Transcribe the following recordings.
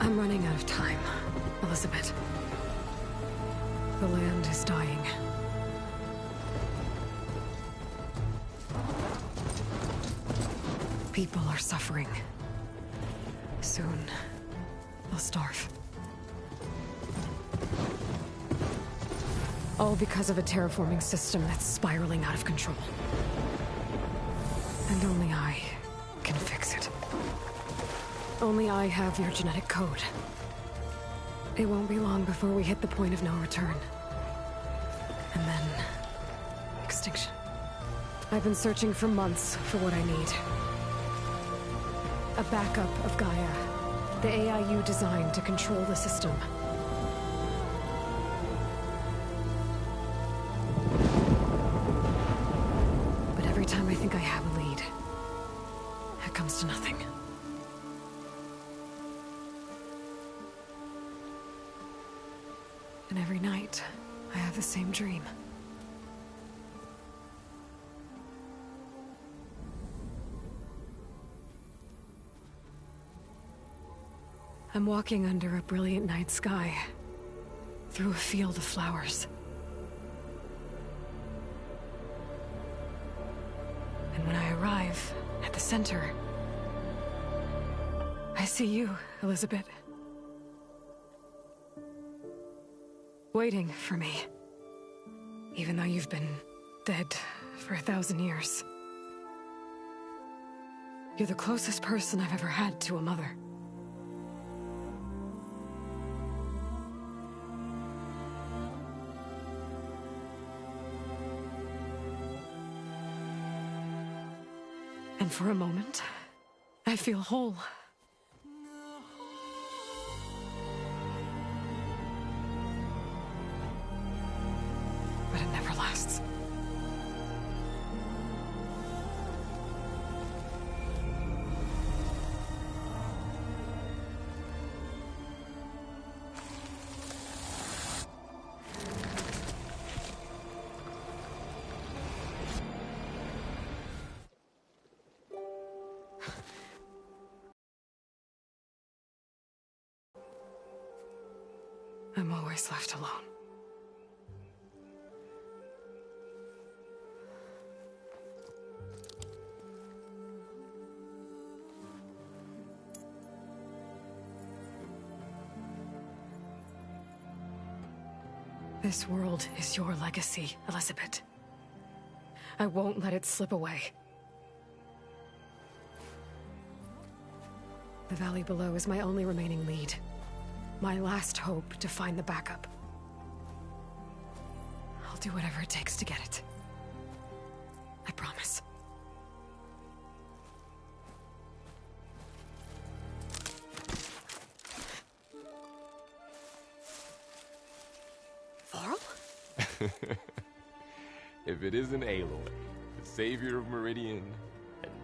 I'm running out of time, Elizabeth. The land is dying. People are suffering. Soon, they'll starve. All because of a terraforming system that's spiraling out of control. And only I can fix it. Only I have your genetic code. It won't be long before we hit the point of no return. And then... extinction. I've been searching for months for what I need. A backup of Gaia. The AI you designed to control the system. But every time I think I have a lead, it comes to nothing. And every night, I have the same dream. I'm walking under a brilliant night sky, through a field of flowers. And when I arrive at the center, I see you, Elizabeth. Waiting for me. Even though you've been dead for 1,000 years. You're the closest person I've ever had to a mother. And for a moment, I feel whole. But it never lasts. I'm always left alone. This world is your legacy, Elizabeth. I won't let it slip away. The valley below is my only remaining lead. My last hope to find the backup. I'll do whatever it takes to get it. I promise. Varl? If it isn't Aloy, the savior of Meridian,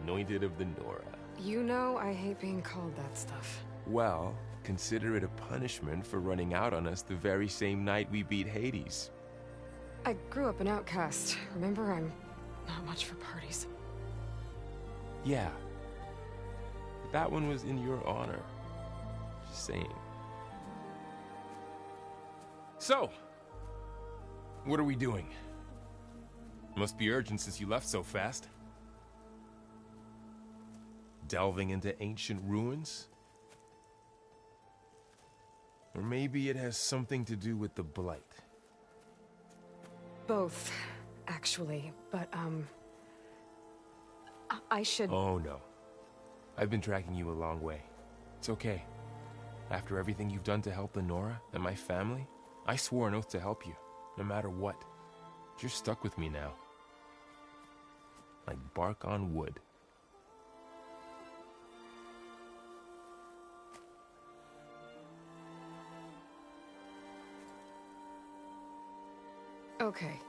anointed of the Nora. You know I hate being called that stuff. Well, consider it a punishment for running out on us the very same night we beat Hades. I grew up an outcast. Remember, I'm not much for parties. Yeah. But that one was in your honor. Just saying. So, what are we doing? Must be urgent since you left so fast. Delving into ancient ruins? Or maybe it has something to do with the Blight. Both, actually, but, I should... Oh, no. I've been tracking you a long way. It's okay. After everything you've done to help the Nora and my family, I swore an oath to help you, no matter what. You're stuck with me now. Like bark on wood. Okay,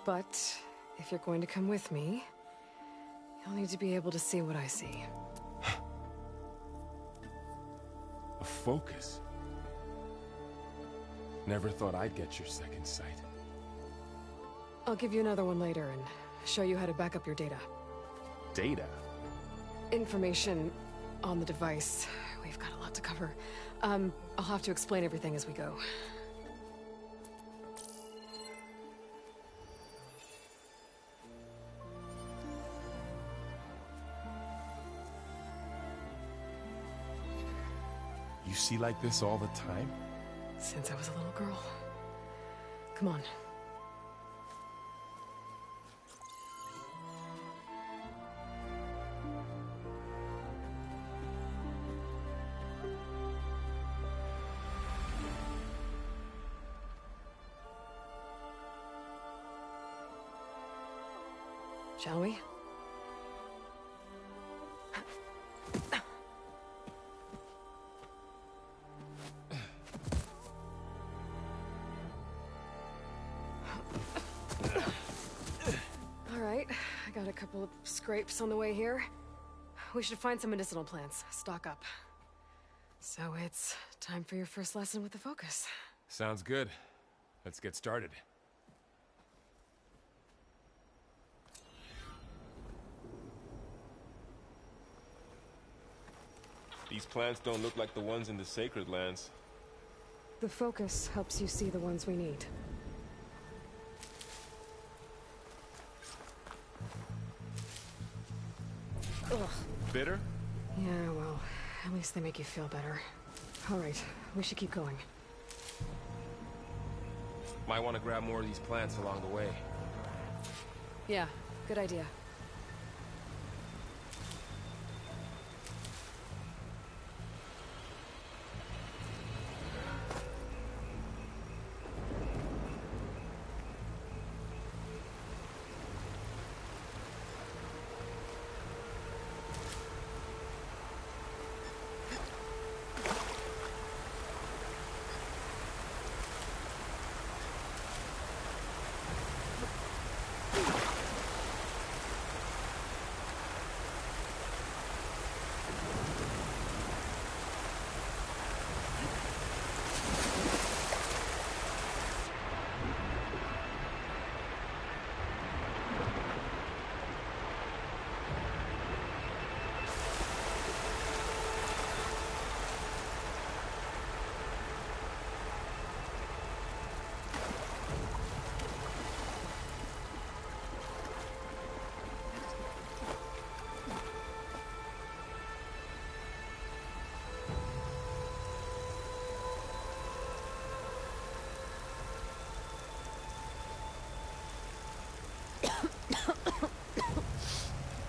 but if you're going to come with me, you'll need to be able to see what I see. A focus? Never thought I'd get your second sight. I'll give you another one later and show you how to back up your data. Data? Information on the device. We've got a lot to cover. I'll have to explain everything as we go. You see like this all the time? Since I was a little girl. Come on. Shall we? All right, I got a couple of scrapes on the way here. We should find some medicinal plants, stock up. So it's time for your first lesson with the Focus. Sounds good. Let's get started. These plants don't look like the ones in the Sacred Lands. The Focus helps you see the ones we need. Ugh. Bitter? Yeah, well, at least they make you feel better. All right, we should keep going. Might want to grab more of these plants along the way. Yeah, good idea.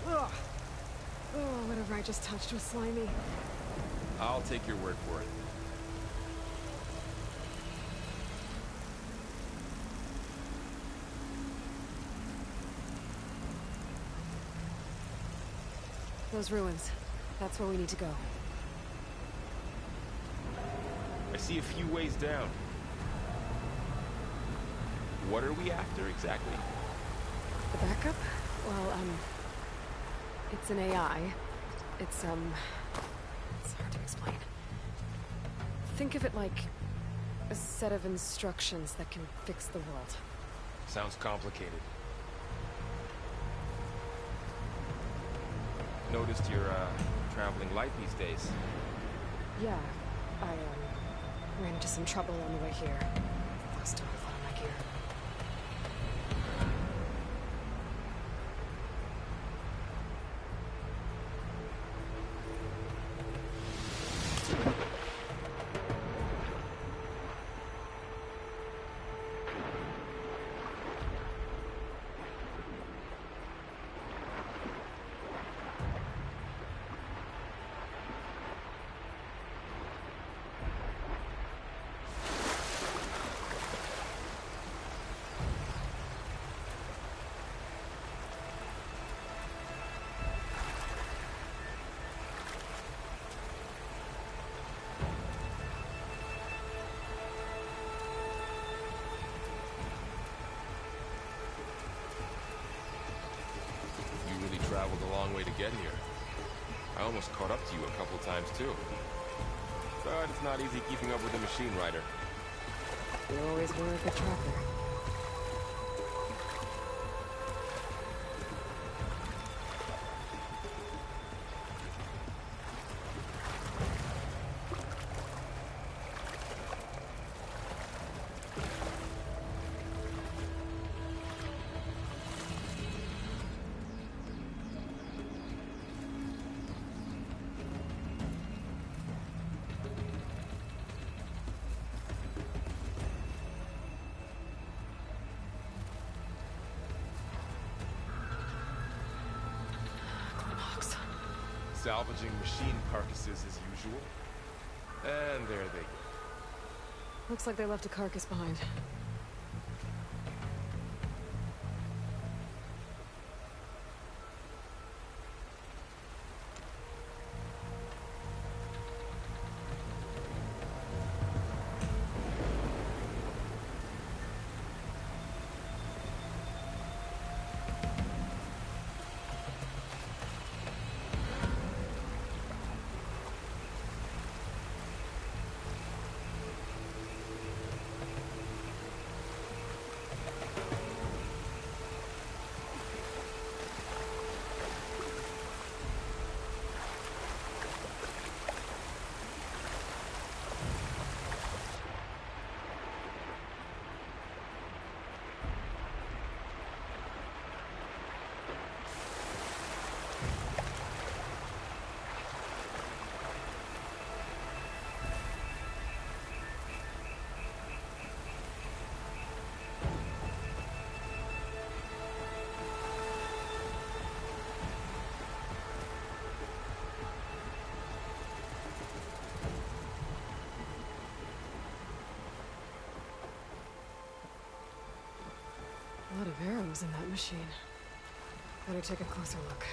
Oh, whatever I just touched was slimy. I'll take your word for it. Those ruins. That's where we need to go. I see a few ways down. What are we after exactly? The backup? Well, it's an AI. It's hard to explain. Think of it like a set of instructions that can fix the world. Sounds complicated. Noticed you're, traveling light these days. Yeah, I, ran into some trouble on the way here. Lost a lot of my gear. Traveled a long way to get here. I almost caught up to you a couple times too. But it's not easy keeping up with the machine rider. You always were a good tracker. salvaging machine carcasses as usual. And there they go. Looks like they left a carcass behind. A lot of arrows in that machine. Better take a closer look.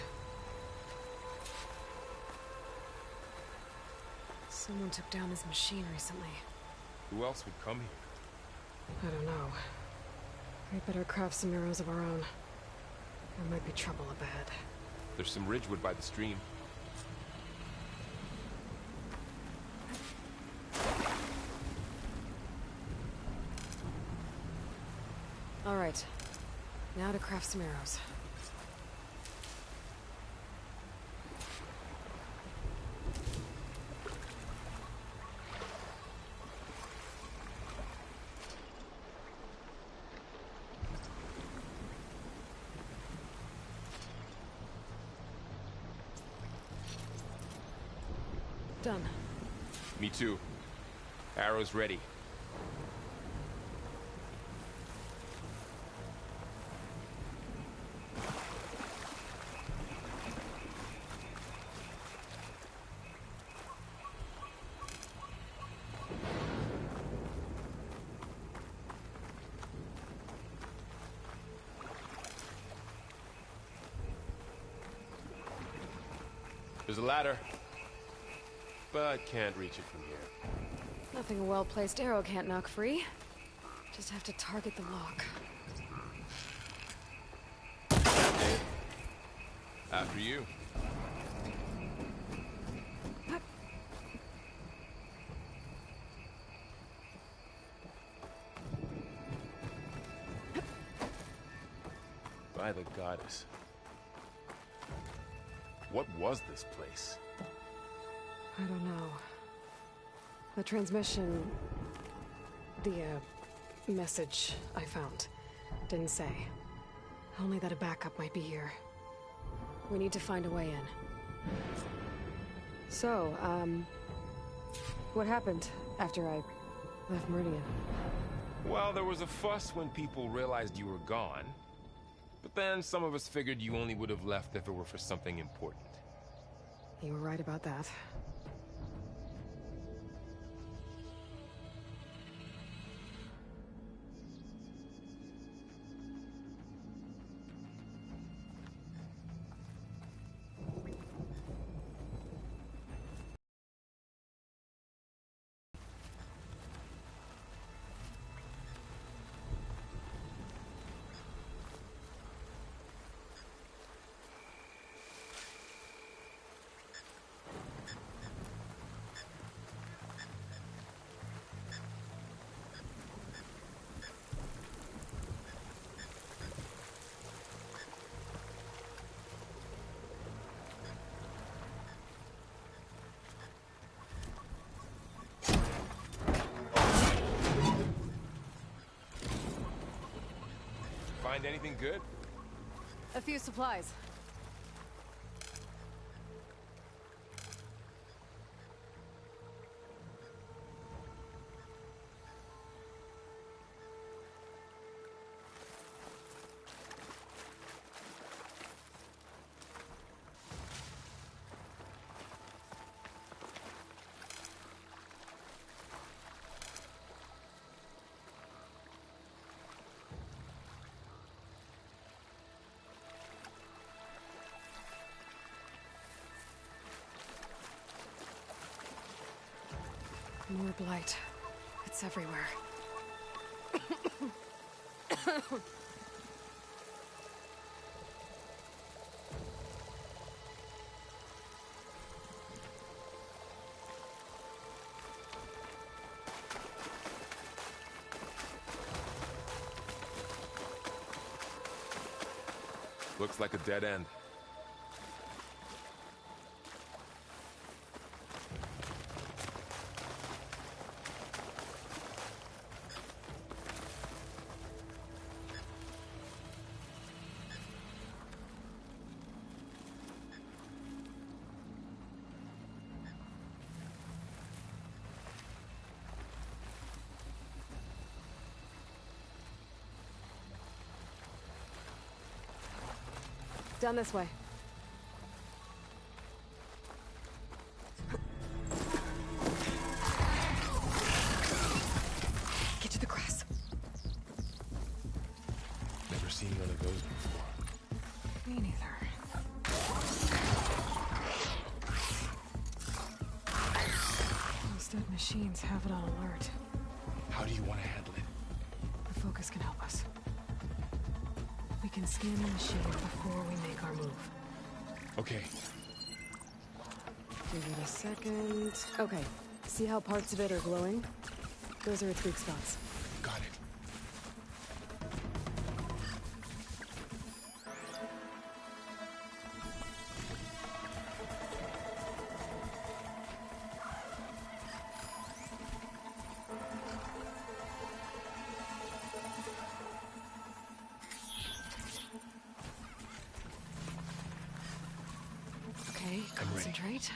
Someone took down his machine recently. Who else would come here? I don't know. We better craft some arrows of our own. There might be trouble up ahead. There's some ridgewood by the stream. All right. Now to craft some arrows. Done. Me too. Arrows ready. There's a ladder, but can't reach it from here. Nothing a well-placed arrow can't knock free. Just have to target the lock. After you. By the goddess. What was this place? I don't know. The transmission... the, message I found didn't say. Only that a backup might be here. We need to find a way in. So, what happened after I left Meridian? Well, there was a fuss when people realized you were gone. But then some of us figured you only would have left if it were for something important. You were right about that. Find anything good? A few supplies. More blight. It's everywhere. Looks like a dead end. Down this way. Get to the grass. Never seen one of those before. Me neither. Those dead machines have it on alert. How do you want to handle it? The focus can help us. We can scan the machine before we make our move. Okay. Give it a second. Okay. See how parts of it are glowing? Those are its weak spots. Got it. Okay, I'm ready. concentrate.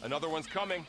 Another one's coming.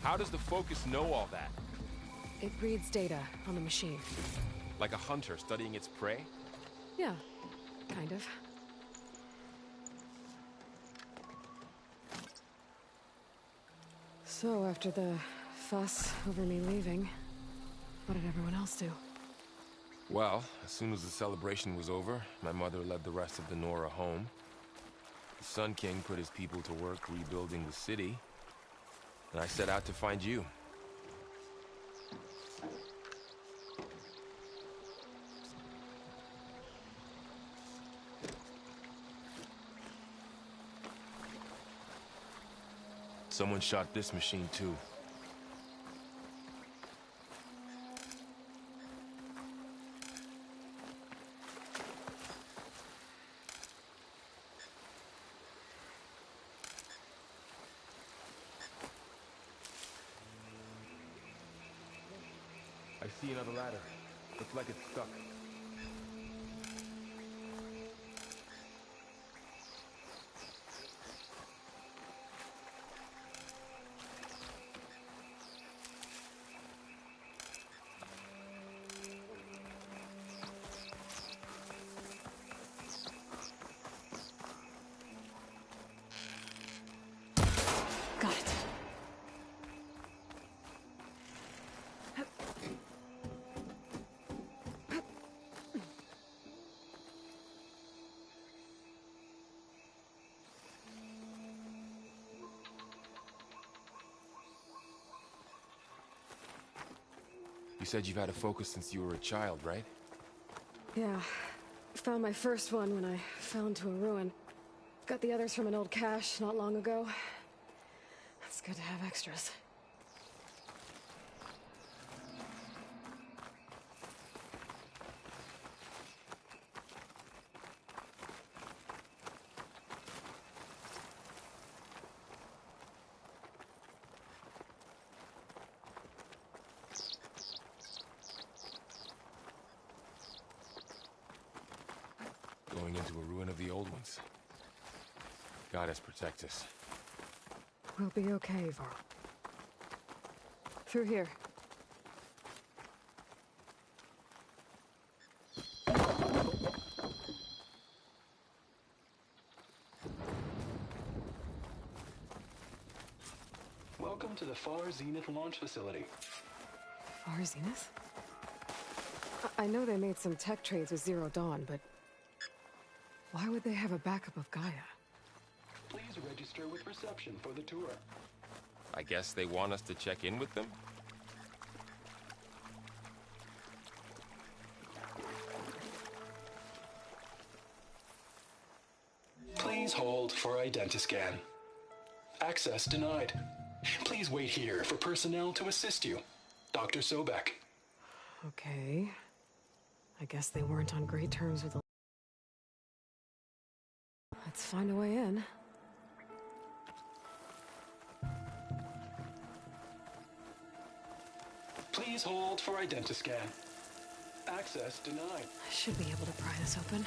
How does the Focus know all that? It reads data on the machine. Like a hunter studying its prey? Yeah, kind of. So, after the fuss over me leaving, what did everyone else do? Well, as soon as the celebration was over, my mother led the rest of the Nora home. The Sun King put his people to work rebuilding the city, and I set out to find you. Someone shot this machine too. I see another ladder. Looks like it's stuck. Got it. You said you've had a Focus since you were a child, right? Yeah. Found my first one when I fell into a ruin. Got the others from an old cache not long ago. It's good to have extras. Going into a ruin of the old ones. Goddess protect us. We'll be okay, Varl. Through here. Welcome to the Far Zenith launch facility. Far Zenith? I know they made some tech trades with Zero Dawn, but why would they have a backup of Gaia? Please register with reception for the tour. I guess they want us to check in with them? Please hold for Identiscan. Access denied. Please wait here for personnel to assist you. Dr. Sobek. Okay. I guess they weren't on great terms with the... Let's find a way in. Please hold for Identiscan. Access denied. I should be able to pry this open.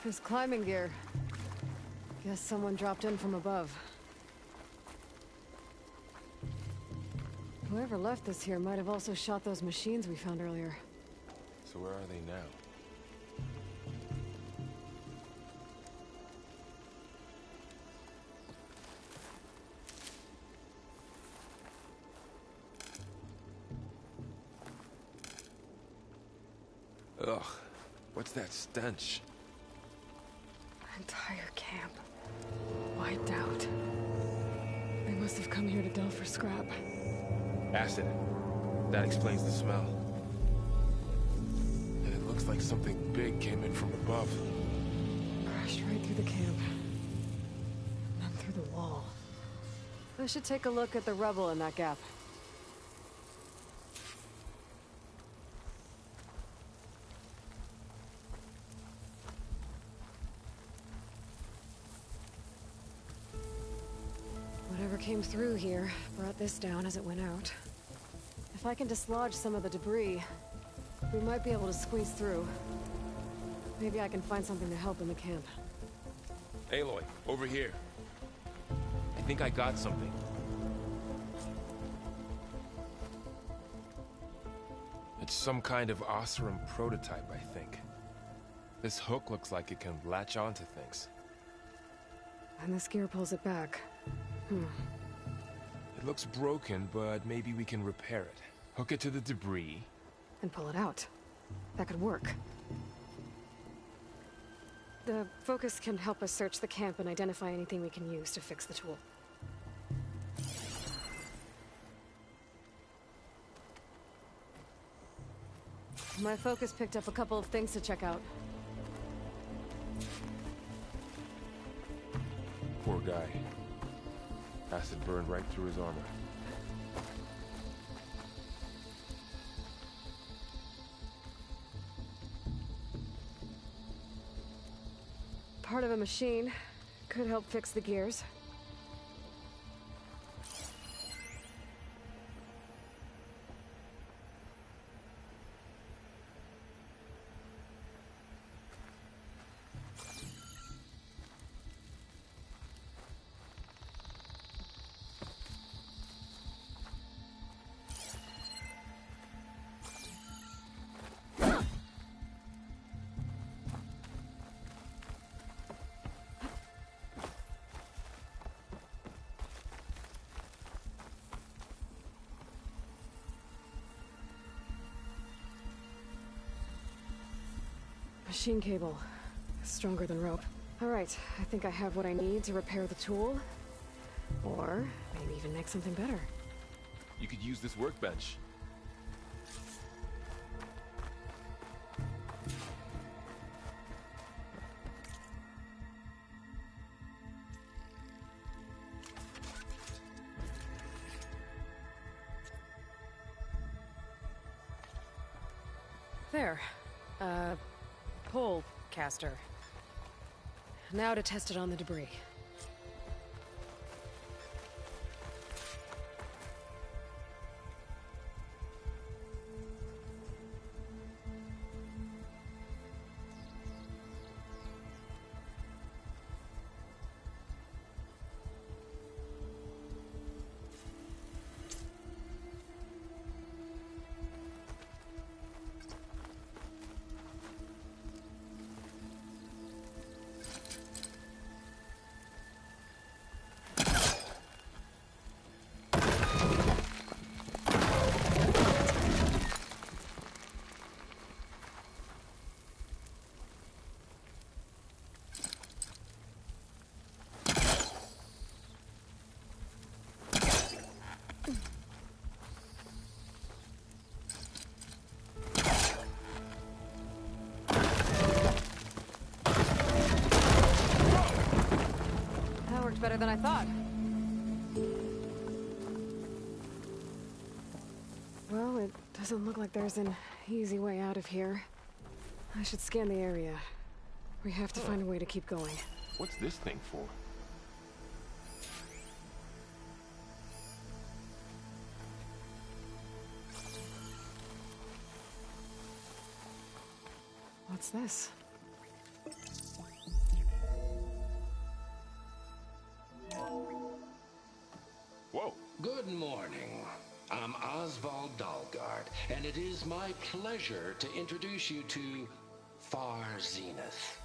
There's climbing gear. Guess someone dropped in from above. Whoever left this here might have also shot those machines we found earlier. So where are they now? Ugh, what's that stench? Entire camp. Wiped out. They must have come here to delve for scrap. Acid. That explains the smell. And it looks like something big came in from above. Crashed right through the camp. And then through the wall. I should take a look at the rubble in that gap. Whatever came through here brought this down as it went out. If I can dislodge some of the debris, we might be able to squeeze through. Maybe I can find something to help in the camp. Aloy, over here. I think I got something. It's some kind of Oseram prototype, I think. This hook looks like it can latch onto things. And this gear pulls it back. It looks broken, but maybe we can repair it. Hook it to the debris. And pull it out. That could work. The Focus can help us search the camp and identify anything we can use to fix the tool. My Focus picked up a couple of things to check out. Poor guy. Acid burned right through his armor. Part of a machine. Could help fix the gears. Machine cable. Stronger than rope. Alright, I think I have what I need to repair the tool. Or maybe even make something better. You could use this workbench. There. Pole caster. Now to test it on the debris. Better than I thought. Well, it doesn't look like there's an easy way out of here. I should scan the area. We have to find a way to keep going. What's this thing for? What's this? Whoa! Good morning. I'm Oswald Dalgard, and it is my pleasure to introduce you to Far Zenith.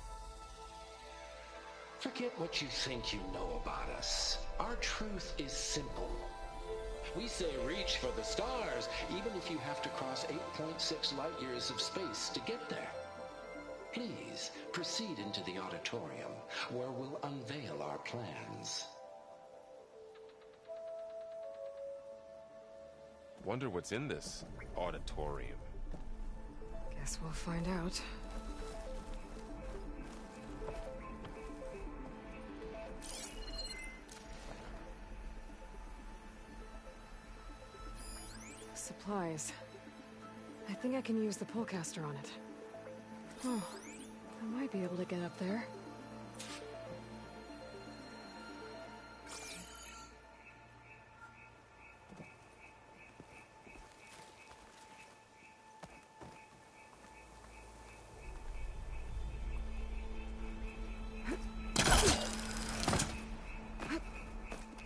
Forget what you think you know about us. Our truth is simple. We say reach for the stars, even if you have to cross 8.6 light years of space to get there. Please proceed into the auditorium, where we'll unveil our plans. Wonder what's in this auditorium. Guess we'll find out. Supplies. I think I can use the polecaster on it. Oh, I might be able to get up there.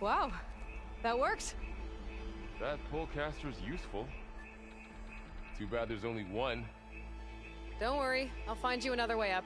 Wow, that worked. That polecaster's useful. Too bad there's only one. Don't worry, I'll find you another way up.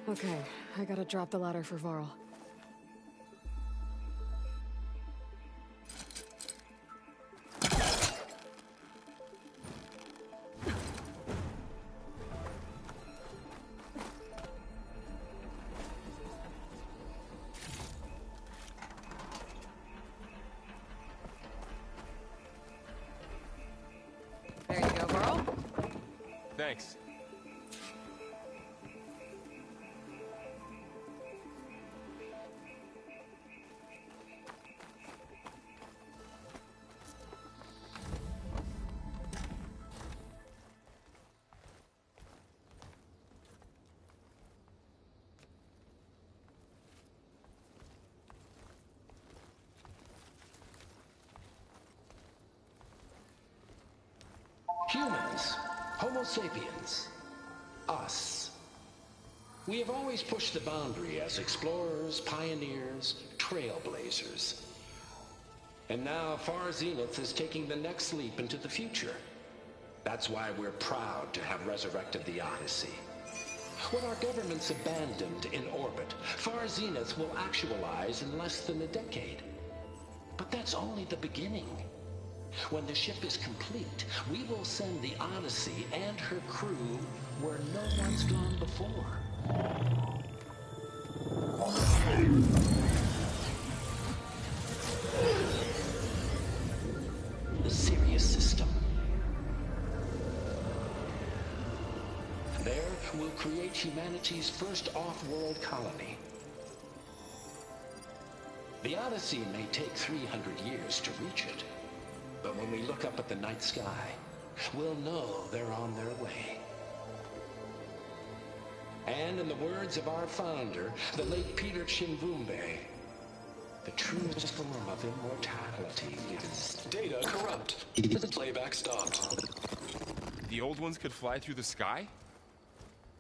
Okay, I gotta drop the ladder for Varl. There you go, Varl. Thanks. sapiens. Us. We have always pushed the boundary as explorers, pioneers, trailblazers. And now Far Zenith is taking the next leap into the future. That's why we're proud to have resurrected the Odyssey. What our governments abandoned in orbit, Far Zenith will actualize in less than a decade. But that's only the beginning. When the ship is complete, we will send the Odyssey and her crew where no one's gone before. The Sirius system. There, we'll create humanity's first off-world colony. The Odyssey may take 300 years to reach it, but when we look up at the night sky, we'll know they're on their way. And in the words of our founder, the late Peter Chimbumbe, the truest form of immortality is... Data corrupt. Playback stopped. The old ones could fly through the sky?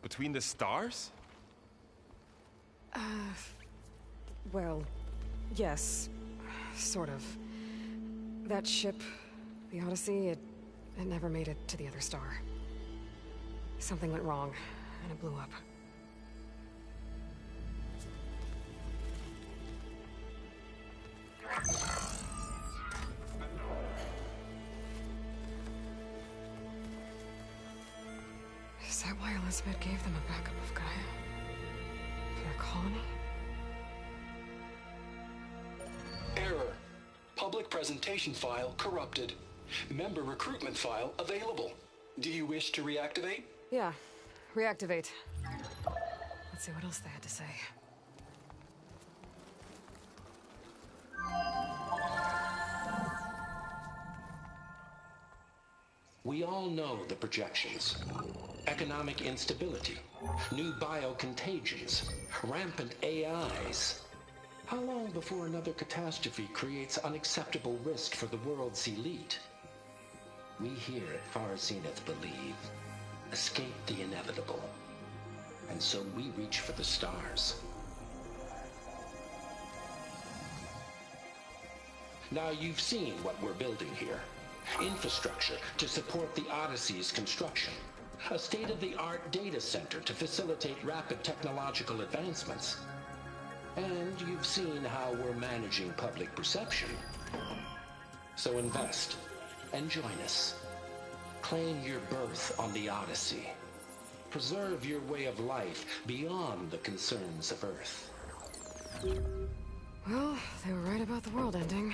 Between the stars? Well, yes. Sort of. That ship, the Odyssey, it never made it to the other star. Something went wrong, and it blew up. Is that why Elizabeth gave them a backup of Gaia? For their colony? Error. Public presentation file corrupted. Member recruitment file available. Do you wish to reactivate? Yeah. Reactivate. Let's see what else they had to say. We all know the projections. Economic instability, new biocontagions, rampant AIs. How long before another catastrophe creates unacceptable risk for the world's elite? We here at Far Zenith believe, escape the inevitable. And so we reach for the stars. Now you've seen what we're building here. Infrastructure to support the Odyssey's construction. A state-of-the-art data center to facilitate rapid technological advancements. And you've seen how we're managing public perception. So invest and join us. Claim your berth on the Odyssey. Preserve your way of life beyond the concerns of Earth. Well, they were right about the world ending.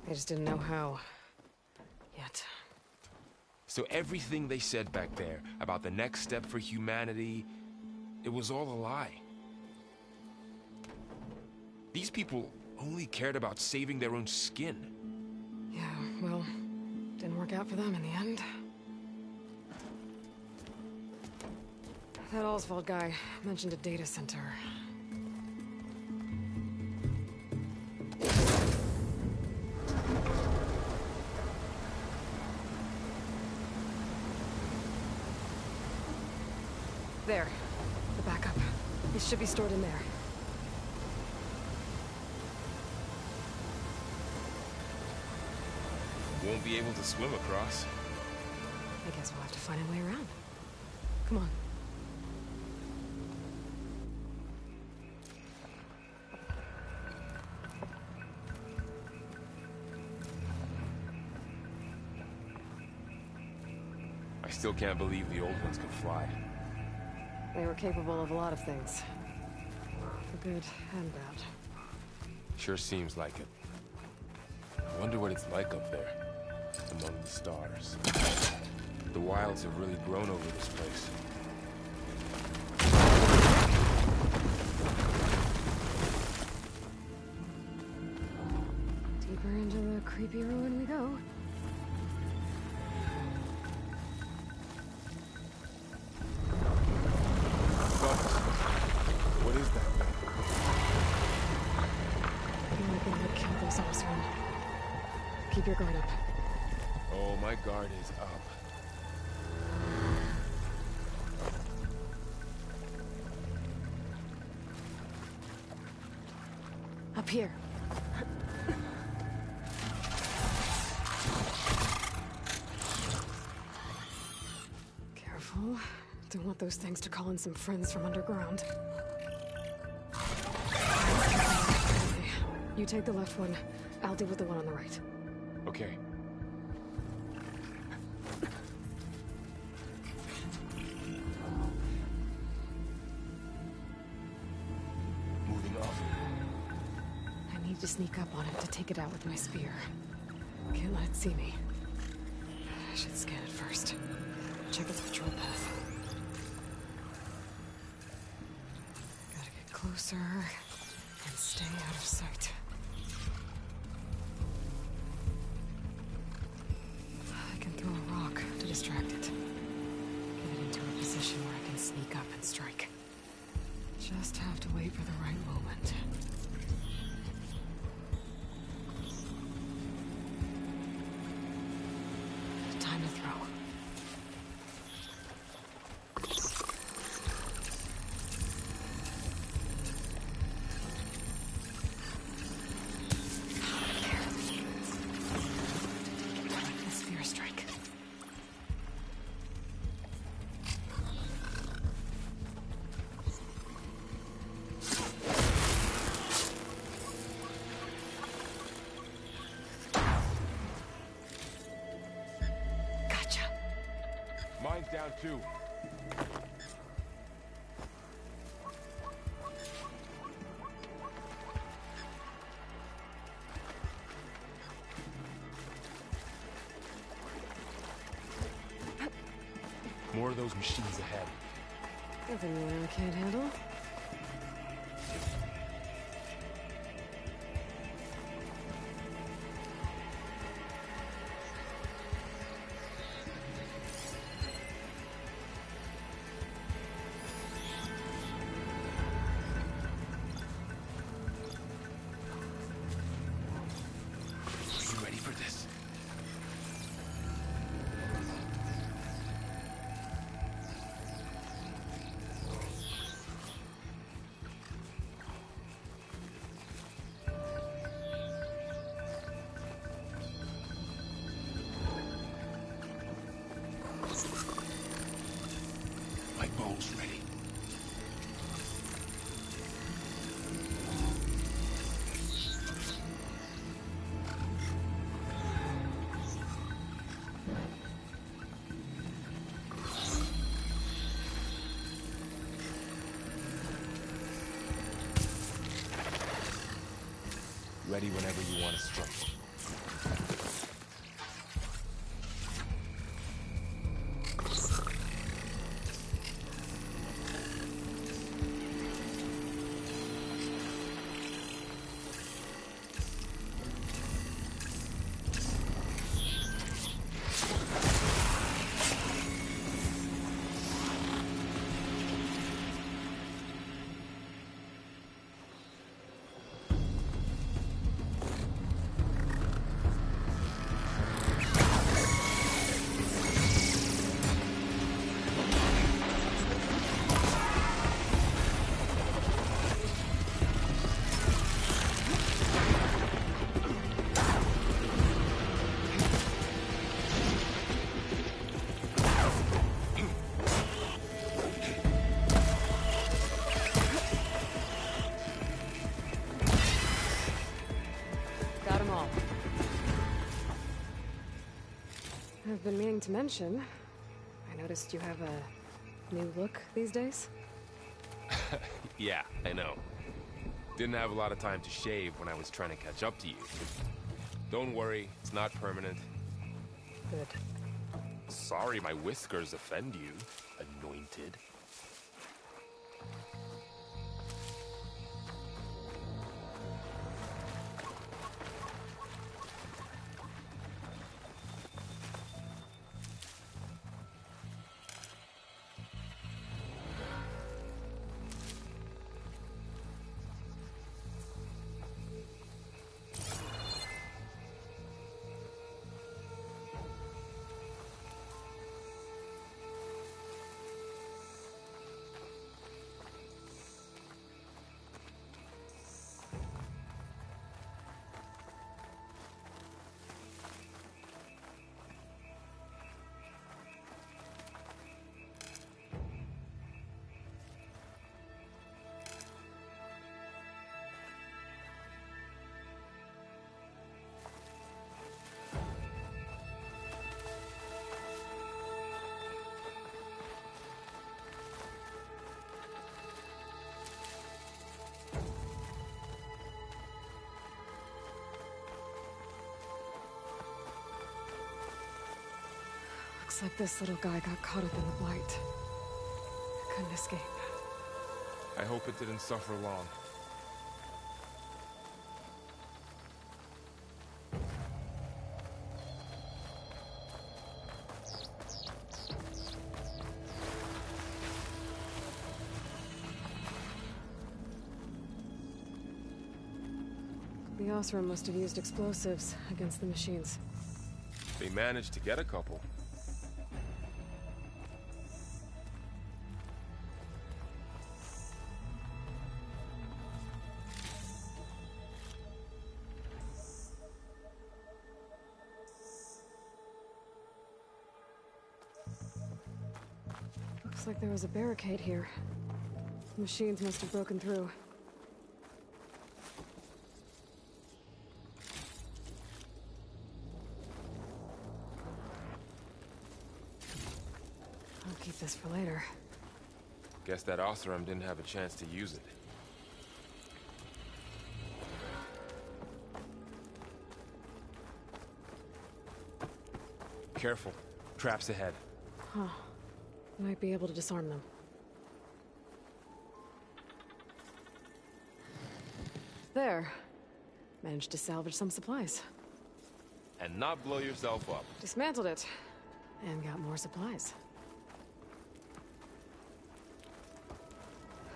They just didn't know how. Yet. So everything they said back there about the next step for humanity, it was all a lie. These people only cared about saving their own skin. Yeah, well, didn't work out for them in the end. That Oswald guy mentioned a data center. There. The backup. It should be stored in there. Won't be able to swim across. I guess we'll have to find a way around. Come on. I still can't believe the old ones could fly. They were capable of a lot of things. For good and bad. Sure seems like it. I wonder what it's like up there, among the stars. The wilds have really grown over this place. Deeper into the creepy ruin we go. What is that thing? The only thing that killed those Osran. Keep your guard up. Oh, my guard is up. Up here. Careful. Don't want those things to call in some friends from underground. Okay. You take the left one. I'll deal with the one on the right. Okay. Moving up. I need to sneak up on it to take it out with my spear. Can't let it see me. I should scan it first. Check its patrol path. Gotta get closer and stay out of sight. I can throw a rock to distract it. Get it into a position where I can sneak up and strike. Just have to wait for the right moment. Time to throw. Mine's down too. More of those machines ahead. Nothing I can't handle. My bow's ready. Ready whenever you want to strike. Got them all. I've been meaning to mention, I noticed you have a new look these days. Yeah, I know. Didn't have a lot of time to shave when I was trying to catch up to you. Don't worry, it's not permanent. Good. Sorry my whiskers offend you, anointed. Looks like this little guy got caught up in the blight. Couldn't escape. I hope it didn't suffer long. The Oseram must have used explosives against the machines. They managed to get a couple. Looks like there was a barricade here. The machines must have broken through. I'll keep this for later. Guess that Oseram didn't have a chance to use it. Careful. Traps ahead. Huh. Might be able to disarm them. There. Managed to salvage some supplies. And not blow yourself up. Dismantled it. And got more supplies.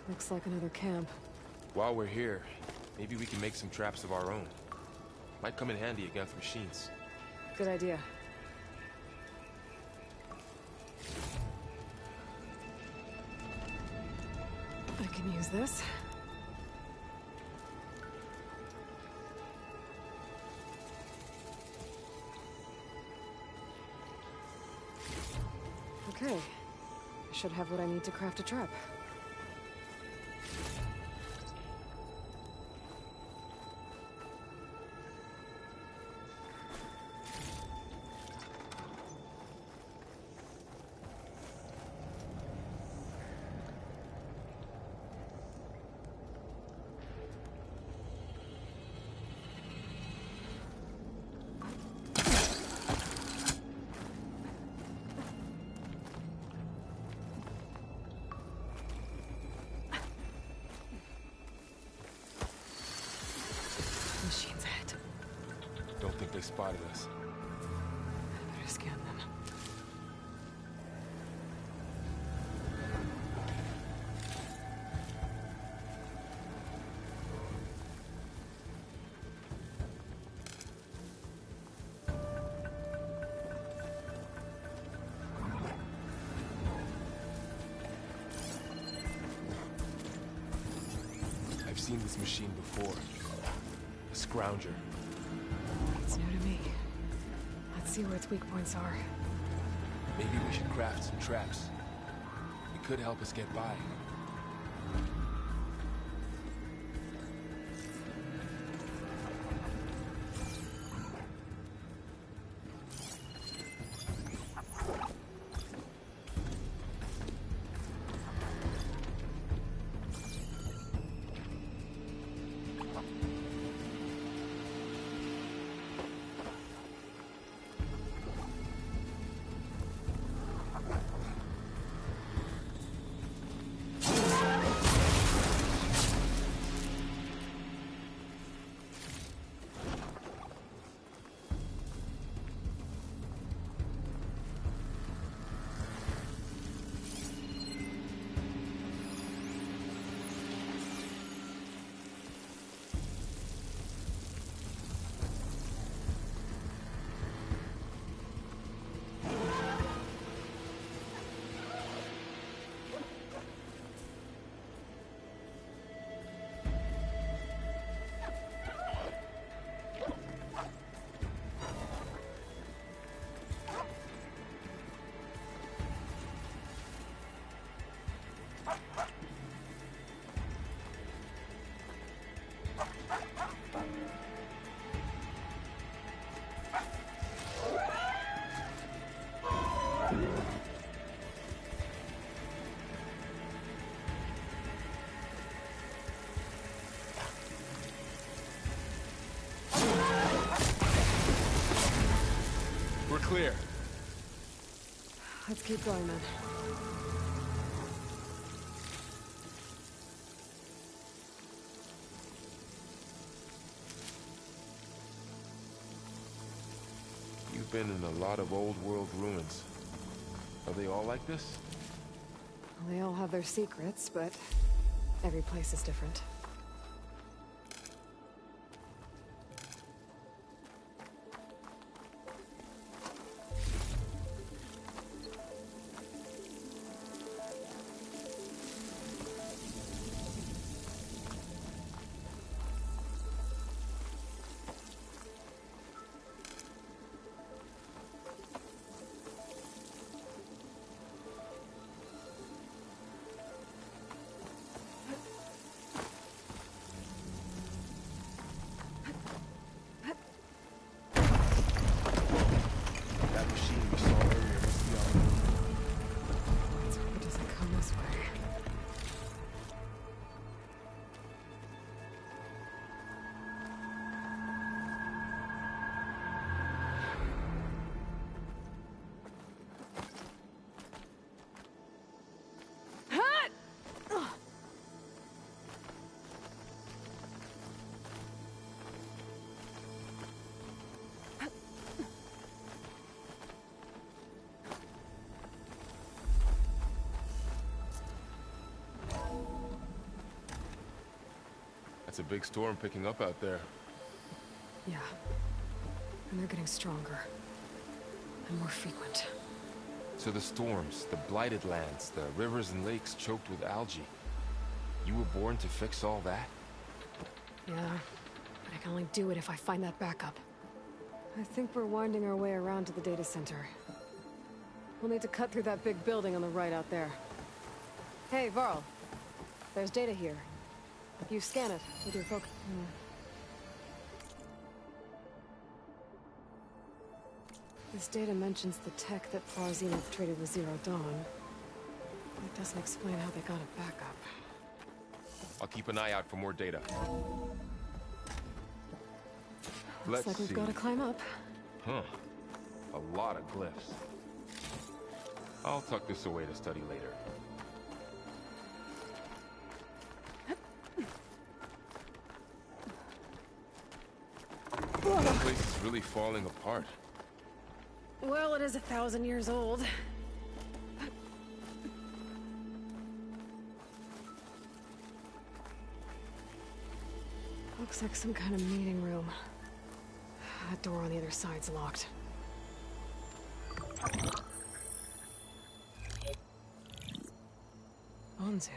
Looks like another camp. While we're here, maybe we can make some traps of our own. Might come in handy against machines. Good idea. I can use this. Okay. I should have what I need to craft a trap. Machines ahead. Don't think they spotted us. I better scan them. I've seen this machine before. A scrounger. It's new to me. Let's see where its weak points are. Maybe we should craft some traps. It could help us get by. We're clear. Let's keep going then. You've been in a lot of old world ruins. Are they all like this? Well, they all have their secrets, but every place is different. That machine we saw earlier must be on the move. Let's hope it doesn't come this way. That's a big storm picking up out there. Yeah. And they're getting stronger. And more frequent. So the storms, the blighted lands, the rivers and lakes choked with algae. You were born to fix all that? Yeah. But I can only do it if I find that backup. I think we're winding our way around to the data center. We'll need to cut through that big building on the right out there. Hey, Varl. There's data here. You scan it with your focus. This data mentions the tech that Far Zenith traded with Zero Dawn. It doesn't explain how they got it back up. I'll keep an eye out for more data. Looks like we've got to climb up. Huh. A lot of glyphs. I'll tuck this away to study later. This place is really falling apart. Well, it is 1,000 years old. Looks like some kind of meeting room. That door on the other side's locked. Anzu.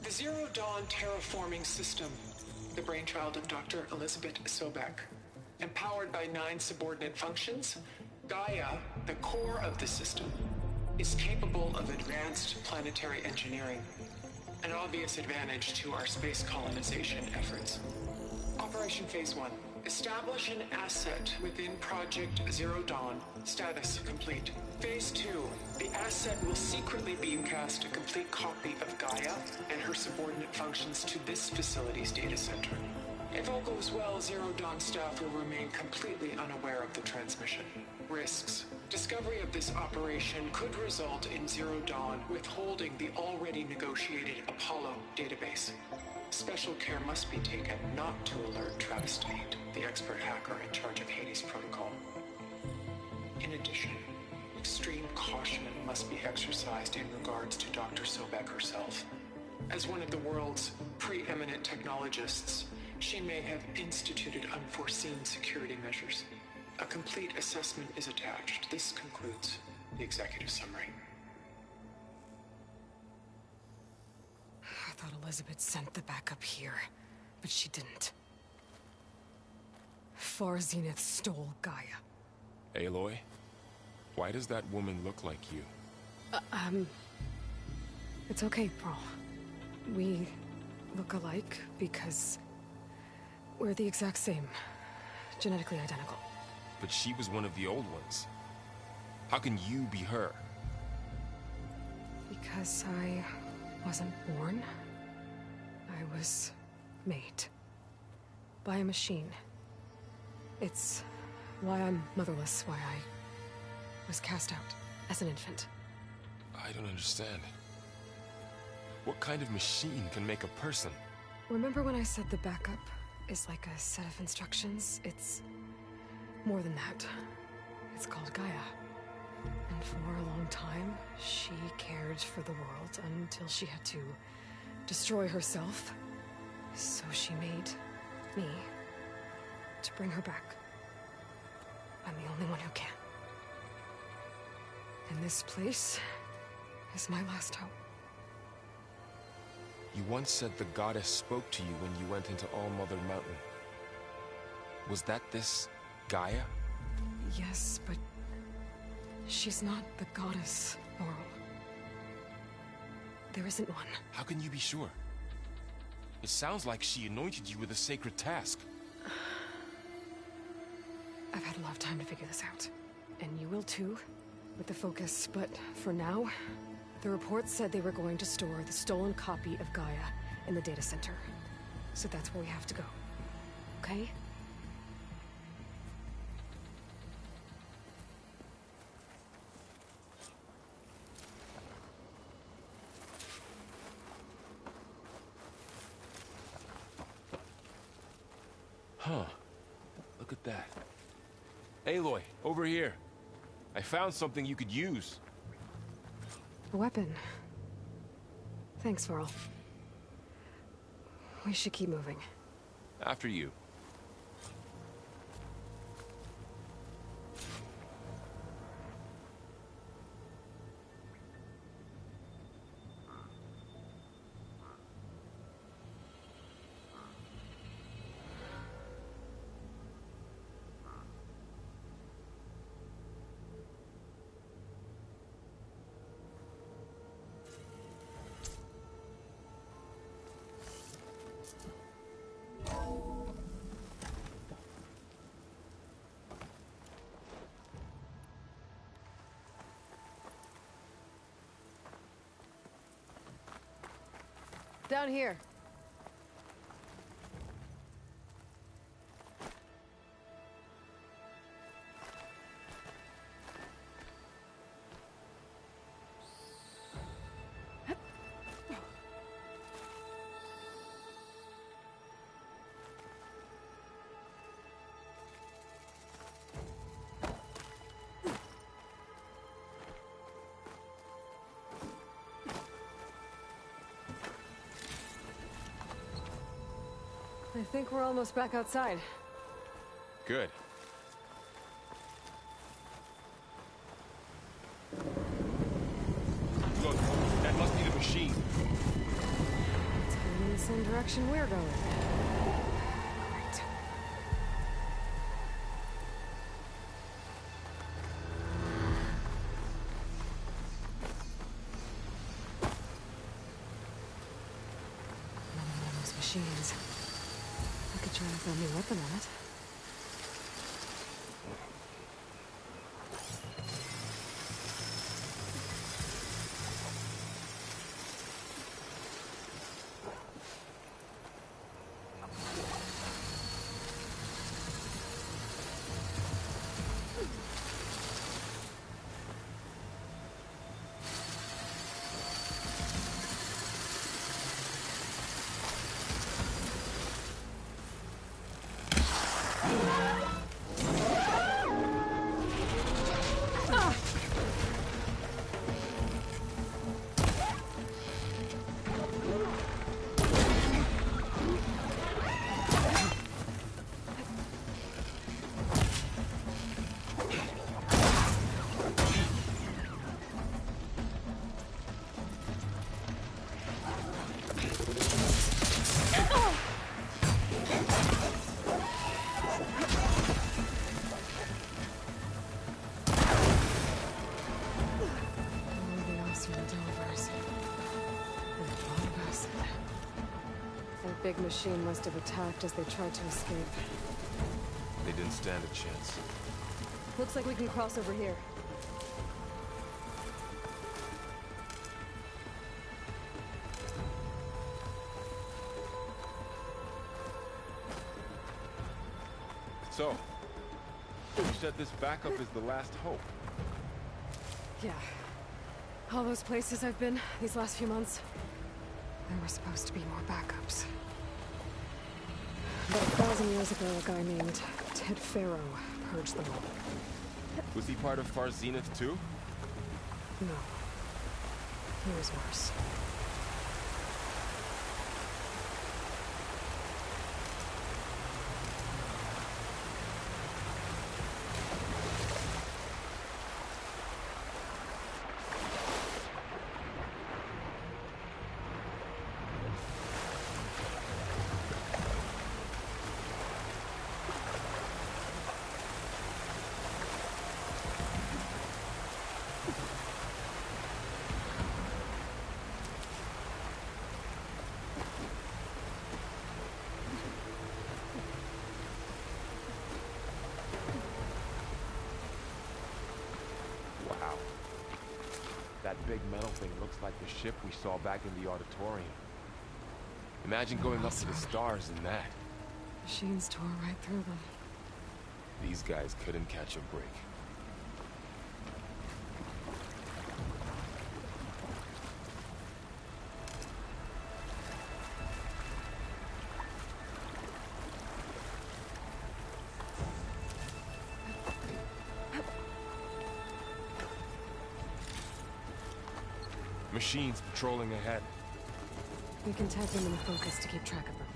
The Zero Dawn terraforming system, the brainchild of Dr. Elizabeth Sobek. Empowered by 9 subordinate functions, Gaia, the core of the system, is capable of advanced planetary engineering, an obvious advantage to our space colonization efforts. Operation Phase 1. Establish an asset within Project Zero Dawn. Status complete. Phase 2. The asset will secretly beamcast a complete copy of Gaia and her subordinate functions to this facility's data center. If all goes well, Zero Dawn staff will remain completely unaware of the transmission. Risks. Discovery of this operation could result in Zero Dawn withholding the already negotiated Apollo database. Special care must be taken not to alert Travis Tate, the expert hacker in charge of Hades Protocol. In addition, extreme caution must be exercised in regards to Dr. Sobek herself. As one of the world's preeminent technologists, she may have instituted unforeseen security measures. A complete assessment is attached. This concludes the executive summary. I thought Elizabeth sent the backup here, but she didn't. Far Zenith stole Gaia. Aloy? Why does that woman look like you? It's okay, Pearl. We look alike because we're the exact same. Genetically identical. But she was one of the old ones. How can you be her? Because I wasn't born. I was made. By a machine. It's Why I'm motherless, why I was cast out as an infant. I don't understand. What kind of machine can make a person? Remember when I said the backup is like a set of instructions? It's more than that. It's called Gaia. And for a long time, she cared for the world until she had to destroy herself. So she made me to bring her back. I'm the only one who can. And this place is my last hope. You once said the goddess spoke to you when you went into All-Mother Mountain. Was that this Gaia? Yes, but she's not the goddess, Laurel. There isn't one. How can you be sure? It sounds like she anointed you with a sacred task. I've had a lot of time to figure this out. And you will too, with the focus. But for now, the report said they were going to store the stolen copy of Gaia in the data center. So that's where we have to go. Okay? Huh. Look at that. Aloy, over here. I found something you could use. A weapon. Thanks, Varl. We should keep moving. After you. Down here. I think we're almost back outside. Good. Look, that must be the machine. It's going in the same direction we're going. Great. Another one of those machines. I could try with a new weapon on it. Big machine must have attacked as they tried to escape. They didn't stand a chance. Looks like we can cross over here. So, You said this backup is the last hope. Yeah. All those places I've been these last few months, there were supposed to be more backups. But 1,000 years ago, a guy named Ted Faro purged them all. Was he part of Far Zenith too? No. He was worse. Wow. That big metal thing looks like the ship we saw back in the auditorium. Imagine going up to the stars in that. Machines tore right through them. These guys couldn't catch a break. Machines patrolling ahead. We can tag them in the focus to keep track of them.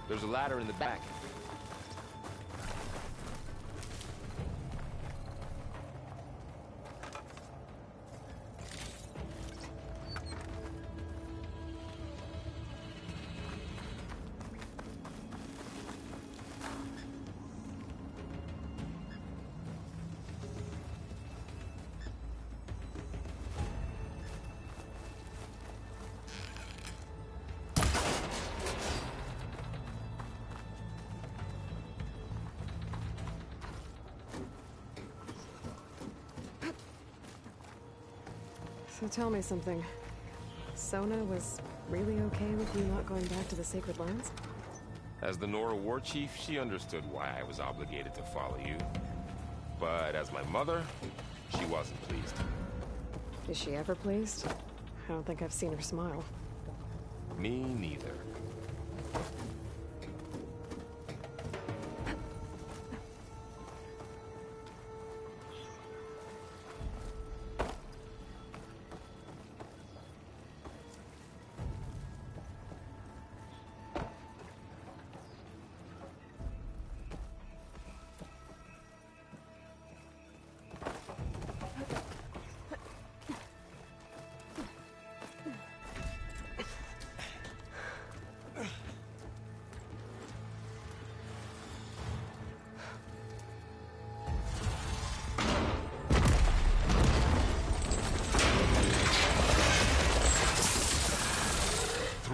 There's a ladder in the back. So tell me something. Sona was really okay with you not going back to the Sacred Lands? As the Nora war chief, she understood why I was obligated to follow you. But as my mother, she wasn't pleased. Is she ever pleased? I don't think I've seen her smile. Me neither.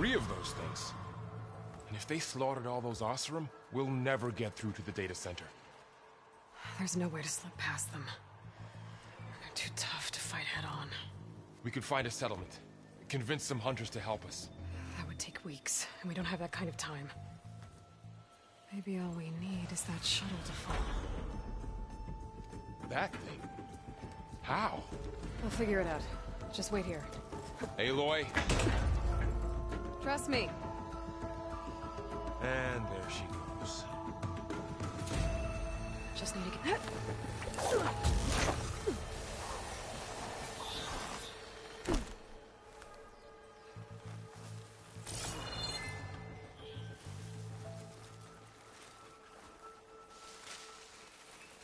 3 of those things. And if they slaughtered all those Oseram, we'll never get through to the data center. There's no way to slip past them. They're too tough to fight head-on. We could find a settlement. Convince some hunters to help us. That would take weeks, and we don't have that kind of time. Maybe all we need is that shuttle to fall. That thing? How? I'll figure it out. Just wait here. Aloy. Trust me. And there she goes. Just need to get...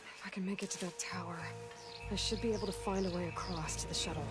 If I can make it to that tower, I should be able to find a way across to the shuttle.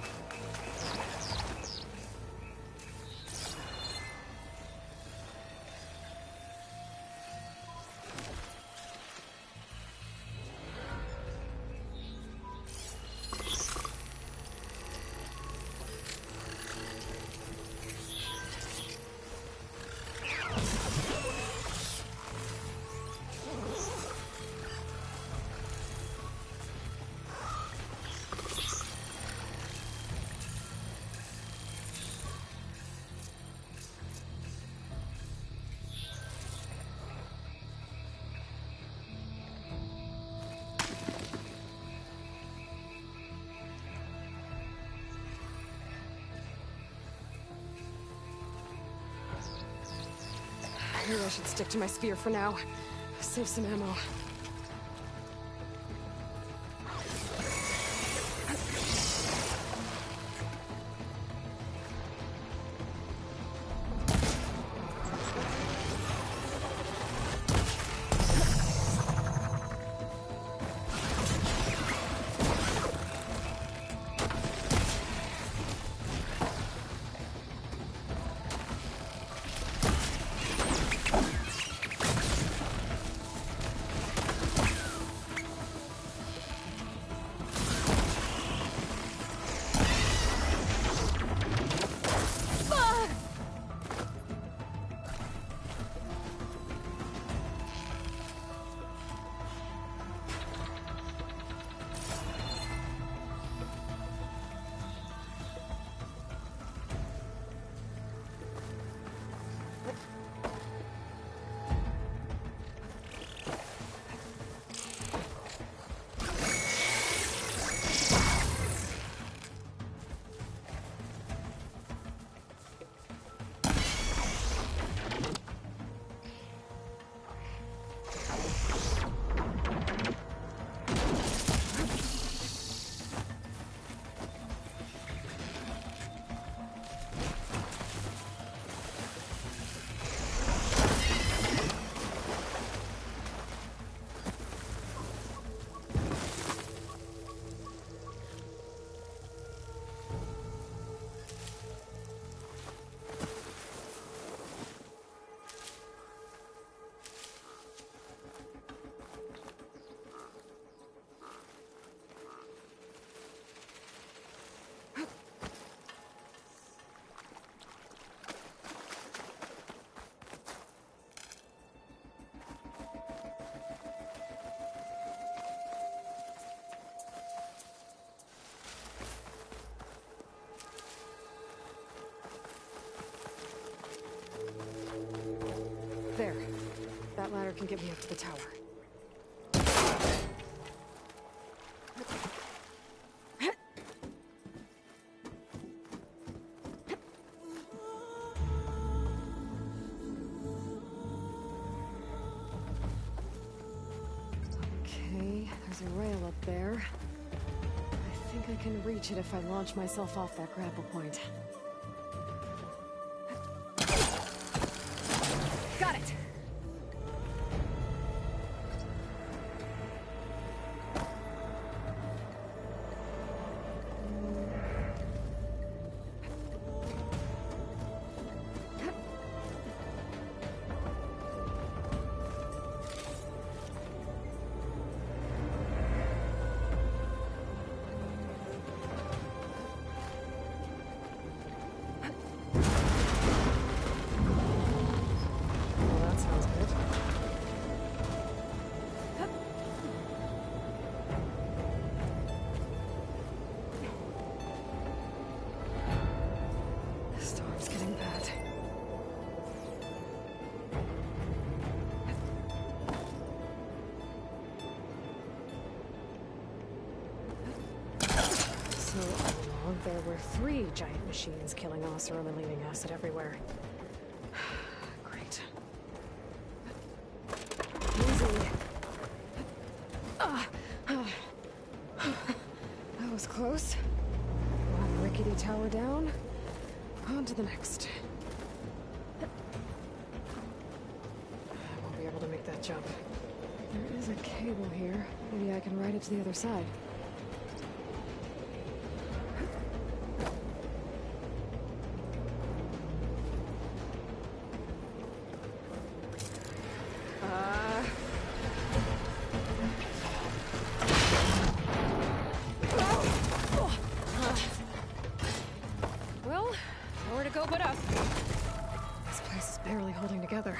Maybe I should stick to my spear for now. Save some ammo. There. That ladder can get me up to the tower. Okay, there's a rail up there. I think I can reach it if I launch myself off that grapple point. Got it! So all along, there were 3 giant machines killing Oseram and leaving acid everywhere. Great. Easy. That was close. One rickety tower down. On to the next. I won't be able to make that jump. There is a cable here. Maybe I can ride it to the other side. Well, nowhere to go but up. This place is barely holding together.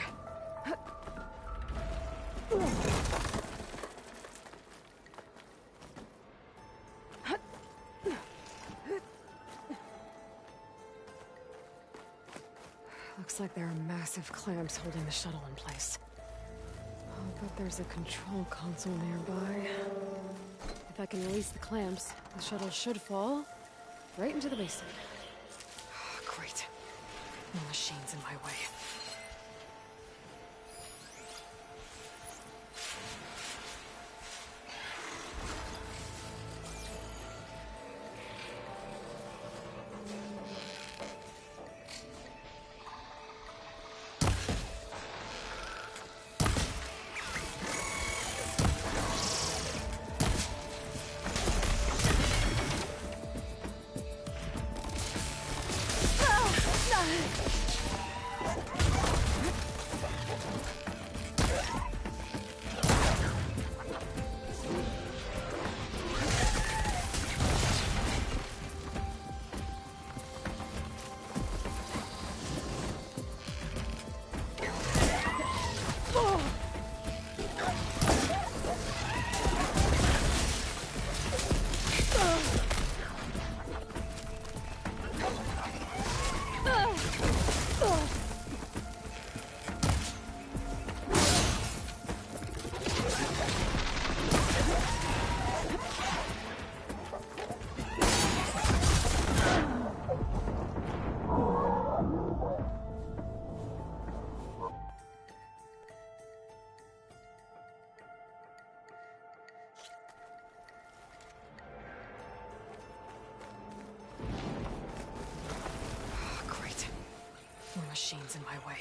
Looks like there are massive clamps holding the shuttle in place. I'll bet there's a control console nearby. If I can release the clamps, the shuttle should fall right into the basement. Great. The machine's in my way. More machines in my way.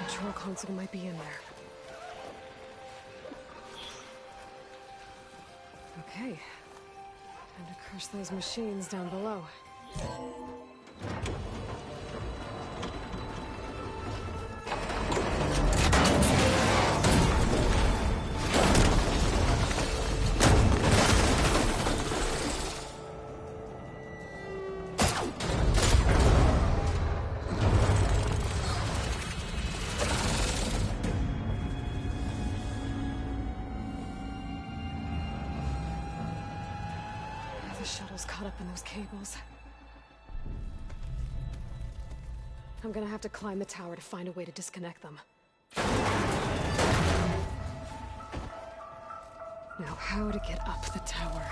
Control console might be in there. Okay. Time to crush those machines down below. The shuttle's caught up in those cables. I'm gonna have to climb the tower to find a way to disconnect them. Now, how to get up the tower?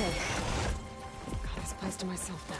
Okay. Got this place to myself now.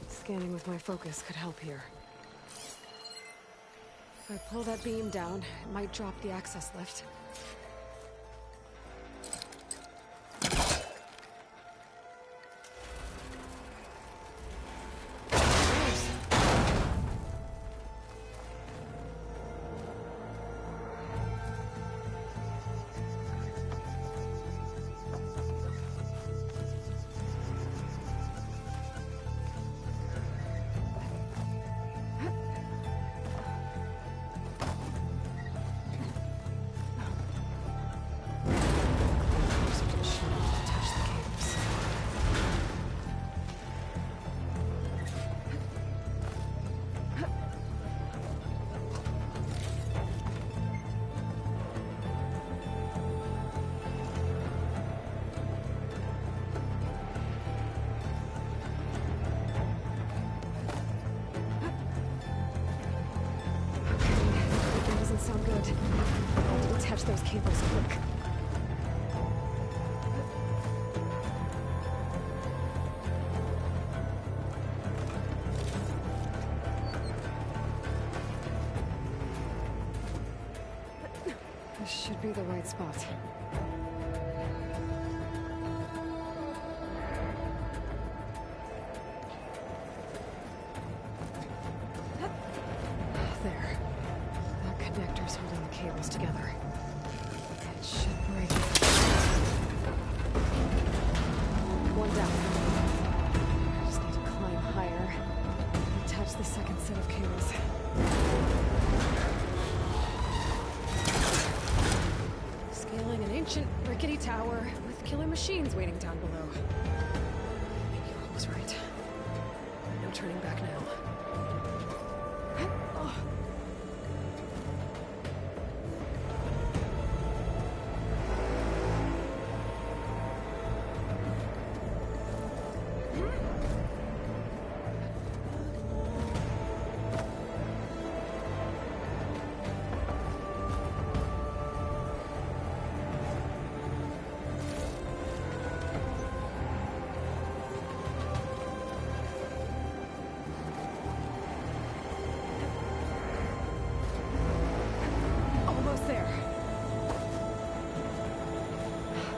Scanning with my focus could help here. If I pull that beam down, it might drop the access lift. Sound good. I need to detach those cables quick. This should be the right spot. There. Connectors holding the cables together. It should break. One down. I just need to climb higher. Attach the second set of cables. Scaling an ancient, rickety tower with killer machines waiting down below. Maybe I was right. No turning back now.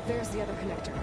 There's the other connector.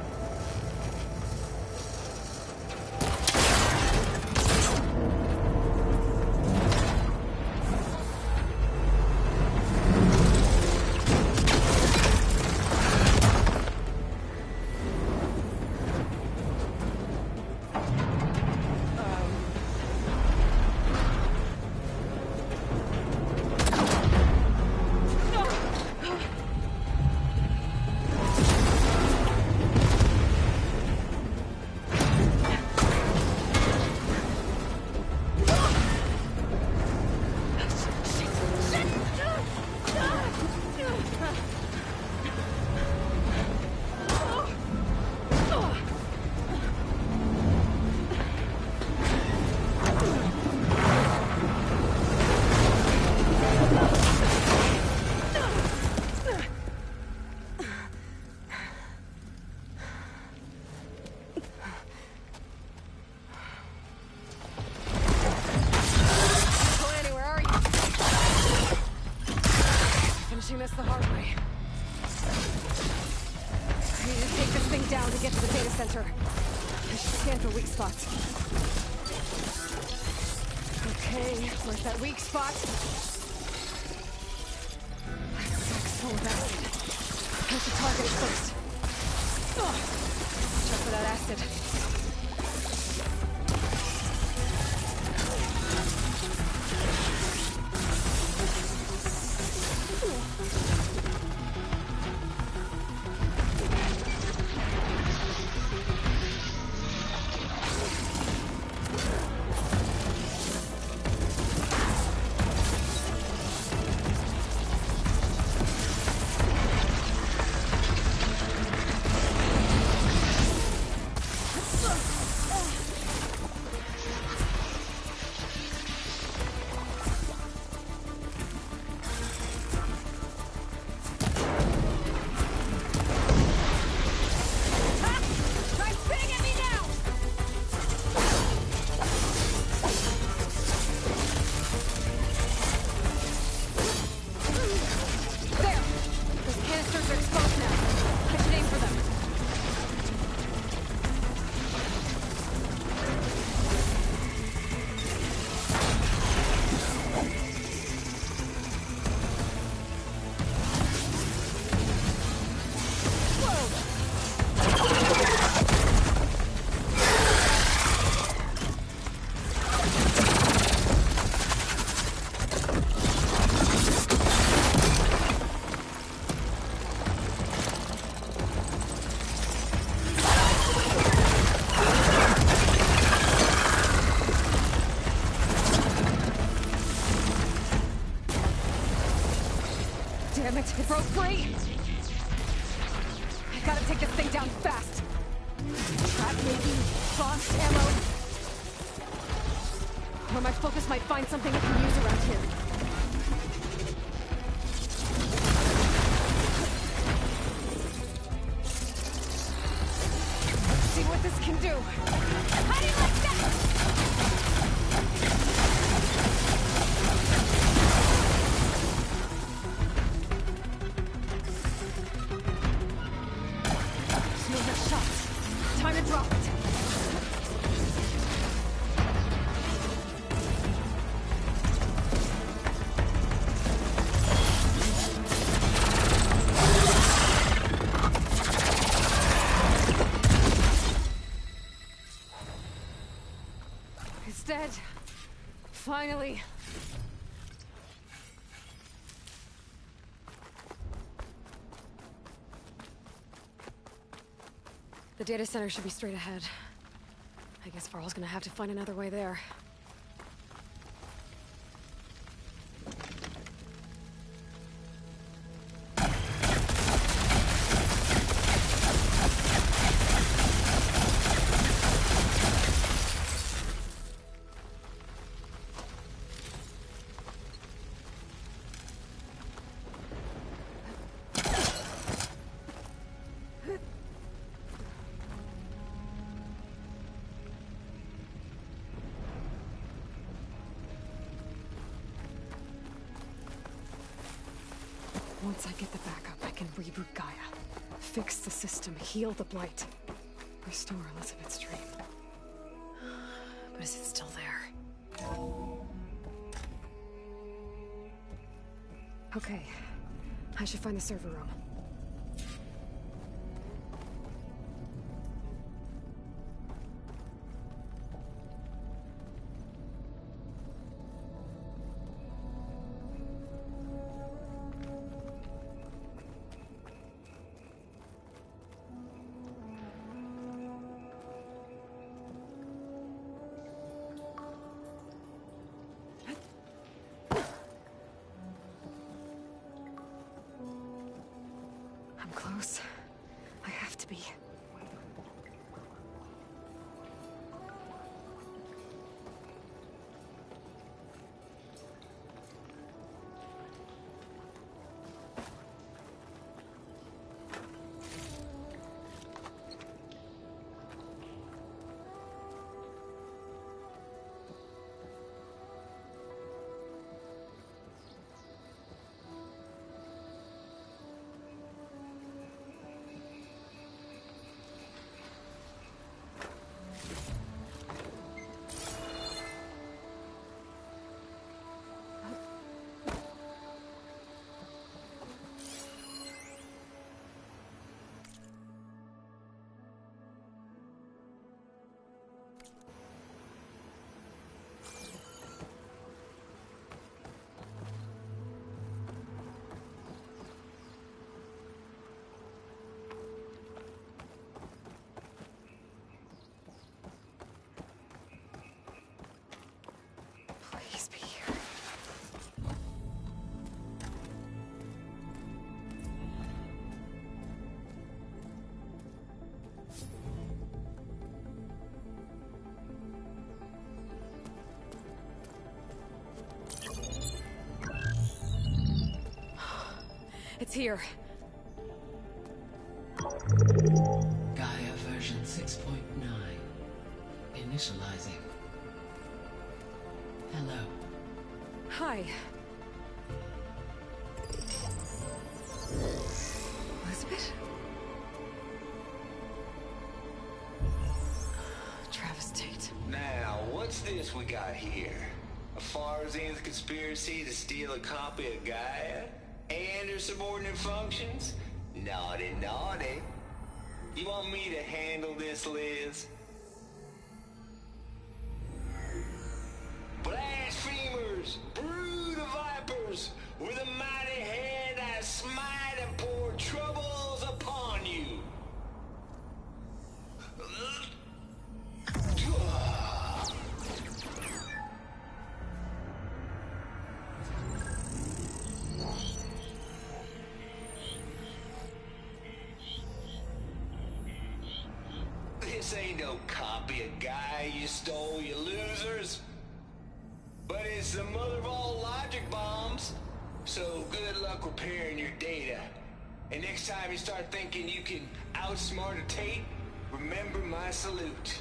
going down to get to the data center. I should scan for weak spots. Okay, where's that weak spot? My sack's full of acid. I should target it first. Ugh. Watch out for that acid. Damn it, it broke free! I gotta take this thing down fast! Trap maybe? Frost ammo? Or my focus might find something I can use around here. Let's see what this can do! How do you like that? Time to drop it. It's dead. Finally. The data center should be straight ahead. I guess Varl's gonna have to find another way there. Once I get the backup, I can reboot Gaia. Fix the system, heal the Blight. Restore Elizabeth's dream. But is it still there? Okay. I should find the server room. I'm close. I have to be. It's here. Gaia version 6.9. Initializing. Hello. Hi. Elizabeth? Travis Tate. Now, what's this we got here? A Farzian's conspiracy to steal a copy of Gaia? And her subordinate functions? Naughty, naughty. You want me to handle this, Liz? Blasphemers! Brood of vipers! With a mighty hand I smite and pour troubles upon you! This ain't no copy of Gaia you stole, you losers. But it's the mother of all logic bombs. So good luck repairing your data. And next time you start thinking you can outsmart a Tate, remember my salute.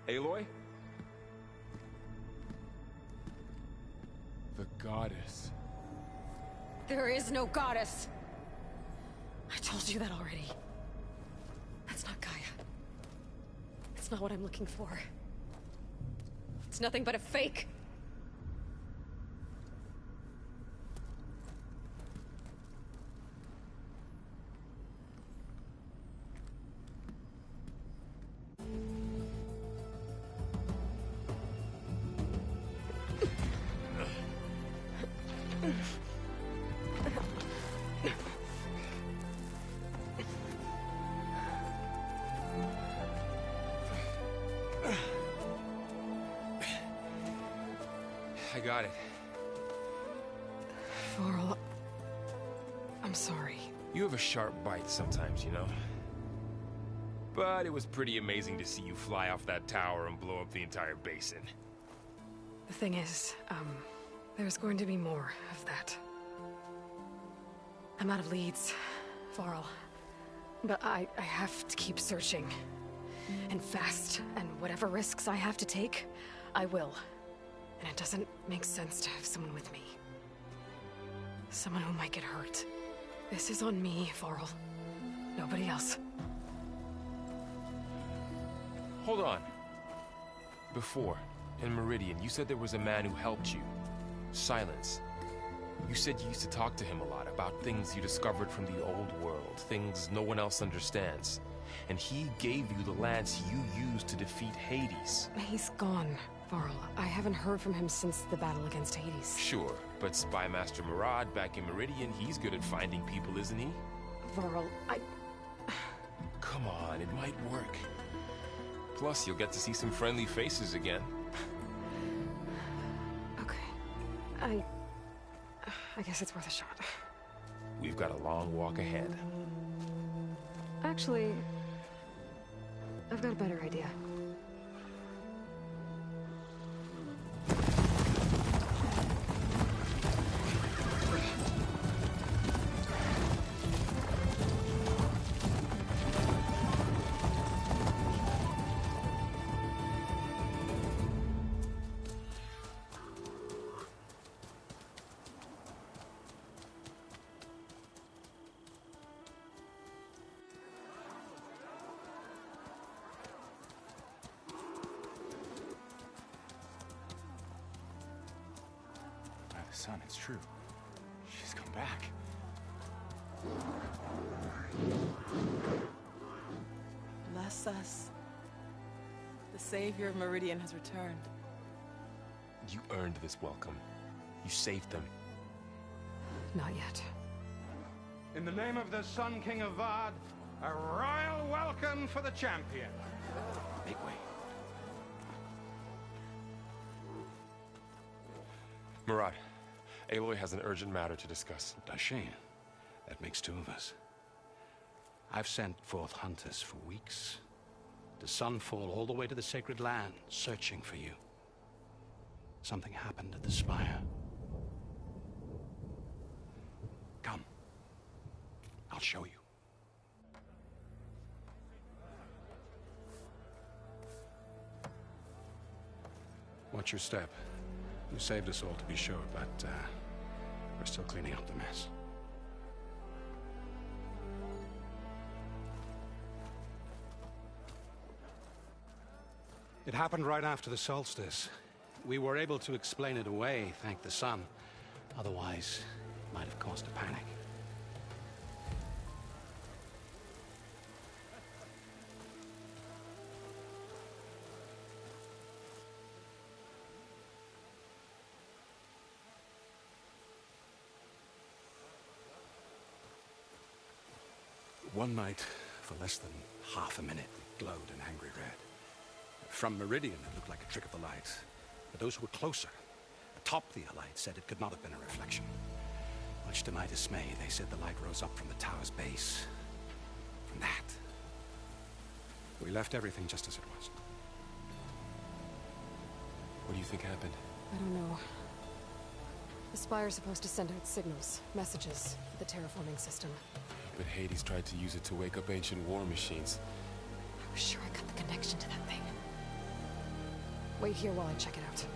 Aloy? The goddess. There is no goddess. I told you that already. That's not Gaia. It's not what I'm looking for. It's nothing but a fake. I got it. Varl, I'm sorry. You have a sharp bite sometimes, you know? But it was pretty amazing to see you fly off that tower and blow up the entire basin. The thing is, there's going to be more of that. I'm out of leads, Varl. But I have to keep searching. And fast, and whatever risks I have to take, I will. And it doesn't make sense to have someone with me. Someone who might get hurt. This is on me, Varl. Nobody else. Hold on. Before, in Meridian, you said there was a man who helped you. Silence. You said you used to talk to him a lot about things you discovered from the old world, things no one else understands. And he gave you the lance you used to defeat Hades. He's gone, Varl. I haven't heard from him since the battle against Hades. Sure, but Spymaster Murad back in Meridian, he's good at finding people, isn't he? Varl, Come on, it might work. Plus, you'll get to see some friendly faces again. Okay. I guess it's worth a shot. We've got a long walk ahead. Actually, I've got a better idea. Son, it's true. She's come back. Bless us. The savior of Meridian has returned. You earned this welcome. You saved them. Not yet. In the name of the Sun King of Vard, a royal welcome for the champion. Make way. Murad, Aloy has an urgent matter to discuss. Dashane, That makes two of us. I've sent forth hunters for weeks. To Sunfall, all the way to the Sacred Land, searching for you. Something happened at the Spire. Come. I'll show you. Watch your step. You saved us all, to be sure, but we're still cleaning up the mess. It happened right after the solstice. We were able to explain it away, thank the sun. Otherwise, it might have caused a panic. One night, for less than half a minute, it glowed an angry red. From Meridian, it looked like a trick of the light. But those who were closer, atop the light, said it could not have been a reflection. Much to my dismay, they said the light rose up from the tower's base. From that. We left everything just as it was. What do you think happened? I don't know. The Spire's supposed to send out signals, messages, for the terraforming system. But Hades tried to use it to wake up ancient war machines. I was sure I got the connection to that thing. Wait here while I check it out.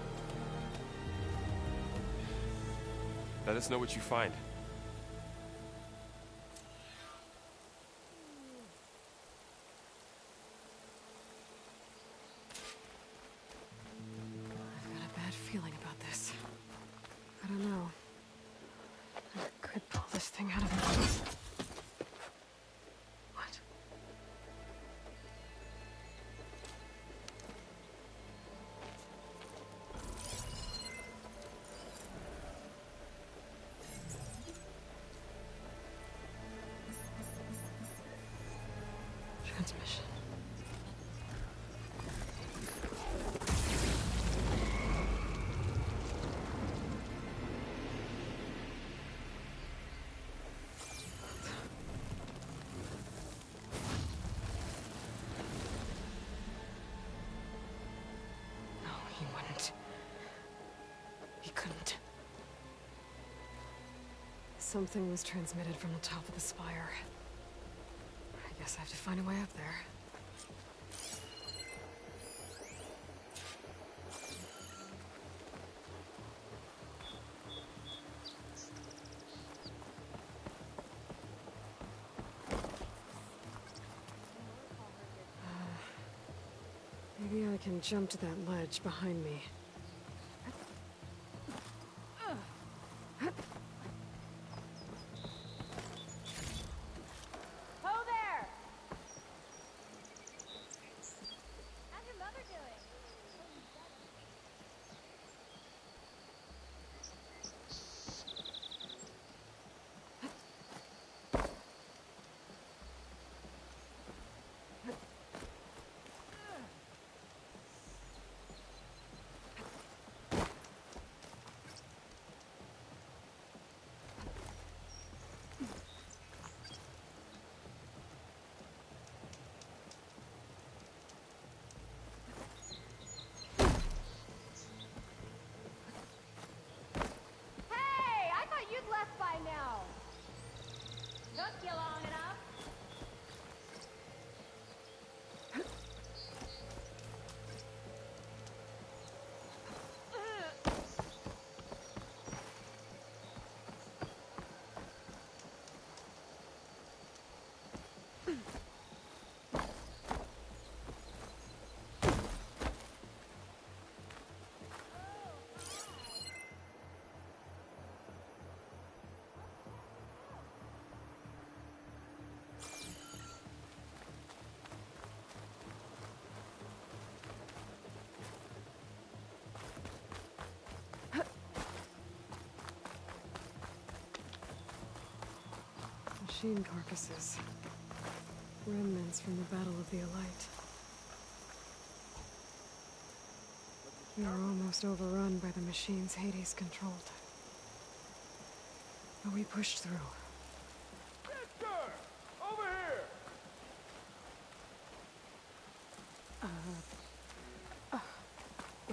Let us know what you find. I've got a bad feeling about this. I don't know. I could pull this thing out of me. What? Transmission. No, he wouldn't. He couldn't. Something was transmitted from the top of the spire. I guess I have to find a way up there. Maybe I can jump to that ledge behind me. Ho there! How's your mother doing? Hey, I thought you'd left by now. Took you long enough. Machine carcasses. Remnants from the Battle of the Elite. We were almost overrun by the machines Hades controlled. But we pushed through.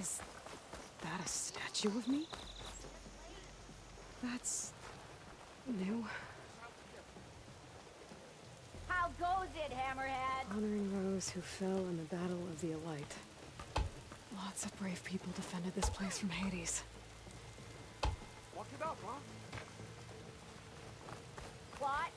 Is that a statue of me? That's new. How goes it, Hammerhead? Honoring those who fell in the Battle of the Elite. Lots of brave people defended this place from Hades. Walk it up, huh? What?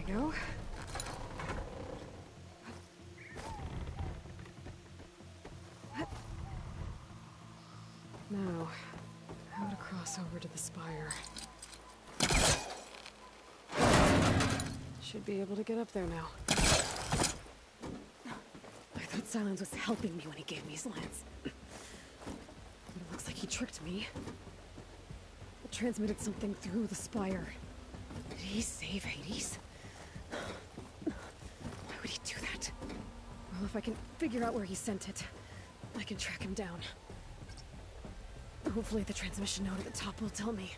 Go. Now, how to cross over to the spire. Should be able to get up there now. I thought Silence was helping me when he gave me his lance. But it looks like he tricked me. It transmitted something through the spire. Did he save Hades? Why would he do that? Well, if I can figure out where he sent it, I can track him down. Hopefully the transmission note at the top will tell me.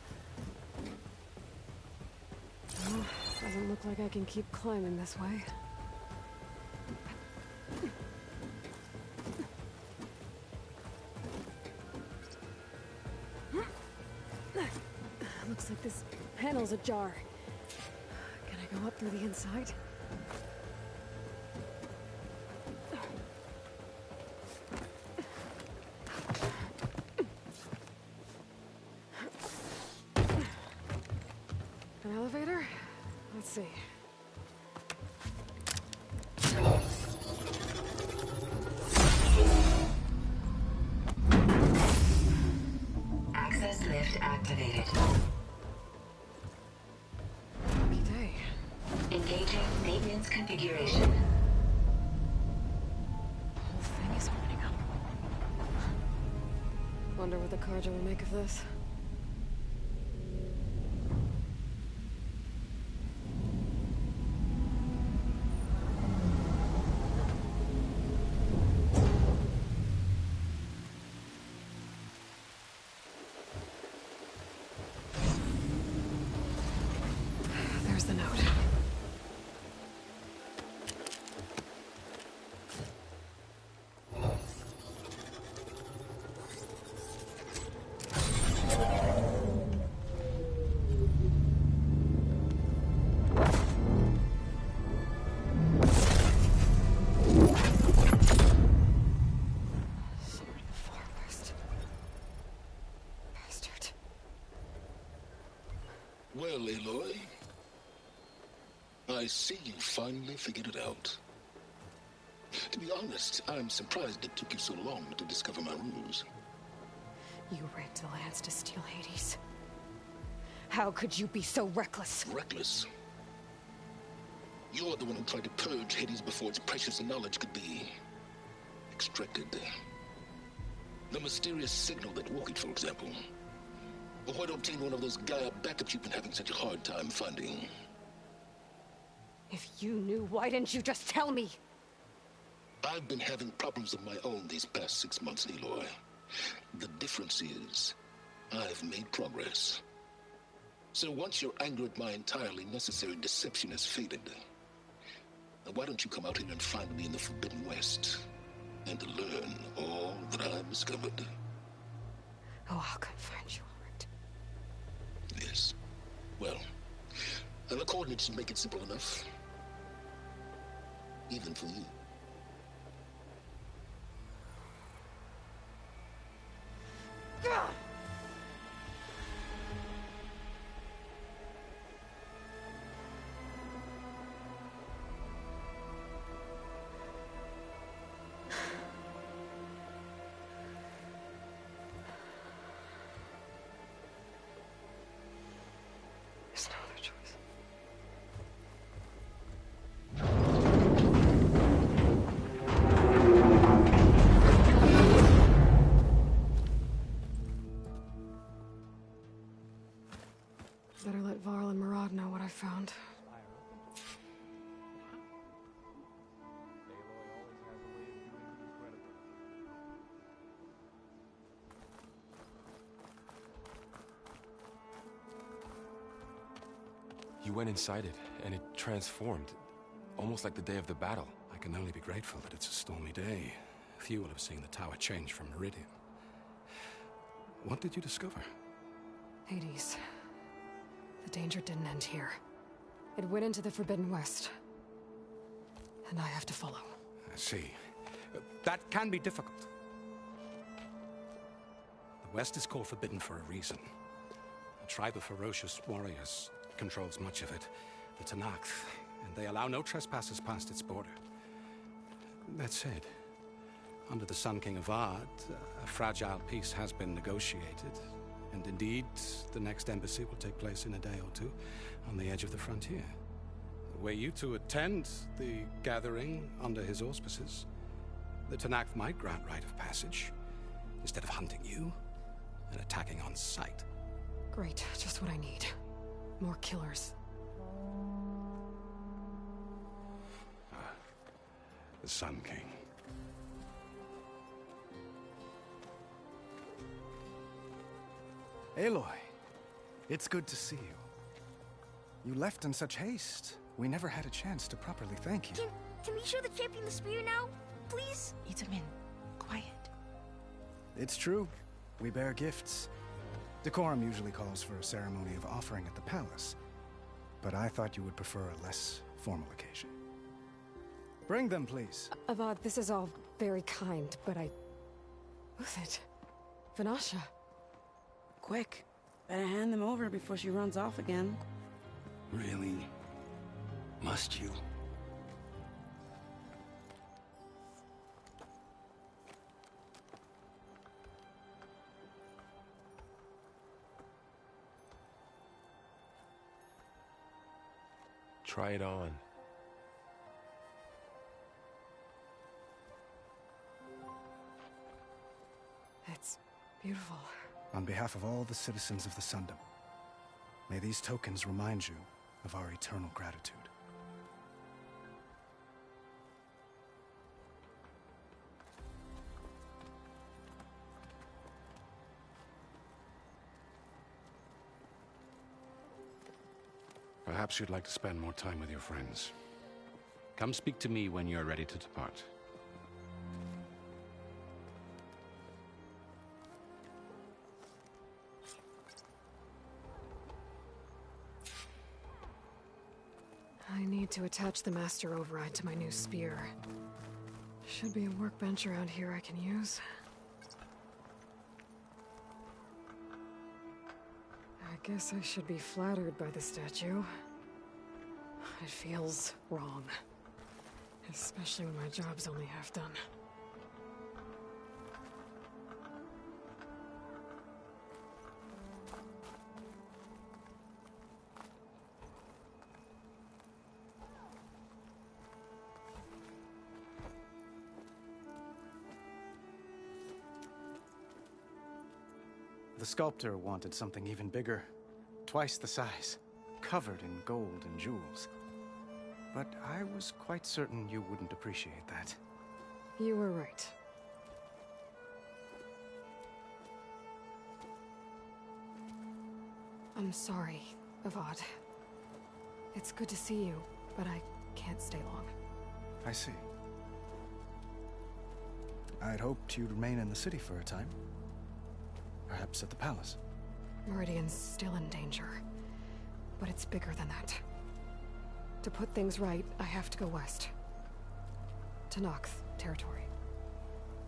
Well, doesn't look like I can keep climbing this way. Looks like this panel's ajar. Can I go up through the inside? An elevator? Let's see. Access lift activated. Lucky day. Engaging maintenance configuration. The whole thing is opening up. Wonder what the Carja will make of this. There's the note. Sword of the Far West. Bastard. Well, Aloy, I see you finally figured it out. To be honest, I'm surprised it took you so long to discover my ruse. You rigged the lance to steal Hades. How could you be so reckless? Reckless? You're the one who tried to purge Hades before its precious knowledge could be extracted. The mysterious signal that woke it, for example. Or why to obtain one of those Gaia backups you've been having such a hard time finding. If you knew, why didn't you just tell me? I've been having problems of my own these past 6 months, Aloy. The difference is, I've made progress. So once your anger at my entirely necessary deception has faded, now why don't you come out here and find me in the Forbidden West, and to learn all that I've discovered? Oh, I'll come find you, all right. Yes. Well, and the coordinates should make it simple enough. Even for you. Varl and Murad know what I found. You went inside it, and it transformed. Almost like the day of the battle. I can only be grateful that it's a stormy day. Few will have seen the tower change from Meridian. What did you discover? Hades. The danger didn't end here. It went into the Forbidden West. And I have to follow. I see. That can be difficult. The West is called Forbidden for a reason. A tribe of ferocious warriors controls much of it, the Tenakth, and they allow no trespassers past its border. That said, under the Sun King Avad, a fragile peace has been negotiated, and indeed, the next embassy will take place in a day or two on the edge of the frontier. Were you to attend the gathering under his auspices, the Tenakth might grant right of passage, instead of hunting you and attacking on sight. Great, just what I need. More killers. The Sun King. Aloy, it's good to see you. You left in such haste. We never had a chance to properly thank you. Can we show the champion the spear now? Please? Itamen, quiet. It's true. We bear gifts. Decorum usually calls for a ceremony of offering at the palace. But I thought you would prefer a less formal occasion. Bring them, please. Avad, this is all very kind, but Who's it? Vanasha. Quick. Better hand them over before she runs off again. Really? Must you? Try it on. It's beautiful. On behalf of all the citizens of the Sundom, may these tokens remind you of our eternal gratitude. Perhaps you'd like to spend more time with your friends. Come speak to me when you're ready to depart. I need to attach the Master Override to my new spear. Should be a workbench around here I can use. I guess I should be flattered by the statue. It feels wrong. Especially when my job's only half done. The sculptor wanted something even bigger. Twice the size. Covered in gold and jewels. But I was quite certain you wouldn't appreciate that. You were right. I'm sorry, Avad. It's good to see you, but I can't stay long. I see. I'd hoped you'd remain in the city for a time. Perhaps at the palace. Meridian's still in danger. But it's bigger than that. To put things right, I have to go west. To Tenakth territory.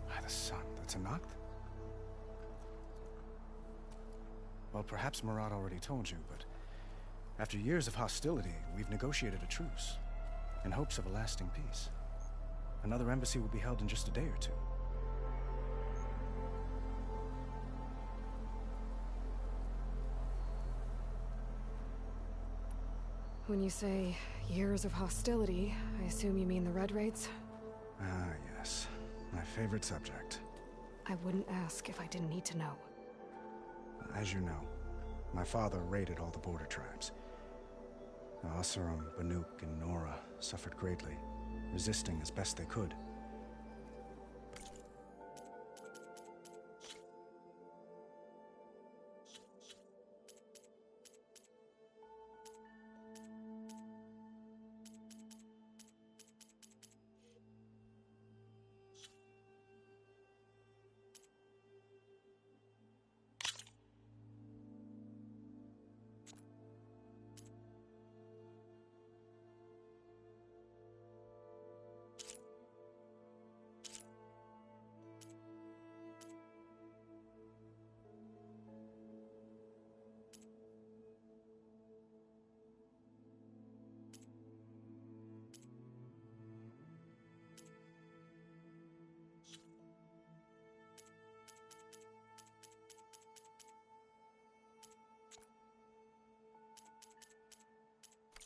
By the sun, the Tenakth? Well, perhaps Murad already told you, but after years of hostility, we've negotiated a truce, in hopes of a lasting peace. Another embassy will be held in just a day or two. When you say years of hostility, I assume you mean the Red Raids? Ah, yes. My favorite subject. I wouldn't ask if I didn't need to know. As you know, my father raided all the border tribes. Oseram, Banuk, and Nora suffered greatly, resisting as best they could.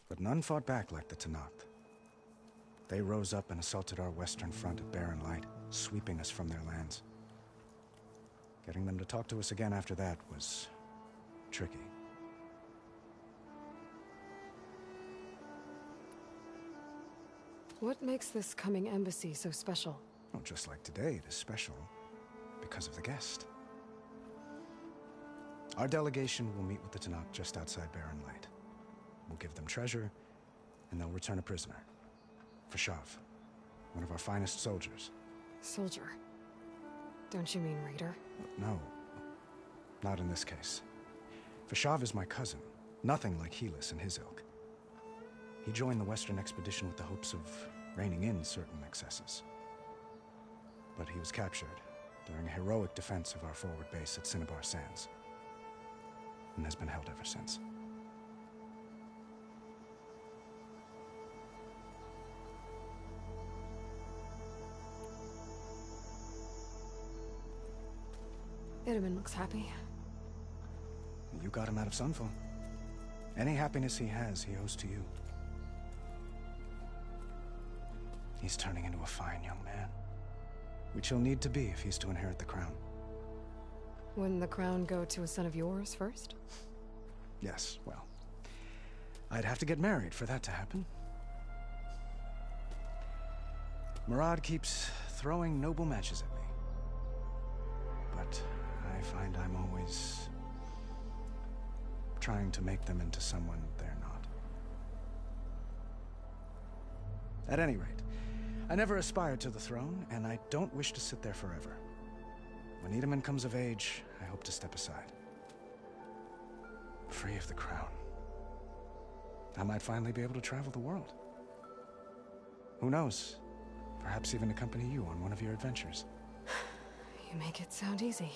But none fought back like the Tenakth. They rose up and assaulted our western front at Barren Light, sweeping us from their lands. Getting them to talk to us again after that was tricky. What makes this coming embassy so special? Well, just like today, it is special because of the guest. Our delegation will meet with the Tenakth just outside Barren Light. We'll give them treasure, and they'll return a prisoner. Fashav, one of our finest soldiers. Soldier? Don't you mean raider? No, not in this case. Fashav is my cousin, nothing like Helis and his ilk. He joined the Western expedition with the hopes of reining in certain excesses. But he was captured during a heroic defense of our forward base at Cinnabar Sands, and has been held ever since. Itamen looks happy. You got him out of Sunfall. Any happiness he has, he owes to you. He's turning into a fine young man, which he'll need to be if he's to inherit the crown. Wouldn't the crown go to a son of yours first? Yes, well, I'd have to get married for that to happen. Murad keeps throwing noble matches at me, but I find I'm always trying to make them into someone they're not. At any rate, I never aspired to the throne, and I don't wish to sit there forever. When Itamen comes of age, I hope to step aside. Free of the crown. I might finally be able to travel the world. Who knows? Perhaps even accompany you on one of your adventures. You make it sound easy.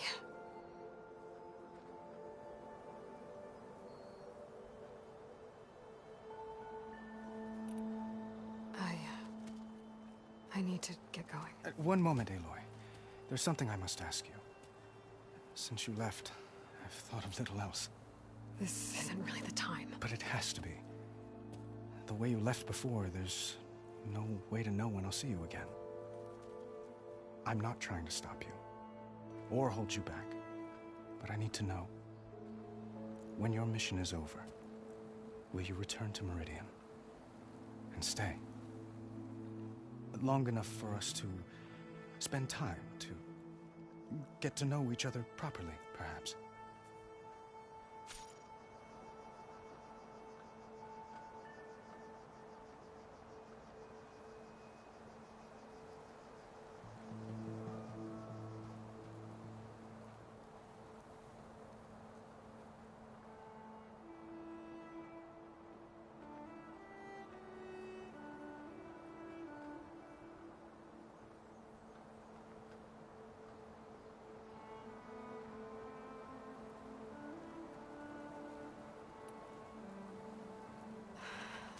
I need to get going. One moment, Aloy. There's something I must ask you. Since you left, I've thought of little else. This isn't really the time. But it has to be. The way you left before, there's no way to know when I'll see you again. I'm not trying to stop you, or hold you back, but I need to know. When your mission is over, will you return to Meridian and stay? Long enough for us to spend time, to get to know each other properly, perhaps.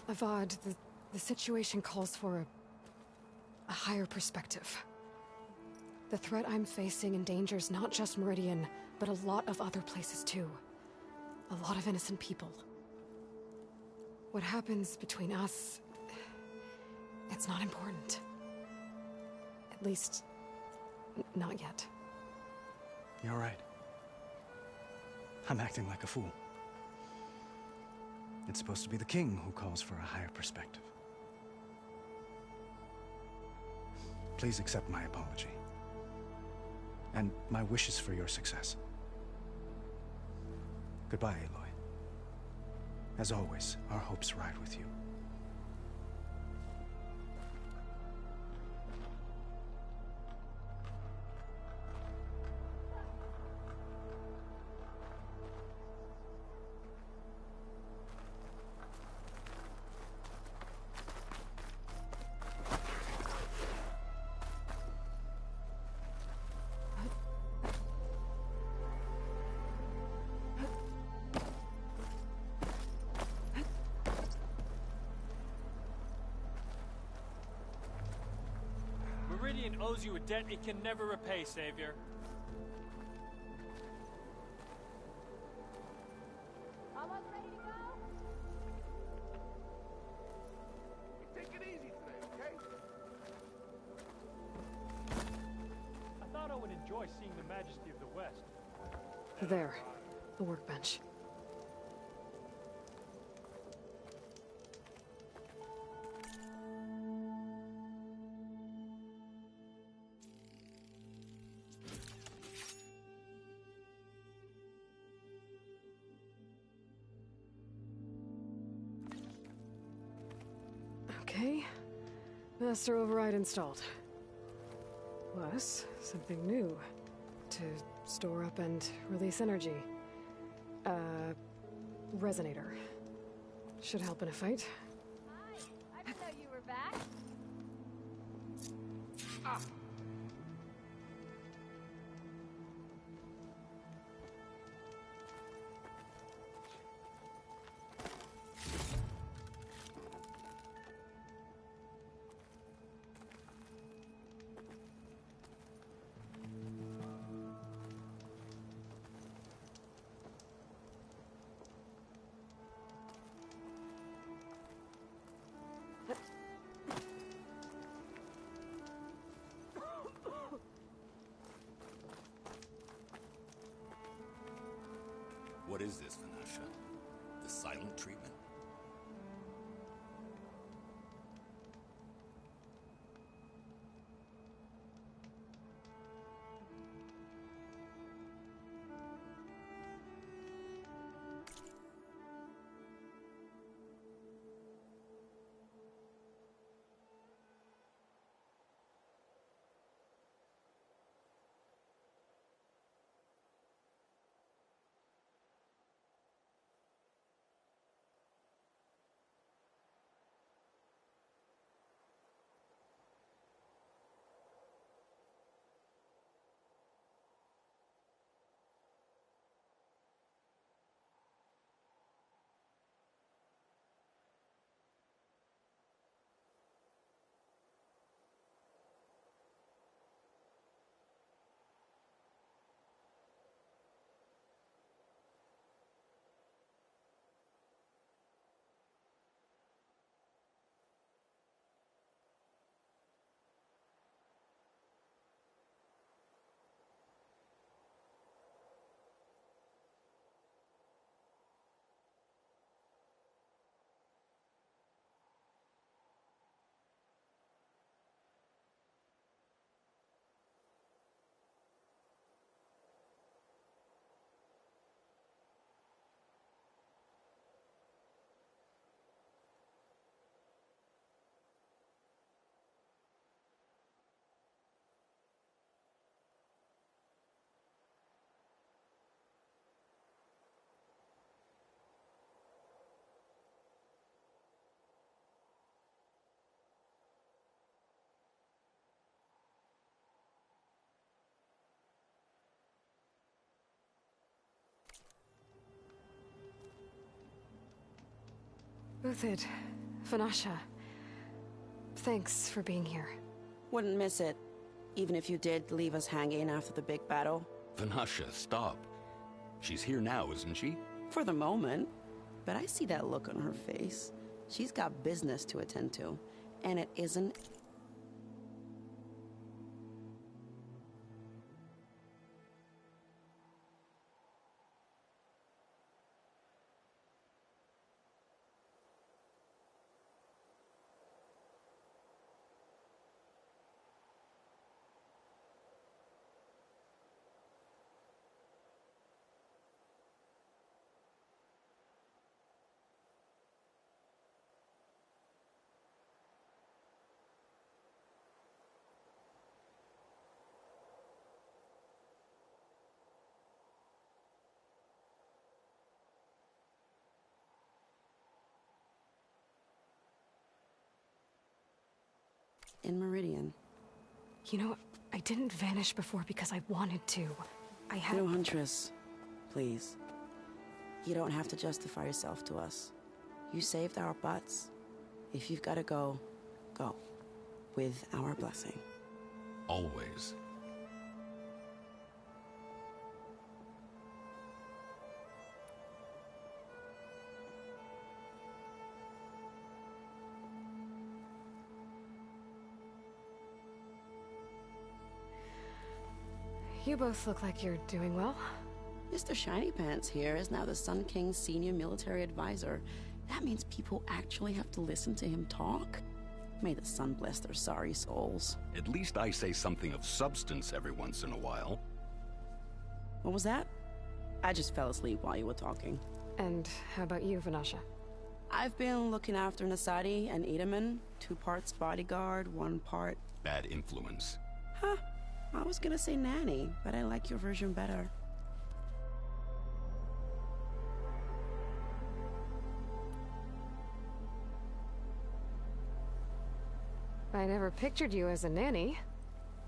Avad, the situation calls for a higher perspective. The threat I'm facing endangers not just Meridian, but a lot of other places too. A lot of innocent people. What happens between us, it's not important. At least, not yet. You're right. I'm acting like a fool. It's supposed to be the king who calls for a higher perspective. Please accept my apology. And my wishes for your success. Goodbye, Aloy. As always, our hopes ride with you. Meridian owes you a debt it can never repay, Savior. Almost ready to go? Take it easy today, okay? I thought I would enjoy seeing the majesty of the West. There. The workbench. Okay. Master override installed. Plus, something new. To store up and release energy. Resonator. Should help in a fight. Hi, I didn't know you were back. What is this, Vanasha? The silent treatment? Uthid, Vanasha. Thanks for being here. Wouldn't miss it. Even if you did leave us hanging after the big battle. Vanasha, stop. She's here now, isn't she? For the moment. But I see that look on her face. She's got business to attend to. And it isn't... in Meridian. You know, I didn't vanish before because I wanted to. I had... No, Huntress. Please. You don't have to justify yourself to us. You saved our butts. If you've got to go, go. With our blessing. Always. You both look like you're doing well. Mr. Shiny Pants here is now the Sun King's senior military advisor. That means people actually have to listen to him talk? May the sun bless their sorry souls. At least I say something of substance every once in a while. What was that? I just fell asleep while you were talking. And how about you, Vanasha? I've been looking after Nasadi and Edaman. 2 parts bodyguard, 1 part... bad influence. Huh. I was gonna say nanny, but I like your version better. I never pictured you as a nanny.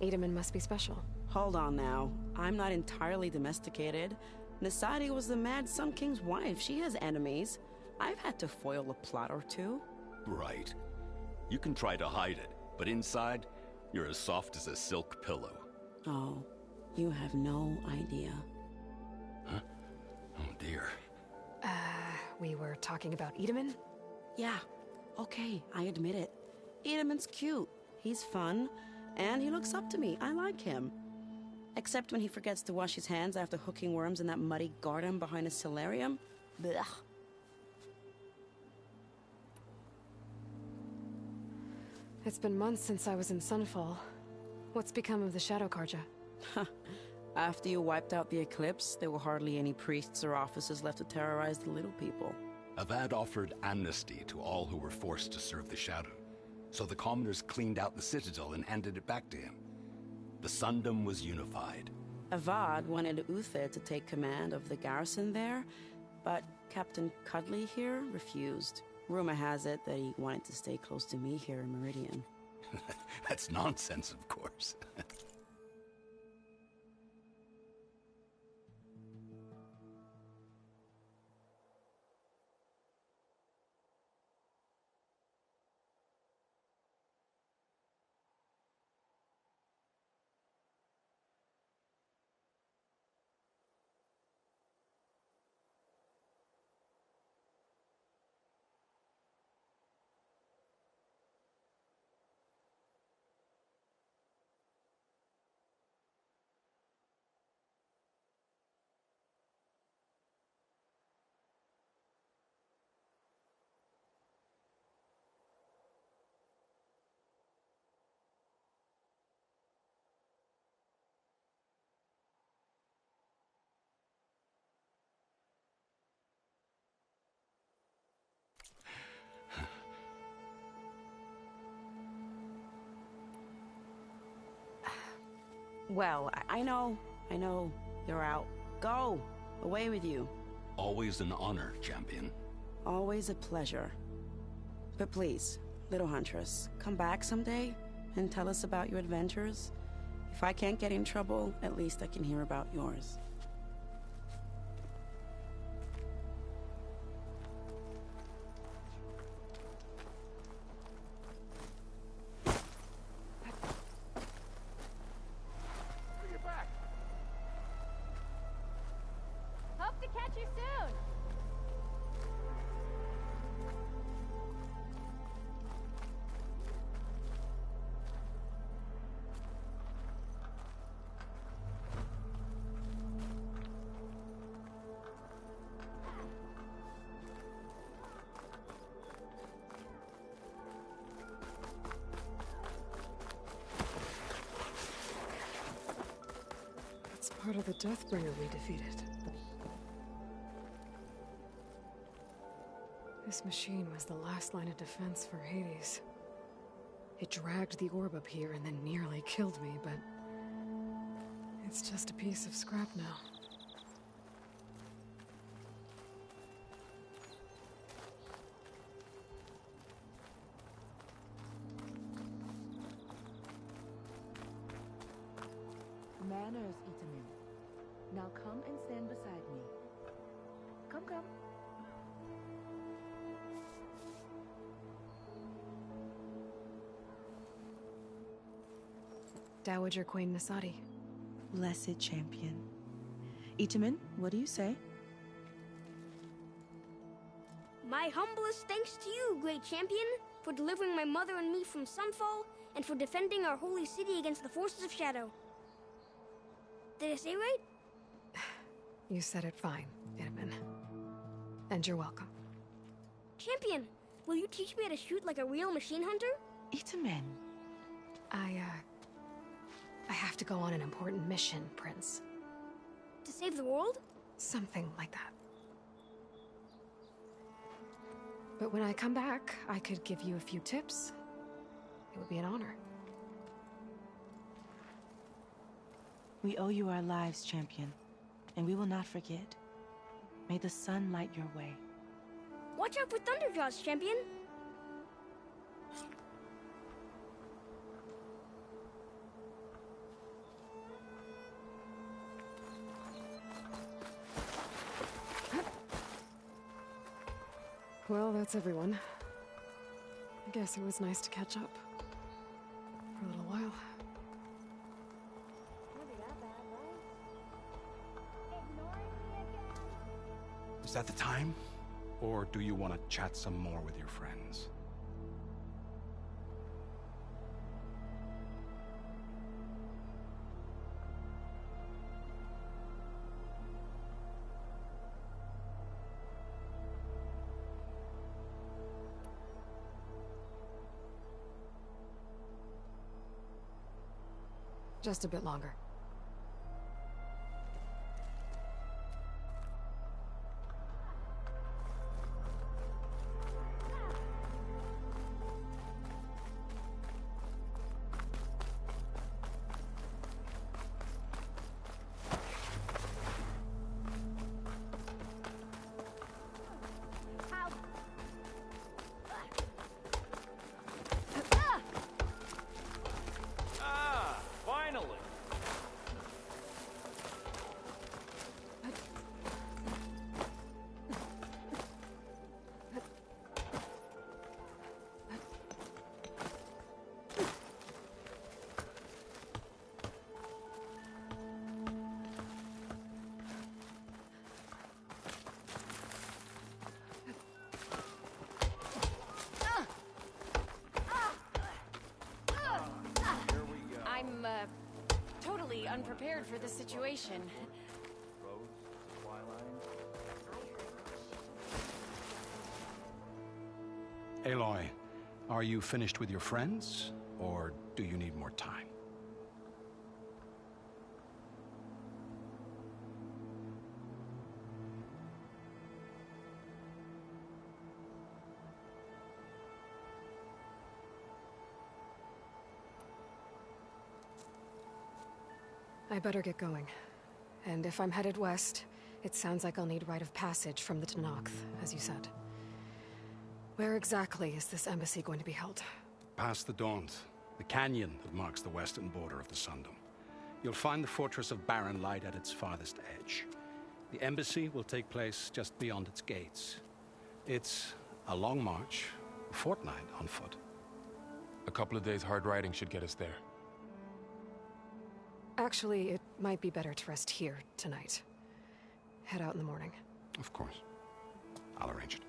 Edaman must be special. Hold on now. I'm not entirely domesticated. Nasadi was the Mad Sun King's wife. She has enemies. I've had to foil a plot or 2. Right. You can try to hide it, but inside, you're as soft as a silk pillow. Oh, you have no idea. Huh? Oh dear. We were talking about Edaman? Yeah, okay, I admit it. Edaman's cute, he's fun, and he looks up to me. I like him. Except when he forgets to wash his hands after hooking worms in that muddy garden behind a solarium. Blech. It's been months since I was in Sunfall. What's become of the Shadow Carja? After you wiped out the Eclipse, there were hardly any priests or officers left to terrorize the little people. Avad offered amnesty to all who were forced to serve the Shadow. So the commoners cleaned out the Citadel and handed it back to him. The Sundom was unified. Avad wanted Uther to take command of the garrison there, but Captain Cudley here refused. Rumor has it that he wanted to stay close to me here in Meridian. That's nonsense, of course. Well, I know. You're out. Go! Away with you. Always an honor, champion. Always a pleasure. But please, little Huntress, come back someday and tell us about your adventures. If I can't get in trouble, at least I can hear about yours. Hope to catch you soon. That's part of the Deathbringer we defeated. This machine was the last line of defense for Hades. It dragged the orb up here and then nearly killed me, but it's just a piece of scrap now. manners, Itamen. Now come and stand beside me. Come, come. Dowager Queen Nasadi. Blessed champion. Itamen, what do you say? My humblest thanks to you, great champion, for delivering my mother and me from Sunfall, and for defending our holy city against the forces of Shadow. Did I say right? You said it fine, Itamen. And you're welcome. Champion, will you teach me how to shoot like a real machine hunter? Itamen. I have to go on an important mission, Prince. To save the world? Something like that. But when I come back, I could give you a few tips. It would be an honor. We owe you our lives, champion, and we will not forget. May the sun light your way. Watch out for Thunderjaws, champion! Well, that's everyone. I guess it was nice to catch up. For a little while. Is that the time? Or do you want to chat some more with your friends? Just a bit longer. Totally unprepared for this situation. Aloy, are you finished with your friends, or do you need more time? I better get going. And if I'm headed west, it sounds like I'll need rite of passage from the Tenakth, as you said. Where exactly is this embassy going to be held? Past the Daunt, the canyon that marks the western border of the Sundom. You'll find the fortress of Barren Light at its farthest edge. The embassy will take place just beyond its gates. It's a long march, a fortnight on foot. A couple of days hard riding should get us there. Actually, it might be better to rest here tonight. Head out in the morning. Of course. I'll arrange it.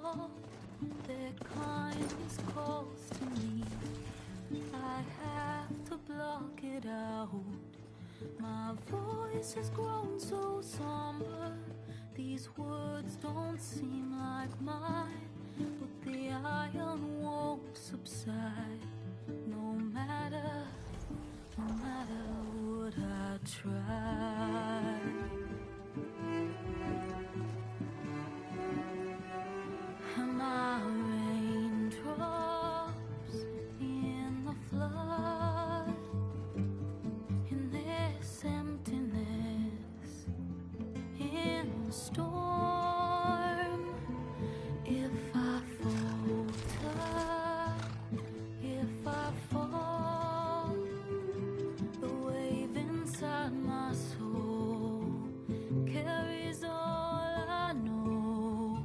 all that kindness calls to me. I have to block it out. My voice has grown so somber. These words don't seem like mine, but the iron won't subside. No matter what I try. And my raindrops in the flood, in this emptiness, in the storm. If I falter, if I fall, the wave inside my soul carries all I know.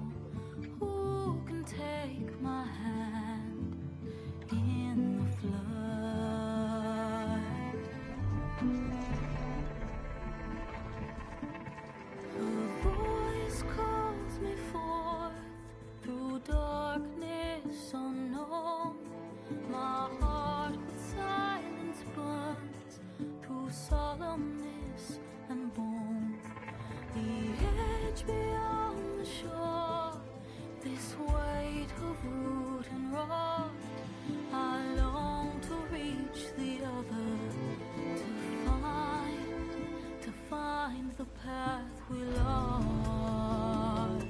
Who can take my hand in the flood? A voice calls me forth through darkness unknown. My heart with silence burns through solemnness and bone. The edge beyond the shore, this weight of root and rod. I long to reach the other, to find the path we lost.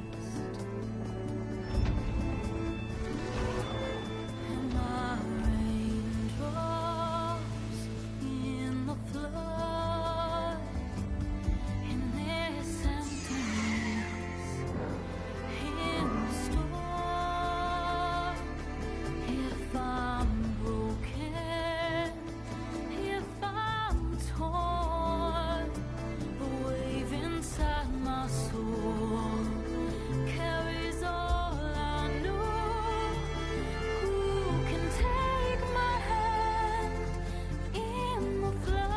And my raindrops in the flood, in this emptiness, in the storm. If I'm broken, if I'm torn, the wave inside my soul carries all I know. Who can take my hand in the flood?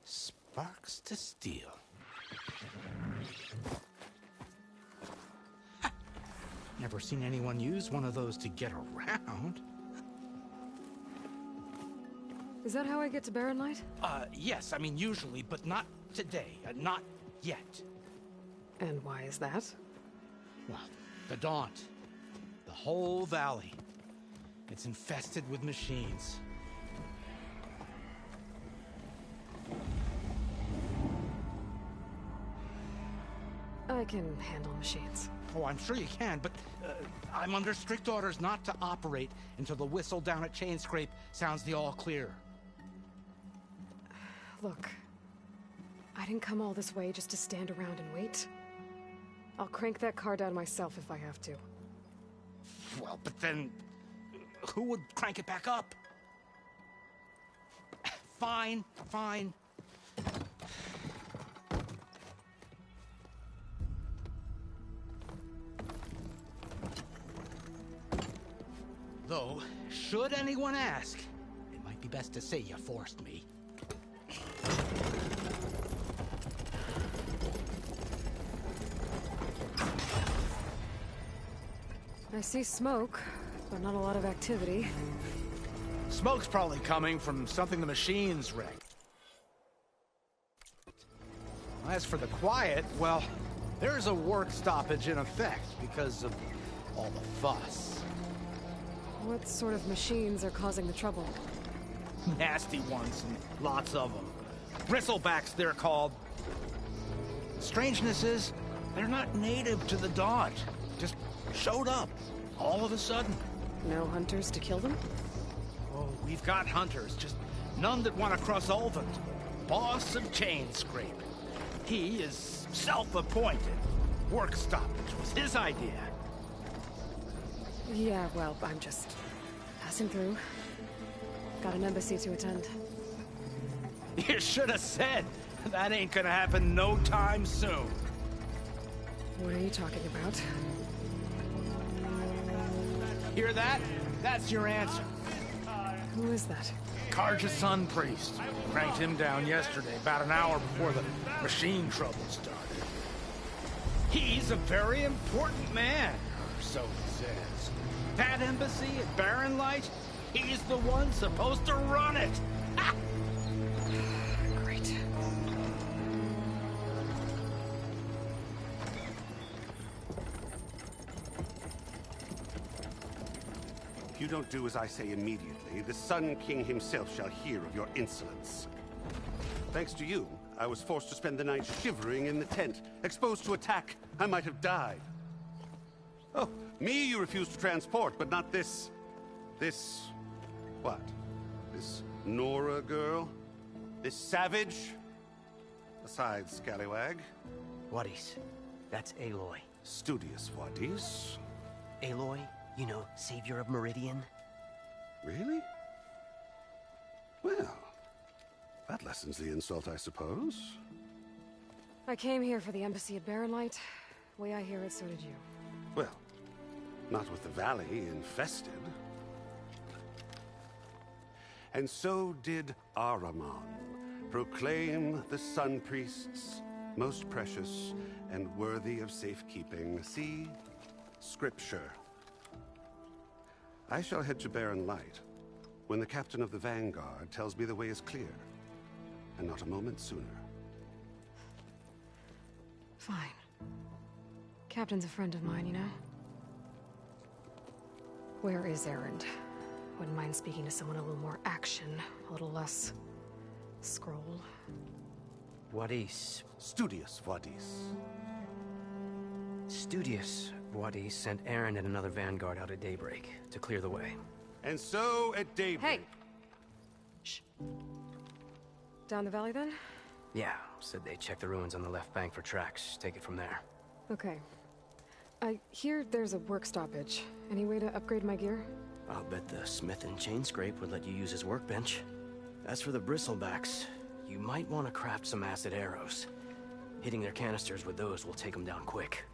Sparks to steel. Never seen anyone use one of those to get around. Is that how I get to Barren Light? Yes, I mean usually, but not today. Not yet. And why is that? Well, the Daunt. The whole valley. It's infested with machines. I can handle machines. Oh, I'm sure you can, but I'm under strict orders not to operate until the whistle down at Chainscrape sounds the all clear. Look, I didn't come all this way just to stand around and wait. I'll crank that car down myself if I have to. Well, but then who would crank it back up? Fine, fine. Though, should anyone ask, it might be best to say you forced me. I see smoke, but not a lot of activity. Smoke's probably coming from something the machines wrecked. As for the quiet, well, there's a work stoppage in effect because of all the fuss. What sort of machines are causing the trouble? Nasty ones, and lots of them. Bristlebacks, they're called. The strangeness is, they're not native to the Daunt. Just showed up, all of a sudden. No hunters to kill them? Oh, we've got hunters, just none that want to cross Ulvund. Boss of Chainscrape. He is self-appointed. Work stoppage was his idea. Yeah, well, I'm just passing through. Got an embassy to attend. You should have said. That ain't gonna happen no time soon. What are you talking about? Hear that? That's your answer. Who is that? Karja's Sun Priest. Cranked him down yesterday, about an hour before the machine trouble started. He's a very important man, or so he says. That embassy at Barren Light, he's the one supposed to run it. Ha! Great. If you don't do as I say immediately, the Sun King himself shall hear of your insolence. Thanks to you, I was forced to spend the night shivering in the tent. Exposed to attack, I might have died. Oh, me you refused to transport, but not this... what? This Nora girl? This savage? Besides, scallywag. Wadis. That's Aloy. Studious Wadis. Aloy, you know, savior of Meridian. Really? Well, that lessens the insult, I suppose. I came here for the embassy at Barren Light. Way I hear it, so did you. Well, not with the valley infested. And so did Ahriman, proclaim the Sun Priests most precious and worthy of safekeeping. See? Scripture. I shall head to Barren Light when the captain of the Vanguard tells me the way is clear, and not a moment sooner. Fine. Captain's a friend of mine, you know? Where is Erend? Wouldn't mind speaking to someone a little more action, a little less... scroll. Wadis. Studious Wadis. Studious Wadis sent Erend and another Vanguard out at daybreak to clear the way. And so at daybreak... Hey! Shh. Down the valley, then? Yeah, said they checked the ruins on the left bank for tracks. Take it from there. Okay. I hear there's a work stoppage. Any way to upgrade my gear? I'll bet the smith and chain scrape would let you use his workbench. As for the bristlebacks, you might want to craft some acid arrows. Hitting their canisters with those will take them down quick.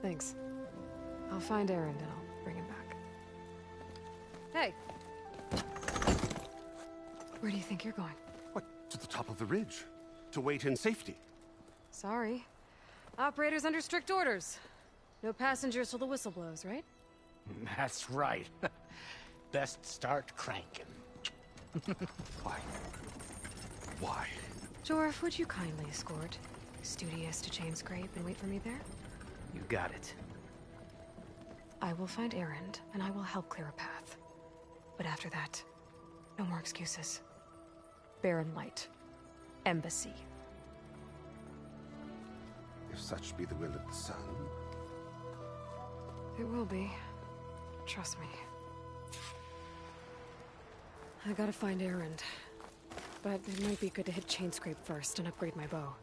Thanks. I'll find Erend and I'll bring him back. Hey! Where do you think you're going? What, to the top of the ridge? To wait in safety? Sorry. Operator's under strict orders. No passengers till the whistle blows, right? That's right. Best start cranking. Why? Why? Jorf, would you kindly escort Studious to Chain Scrape and wait for me there? You got it. I will find Erend, and I will help clear a path. But after that, no more excuses. Barren Light. Embassy. If such be the will of the Sun. It will be. Trust me. I gotta find Erend. But it might be good to hit Chain Scrape first and upgrade my bow.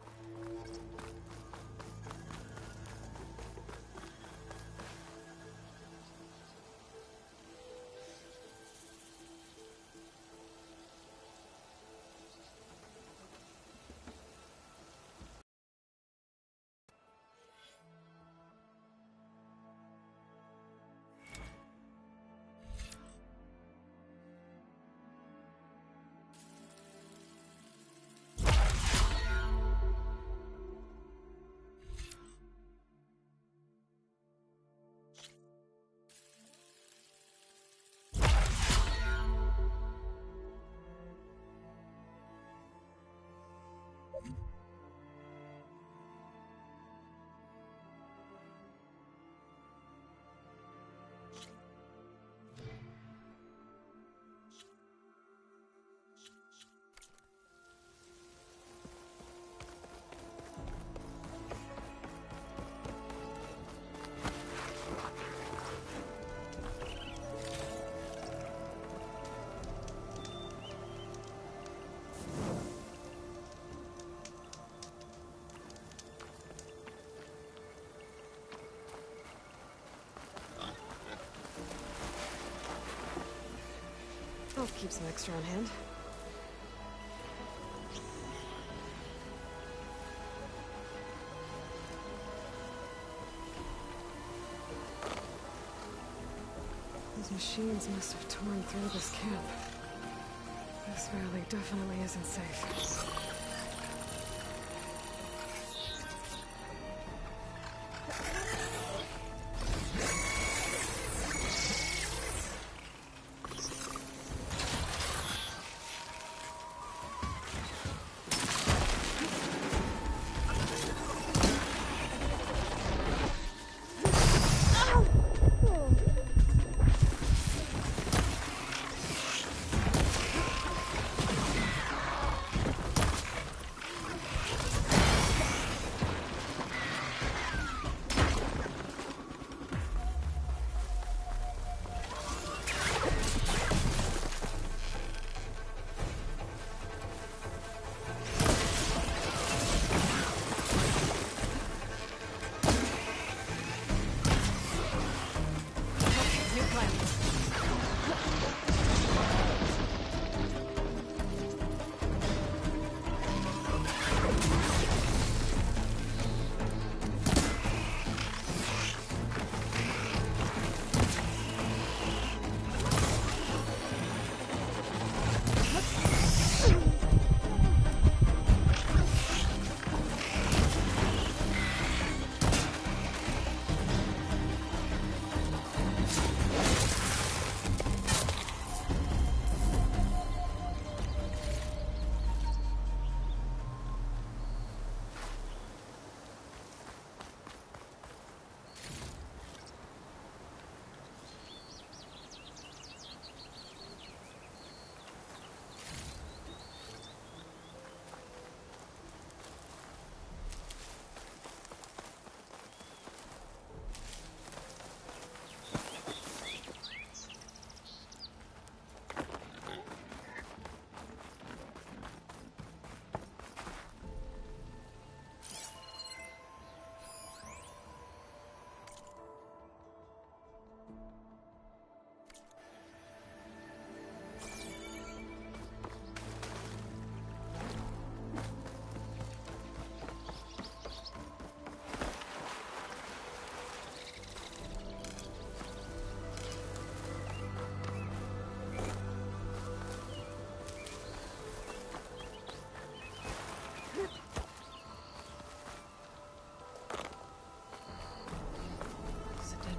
I'll keep some extra on hand. Those machines must have torn through this camp. This valley definitely isn't safe.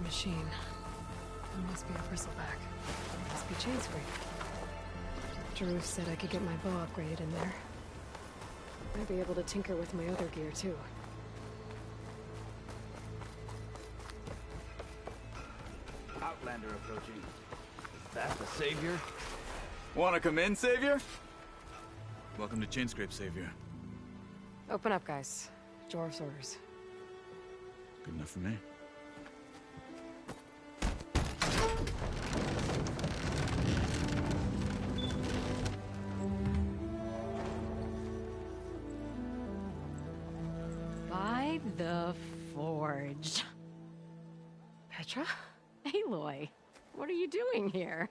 Machine. It must be a bristleback. It must be Chainscrape. Jaruf said I could get my bow upgraded in there. I'd be able to tinker with my other gear, too. Outlander approaching. Is that the Savior? Wanna come in, Savior? Welcome to Chainscrape, Savior. Open up, guys. Jaruf's orders. Good enough for me. By the Forge. Petra? Aloy, what are you doing here?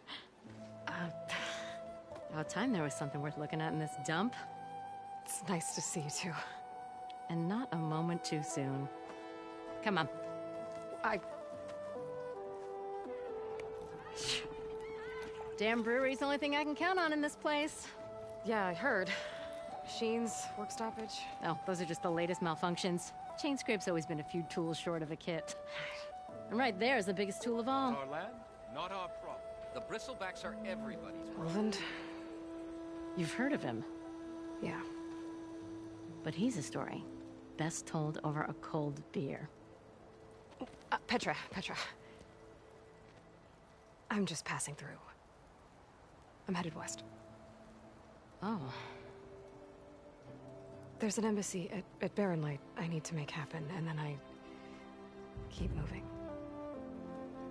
About time there was something worth looking at in this dump. It's nice to see you too. And not a moment too soon. Come on. Damn brewery's the only thing I can count on in this place. Yeah, I heard. Machines, work stoppage. Oh, those are just the latest malfunctions. Chainscrape's always been a few tools short of a kit. And right there is the biggest tool of all. Our land, not our problem. The bristlebacks are everybody's problem. Roland? You've heard of him. Yeah. But he's a story best told over a cold beer. Petra. I'm just passing through. I'm headed west. Oh. There's an embassy at Barren Light I need to make happen, and then I keep moving.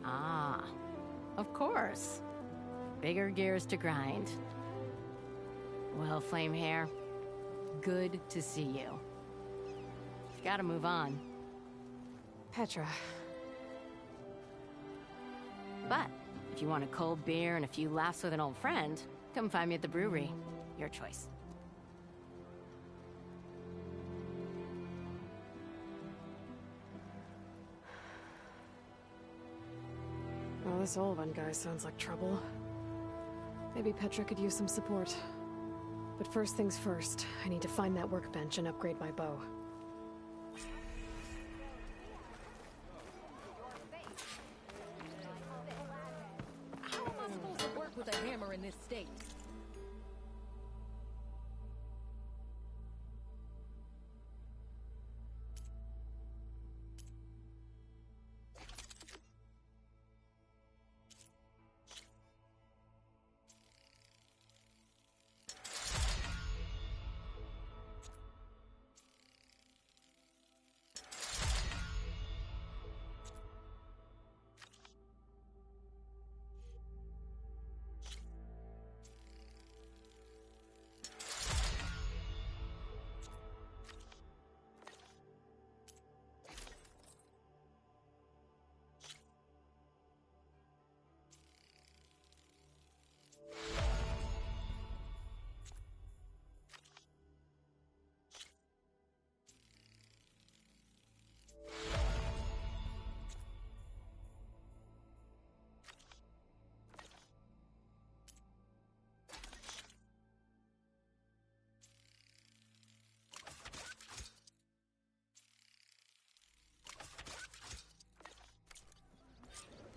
Ah, of course. Bigger gears to grind. Well, Flamehair, good to see you. Gotta move on. Petra. But if you want a cold beer and a few laughs with an old friend, Come find me at the brewery. Your choice. Well, this Olvan guy sounds like trouble. Maybe Petra could use some support. But first things first, I need to find that workbench and upgrade my bow. How am I supposed to work with a hammer in this state?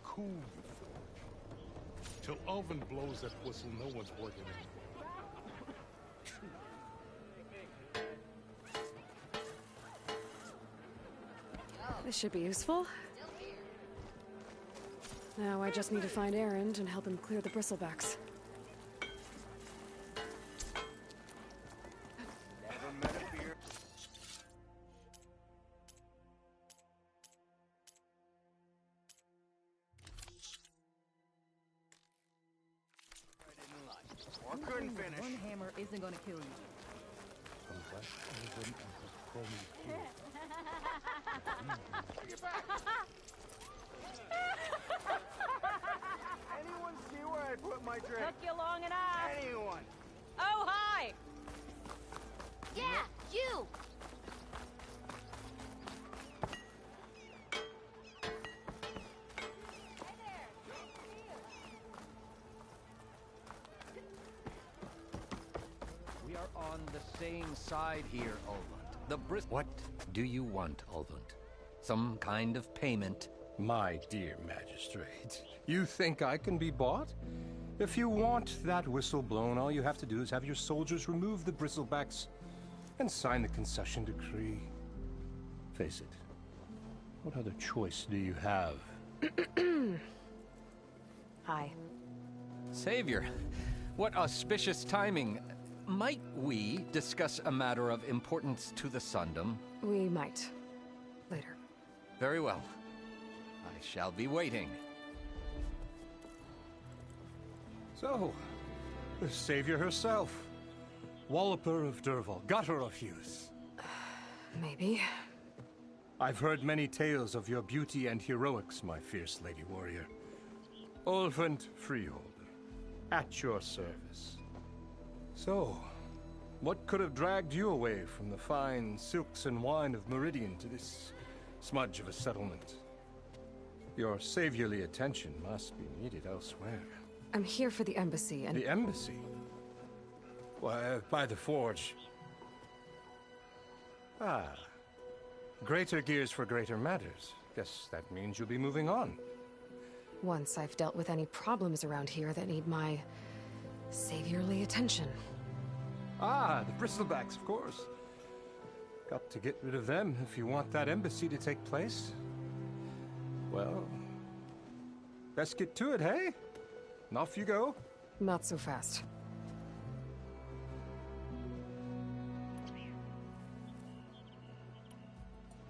Cool. Till Alvin blows that whistle, no one's working anymore. This should be useful. Now I just need to find Erend and help him clear the bristlebacks. One hammer isn't gonna kill you. Anyone see where I put my drink? Took you long enough. Anyone? Oh, hi! Yeah, you! We are on the same side here, Olvund. What do you want, Olvund? Some kind of payment? My dear magistrate, you think I can be bought? If you want that whistle blown, all you have to do is have your soldiers remove the bristlebacks and sign the concession decree. Face it, what other choice do you have? Hi. Savior, what auspicious timing. Might we discuss a matter of importance to the Sundom? We might. Later. Very well. I shall be waiting. So, the savior herself. Walloper of Derval, gutter of youth. Maybe. I've heard many tales of your beauty and heroics, my fierce lady warrior. Olvund Freeholder, at your service. So, what could have dragged you away from the fine silks and wine of Meridian to this smudge of a settlement? Your saviorly attention must be needed elsewhere. I'm here for the embassy and... The embassy? Why, by the forge. Ah. Greater gears for greater matters. Guess that means you'll be moving on. Once I've dealt with any problems around here that need my... saviorly attention. Ah, the bristlebacks, of course. Got to get rid of them if you want that embassy to take place. Well, best get to it, hey? And off you go. Not so fast.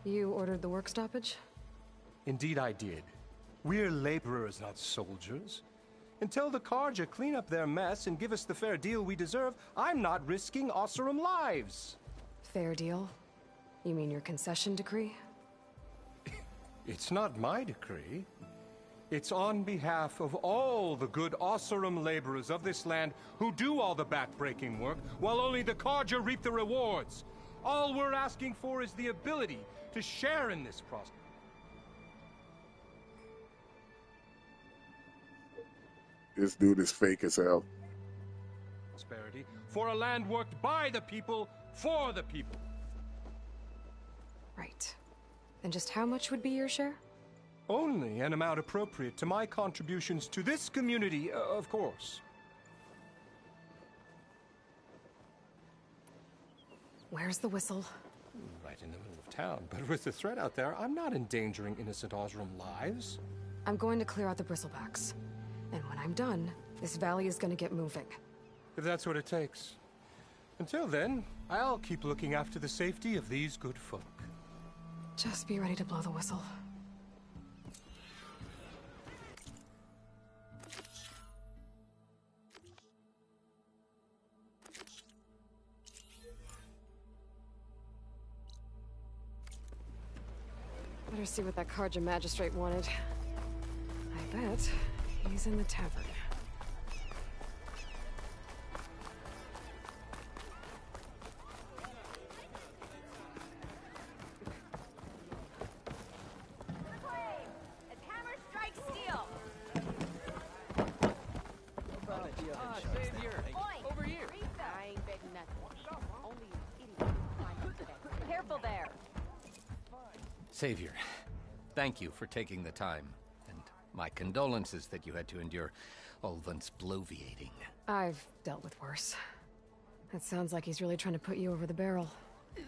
You ordered the work stoppage? Indeed I did. We're laborers, not soldiers. Until the Carja clean up their mess and give us the fair deal we deserve, I'm not risking Oseram lives. Fair deal? You mean your concession decree? It's not my decree. It's on behalf of all the good Oseram laborers of this land who do all the back-breaking work, while only the Carja reap the rewards. All we're asking for is the ability to share in this prosperity. This dude is fake as hell. For a land worked by the people, for the people. Right. And just how much would be your share? Only an amount appropriate to my contributions to this community, of course. Where's the whistle? Right in the middle of town. But with the threat out there, I'm not endangering innocent Oseram lives. I'm going to clear out the bristlebacks. And when I'm done, this valley is going to get moving. If that's what it takes. Until then, I'll keep looking after the safety of these good folk. Just be ready to blow the whistle. Better see what that Carja magistrate wanted. I bet he's in the tavern. Savior, thank you for taking the time, and my condolences that you had to endure Ulvund's bloviating. I've dealt with worse. It sounds like he's really trying to put you over the barrel.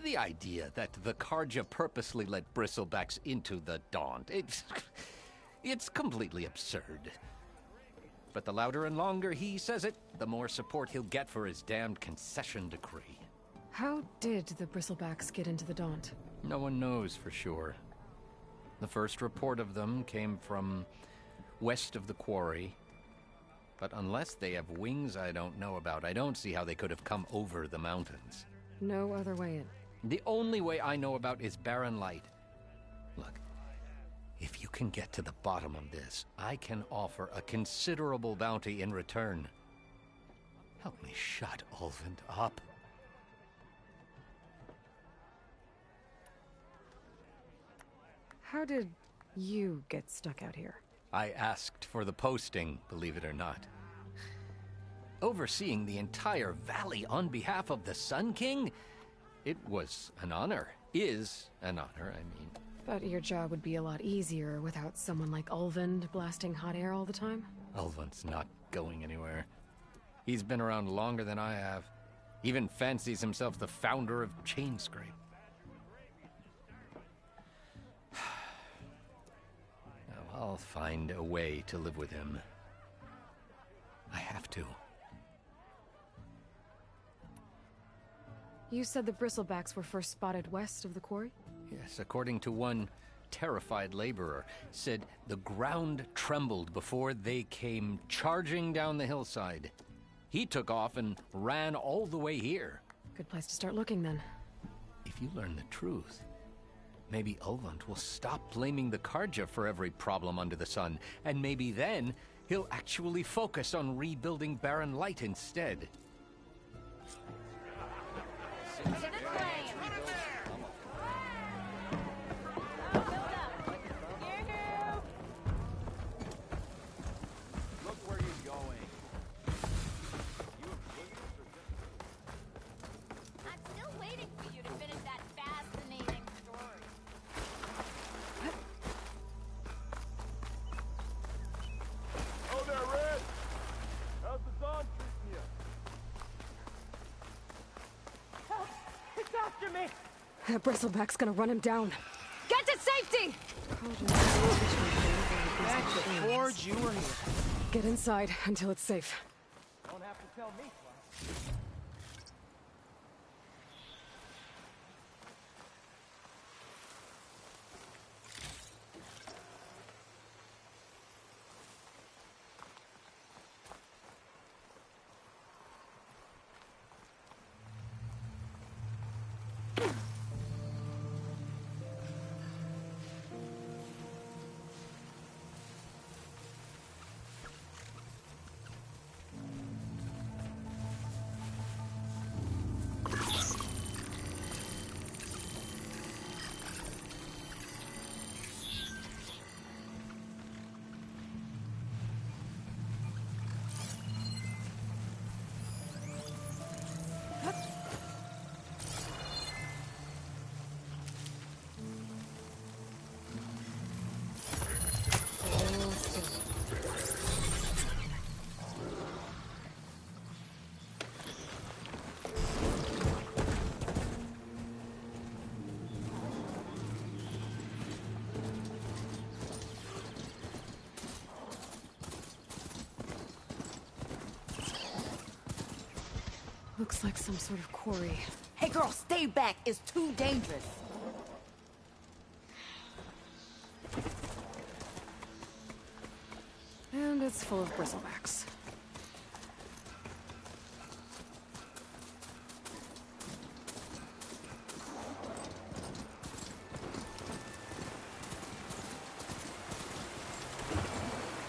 The idea that the Carja purposely let bristlebacks into the Daunt, it's completely absurd. But the louder and longer he says it, the more support he'll get for his damned concession decree. How did the bristlebacks get into the Daunt? No one knows for sure. The first report of them came from west of the quarry. But unless they have wings I don't know about, I don't see how they could have come over the mountains. No other way in. The only way I know about is Barren Light. Look, if you can get to the bottom of this, I can offer a considerable bounty in return. Help me shut Ulvund up. How did you get stuck out here? I asked for the posting, believe it or not. Overseeing the entire valley on behalf of the Sun King? It was an honor. Is an honor, I mean. But your job would be a lot easier without someone like Ulvund blasting hot air all the time? Ulvund's not going anywhere. He's been around longer than I have. Even fancies himself the founder of Chainscrape. I'll find a way to live with him. I have to. You said the bristlebacks were first spotted west of the quarry? Yes, according to one terrified laborer, said the ground trembled before they came charging down the hillside. He took off and ran all the way here. Good place to start looking, then. If you learn the truth, maybe Ulvund will stop blaming the Carja for every problem under the sun, and maybe then he'll actually focus on rebuilding Barren Light instead. Look where you're going. I'm still waiting for you to finish that fascinating story. Oh there, Red! How's the Dawn treating you? Help! It's after me! That bristleback's gonna run him down. Get to safety! That's Forge, you were here. Get inside until it's safe. Don't have to tell me twice. Looks like some sort of quarry. Hey girl, stay back. It's too dangerous. And it's full of bristlebacks.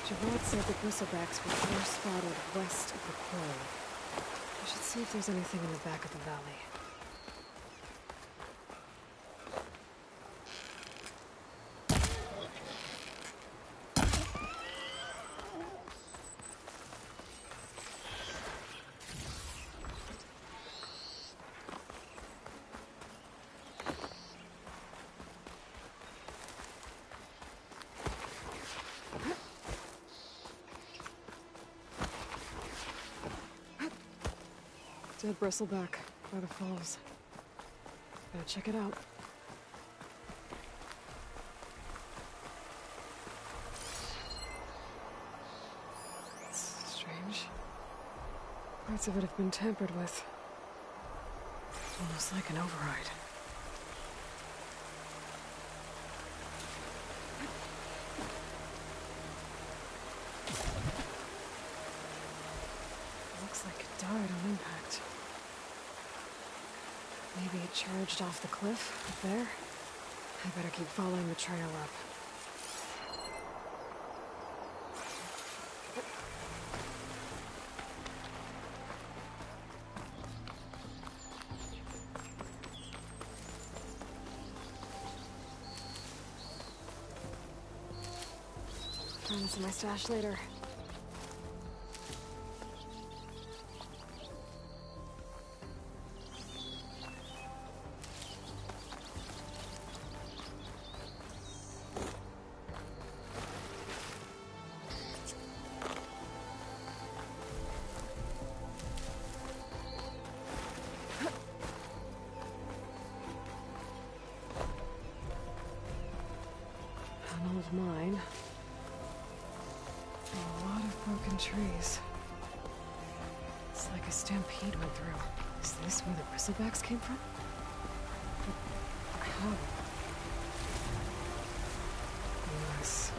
Gerard said the bristlebacks were first spotted west of the quarry. I should see if there's anything in the back of the valley. Dead bristleback by the falls. Gotta check it out. It's strange. Parts of it have been tampered with. Almost like an override. Looks like it died on impact. Maybe it charged off the cliff up there. I better keep following the trail up. Find this in my stash later. An old mine. A lot of broken trees. It's like a stampede went through. Is this where the bristlebacks came from? But how? Yes.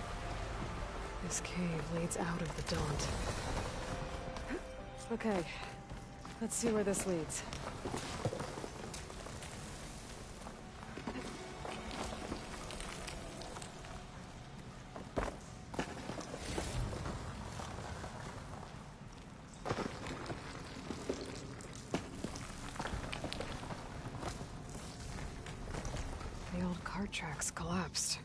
This cave leads out of the Daunt. Okay. Let's see where this leads. The old cart tracks collapsed.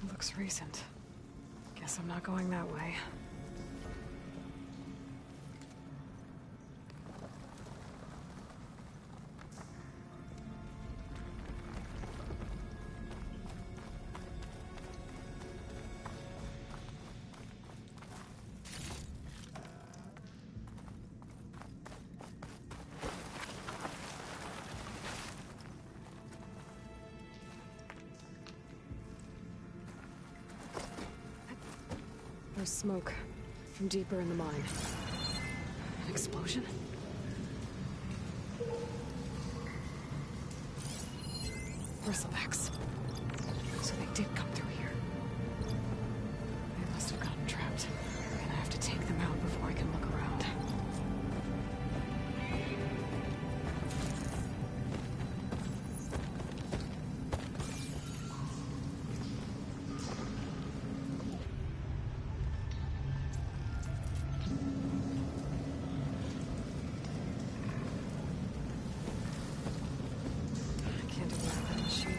It looks recent. Guess I'm not going that way. There's smoke from deeper in the mine. An explosion? Bristlebacks. So they did come through here. They must have gotten trapped. And I have to take them out before I can look around. Can't ignore that machine.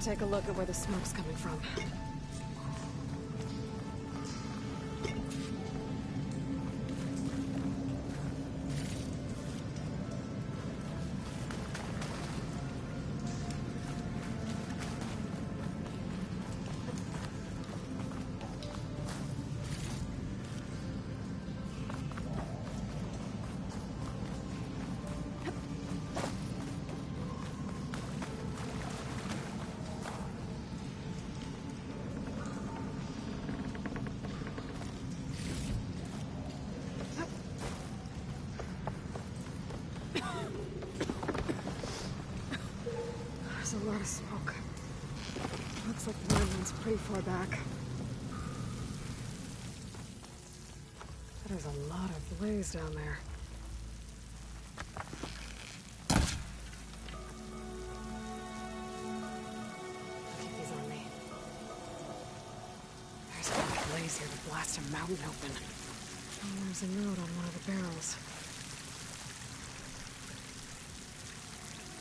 take a look at where the smoke's coming from. There's a lot of smoke. Looks like the mine runs pretty far back. There's a lot of blaze down there. Keep these on me. There's enough blaze here to blast a mountain open. And there's a note on one of the barrels.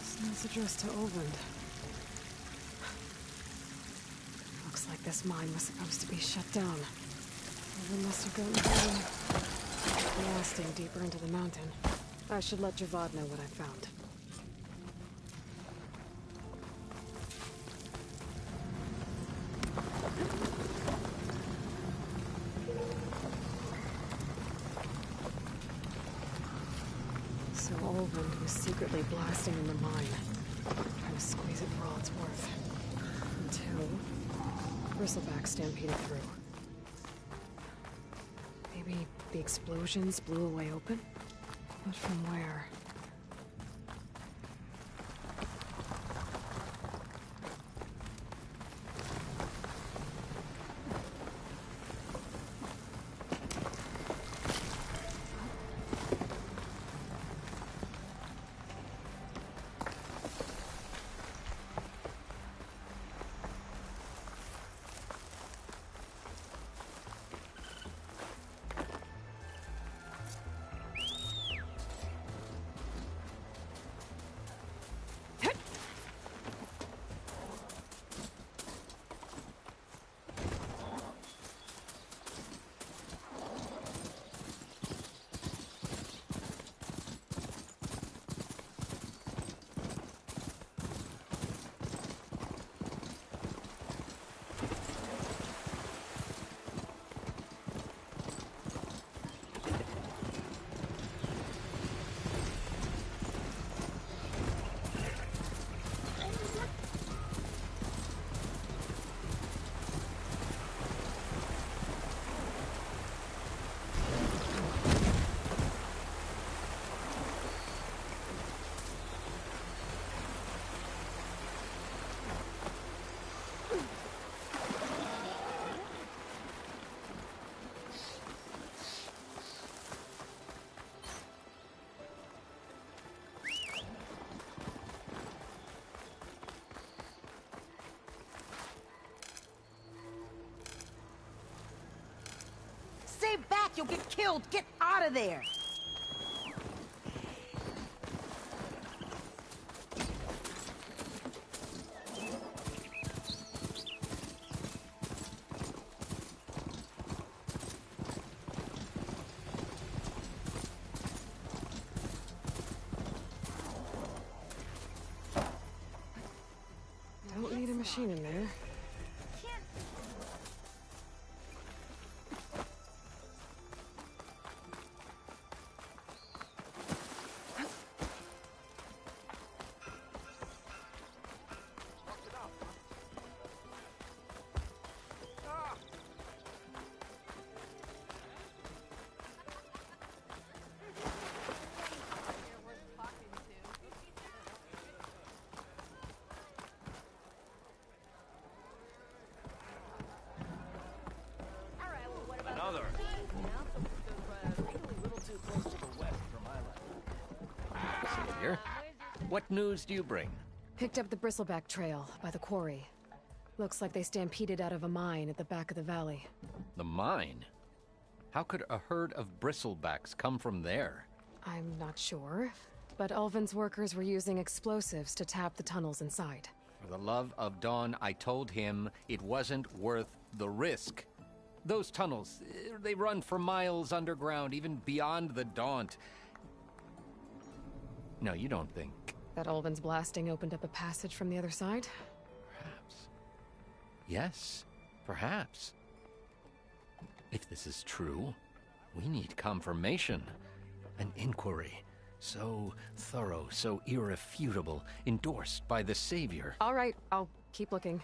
This note's addressed to Olvend. Looks like this mine was supposed to be shut down. Olvend must have gotten down, blasting deeper into the mountain. I should let Javad know what I found. So Olvend was secretly blasting in the mine, trying to squeeze it for all it's worth. Until Bristleback stampeded through. Maybe the explosions blew a way open? But from where? Stay back! You'll get killed! Get out of there! Don't need a machine in there. Another. Savior, what news do you bring? Picked up the Bristleback trail by the quarry. Looks like they stampeded out of a mine at the back of the valley. The mine? How could a herd of bristlebacks come from there? I'm not sure, but Ulvin's workers were using explosives to tap the tunnels inside. For the love of Dawn, I told him it wasn't worth the risk. Those tunnels, they run for miles underground, even beyond the Daunt. No, you don't think... That Ulvin's blasting opened up a passage from the other side? Perhaps. Yes, perhaps. If this is true, we need confirmation. An inquiry. So thorough, so irrefutable, endorsed by the Savior. All right, I'll keep looking.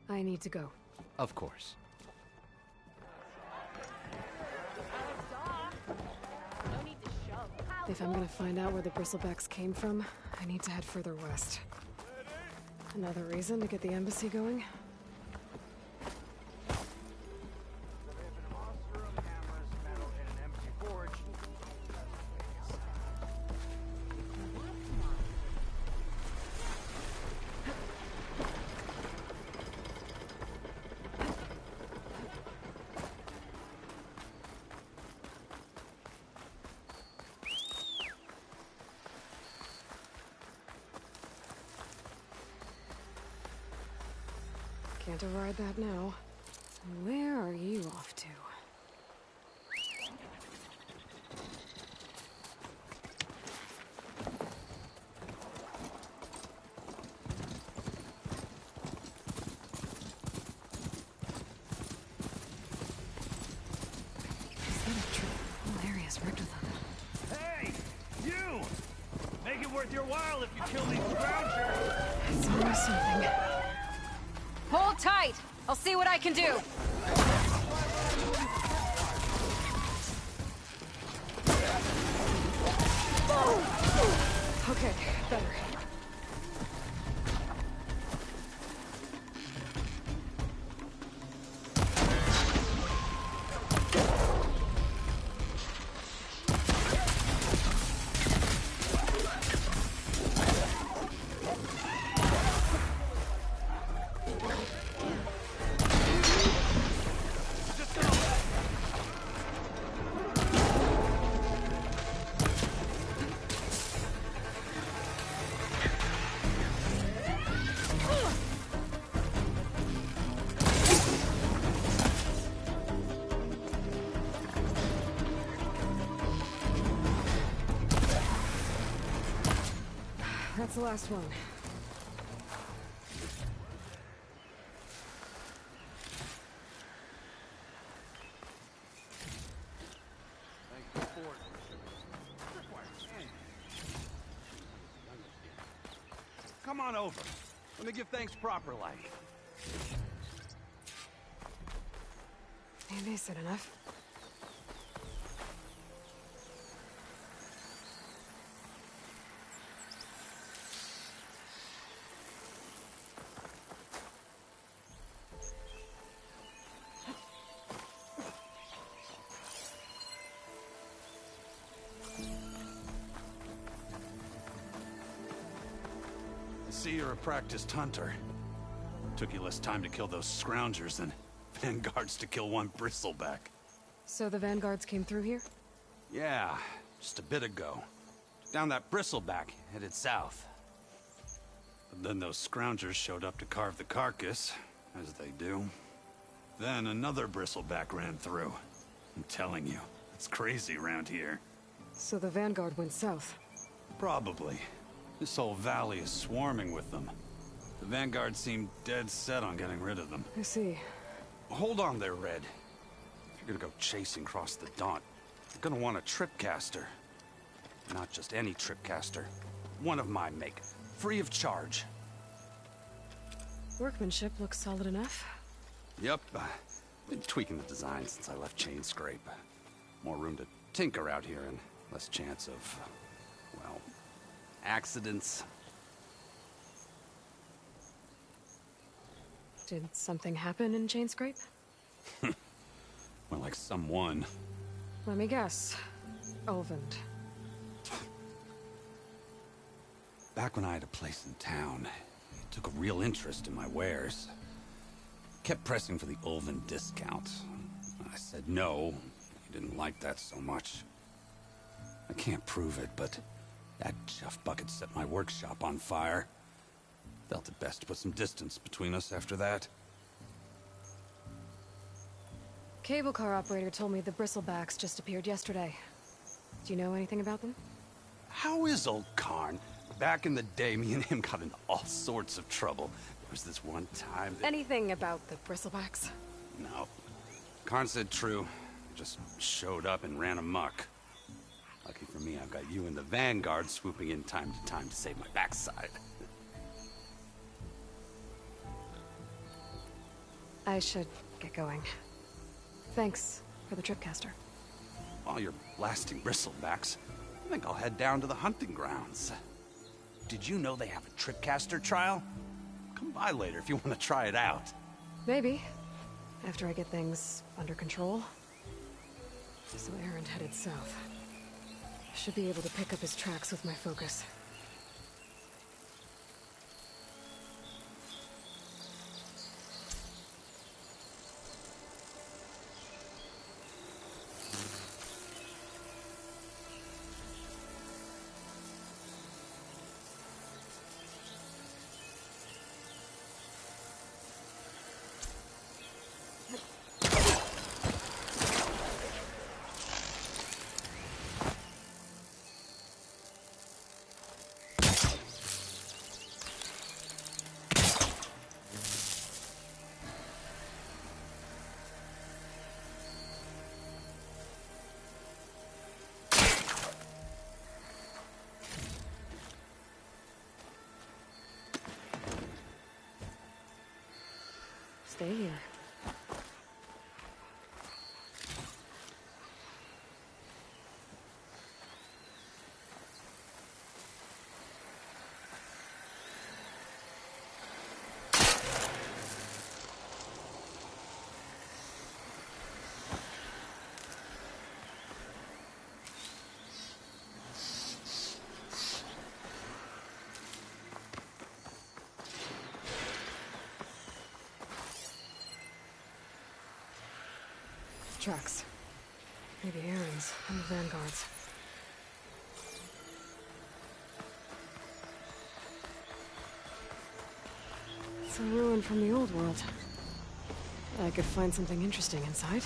I need to go. Of course. If I'm gonna find out where the bristlebacks came from, I need to head further west. Another reason to get the embassy going? Can't override that now. Where are you off to? Is that a true? Whole area's rigged with them. Hey! You! Make it worth your while if you kill these scroungers! It's always something. Hold tight! I'll see what I can do! Okay, better. That's the last one. Come on over. Let me give thanks proper like. Maybe said enough. I see you're a practiced hunter. Took you less time to kill those scroungers than vanguards to kill one bristleback. So the vanguards came through here? Yeah, just a bit ago. Down that bristleback, headed south. But then those scroungers showed up to carve the carcass, as they do. Then another bristleback ran through. I'm telling you, it's crazy around here. So the vanguard went south? Probably. This whole valley is swarming with them. The vanguard seemed dead set on getting rid of them. I see. Hold on there, Red. If you're gonna go chasing across the Daunt, you're gonna want a tripcaster. Not just any tripcaster. One of my make. Free of charge. Workmanship looks solid enough. Yep. Been tweaking the design since I left Chainscrape. More room to tinker out here and less chance of, well, accidents. Did something happen in Chainscrape? Well, like someone. Let me guess. Ulvund. Back when I had a place in town, he took a real interest in my wares. Kept pressing for the Ulvund discount. I said no. He didn't like that so much. I can't prove it, but That chuff bucket set my workshop on fire. Felt it best to put some distance between us after that. Cable car operator told me the Bristlebacks just appeared yesterday. Do you know anything about them? How is old Karn? Back in the day, me and him got into all sorts of trouble. There was this one time that... Anything about the Bristlebacks? No. Karn said true. Just showed up and ran amok. Lucky for me, I've got you and the Vanguard swooping in time to time to save my backside. I should get going. Thanks for the tripcaster. While you're blasting Bristlebacks, I think I'll head down to the hunting grounds. Did you know they have a tripcaster trial? Come by later if you want to try it out. Maybe. After I get things under control. So Erend headed south. I should be able to pick up his tracks with my focus. Stay here. Tracks. Maybe Erend's and the Vanguard's. It's a ruin from the old world. I could find something interesting inside.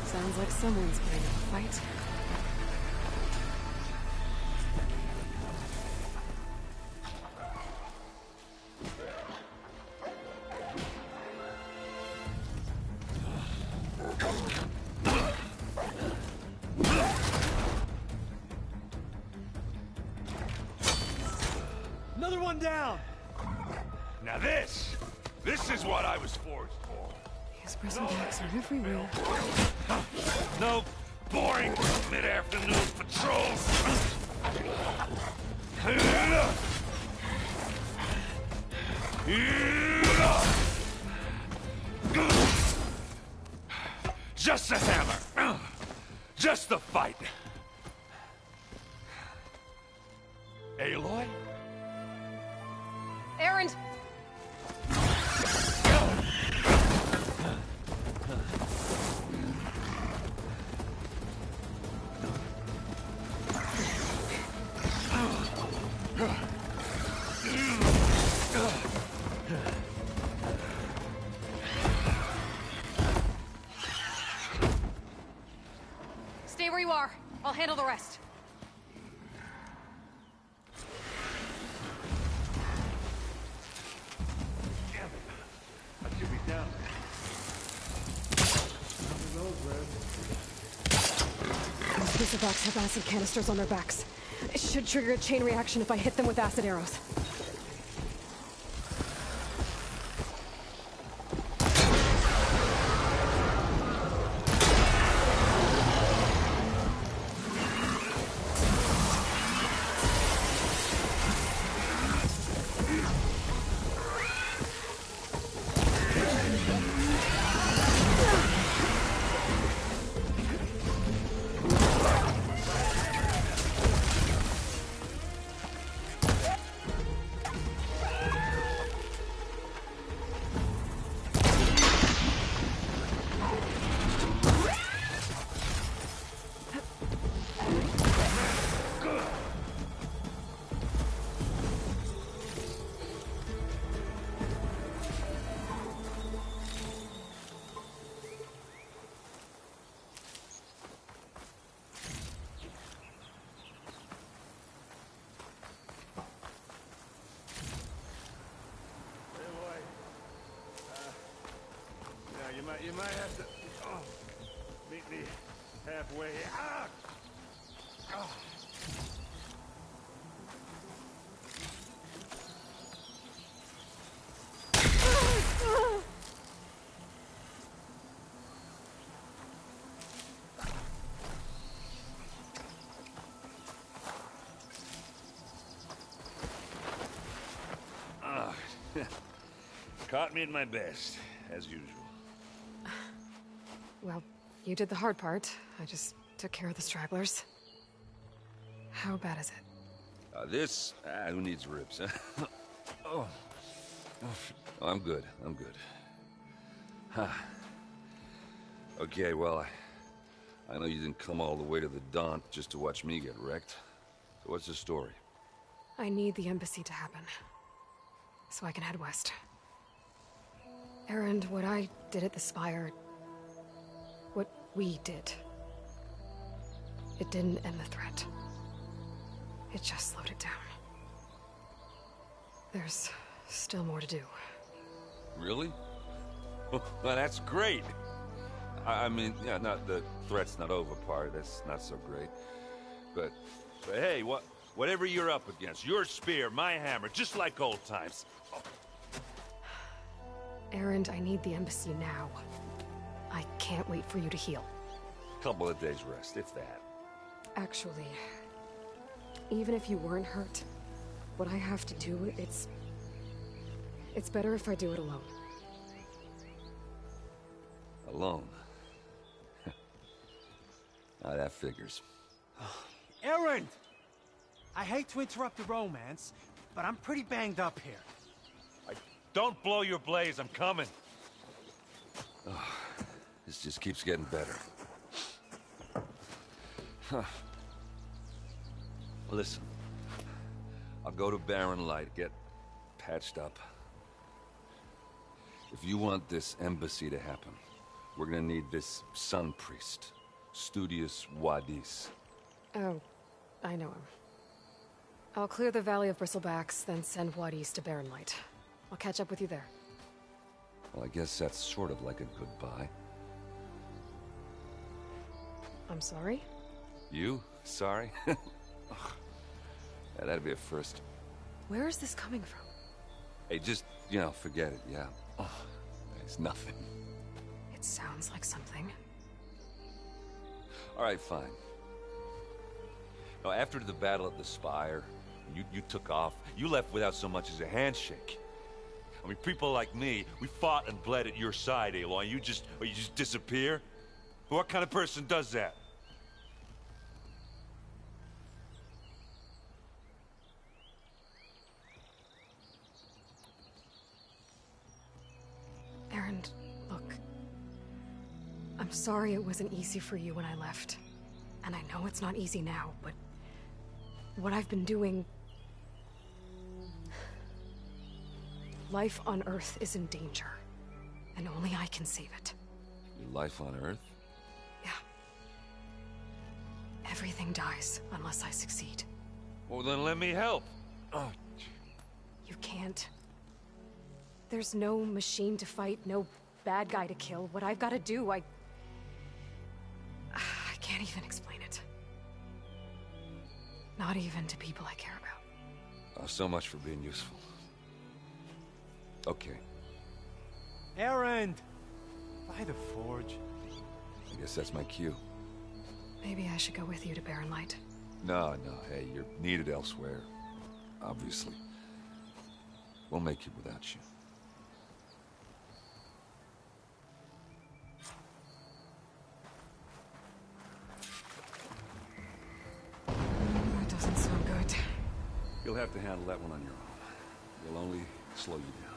Sounds like someone's putting up a fight. Another one down! Now this is what I was forged for. These Bristlebacks are everywhere. No boring mid-afternoon patrols. Just a hammer. Just the fight. Aloy? Erend! I'll handle the rest. Damn it. I should be down there. Those Bristlebacks have acid canisters on their backs. It should trigger a chain reaction if I hit them with acid arrows. You might have to meet me halfway. Ah! Oh. Caught me at my best, as usual. Well, you did the hard part. I just took care of the stragglers. How bad is it? Who needs ribs, huh? Oh, I'm good. I'm good. Huh. Okay, well, I know you didn't come all the way to the Daunt just to watch me get wrecked. So what's the story? I need the embassy to happen, so I can head west. Erend, what I did at the Spire... what we did... it didn't end the threat. It just slowed it down. There's still more to do. Really? Well, that's great. I mean, yeah, not the threat's not over part. That's not so great. But hey, whatever you're up against, your spear, my hammer, just like old times. Oh. Erend, I need the embassy now. I can't wait for you to heal. Couple of days rest, if that. Actually, even if you weren't hurt, what I have to do, it's better if I do it alone. Alone? Now that figures. Erend! I hate to interrupt the romance, but I'm pretty banged up here. Don't blow your blaze, I'm coming. Oh, this just keeps getting better. Huh. Listen, I'll go to Barren Light, get patched up. If you want this embassy to happen, we're gonna need this Sun Priest, Studius Wadis. Oh, I know him. I'll clear the Valley of Bristlebacks, then send Wadis to Barren Light. I'll catch up with you there. Well, I guess that's sort of like a goodbye. I'm sorry? You? Sorry? Yeah, that'd be a first. Where is this coming from? Hey, just, forget it, yeah. Oh, it's nothing. It sounds like something. All right, fine. Now, after the battle at the Spire, you took off. You left without so much as a handshake. I mean, people like me, we fought and bled at your side, Aloy. You just disappear? What kind of person does that? Erend, look. I'm sorry it wasn't easy for you when I left. And I know it's not easy now, but... what I've been doing... life on Earth is in danger. And only I can save it. Your life on Earth? Yeah. Everything dies unless I succeed. Well, then let me help. Oh. You can't. There's no machine to fight, no bad guy to kill. What I've got to do, I can't even explain it. Not even to people I care about. Oh, so much for being useful. Okay. Erend! By the forge. I guess that's my cue. Maybe I should go with you to Barren Light. No, hey, you're needed elsewhere. Obviously. We'll make it without you. That doesn't sound good. You'll have to handle that one on your own. It'll only slow you down.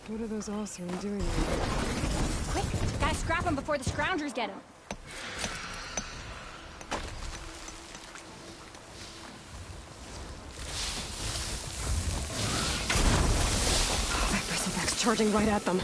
What are those Oseram doing? Quick! Gotta scrap him before the Scroungers get him. Oh, that bristleback's charging right at them.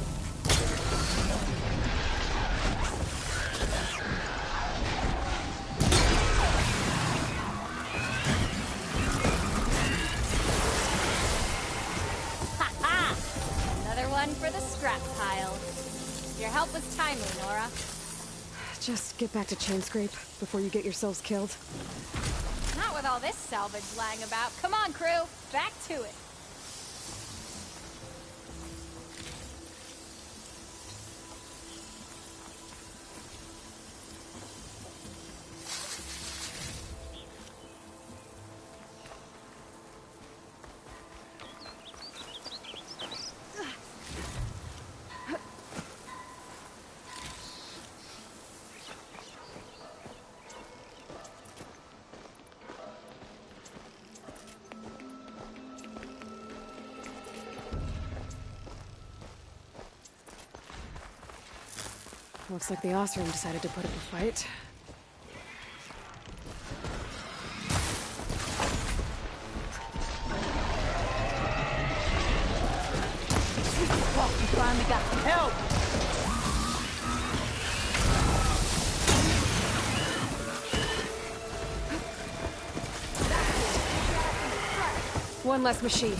For the scrap pile. Your help was timely, Nora. Just get back to Chainscrape before you get yourselves killed. Not with all this salvage lying about. Come on, crew. Back to it. Looks like the Oseram decided to put up a fight. Oh, we finally got some help! One less machine.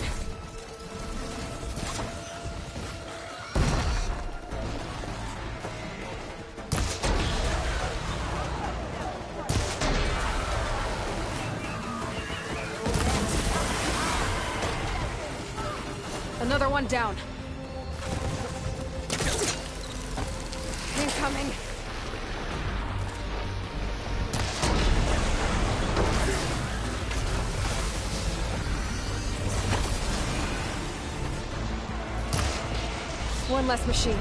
Another one down. Incoming. One less machine.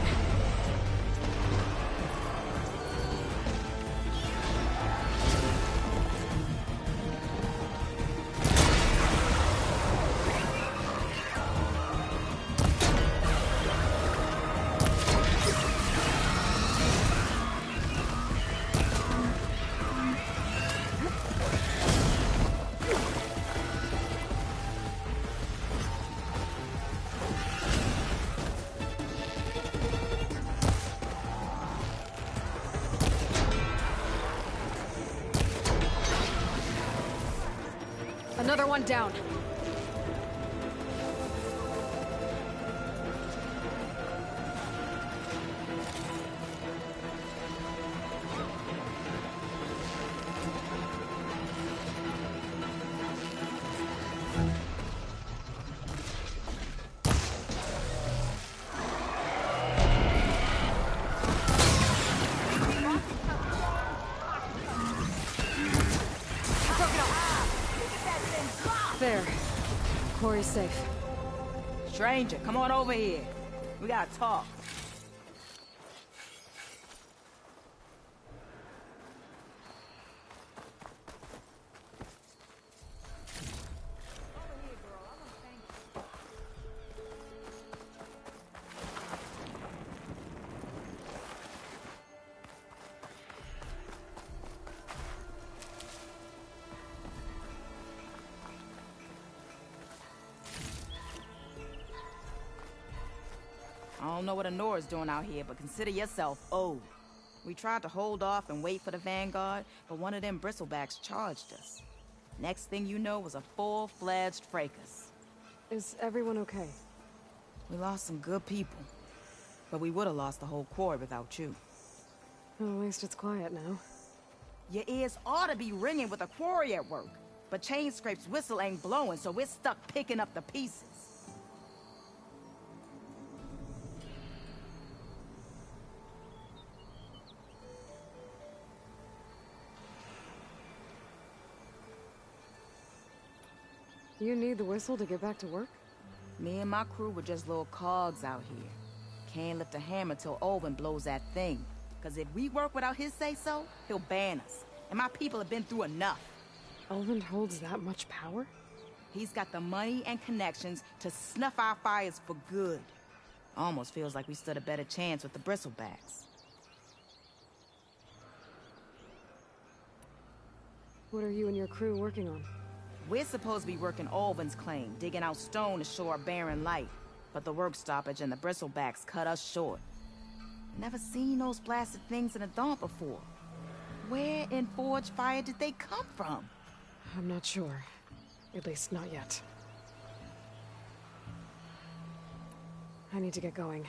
Another one down. Quarry's safe. Stranger, come on over here. We gotta talk. I don't know what Anora's doing out here, but consider yourself owed. We tried to hold off and wait for the Vanguard, but one of them bristlebacks charged us. Next thing you know was a full-fledged fracas. Is everyone okay? We lost some good people, but we would have lost the whole quarry without you. Well, at least it's quiet now. Your ears ought to be ringing with a quarry at work, but Chainscrape's whistle ain't blowing, so we're stuck picking up the pieces. You need the whistle to get back to work? Me and my crew were just little cogs out here. Can't lift a hammer till Olvin blows that thing. Cause if we work without his say-so, he'll ban us. And my people have been through enough. Olvin holds that much power? He's got the money and connections to snuff our fires for good. Almost feels like we stood a better chance with the bristlebacks. What are you and your crew working on? We're supposed to be working Olvin's claim, digging out stone to show our barren light. But the work stoppage and the bristlebacks cut us short. Never seen those blasted things in a Daunt before. Where in Forge Fire did they come from? I'm not sure. At least not yet. I need to get going.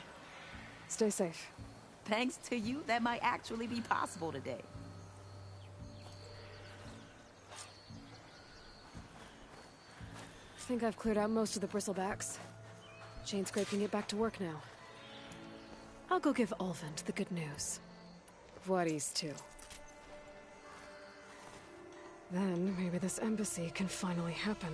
Stay safe. Thanks to you, that might actually be possible today. I think I've cleared out most of the bristlebacks. Chainscrape can get back to work now. I'll go give Olvin the good news. Voorhees too. Then maybe this embassy can finally happen.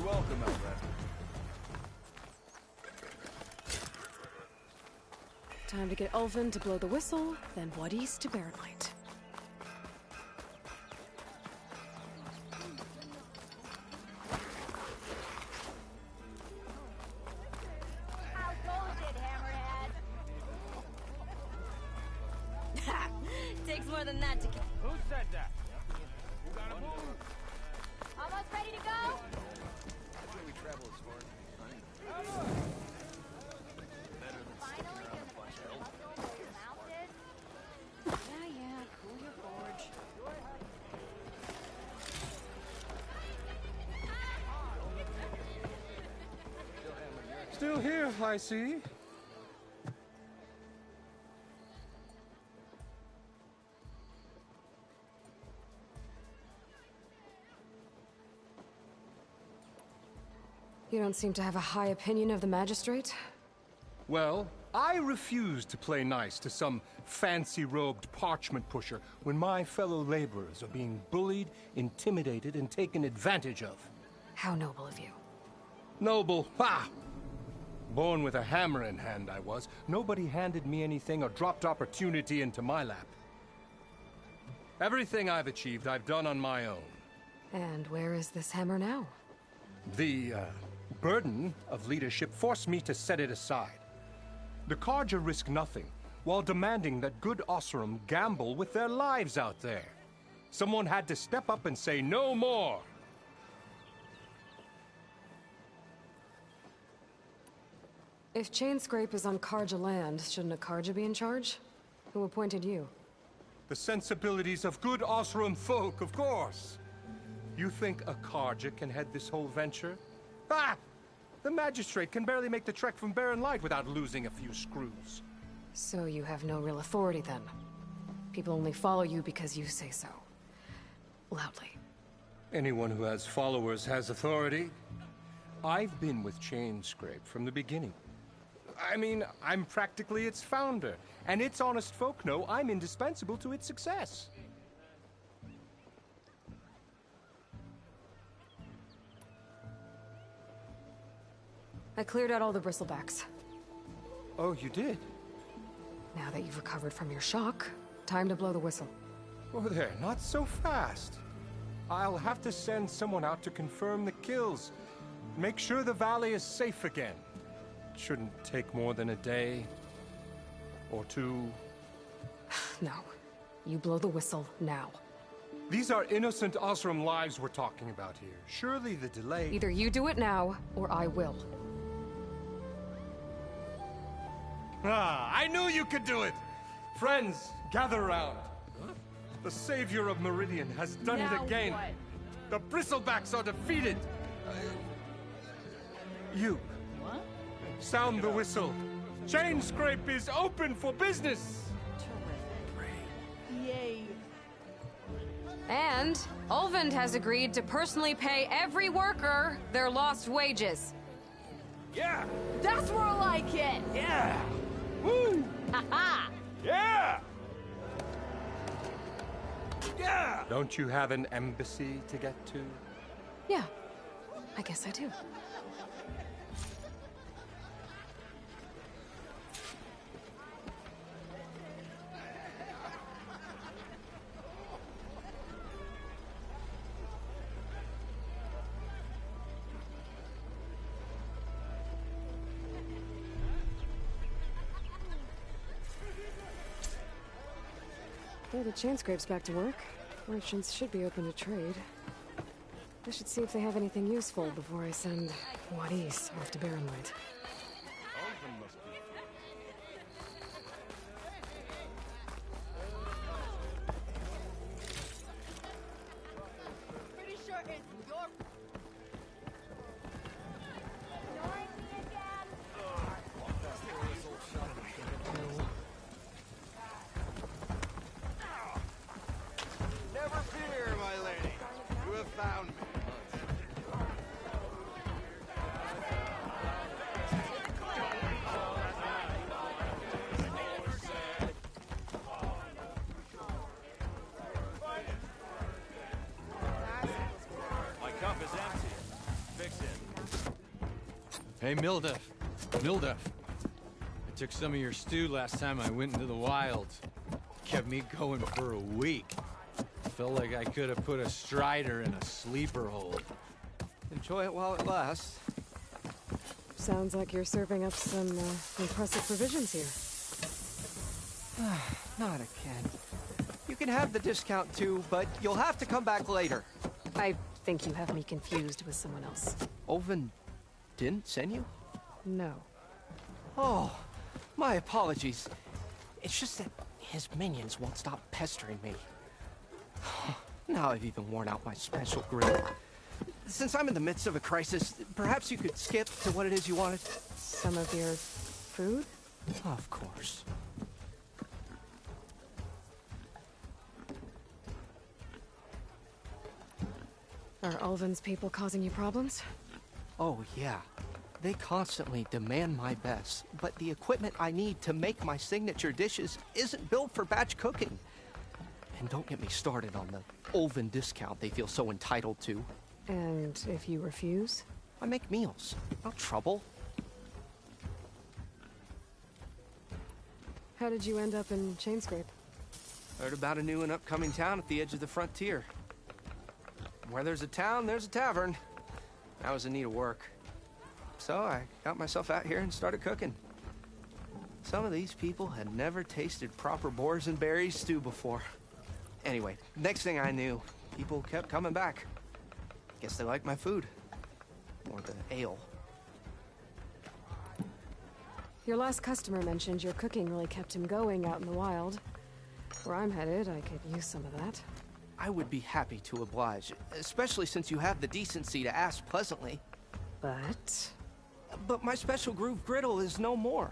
Welcome, Outlander. Time to get Olvin to blow the whistle, then Voorhees to bear light. more than that to... Who said that? You gotta move. Almost ready to go? That's where we travel as far as hunting. Better than sticking around a bunch of elk. Yeah, cool your forge. Still here, I see. You don't seem to have a high opinion of the magistrate? Well, I refuse to play nice to some fancy-robed parchment pusher when my fellow laborers are being bullied, intimidated, and taken advantage of. How noble of you. Noble? Ha! Born with a hammer in hand, I was. Nobody handed me anything or dropped opportunity into my lap. Everything I've achieved, I've done on my own. And where is this hammer now? The, burden of leadership forced me to set it aside. The Carja risk nothing, while demanding that good Oseram gamble with their lives out there. Someone had to step up and say no more. If Chainscrape is on Carja land, shouldn't a Carja be in charge? Who appointed you? The sensibilities of good Oseram folk, of course. You think a Carja can head this whole venture? Ah! The magistrate can barely make the trek from Barren Light without losing a few screws. So you have no real authority then? People only follow you because you say so. Loudly. Anyone who has followers has authority. I've been with Chainscrape from the beginning. I mean, I'm practically its founder, and its honest folk know I'm indispensable to its success. I cleared out all the bristlebacks. Oh, you did? Now that you've recovered from your shock, time to blow the whistle. Oh there, not so fast. I'll have to send someone out to confirm the kills. Make sure the valley is safe again. It shouldn't take more than a day. Or two. No. You blow the whistle now. These are innocent Oseram lives we're talking about here. Surely the delay... Either you do it now, or I will. Ah, I knew you could do it! Friends, gather around. The savior of Meridian has done it again. What? The bristlebacks are defeated. You. What? Sound the whistle. Chainscrape is open for business. Yay. And Ulvund has agreed to personally pay every worker their lost wages. Yeah! That's more like it! Yeah! Woo! Ha-ha! Yeah! Yeah! Don't you have an embassy to get to? Yeah, I guess I do. Well, the Chainscrape's back to work. Merchants should be open to trade. I should see if they have anything useful before I send Wadis off to Barren Light. Pretty sure it's your... Ignoring me again? Never fear, my lady. You have found me. My cup is empty. Fix it. Hey, Mildef. Mildef. I took some of your stew last time I went into the wilds. Kept me going for a week. Felt like I could have put a strider in a sleeper hold. Enjoy it while it lasts. Sounds like you're serving up some impressive provisions here. Not again. You can have the discount too, but you'll have to come back later. I think you have me confused with someone else. Olvin didn't send you? No. Oh, my apologies. It's just that his minions won't stop pestering me. Now I've even worn out my special grill. Since I'm in the midst of a crisis, perhaps you could skip to what it is you wanted? Some of your food? Of course. Are Ulvin's people causing you problems? Oh, yeah. They constantly demand my best, but the equipment I need to make my signature dishes isn't built for batch cooking. And don't get me started on the Ulvin discount they feel so entitled to. And if you refuse? I make meals. No trouble. How did you end up in Chainscrape? Heard about a new and upcoming town at the edge of the frontier. Where there's a town, there's a tavern. I was in need of work. So I got myself out here and started cooking. Some of these people had never tasted proper boars and berries stew before. Anyway, next thing I knew, people kept coming back. Guess they liked my food. Or the ale. Your last customer mentioned your cooking really kept him going out in the wild. Where I'm headed, I could use some of that. I would be happy to oblige, especially since you have the decency to ask pleasantly. But my special groove griddle is no more.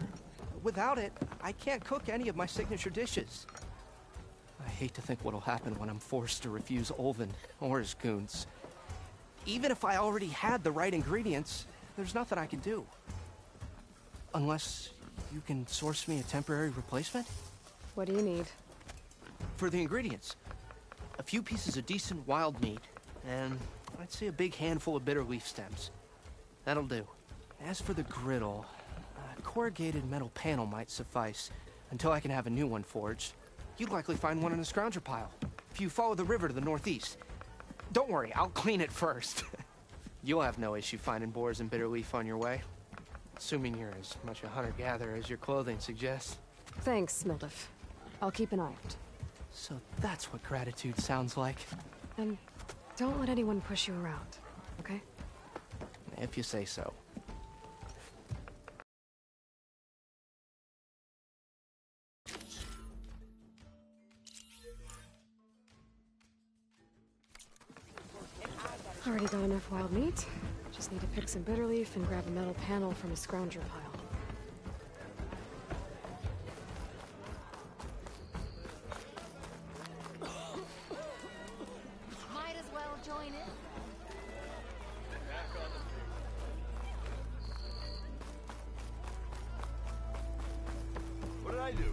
Without it, I can't cook any of my signature dishes. I hate to think what'll happen when I'm forced to refuse Ulvin or his goons. Even if I already had the right ingredients, there's nothing I can do. Unless you can source me a temporary replacement? What do you need? For the ingredients, a few pieces of decent wild meat, and I'd say a big handful of bitter leaf stems. That'll do. As for the griddle, a corrugated metal panel might suffice until I can have a new one forged. You'd likely find one in a scrounger pile, if you follow the river to the northeast. Don't worry, I'll clean it first. You'll have no issue finding boars and bitter leaf on your way. Assuming you're as much a hunter-gatherer as your clothing suggests. Thanks, Mildef. I'll keep an eye out. So that's what gratitude sounds like. And don't let anyone push you around, okay? If you say so. Already got enough wild meat. Just need to pick some bitter leaf and grab a metal panel from a scrounger pile. Might as well join in. What did I do?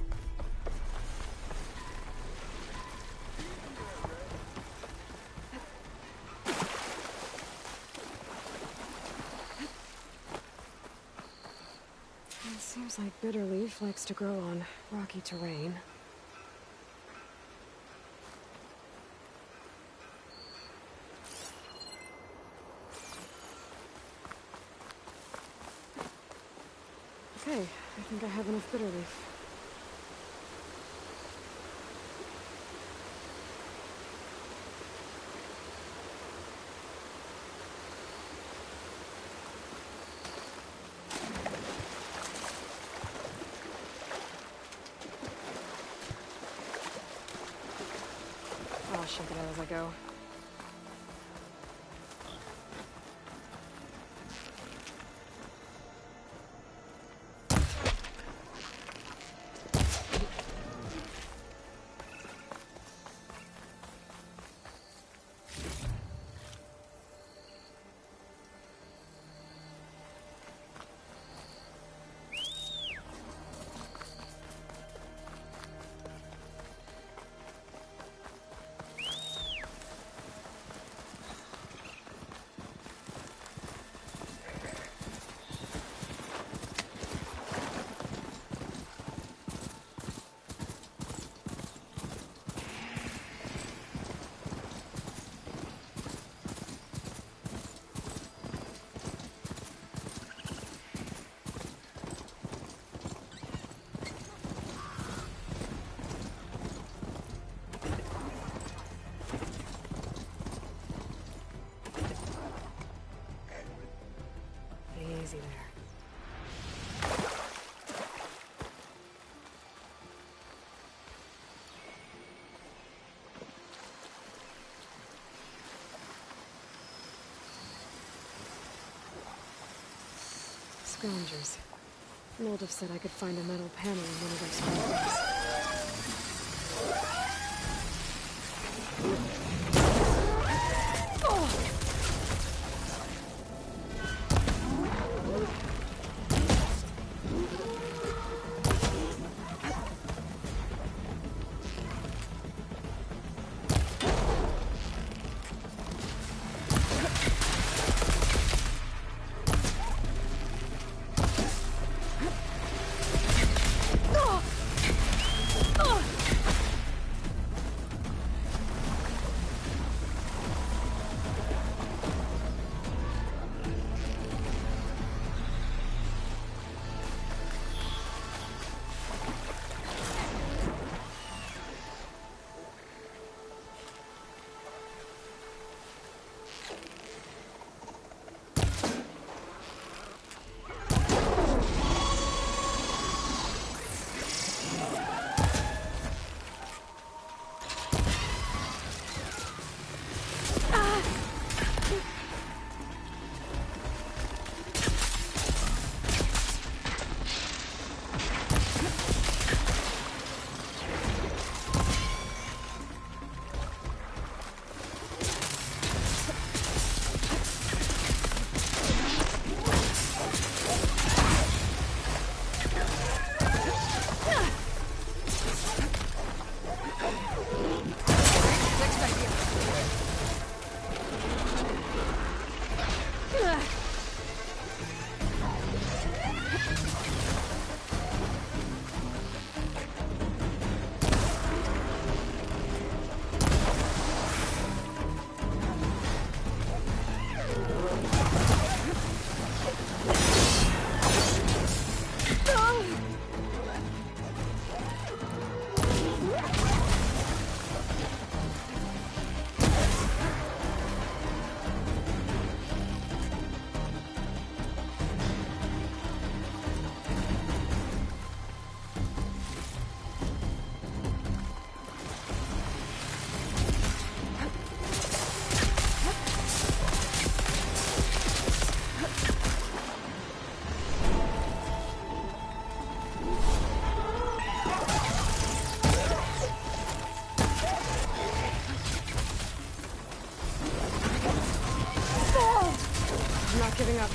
Seems like bitter leaf likes to grow on rocky terrain. Okay, I think I have enough bitter leaf. I'll shake it out as I go. scroungers. Nolduff said I could find a metal panel in one of their scroungers. Giving up.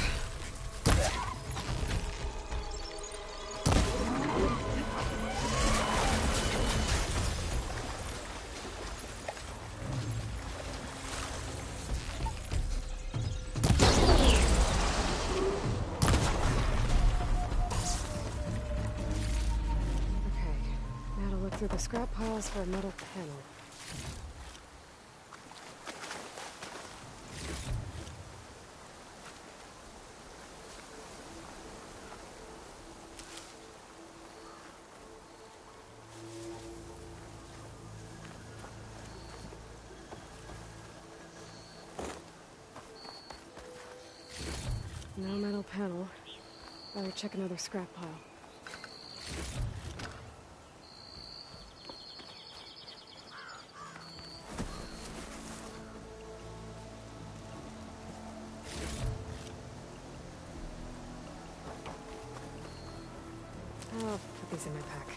Okay, now to look through the scrap piles for a metal panel. No metal panel. Better check another scrap pile. I'll put these in my pack.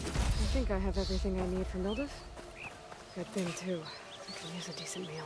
I think I have everything I need for Nilduff. Good thing, too. I can use a decent meal.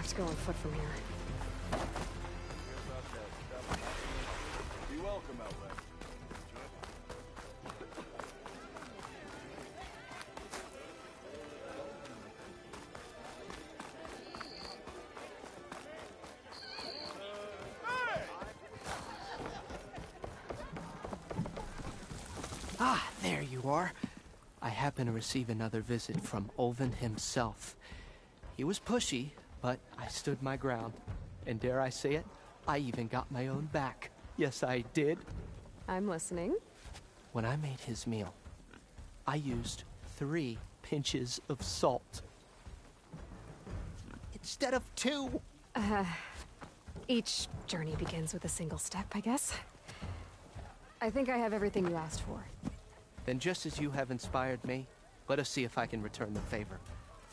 to go on foot from here. Be welcome, Outlander. Ah, there you are. I happen to receive another visit from Olvin himself. He was pushy, but I stood my ground. And dare I say it, I even got my own back. Yes, I did. I'm listening. When I made his meal, I used 3 pinches of salt. Instead of 2. Each journey begins with a single step, I guess. I think I have everything you asked for. Then just as you have inspired me, let us see if I can return the favor.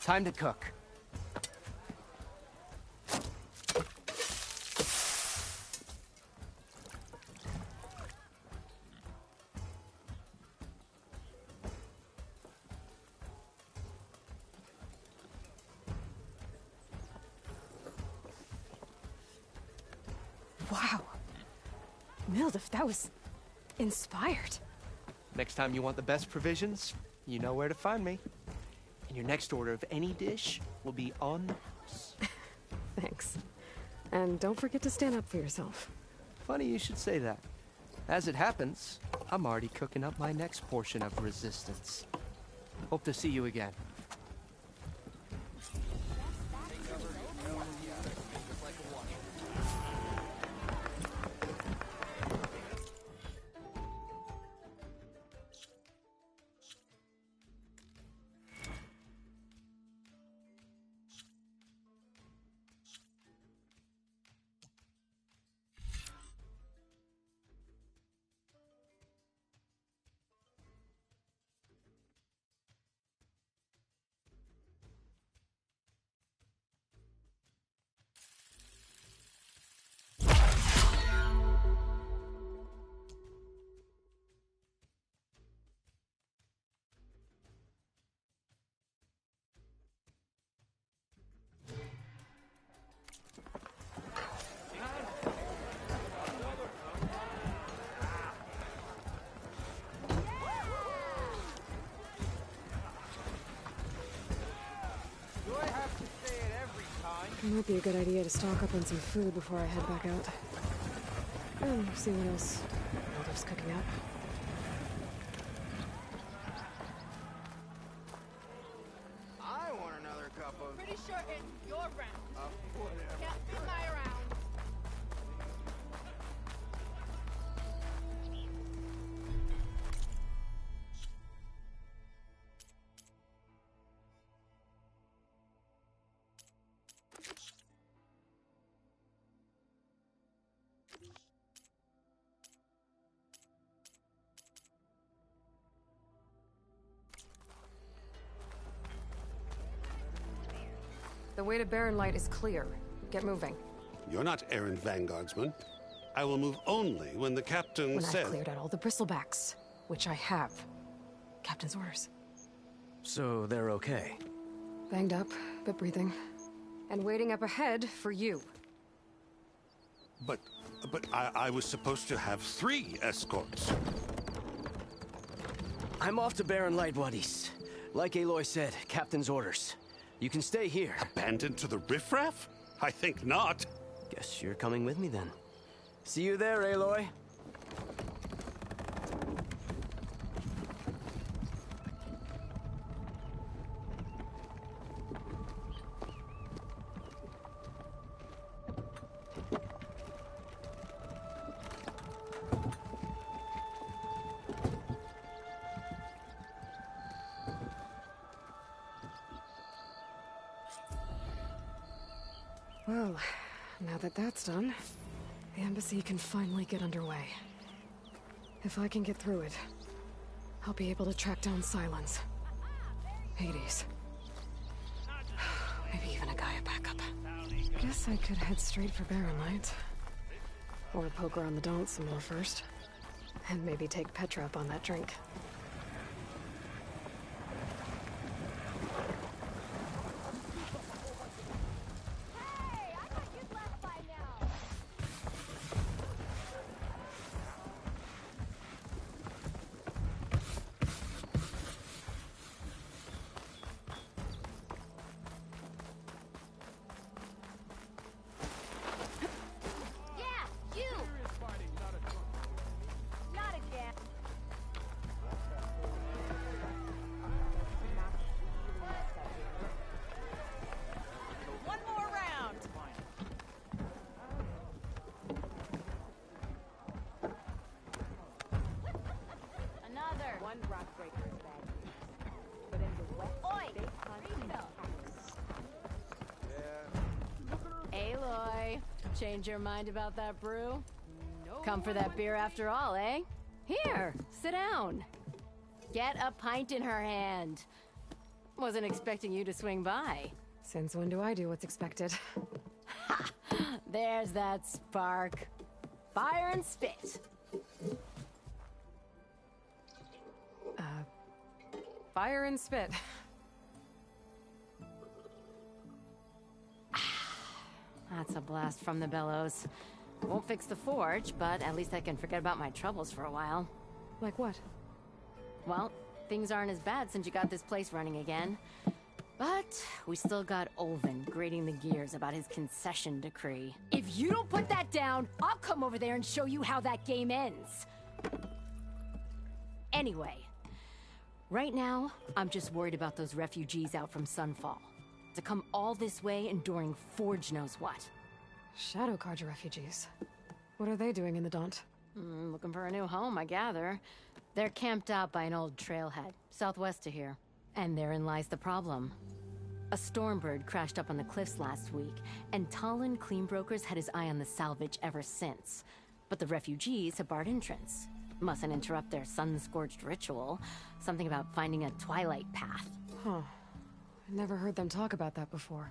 Time to cook. Wow. Mildef, that was inspired. Next time you want the best provisions, you know where to find me. And your next order of any dish will be on us. Thanks. And don't forget to stand up for yourself. Funny you should say that. As it happens, I'm already cooking up my next portion of resistance. Hope to see you again. It might be a good idea to stock up on some food before I head back out. And see what else Mildef's cooking up. I want another cup of... Pretty sure it's your round. Whatever. Can't be my round. The way to Barren Light is clear. Get moving. You're not errand vanguardsman. I will move only when the captain When says... I've cleared out all the bristlebacks, which I have. Captain's orders. So they're okay? Banged up, but breathing. And waiting up ahead for you. But I was supposed to have 3 escorts. I'm off to Barren Light, buddies. Like Aloy said, Captain's orders. You can stay here. Abandoned to the riffraff? I think not. Guess you're coming with me then. See you there, Aloy. Well, now that that's done, the embassy can finally get underway. If I can get through it, I'll be able to track down Sylens, Hades, maybe even a Gaia backup. Guess I could head straight for Barren Light. Or poke around the Daunt some more first. And maybe take Petra up on that drink. Change your mind about that brew? Come for that beer after all, eh? Here, sit down. Get a pint in her hand. Wasn't expecting you to swing by. Since when do I do what's expected? Ha! There's that spark. Fire and spit. Fire and spit. That's a blast from the bellows. Won't fix the forge, but at least I can forget about my troubles for a while. Like what? Well, things aren't as bad since you got this place running again. But we still got Olvin grating the gears about his concession decree. If you don't put that down, I'll come over there and show you how that game ends. Anyway, right now, I'm just worried about those refugees out from Sunfall. To come all this way enduring Forge knows what. Shadow Carja refugees. What are they doing in the Daunt? Looking for a new home, I gather. They're camped out by an old trailhead, southwest of here. And therein lies the problem. A Stormbird crashed up on the cliffs last week, and Talon Cleanbrokers had his eye on the salvage ever since. But the refugees have barred entrance. Mustn't interrupt their sun-scorched ritual. Something about finding a twilight path. Huh. I never heard them talk about that before.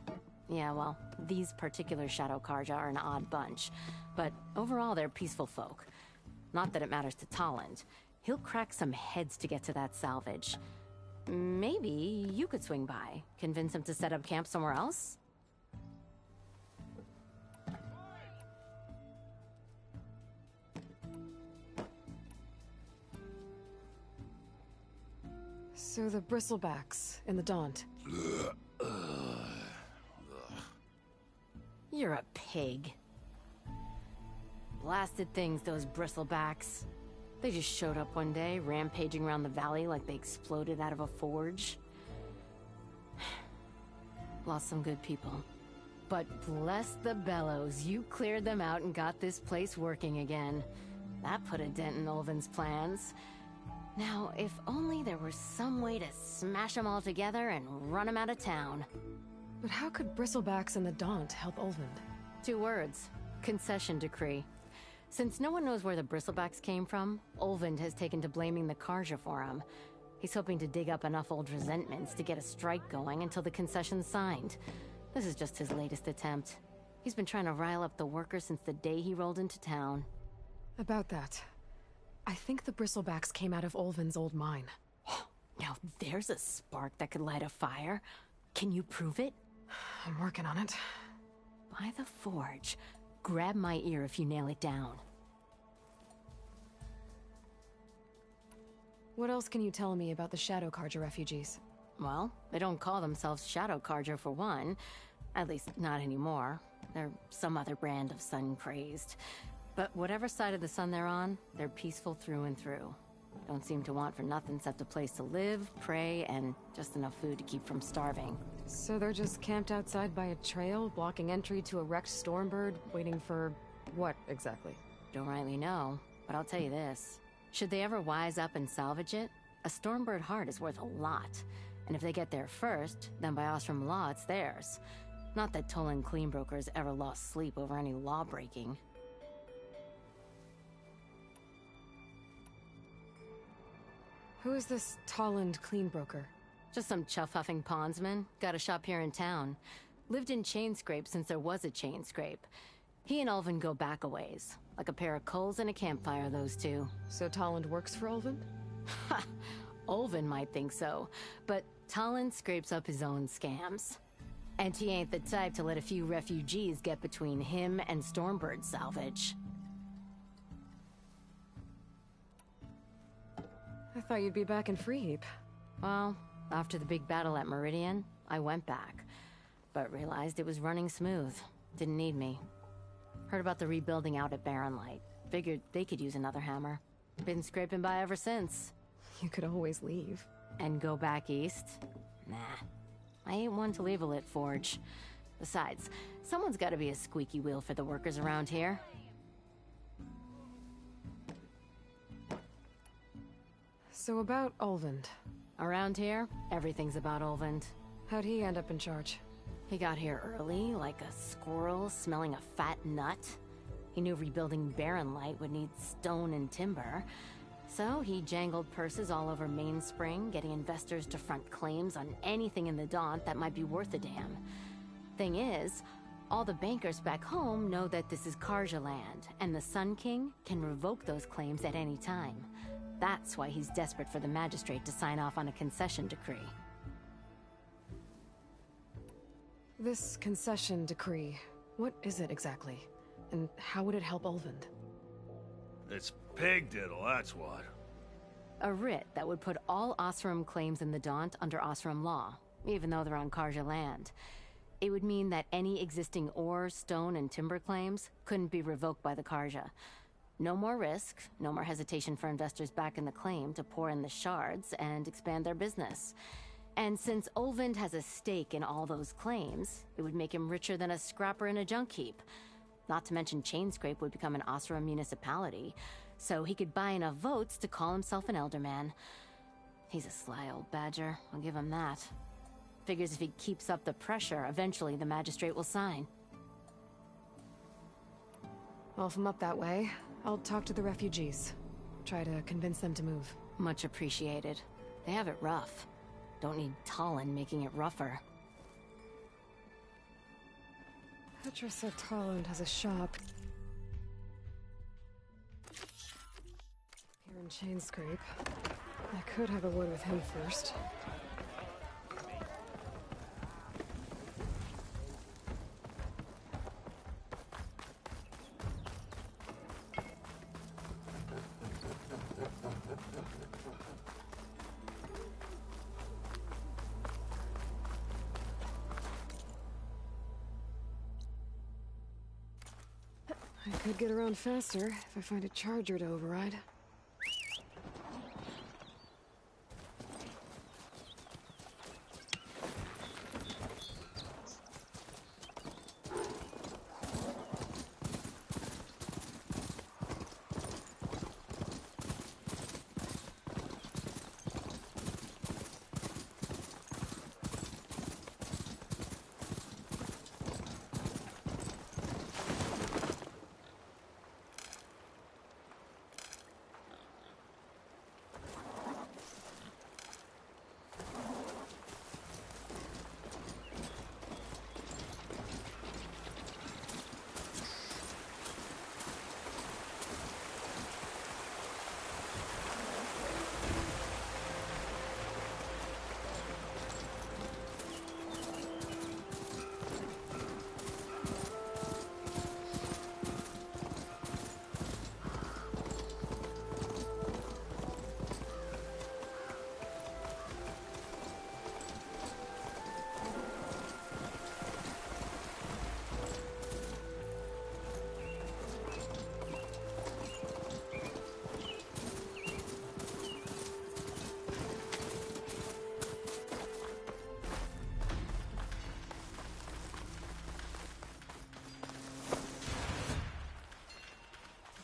Yeah, well, these particular Shadow Carja are an odd bunch. But overall, they're peaceful folk. Not that it matters to Talon. He'll crack some heads to get to that salvage. Maybe you could swing by, convince him to set up camp somewhere else? So the Bristlebacks in the Daunt. You're a pig. Blasted things, those Bristlebacks. They just showed up one day, rampaging around the valley like they exploded out of a forge. Lost some good people. But bless the bellows, you cleared them out and got this place working again. That put a dent in Olvin's plans. Now, if only there were some way to smash them all together and run them out of town. But how could Bristlebacks and the Daunt help Olvin? 2 words. Concession decree. Since no one knows where the Bristlebacks came from, Olvind has taken to blaming the Carja for him. He's hoping to dig up enough old resentments to get a strike going until the concession's signed. This is just his latest attempt. He's been trying to rile up the workers since the day he rolled into town. About that, I think the Bristlebacks came out of Olvin's old mine. Now there's a spark that could light a fire. Can you prove it? I'm working on it. By the forge. Grab my ear if you nail it down. What else can you tell me about the Shadow Carja refugees? Well, they don't call themselves Shadow Carja for one. At least, not anymore. They're some other brand of sun-crazed. But whatever side of the sun they're on, they're peaceful through and through. Don't seem to want for nothing except a place to live, pray, and just enough food to keep from starving. So they're just camped outside by a trail, blocking entry to a wrecked Stormbird, waiting for what, exactly? Don't rightly know, but I'll tell you this. Should they ever wise up and salvage it, a Stormbird heart is worth a lot. And if they get there first, then by Ostrom law, it's theirs. Not that Tolan Cleanbrokers ever lost sleep over any law-breaking. Who is this Tolland Cleanbroker? Just some chuff-huffing pondsman. Got a shop here in town. Lived in Chainscrape since there was a Chainscrape. He and Ulvin go back a ways. Like a pair of coals and a campfire, those two. So Tolland works for Ulvin? Ha! Ulvin might think so, but Tolland scrapes up his own scams. And he ain't the type to let a few refugees get between him and Stormbird salvage. I thought you'd be back in Freeheap. Well, after the big battle at Meridian, I went back. But realized it was running smooth. Didn't need me. Heard about the rebuilding out at Barren Light. Figured they could use another hammer. Been scraping by ever since. You could always leave. And go back east? Nah. I ain't one to leave a lit forge. Besides, someone's gotta be a squeaky wheel for the workers around here. So about Ulvund. Around here, everything's about Ulvund. How'd he end up in charge? He got here early, like a squirrel smelling a fat nut. He knew rebuilding Barren Light would need stone and timber. So he jangled purses all over Mainspring, getting investors to front claims on anything in the Daunt that might be worth a damn. Thing is, all the bankers back home know that this is Carja land, and the Sun King can revoke those claims at any time. That's why he's desperate for the magistrate to sign off on a concession decree. This concession decree, what is it exactly? And how would it help Ulvund? It's pig diddle, that's what. A writ that would put all Oseram claims in the Daunt under Oseram law, even though they're on Carja land. It would mean that any existing ore, stone, and timber claims couldn't be revoked by the Carja. No more risk, no more hesitation for investors back in the claim to pour in the shards and expand their business. And since Ulvund has a stake in all those claims, it would make him richer than a scrapper in a junk heap. Not to mention Chainscrape would become an Oseram municipality, so he could buy enough votes to call himself an Elderman. He's a sly old badger, I'll give him that. Figures if he keeps up the pressure, eventually the magistrate will sign. Well, if I'm up that way, I'll talk to the refugees. Try to convince them to move. Much appreciated. They have it rough. Don't need Talon making it rougher. Petra said Talland has a shop here in Chainscrape. I could have a word with him first. I could get around faster if I find a charger to override.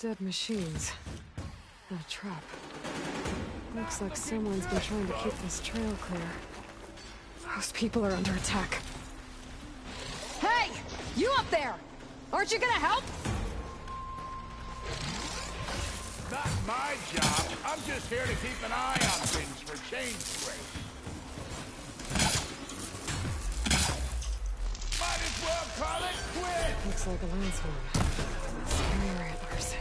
Dead machines. And a trap. Looks like someone's been trying to keep this trail clear. Those people are under attack. Hey! You up there! Aren't you gonna help? Not my job. I'm just here to keep an eye on things for Chainscrape. Might as well call it quits! Looks like a lance horn. Scary antlers.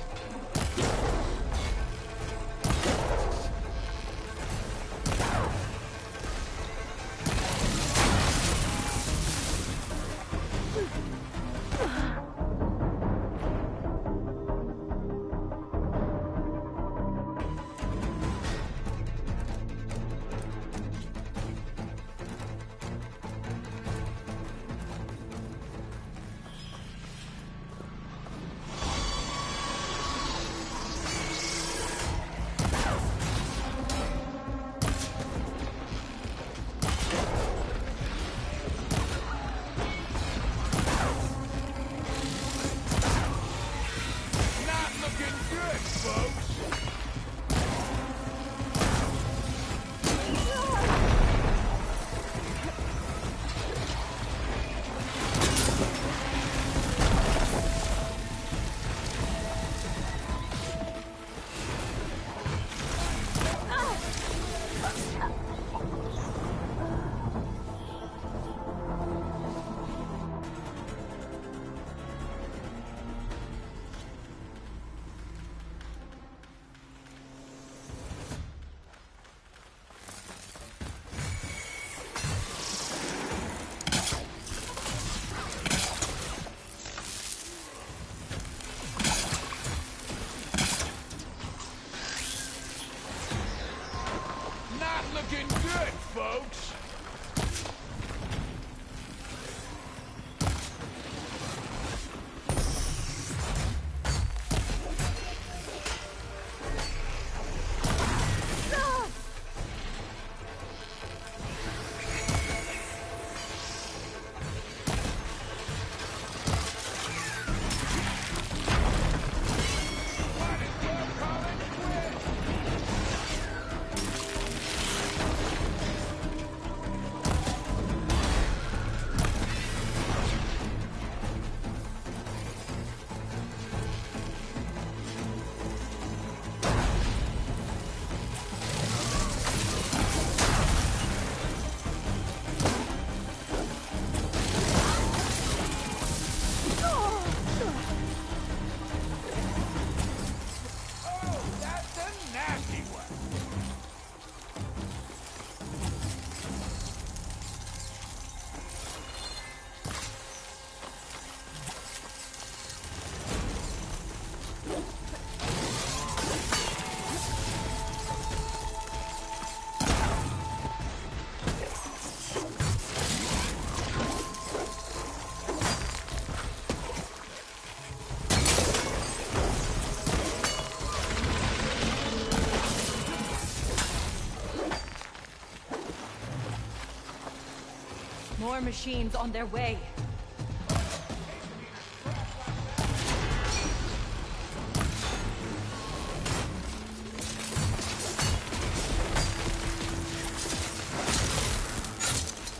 our machines on their way.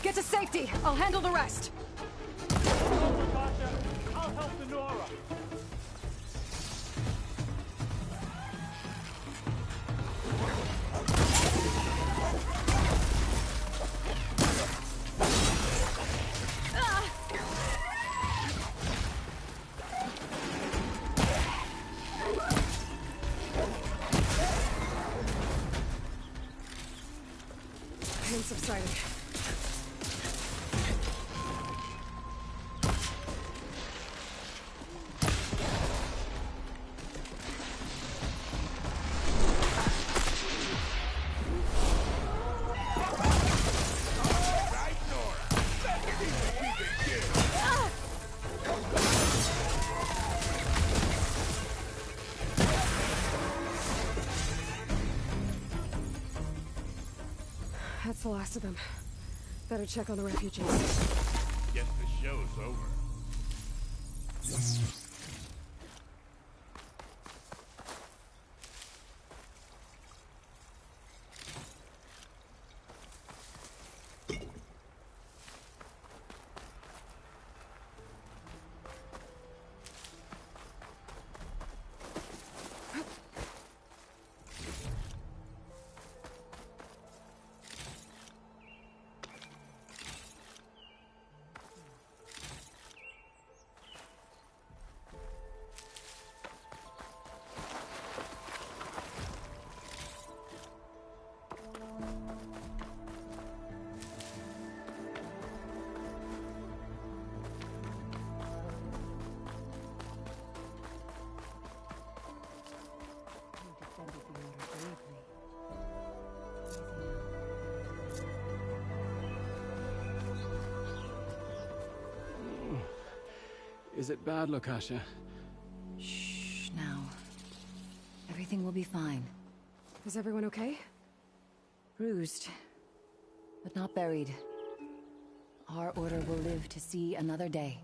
Get to safety! I'll handle the rest! I'll help the Nora. Pain subsiding. That's the last of them. Better check on the refugees. Guess the show's over. Is it bad, Lokasha? Shh, now. Everything will be fine. Is everyone okay? Bruised, but not buried. Our order will live to see another day.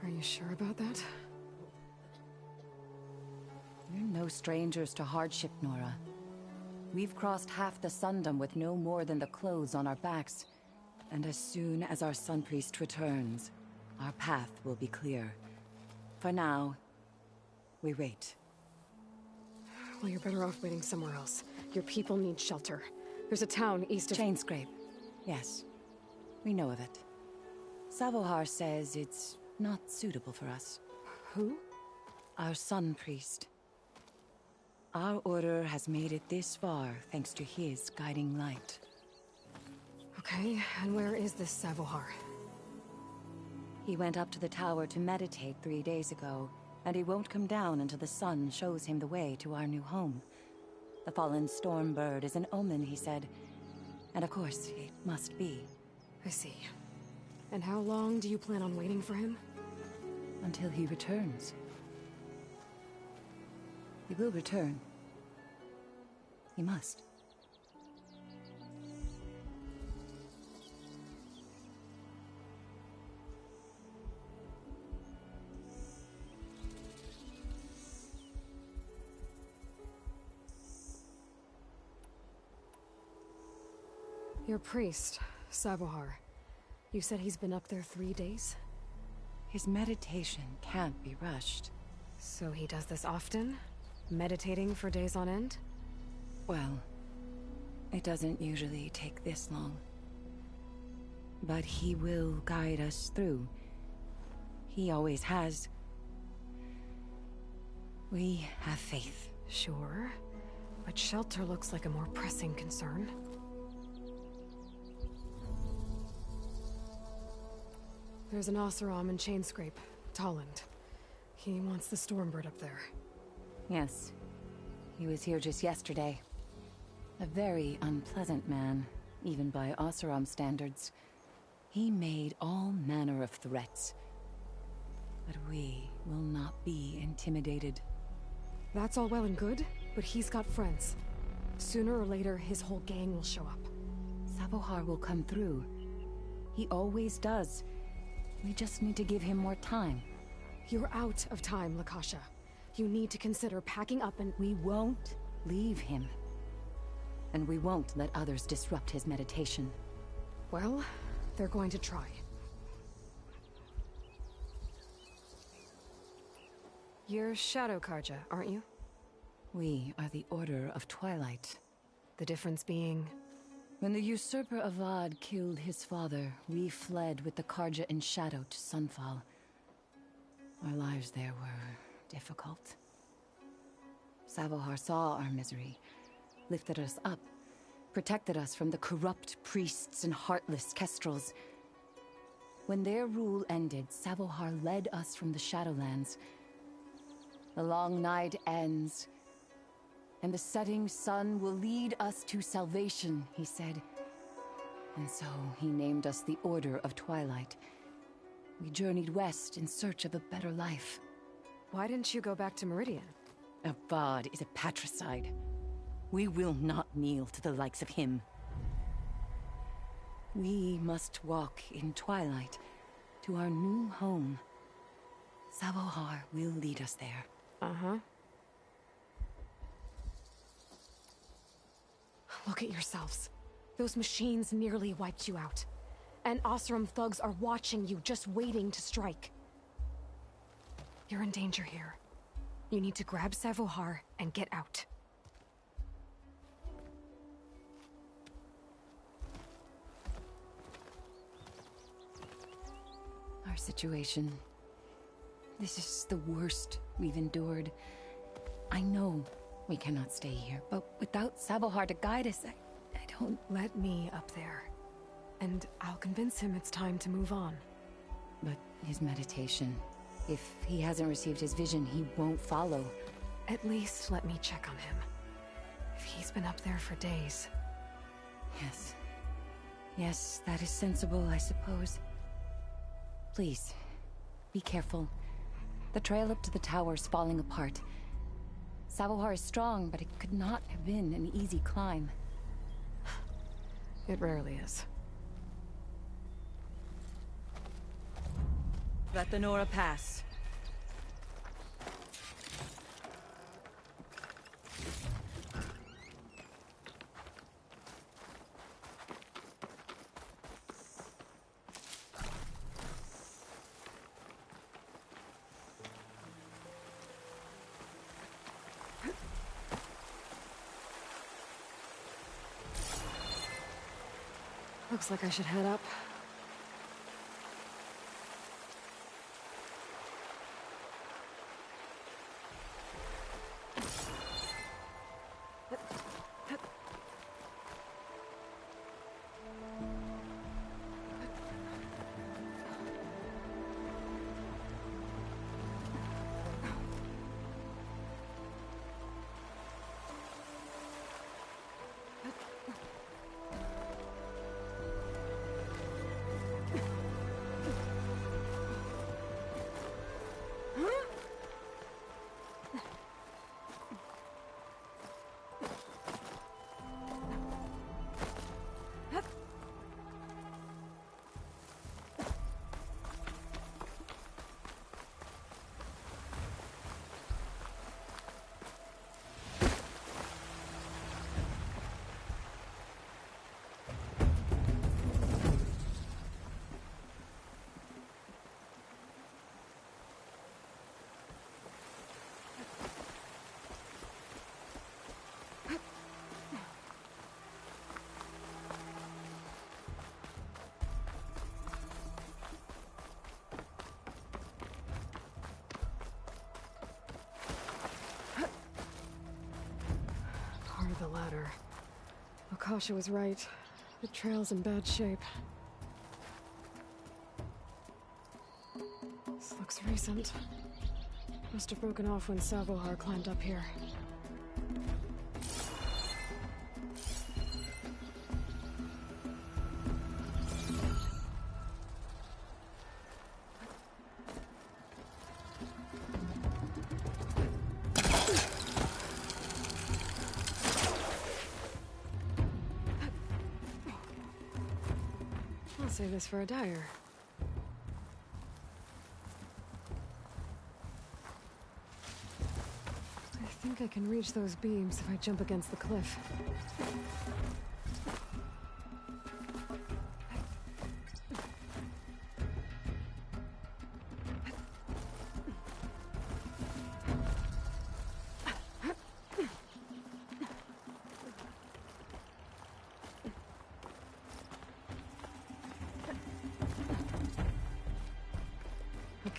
Are you sure about that? We're no strangers to hardship, Nora. We've crossed half the Sundom with no more than the clothes on our backs. And as soon as our Sun Priest returns, our path will be clear. For now, we wait. Well, you're better off waiting somewhere else. Your people need shelter. There's a town east of... Chainscrape. Yes. We know of it. Savohar says it's not suitable for us. Who? Our Sun Priest. Our order has made it this far thanks to his guiding light. Okay, and where is this Savohar? He went up to the tower to meditate 3 days ago, and he won't come down until the sun shows him the way to our new home. The fallen storm bird is an omen, he said. And of course, it must be. I see. And how long do you plan on waiting for him? Until he returns. He will return. He must. Your priest, Savohar. You said he's been up there 3 days? His meditation can't be rushed. So he does this often? Meditating for days on end? Well, it doesn't usually take this long. But he will guide us through. He always has. We have faith. Sure. But shelter looks like a more pressing concern. There's an Oseram in Chainscrape, Tolland. He wants the Stormbird up there. Yes. He was here just yesterday. A very unpleasant man, even by Oseram standards. He made all manner of threats. But we will not be intimidated. That's all well and good, but he's got friends. Sooner or later, his whole gang will show up. Savohar will come through. He always does. We just need to give him more time. You're out of time, Lakasha. You need to consider packing up and— We won't leave him. And we won't let others disrupt his meditation. Well, they're going to try. You're Shadow Carja, aren't you? We are the Order of Twilight. The difference being? When the usurper Avad killed his father, we fled with the Carja in shadow to Sunfall. Our lives there were difficult. Savohar saw our misery, lifted us up, protected us from the corrupt priests and heartless Kestrels. When their rule ended, Savohar led us from the Shadowlands. The long night ends, and the setting sun will lead us to salvation, he said. And so he named us the Order of Twilight. We journeyed west in search of a better life. Why didn't you go back to Meridian? Avad is a patricide. We will not kneel to the likes of him. We must walk in twilight to our new home. Savohar will lead us there. Uh-huh. Look at yourselves. Those machines nearly wiped you out. And Oseram thugs are watching you, just waiting to strike. You're in danger here. You need to grab Savohar and get out. Our situation. This is the worst we've endured. I know we cannot stay here, but without Savohar to guide us, I don't... Let me up there. And I'll convince him it's time to move on. But his meditation... If he hasn't received his vision, he won't follow. At least let me check on him. If he's been up there for days. Yes. Yes, that is sensible, I suppose. Please, be careful. The trail up to the tower's falling apart. Savohar is strong, but it could not have been an easy climb. It rarely is. Let the Nora pass. Looks like I should head up. The ladder. Lakasha was right. The trail's in bad shape. This looks recent. Must have broken off when Savohar climbed up here. save this for a dyer. I think I can reach those beams if I jump against the cliff.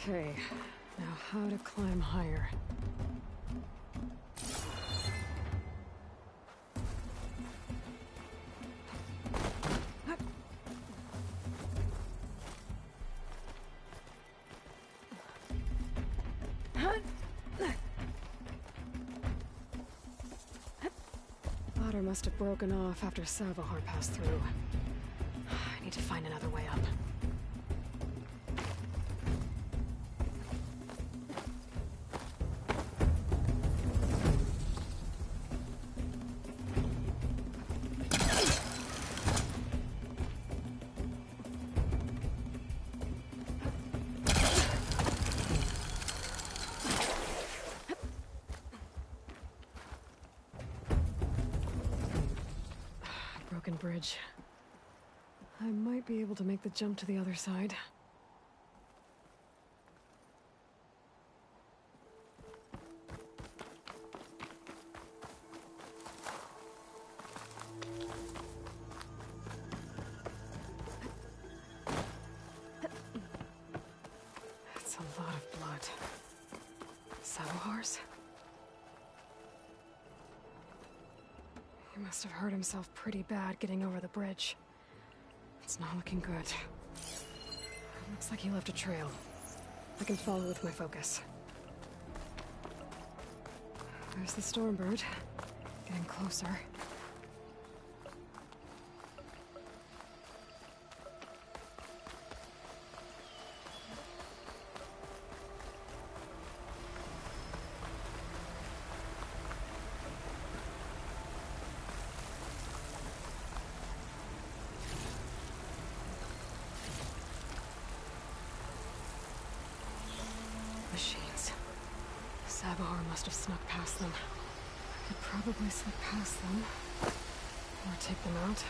Okay, now how to climb higher. Ladder must have broken off after Savahar passed through. I need to find another way up. Broken bridge. I might be able to make the jump to the other side. That's a lot of blood. Sabohar's? He must have hurt himself pretty bad getting over the bridge. It's not looking good. Looks like he left a trail. I can follow with my focus. There's the Stormbird. Getting closer. Machines. Savahar must have snuck past them. I could probably slip past them. Or take them out.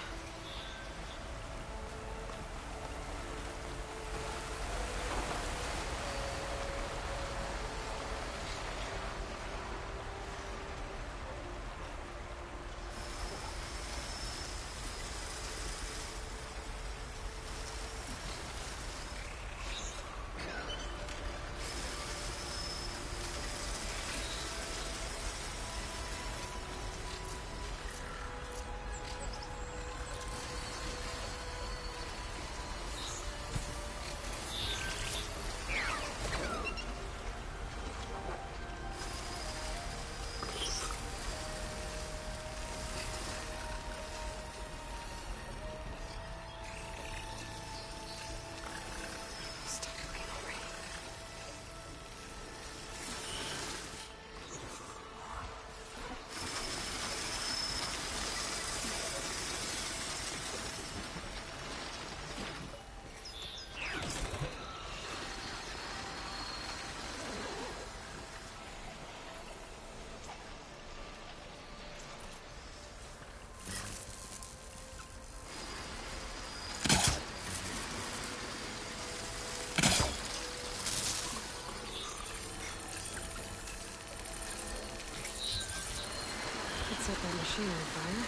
Set that machine on fire.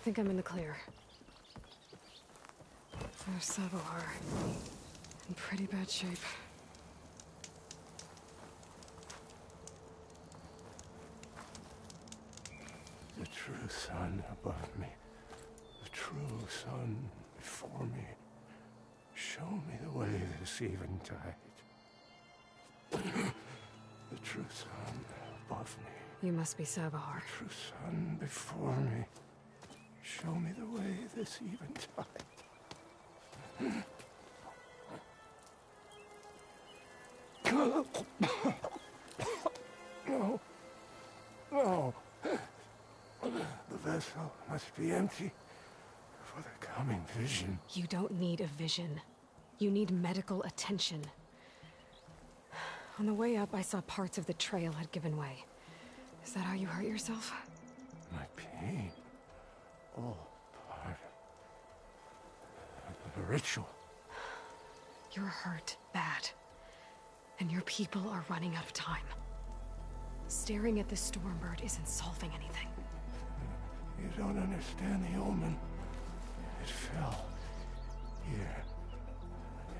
think I'm in the clear. There's Savohar. In pretty bad shape. The true sun above me. The true sun before me. Show me the way this eventide. The true sun above me. You must be Savohar. The true sun before me. Show me the way this eventide. No. No. The vessel must be empty for the coming vision. You don't need a vision. You need medical attention. On the way up, I saw parts of the trail had given way. Is that how you hurt yourself? My pain. All part of the ritual. You're hurt bad. And your people are running out of time. Staring at the Stormbird isn't solving anything. You don't understand the omen. It fell here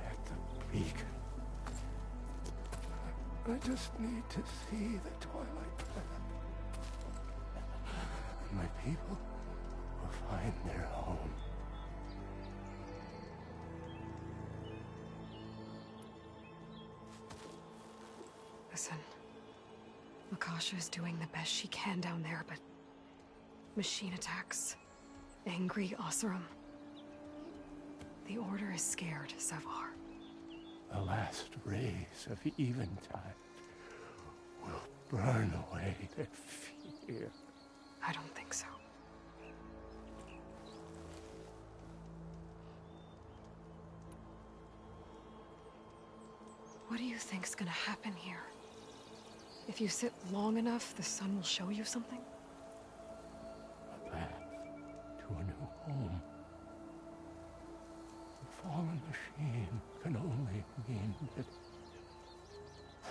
at the beacon. I just need to see the Twilight Path. And my people will find their home. Listen, Lakasha is doing the best she can down there, but machine attacks, angry Oseram. The Order is scared, Savohar. The last rays of eventide will burn away their fear. I don't think so. What do you think's gonna happen here? If you sit long enough, the sun will show you something? A path to a new home. The fallen machine can only mean that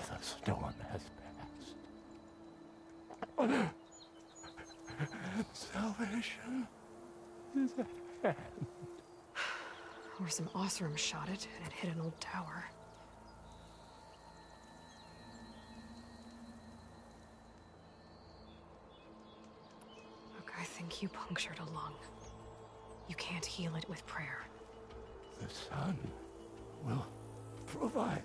the storm has passed. Salvation is at hand. Or some Oseram shot it, and it hit an old tower. I think you punctured a lung. You can't heal it with prayer. The sun will provide.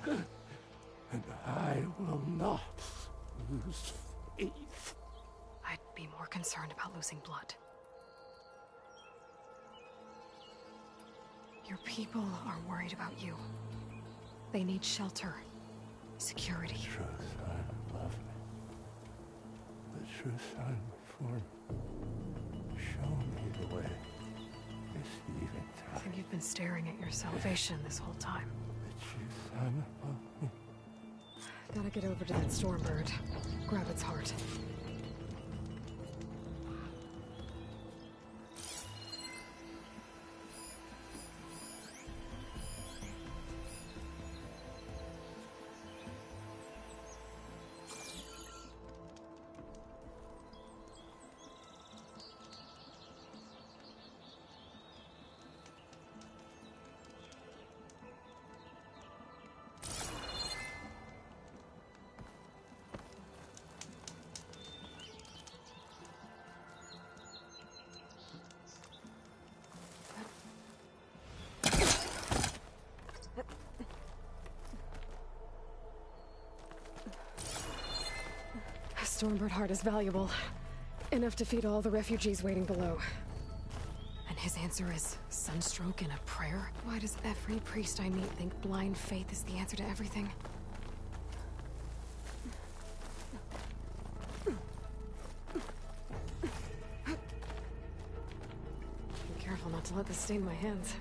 And I will not lose faith. I'd be more concerned about losing blood. Your people are worried about you. They need shelter, security. The true sun above me. The true sun before me. Show me the way. This eventide. I think you've been staring at your salvation this whole time. The true sun above me. Gotta get over to that Stormbird. Grab its heart. Stormbird heart is valuable. Enough to feed all the refugees waiting below. And his answer is sunstroke and a prayer? Why does every priest I meet think blind faith is the answer to everything? Be careful not to let this stain my hands.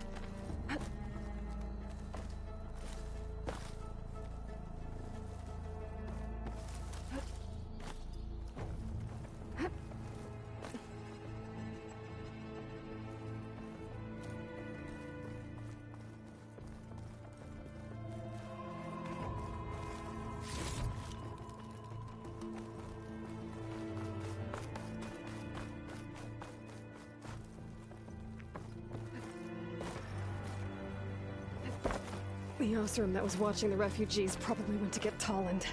The Oseram that was watching the refugees probably went to get Tolland.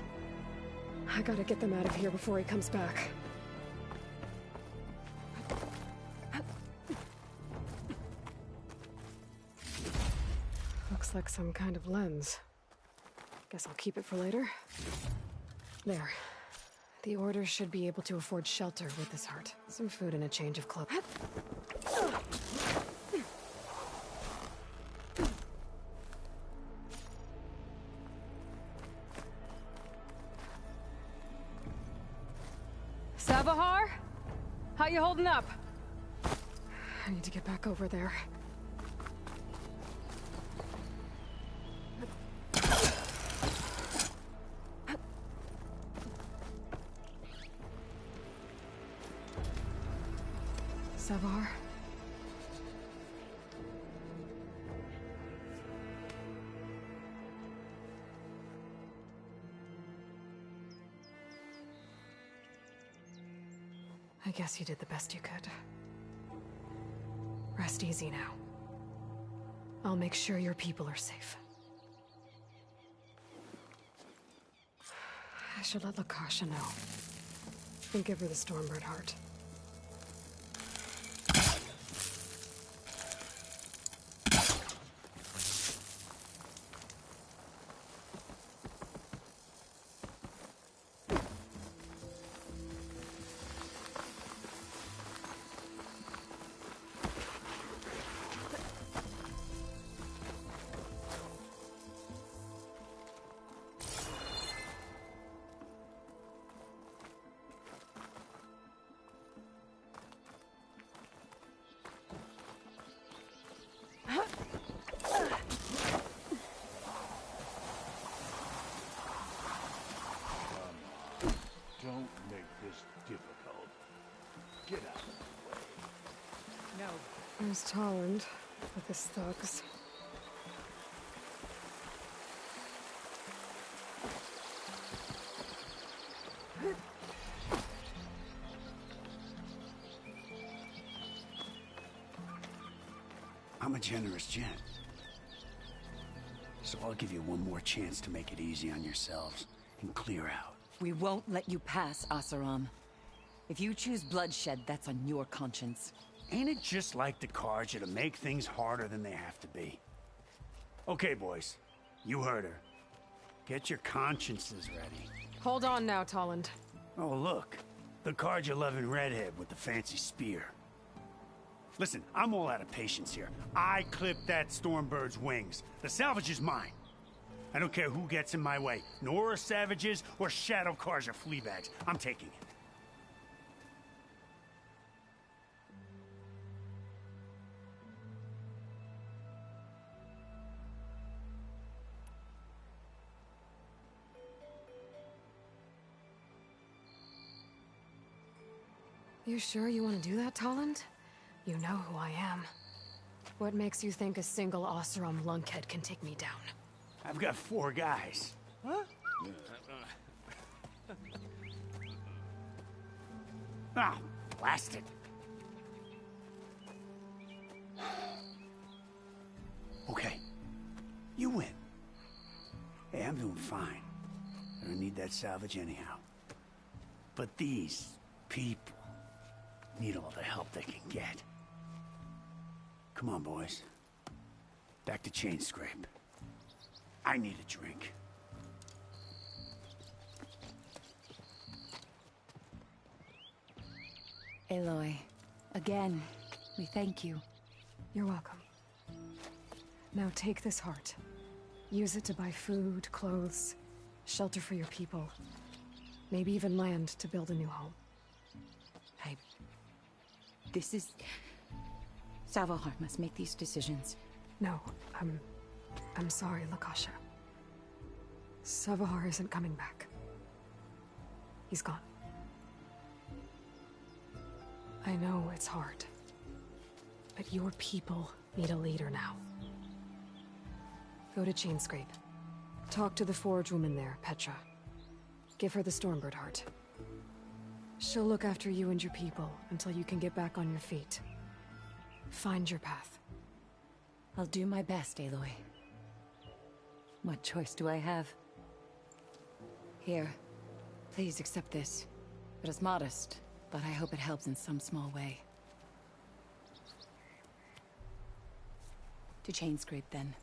I gotta get them out of here before he comes back. Looks like some kind of lens. Guess I'll keep it for later. There. The Order should be able to afford shelter with this heart. Some food and a change of clothes. Savahar? How you holding up? I need to get back over there. Savar? I guess you did the best you could. Rest easy now. I'll make sure your people are safe. I should let Lakasha know. And give her the Stormbird heart. Don't make this difficult. Get out of the way. No. There's Tolland with his thugs. I'm a generous gent. So I'll give you one more chance to make it easy on yourselves and clear out. We won't let you pass, Oseram. If you choose bloodshed, that's on your conscience. Ain't it just like the Carja to make things harder than they have to be? Okay, boys. You heard her. Get your consciences ready. Hold on now, Tolland. Oh, look. The Carja-loving redhead with the fancy spear. Listen, I'm all out of patience here. I clipped that Stormbird's wings. The salvage is mine. I don't care who gets in my way. Nora savages or Shadow Carja fleabags. I'm taking it. You sure you want to do that, Tolland? You know who I am. What makes you think a single Oseram lunkhead can take me down? I've got 4 guys. Huh? Ah, blast it. Okay. You win. Hey, I'm doing fine. I don't need that salvage anyhow. But these people need all the help they can get. Come on, boys. Back to Chainscrape. I need a drink. Aloy, again, we thank you. You're welcome. Now take this heart. Use it to buy food, clothes, shelter for your people. Maybe even land to build a new home. This is... Savahar must make these decisions. No, I'm sorry, Lakasha. Savahar isn't coming back. He's gone. I know it's hard, but your people need a leader now. Go to Chainscrape. Talk to the Forge woman there, Petra. Give her the Stormbird heart. She'll look after you and your people until you can get back on your feet. Find your path. I'll do my best, Aloy. What choice do I have? Here, please accept this. It is modest, but I hope it helps in some small way. To chain scrape, then.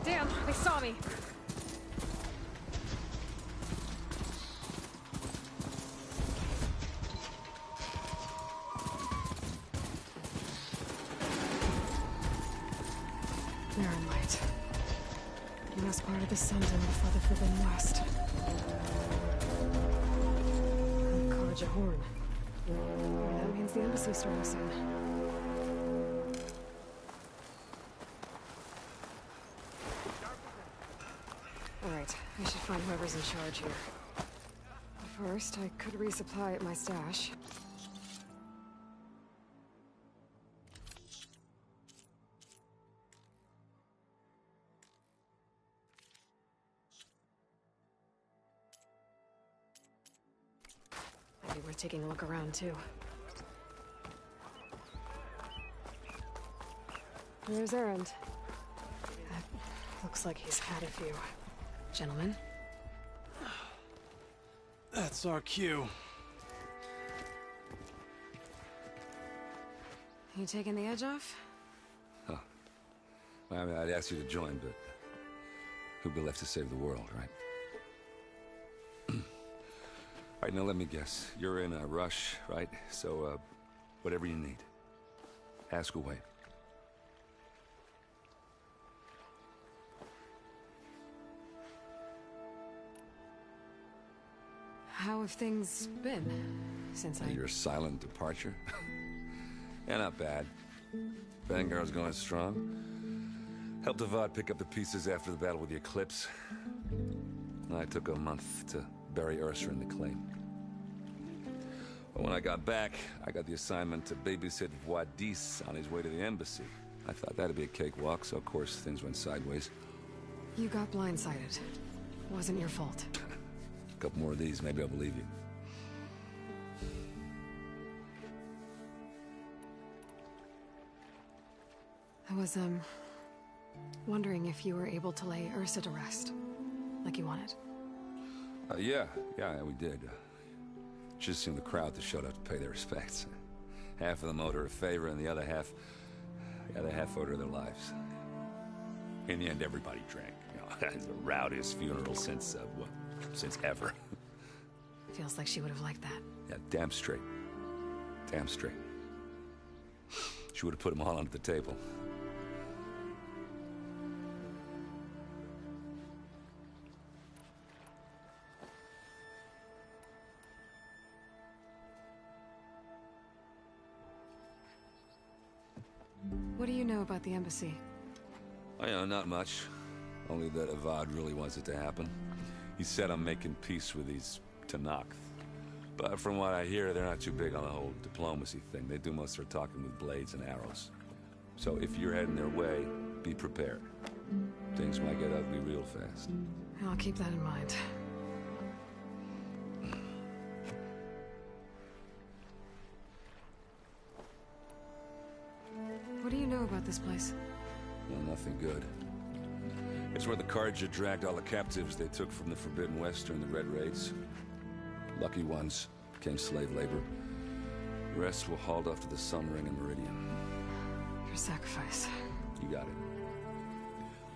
Damn, they saw me. Marinlight. He was part of the Sundom before the Forbidden West. And Karja Horn. That means the embassy's starting soon. Alright, I should find whoever's in charge here. First, I could resupply at my stash. Might be worth taking a look around, too. Where's Erend? Looks like he's had a few. Gentlemen? That's our cue. You taking the edge off? Huh. Well, I mean, I'd ask you to join, but who'd be left to save the world, right? All right, now let me guess. You're in a rush, right? So, whatever you need. Ask away. How have things been since Your silent departure? Yeah, not bad. Vanguard's going strong. Helped Avad pick up the pieces after the battle with the Eclipse. I took a month to bury Ursa in the claim. But when I got back, I got the assignment to babysit Wadis on his way to the embassy. I thought that'd be a cakewalk, so of course things went sideways. You got blindsided. Wasn't your fault. A couple more of these, maybe I'll believe you. I was, wondering if you were able to lay Ursa to rest, like you wanted. Yeah, we did. Just seemed the crowd that showed up to pay their respects. Half of them owed her a favor, and the other half owed her their lives. In the end, everybody drank. You know, the rowdiest funeral since ever. Feels like she would have liked that. Yeah, damn straight. Damn straight. She would have put them all under the table. know about the embassy? Oh, not much. Only that Avad really wants it to happen. He said I'm making peace with these Tenakth. But from what I hear, they're not too big on the whole diplomacy thing. They do most of their talking with blades and arrows. So if you're heading their way, be prepared. Things might get ugly real fast. I'll keep that in mind. What do you know about this place? Well, nothing good. It's where the Carja dragged all the captives they took from the Forbidden West during the Red Raids. Lucky ones became slave labor. The rest were hauled off to the Sun Ring and Meridian. Your sacrifice. You got it.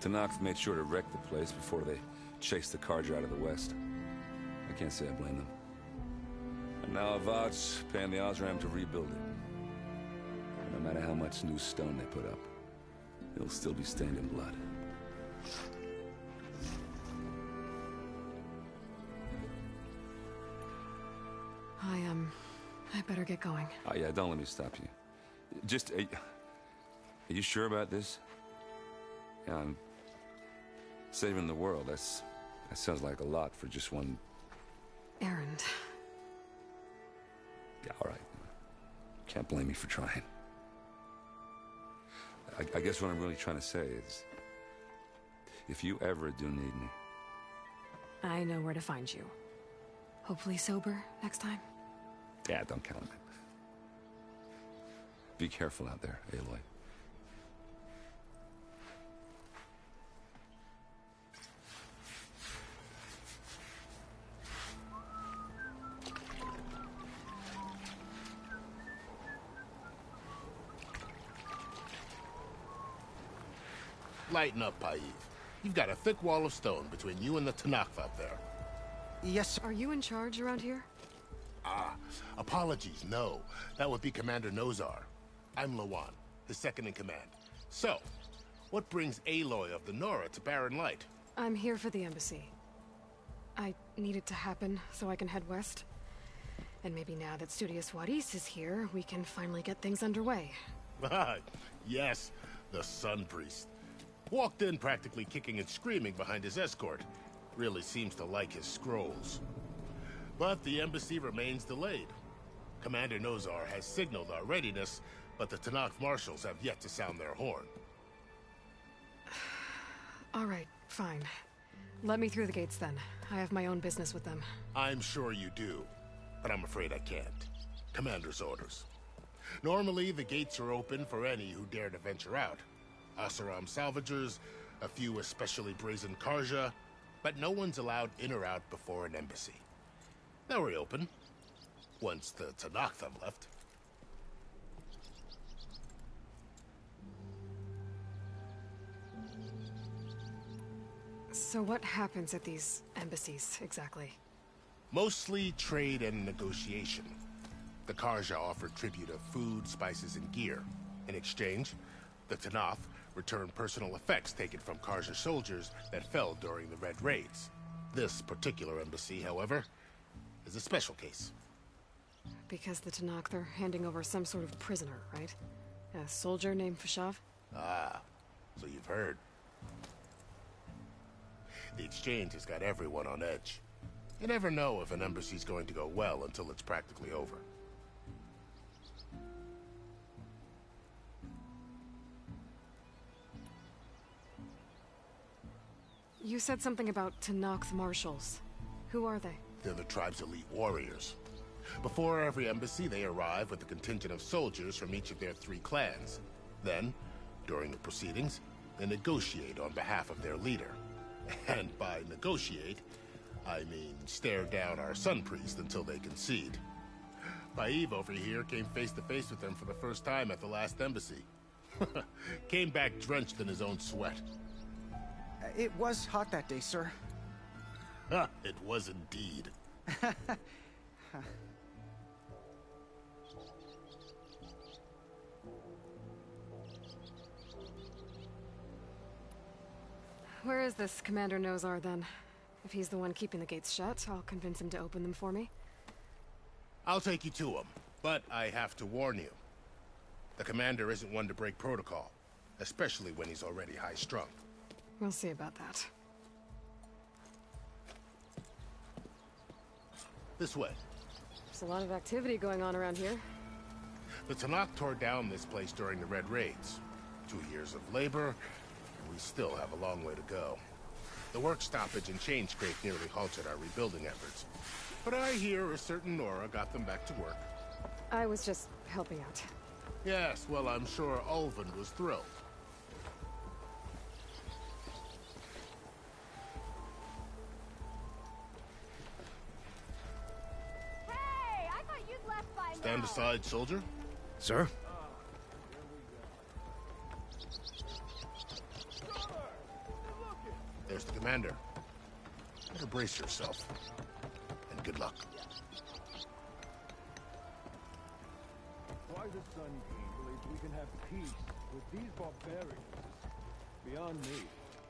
Tenakth made sure to wreck the place before they chased the Carja out of the West. I can't say I blame them. And now Avad's paying the Osram to rebuild it. And no matter how much new stone they put up, it'll still be stained in blood. I better get going. Oh yeah, don't let me stop you. Just, are you sure about this? Yeah, I'm saving the world. That sounds like a lot for just one... errand. Yeah, all right. Can't blame me for trying. I guess what I'm really trying to say is, if you ever do need me... I know where to find you. Hopefully sober next time. Yeah, don't count on it. Be careful out there, Aloy. Lighten up, Paiv. You've got a thick wall of stone between you and the Tenakth out there. Yes, sir. Are you in charge around here? Ah, apologies, no. That would be Commander Nozar. I'm Lawan, his second-in-command. So, what brings Aloy of the Nora to Barren Light? I'm here for the embassy. I need it to happen so I can head west. And maybe now that Studious Wadis is here, we can finally get things underway. Yes, the Sun Priest. Walked in practically kicking and screaming behind his escort. Really seems to like his scrolls. But the embassy remains delayed. Commander Nozar has signaled our readiness, but the Tenakth marshals have yet to sound their horn. All right, fine. Let me through the gates then. I have my own business with them. I'm sure you do, but I'm afraid I can't. Commander's orders. Normally, the gates are open for any who dare to venture out. Oseram salvagers, a few especially brazen Carja, but no one's allowed in or out before an embassy. They'll reopen, once the Tenakth have left. So what happens at these embassies, exactly? Mostly trade and negotiation. The Carja offered tribute of food, spices, and gear. In exchange, the Tenakth returned personal effects taken from Carja soldiers that fell during the Red Raids. This particular embassy, however, is a special case. Because the Tenakth are handing over some sort of prisoner, right? A soldier named Fashav? Ah, so you've heard. The exchange has got everyone on edge. You never know if an embassy's going to go well until it's practically over. You said something about Tenakth marshals. Who are they? They're the tribe's elite warriors. Before every embassy, they arrive with a contingent of soldiers from each of their 3 clans. Then, during the proceedings, they negotiate on behalf of their leader. And by negotiate, I mean stare down our Sun Priest until they concede. Paiv over here came face to face with them for the first time at the last embassy. Came back drenched in his own sweat. It was hot that day, sir. It was indeed. Where is this Commander Nozar, then? If he's the one keeping the gates shut, I'll convince him to open them for me. I'll take you to him, but I have to warn you. The commander isn't one to break protocol. especially when he's already high-strung. We'll see about that. This way. There's a lot of activity going on around here. The Tenakth tore down this place during the Red Raids. 2 years of labor, and we still have a long way to go. The work stoppage and chain scrape nearly halted our rebuilding efforts. But I hear a certain Nora got them back to work. I was just helping out. Yes, well, I'm sure Ulvund was thrilled. Hey, I thought you'd left by now. Stand aside, soldier. Sir? There's the commander. Better brace yourself. And good luck. Why the Sun King believes we can have peace with these barbarians is beyond me.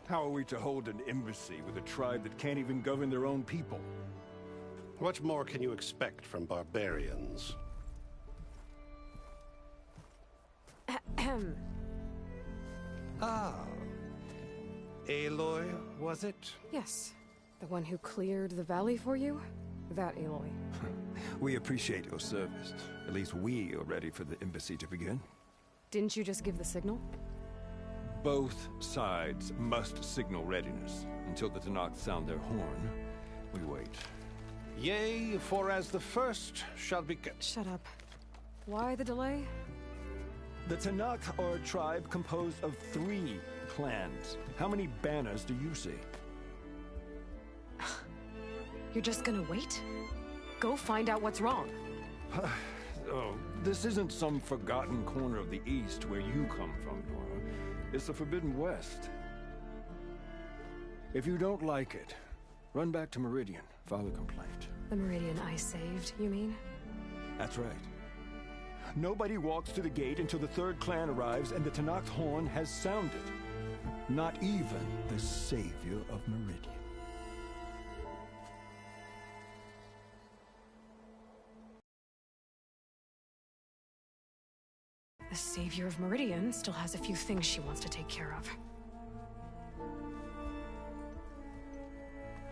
How are we to hold an embassy with a tribe that can't even govern their own people? What more can you expect from barbarians? Ah. Aloy, was it? Yes. The one who cleared the valley for you? That Aloy. We appreciate your service. At least we are ready for the embassy to begin. Didn't you just give the signal? Both sides must signal readiness. Until the Tenakth sound their horn, we wait. Yea, for as the first shall be... Shut up. Why the delay? The Tenakth are a tribe composed of 3 clans. How many banners do you see? You're just gonna wait? Go find out what's wrong. Oh, this isn't some forgotten corner of the East where you come from, Nora. It's the Forbidden West. If you don't like it, run back to Meridian, file a complaint. The Meridian I saved, you mean? That's right. Nobody walks to the gate until the 3rd clan arrives and the Tenakth horn has sounded. Not even the savior of Meridian. The savior of Meridian still has a few things she wants to take care of.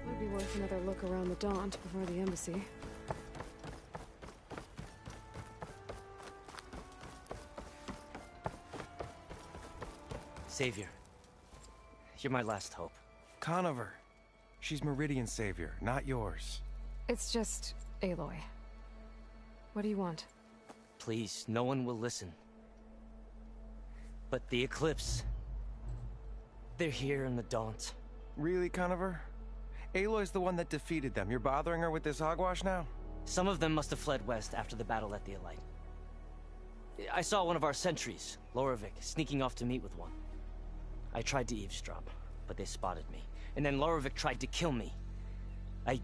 Might be worth another look around the Daunt before the embassy. Savior. You're my last hope. Conover. She's Meridian's savior, not yours. It's just Aloy. What do you want? Please, no one will listen. But the Eclipse... they're here in the Daunt. Really, Conover? Aloy's the one that defeated them. You're bothering her with this hogwash now? Some of them must have fled west after the battle at the Elite. I saw one of our sentries, Lorovic, sneaking off to meet with one. I tried to eavesdrop, but they spotted me. And then Lorovic tried to kill me. I...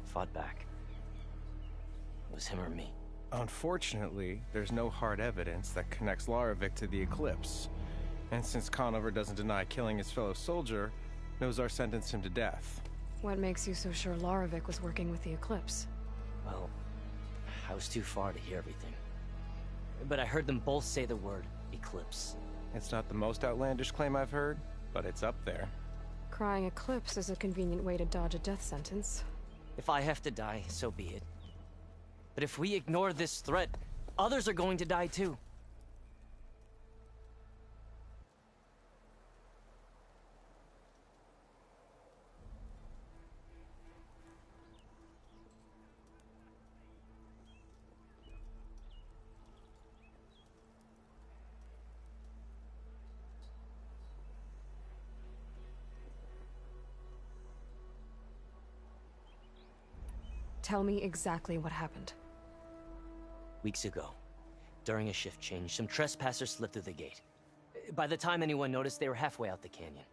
fought back. It was him or me. Unfortunately, there's no hard evidence that connects Lorovic to the Eclipse. And since Conover doesn't deny killing his fellow soldier, Nozar sentenced him to death. What makes you so sure Lorovic was working with the Eclipse? Well, I was too far to hear everything. But I heard them both say the word Eclipse. It's not the most outlandish claim I've heard, but it's up there. Crying Eclipse is a convenient way to dodge a death sentence. If I have to die, so be it. But if we ignore this threat, others are going to die too. Tell me exactly what happened. Weeks ago, during a shift change, some trespassers slipped through the gate. By the time anyone noticed, they were halfway out the canyon.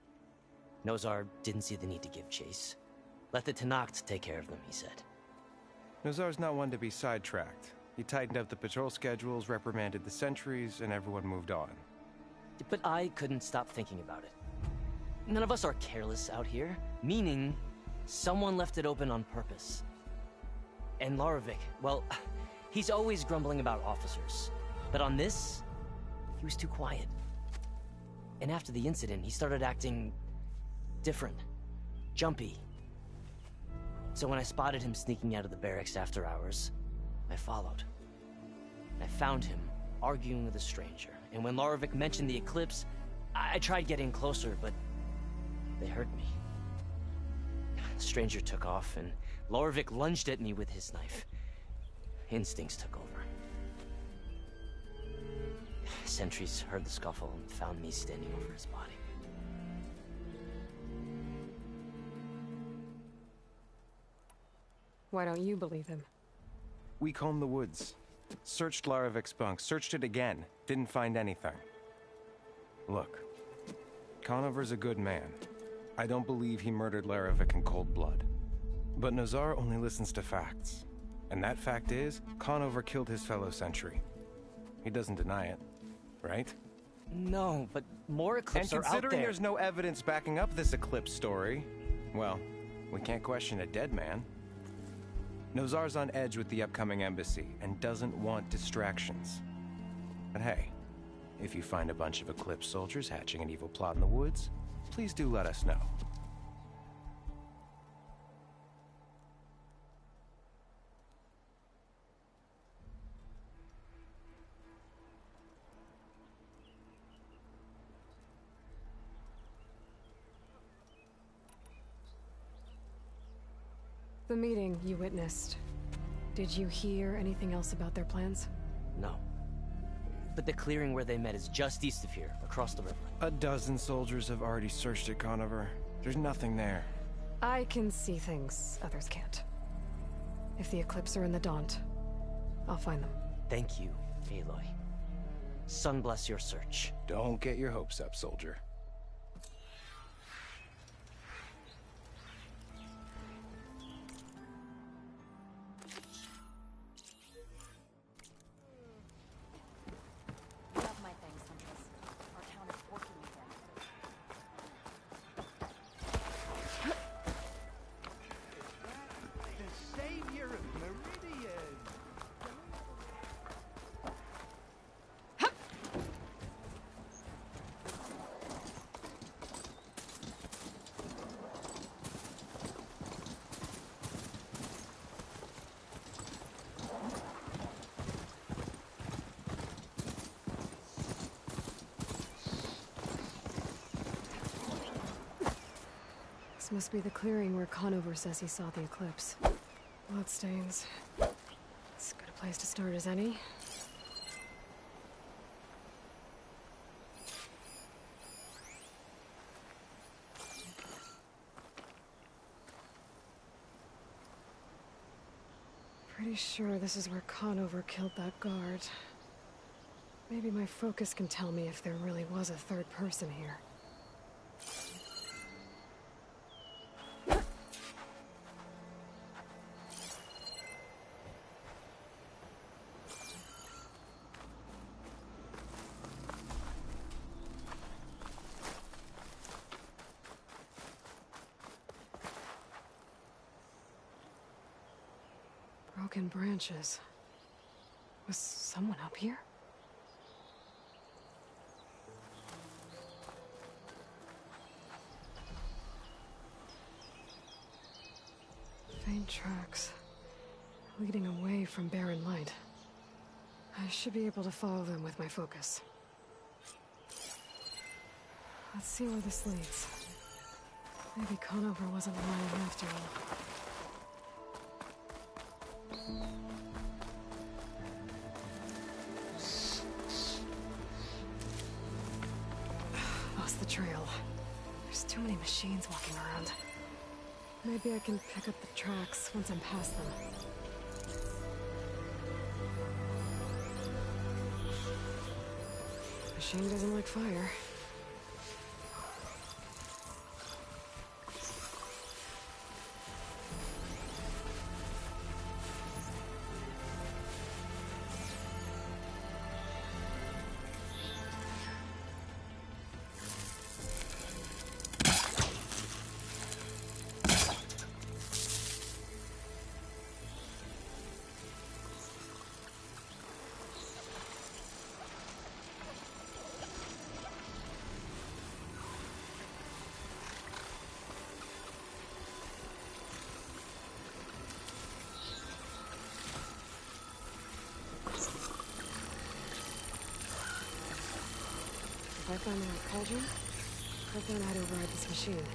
Nozar didn't see the need to give chase. Let the Tenakth take care of them, he said. Nozar's not one to be sidetracked. He tightened up the patrol schedules, reprimanded the sentries, and everyone moved on. But I couldn't stop thinking about it. None of us are careless out here, meaning someone left it open on purpose. And Lorovic, well, he's always grumbling about officers. But on this, he was too quiet. And after the incident, he started acting different, jumpy. So when I spotted him sneaking out of the barracks after hours, I followed. I found him arguing with a stranger. And when Larovic mentioned the eclipse, I tried getting closer, but they heard me. The stranger took off, and Larovic lunged at me with his knife. Instincts took over. Sentries heard the scuffle and found me standing over his body. Why don't you believe him? We combed the woods. Searched Larovic's bunk. Searched it again. Didn't find anything. Look. Conover's a good man. I don't believe he murdered Larovic in cold blood. But Nazar only listens to facts. And that fact is, Conover killed his fellow sentry. He doesn't deny it, right? No, but more Eclipse are out there. And considering there's no evidence backing up this Eclipse story, well, we can't question a dead man. Nozar's on edge with the upcoming embassy and doesn't want distractions. But hey, if you find a bunch of Eclipse soldiers hatching an evil plot in the woods, please do let us know. The meeting you witnessed. Did you hear anything else about their plans? No. But the clearing where they met is just east of here, across the river. A dozen soldiers have already searched it, Conover. There's nothing there. I can see things others can't. If the Eclipse are in the Daunt, I'll find them. Thank you, Aloy. Sun bless your search. Don't get your hopes up, soldier. This must be the clearing where Conover says he saw the eclipse. Bloodstains. As good a place to start as any. Pretty sure this is where Conover killed that guard. Maybe my focus can tell me if there really was a third person here. Broken branches. Was someone up here? Faint tracks, leading away from barren light. I should be able to follow them with my focus. Let's see where this leads. Maybe Conover wasn't lying after all. Lost the trail. There's too many machines walking around. Maybe I can pick up the tracks once I'm past them. Machine doesn't like fire. I find the right cauldron, I'll learn how to override this machine.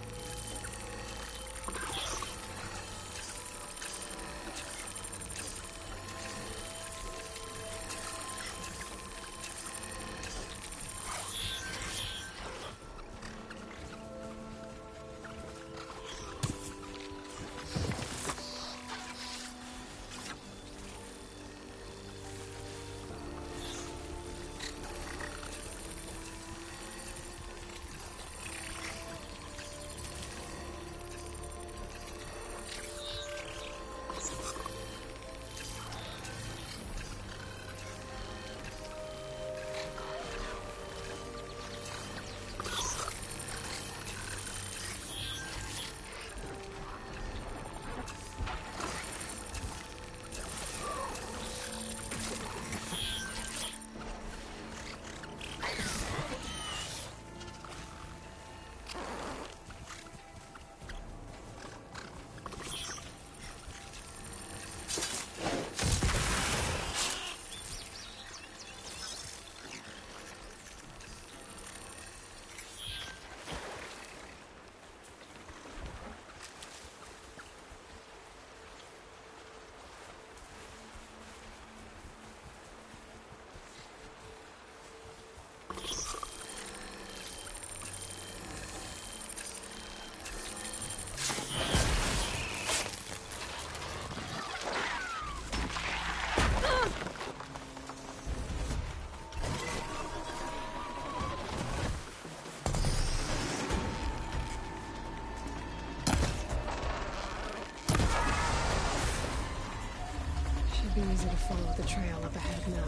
Easy to follow the trail up ahead now.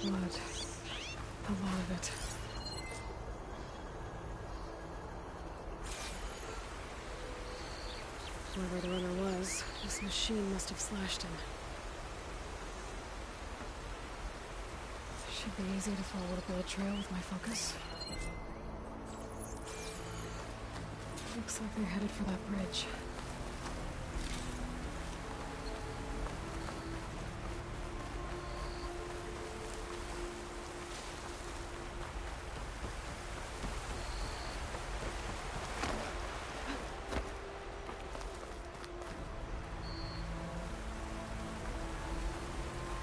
Blood. A lot of it. Whoever the runner was, this machine must have slashed him. Should be easy to follow the bullet trail with my focus. Looks like they're headed for that bridge.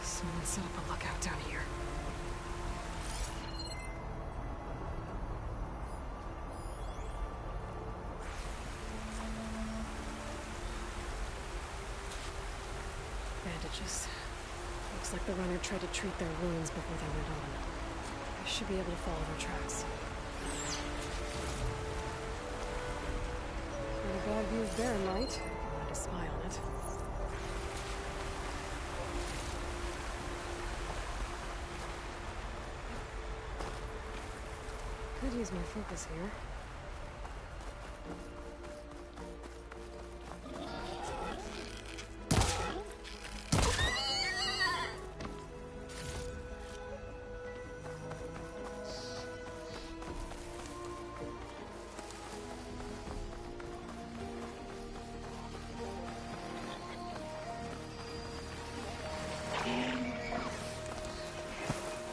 Someone set up a lookout down here. Bandages. Looks like the runner tried to treat their wounds before they went on. I should be able to follow their tracks. Pretty bad view's there, mate. I had to spy on it. Could use my focus here.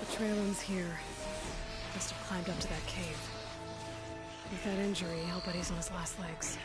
The trail ends here. Must have climbed up to that cave. With that injury, I'll bet he's on his last legs.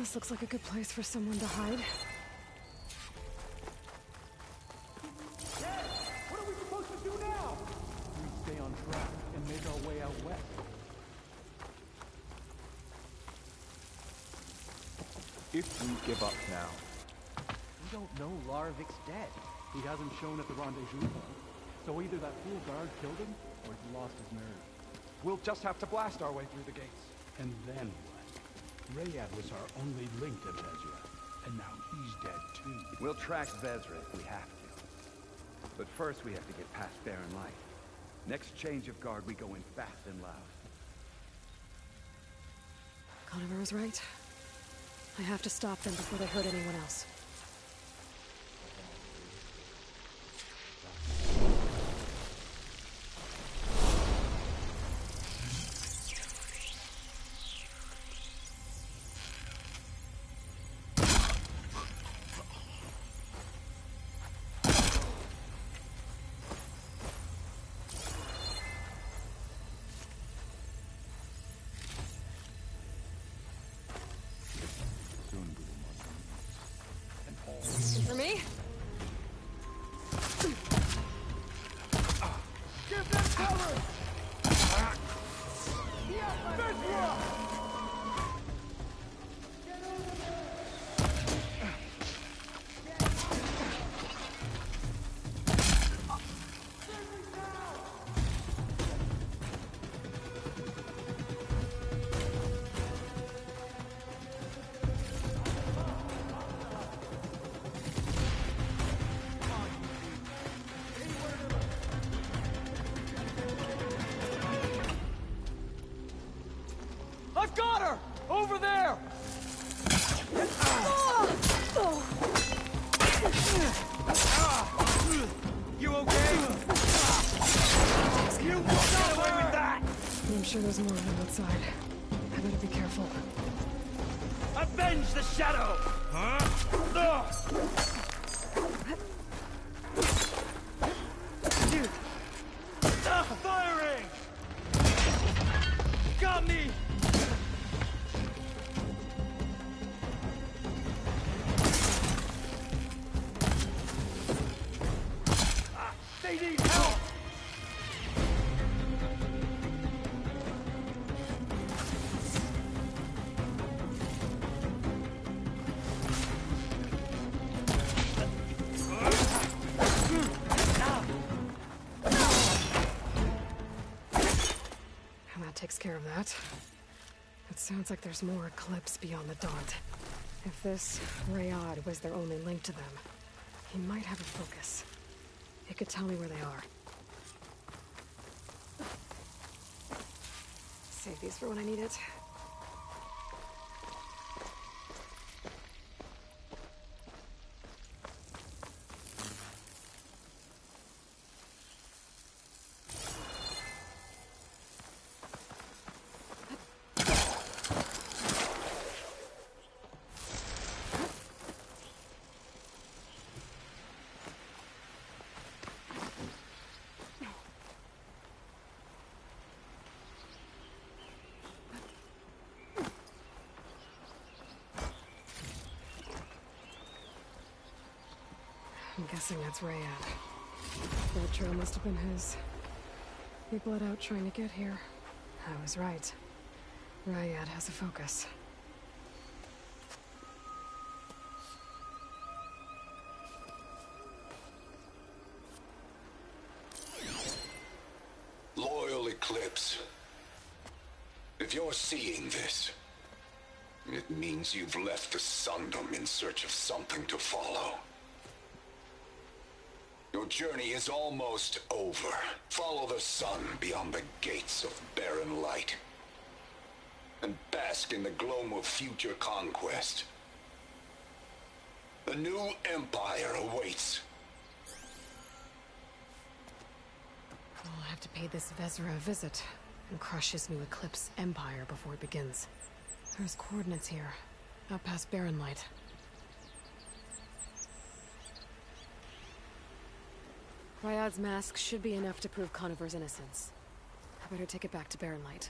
This looks like a good place for someone to hide. Hey, what are we supposed to do now? We stay on track and make our way out west. If we give up now, we don't know Larovik's dead. He hasn't shown at the rendezvous point. So either that fool guard killed him, or he lost his nerve. We'll just have to blast our way through the gates. And then what? Rayad was our only link to Vezra, and now he's dead too. We'll track Vezra if we have to. But first we have to get past Barren Light. Next change of guard, we go in fast and loud. Conover was right. I have to stop them before they hurt anyone else. For me? Give them cover! Vezra! I've got her! Over there! You okay? You got away with that! I'm sure there's more of them outside. I better be careful. Avenge the shadow! Firing! Got me! They need help! And that takes care of that. It sounds like there's more Eclipse beyond the Daunt. If this Rayad was their only link to them, he might have a focus. It could tell me where they are. Save these for when I need it. I'm guessing that's Rayad. That trail must have been his. He bled out trying to get here. I was right. Rayad has a focus. Loyal Eclipse. If you're seeing this, it means you've left the Sundom in search of something to follow. Your journey is almost over. Follow the sun beyond the gates of Barren Light, and bask in the gloam of future conquest. The new empire awaits. I'll have to pay this Vezra a visit and crush his new Eclipse empire before it begins. There's coordinates here, out past Barren Light. Rayad's mask should be enough to prove Conover's innocence. I better take it back to Barren Light.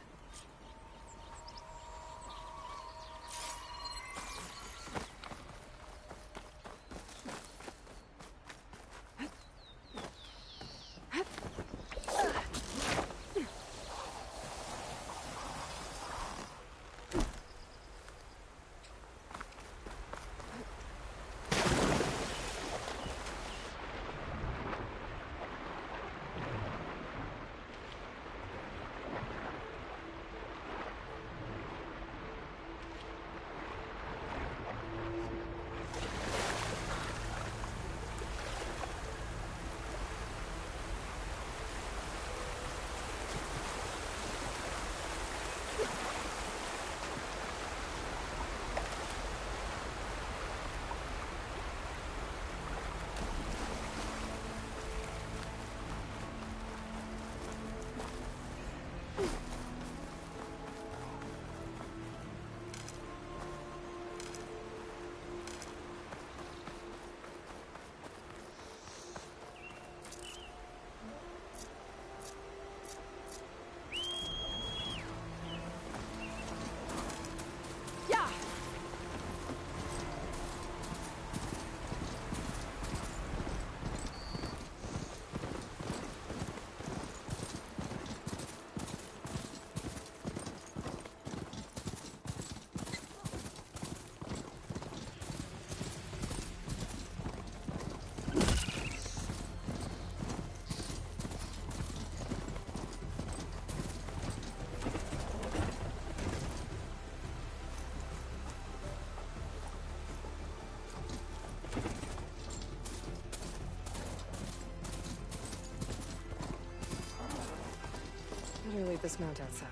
Better leave this mount outside.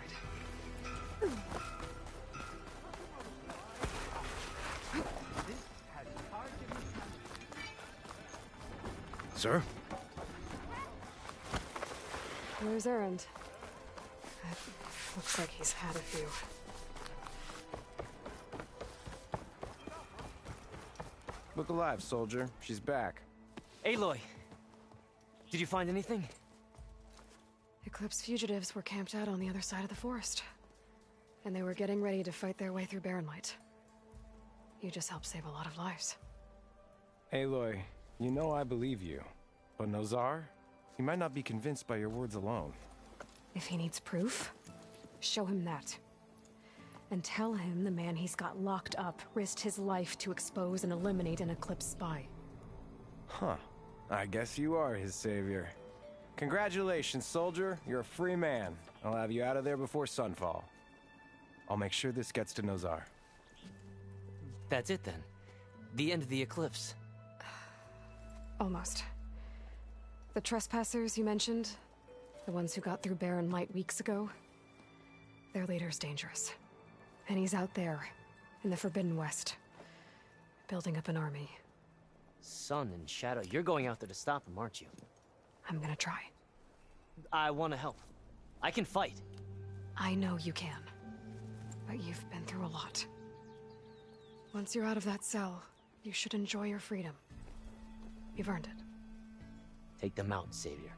Sir? Where's Erend? Looks like he's had a few. Look alive, soldier. She's back. Aloy! Did you find anything? Eclipse fugitives were camped out on the other side of the forest. And they were getting ready to fight their way through Barren Light. You just helped save a lot of lives. Aloy, you know I believe you. But Nozar? He might not be convinced by your words alone. If he needs proof, show him that. And tell him the man he's got locked up risked his life to expose and eliminate an Eclipse spy. Huh. I guess you are his savior. Congratulations, soldier. You're a free man. I'll have you out of there before sunfall. I'll make sure this gets to Nozar. That's it then. The end of the Eclipse. Almost. The trespassers you mentioned, the ones who got through Barren Light weeks ago, their leader's dangerous. And he's out there, in the Forbidden West, building up an army. Sun and Shadow, you're going out there to stop him, aren't you? I'm gonna try. I want to help. I can fight. I know you can. But you've been through a lot. Once you're out of that cell, you should enjoy your freedom. You've earned it. Take them out, Savior.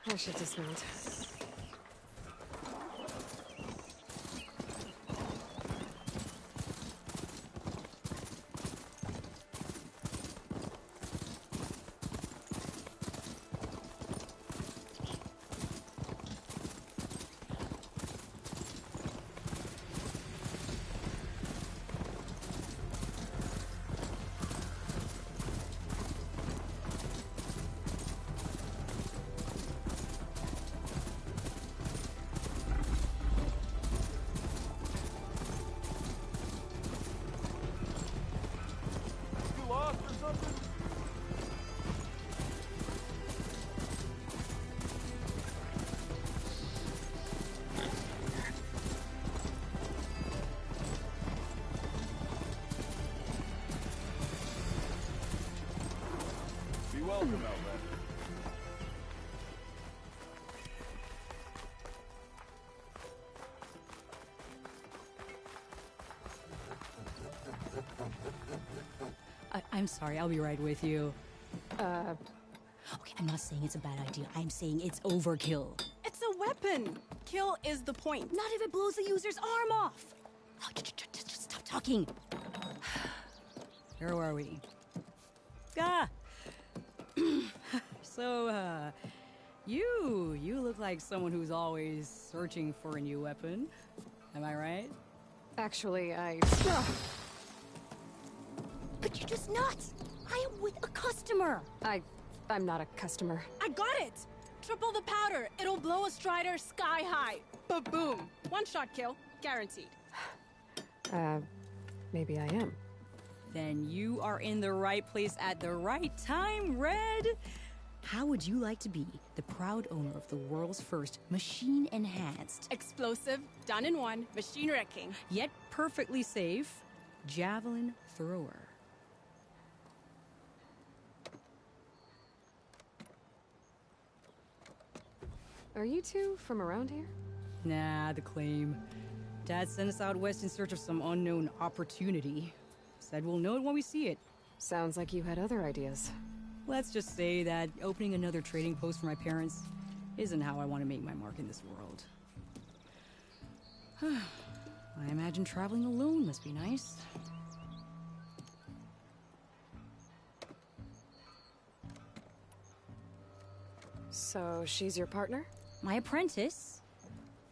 I should dismount. Be welcome, Outlander. I'm sorry, I'll be right with you. Okay, I'm not saying it's a bad idea. I'm saying it's overkill. It's a weapon. Kill is the point. Not if it blows the user's arm off. Oh, just stop talking. Where were we? Ah! So, you look like someone who's always searching for a new weapon. Am I right? Actually, But you're just nuts! I am with a customer! I'm not a customer. I got it! Triple the powder. It'll blow a Strider sky high. Ba-boom. One-shot kill. Guaranteed. Maybe I am. Then you are in the right place at the right time, Red! How would you like to be the proud owner of the world's first machine-enhanced, explosive, done in one, machine-wrecking, yet perfectly safe, javelin thrower? Are you two from around here? Nah, the claim. Dad sent us out west in search of some unknown opportunity. Said we'll know it when we see it. Sounds like you had other ideas. Let's just say that opening another trading post for my parents isn't how I want to make my mark in this world. I imagine traveling alone must be nice. So she's your partner? My apprentice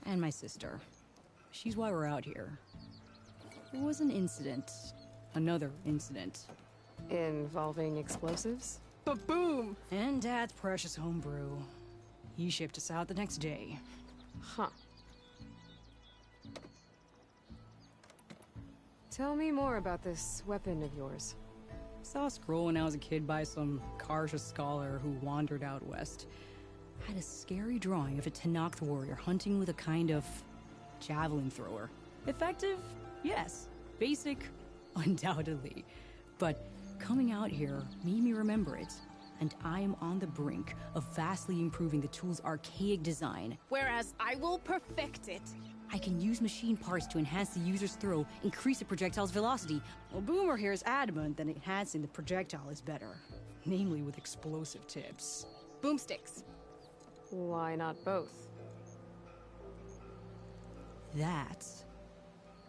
and my sister. She's why we're out here. There was an incident. Another incident. Involving explosives? Ba-boom! And Dad's precious homebrew. He shipped us out the next day. Huh. Tell me more about this weapon of yours. Saw a scroll when I was a kid by some Karja scholar who wandered out west. Had a scary drawing of a Tenakth warrior hunting with a kind of javelin thrower. Effective? Yes. Basic? Undoubtedly. But coming out here made me remember it, and I am on the brink of vastly improving the tool's archaic design. Whereas I will perfect it. I can use machine parts to enhance the user's throw, increase the projectile's velocity. Well, Boomer here is adamant that enhancing the projectile is better. Namely with explosive tips. Boomsticks. Why not both? That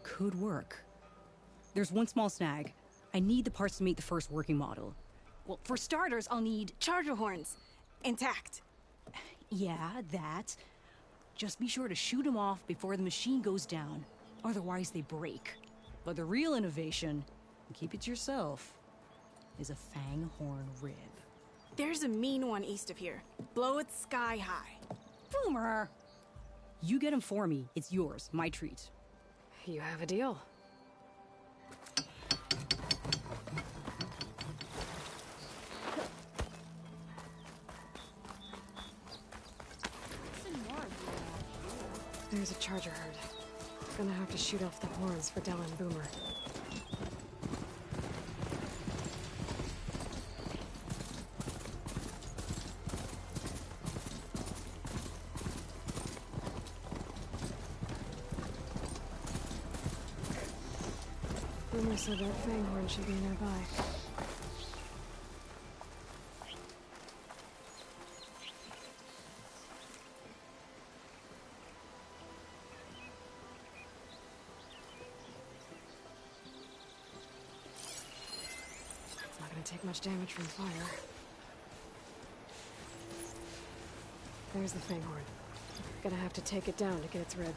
could work. There's one small snag. I need the parts to make the first working model. Well, for starters, I'll need charger horns. Intact. Yeah, that. Just be sure to shoot them off before the machine goes down. Otherwise, they break. But the real innovation, and keep it to yourself, is a fang horn rib. There's a mean one east of here. Blow it sky high. Boomer! You get him for me. It's yours. My treat. You have a deal. There's a charger herd. Gonna have to shoot off the horns for Del and Boomer. Boomer said that fanghorn should be nearby. Take much damage from fire. There's the fanghorn. Gonna have to take it down to get its rib.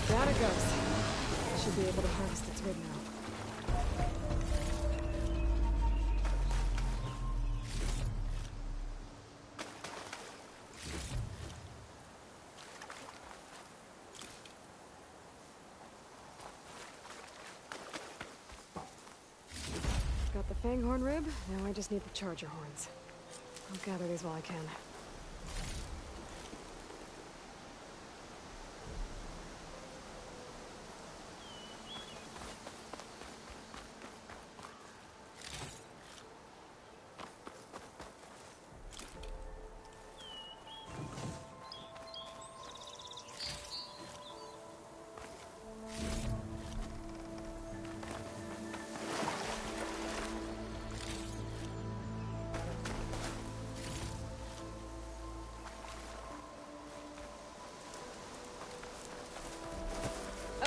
Down it goes. Should be able to harvest its wood now. Got the fanghorn rib, now I just need the charger horns. I'll gather these while I can.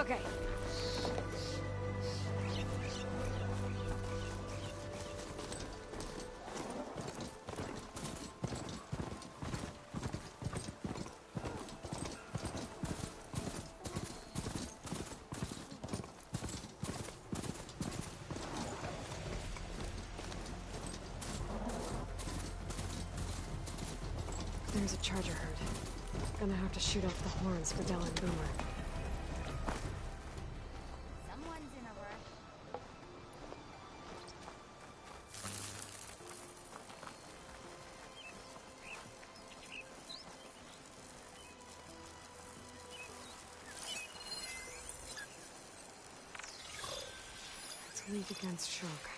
Okay. There's a charger herd. Gonna have to shoot off the horns for Dell and Boomer. Someone's in a rush. It's weak against shock.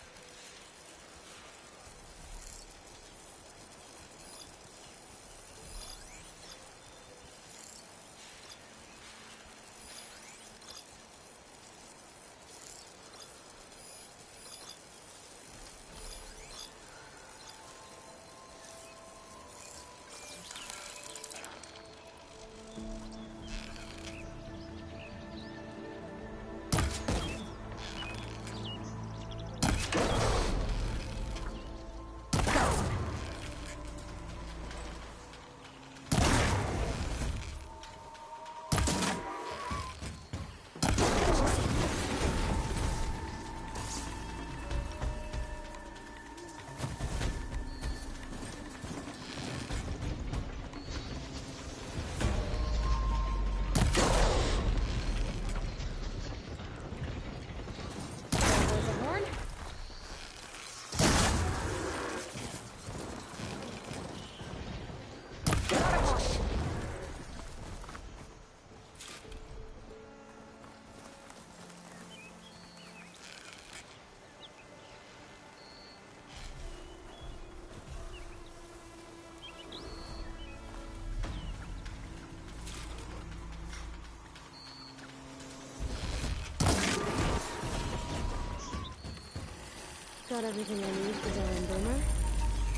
Got everything I need for Dell and Boomer?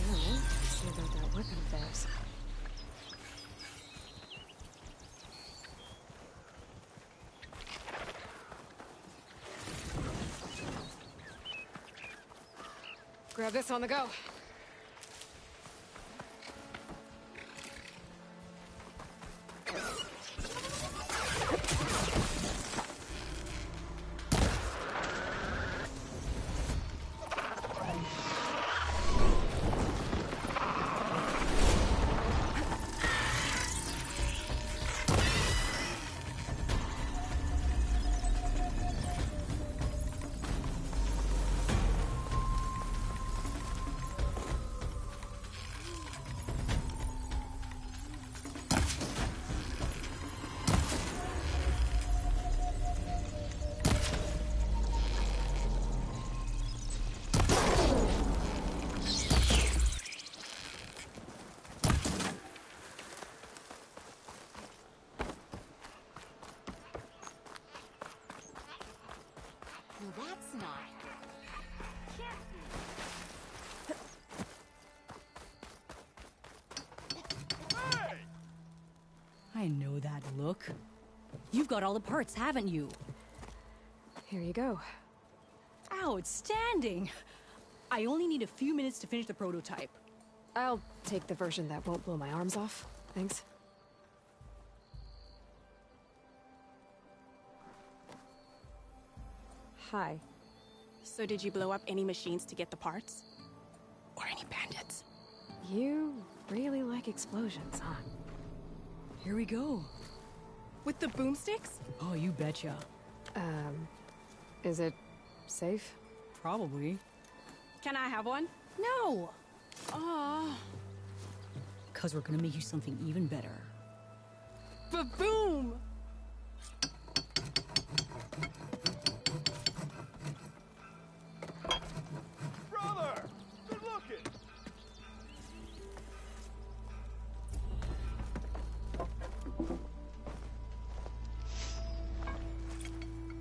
Now, see about that weapon of theirs. Grab this on the go. that look. You've got all the parts, haven't you? Here you go. Outstanding! I only need a few minutes to finish the prototype. I'll take the version that won't blow my arms off. Thanks. Hi. So did you blow up any machines to get the parts? Or any bandits? You really like explosions, huh? Here we go. With the boomsticks? Oh, you betcha. Is it safe? Probably. Can I have one? No! Aw. 'Cause we're gonna make you something even better. Ba-boom! Brother! Good looking!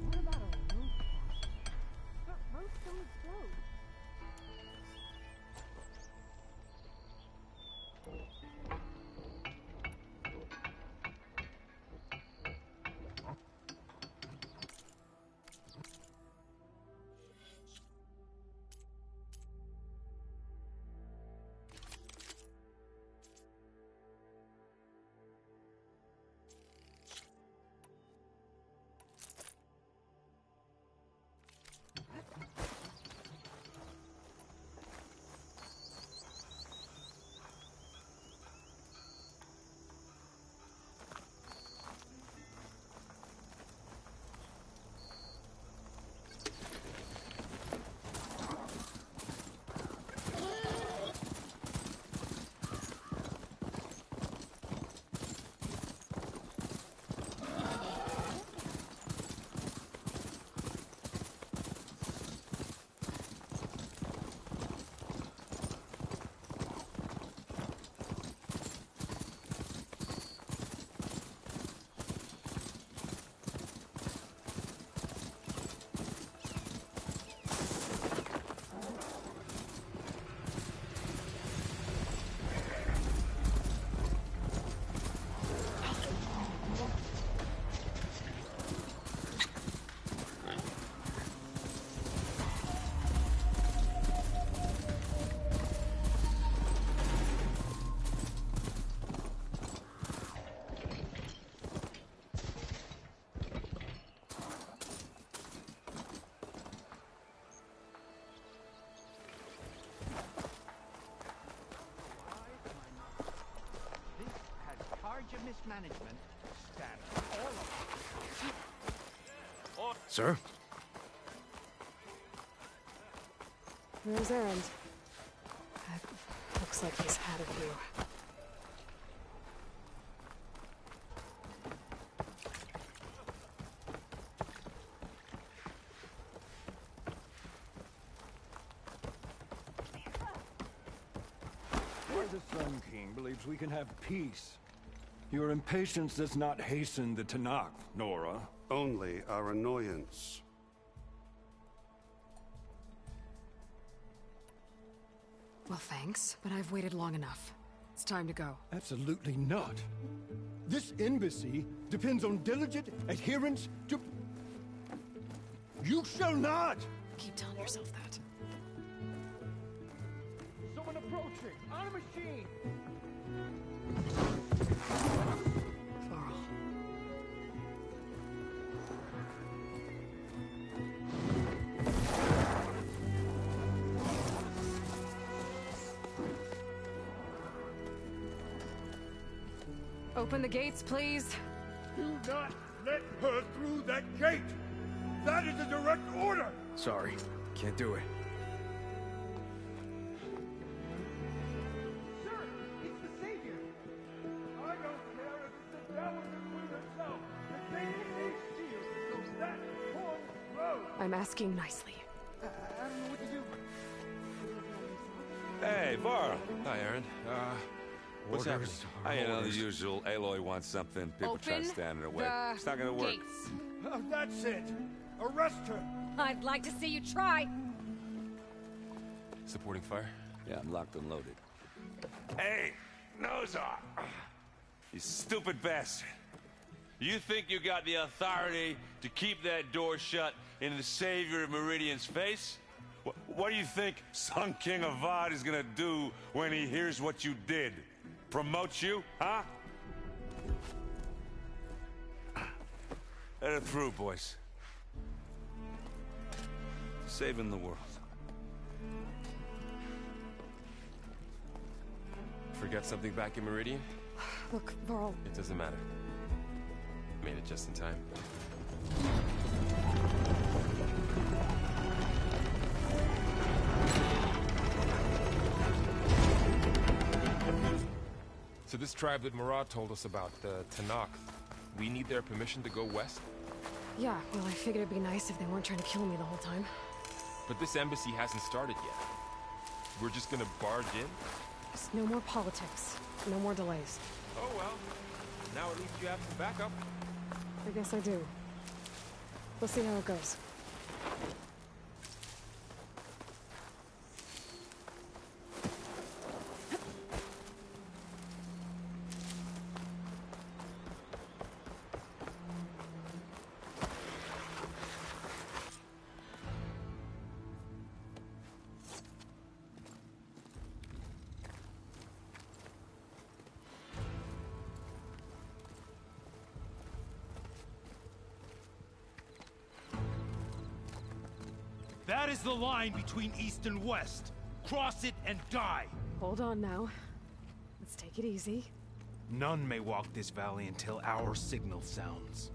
What about a roof cache? But roofs don't explode. Mismanagement status. All of Sir? Where's Erend? Looks like he's had a few. Why the Sun King believes we can have peace. Your impatience does not hasten the Tenakth, Nora. Only our annoyance. Well, thanks, but I've waited long enough. It's time to go. Absolutely not. This embassy depends on diligent adherence to... You shall not! Keep telling yourself that. Someone approaching! On a machine! Varl. Open the gates, please. Do not let her through that gate! That is a direct order! Sorry, can't do it. Sir, it's the Savior! I don't care if it's the devil or the Queen herself! The gate is sealed, so that point road! I'm asking nicely. I don't know what to do. Hey, Varl. Hi, Erend. What's happening? Orders. I know the usual. Aloy wants something. People try to stand in her way. It's not gonna work. That's it! Arrest her! I'd like to see you try. Supporting fire? Yeah, I'm locked and loaded. Hey, Nozar! You stupid bastard! You think you got the authority to keep that door shut in the Savior of Meridian's face? What do you think Sun King Avad is gonna do when he hears what you did? Promote you, huh? Let it through, boys. Saving the world. Forget something back in Meridian? Look, Varl. It doesn't matter. Made it just in time. So this tribe that Murad told us about, the Tenakth, we need their permission to go west? Yeah, well, I figured it'd be nice if they weren't trying to kill me the whole time. But this embassy hasn't started yet. We're just gonna barge in? Just no more politics. No more delays. Oh well. Now at least you have some backup. I guess I do. We'll see how it goes. That is the line between East and West. Cross it and die. Hold on now. Let's take it easy. None may walk this valley until our signal sounds.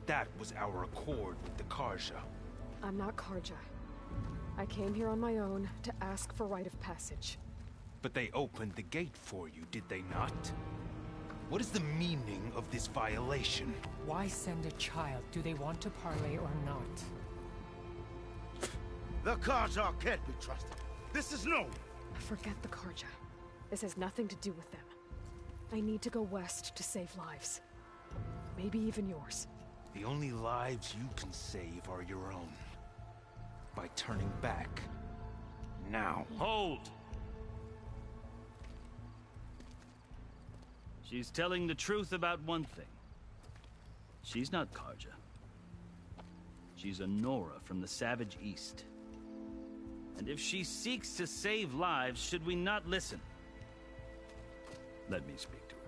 That was our accord with the Carja. I'm not Carja. I came here on my own to ask for rite of passage. But they opened the gate for you, did they not? What is the meaning of this violation? Why send a child? Do they want to parley or not? The Carja can't be trusted. This is no... Forget the Carja. This has nothing to do with them. I need to go west to save lives. Maybe even yours. The only lives you can save are your own. By turning back. Now. Hold! She's telling the truth about one thing. She's not Carja. She's a Nora from the Savage East. And if she seeks to save lives, should we not listen? Let me speak to her.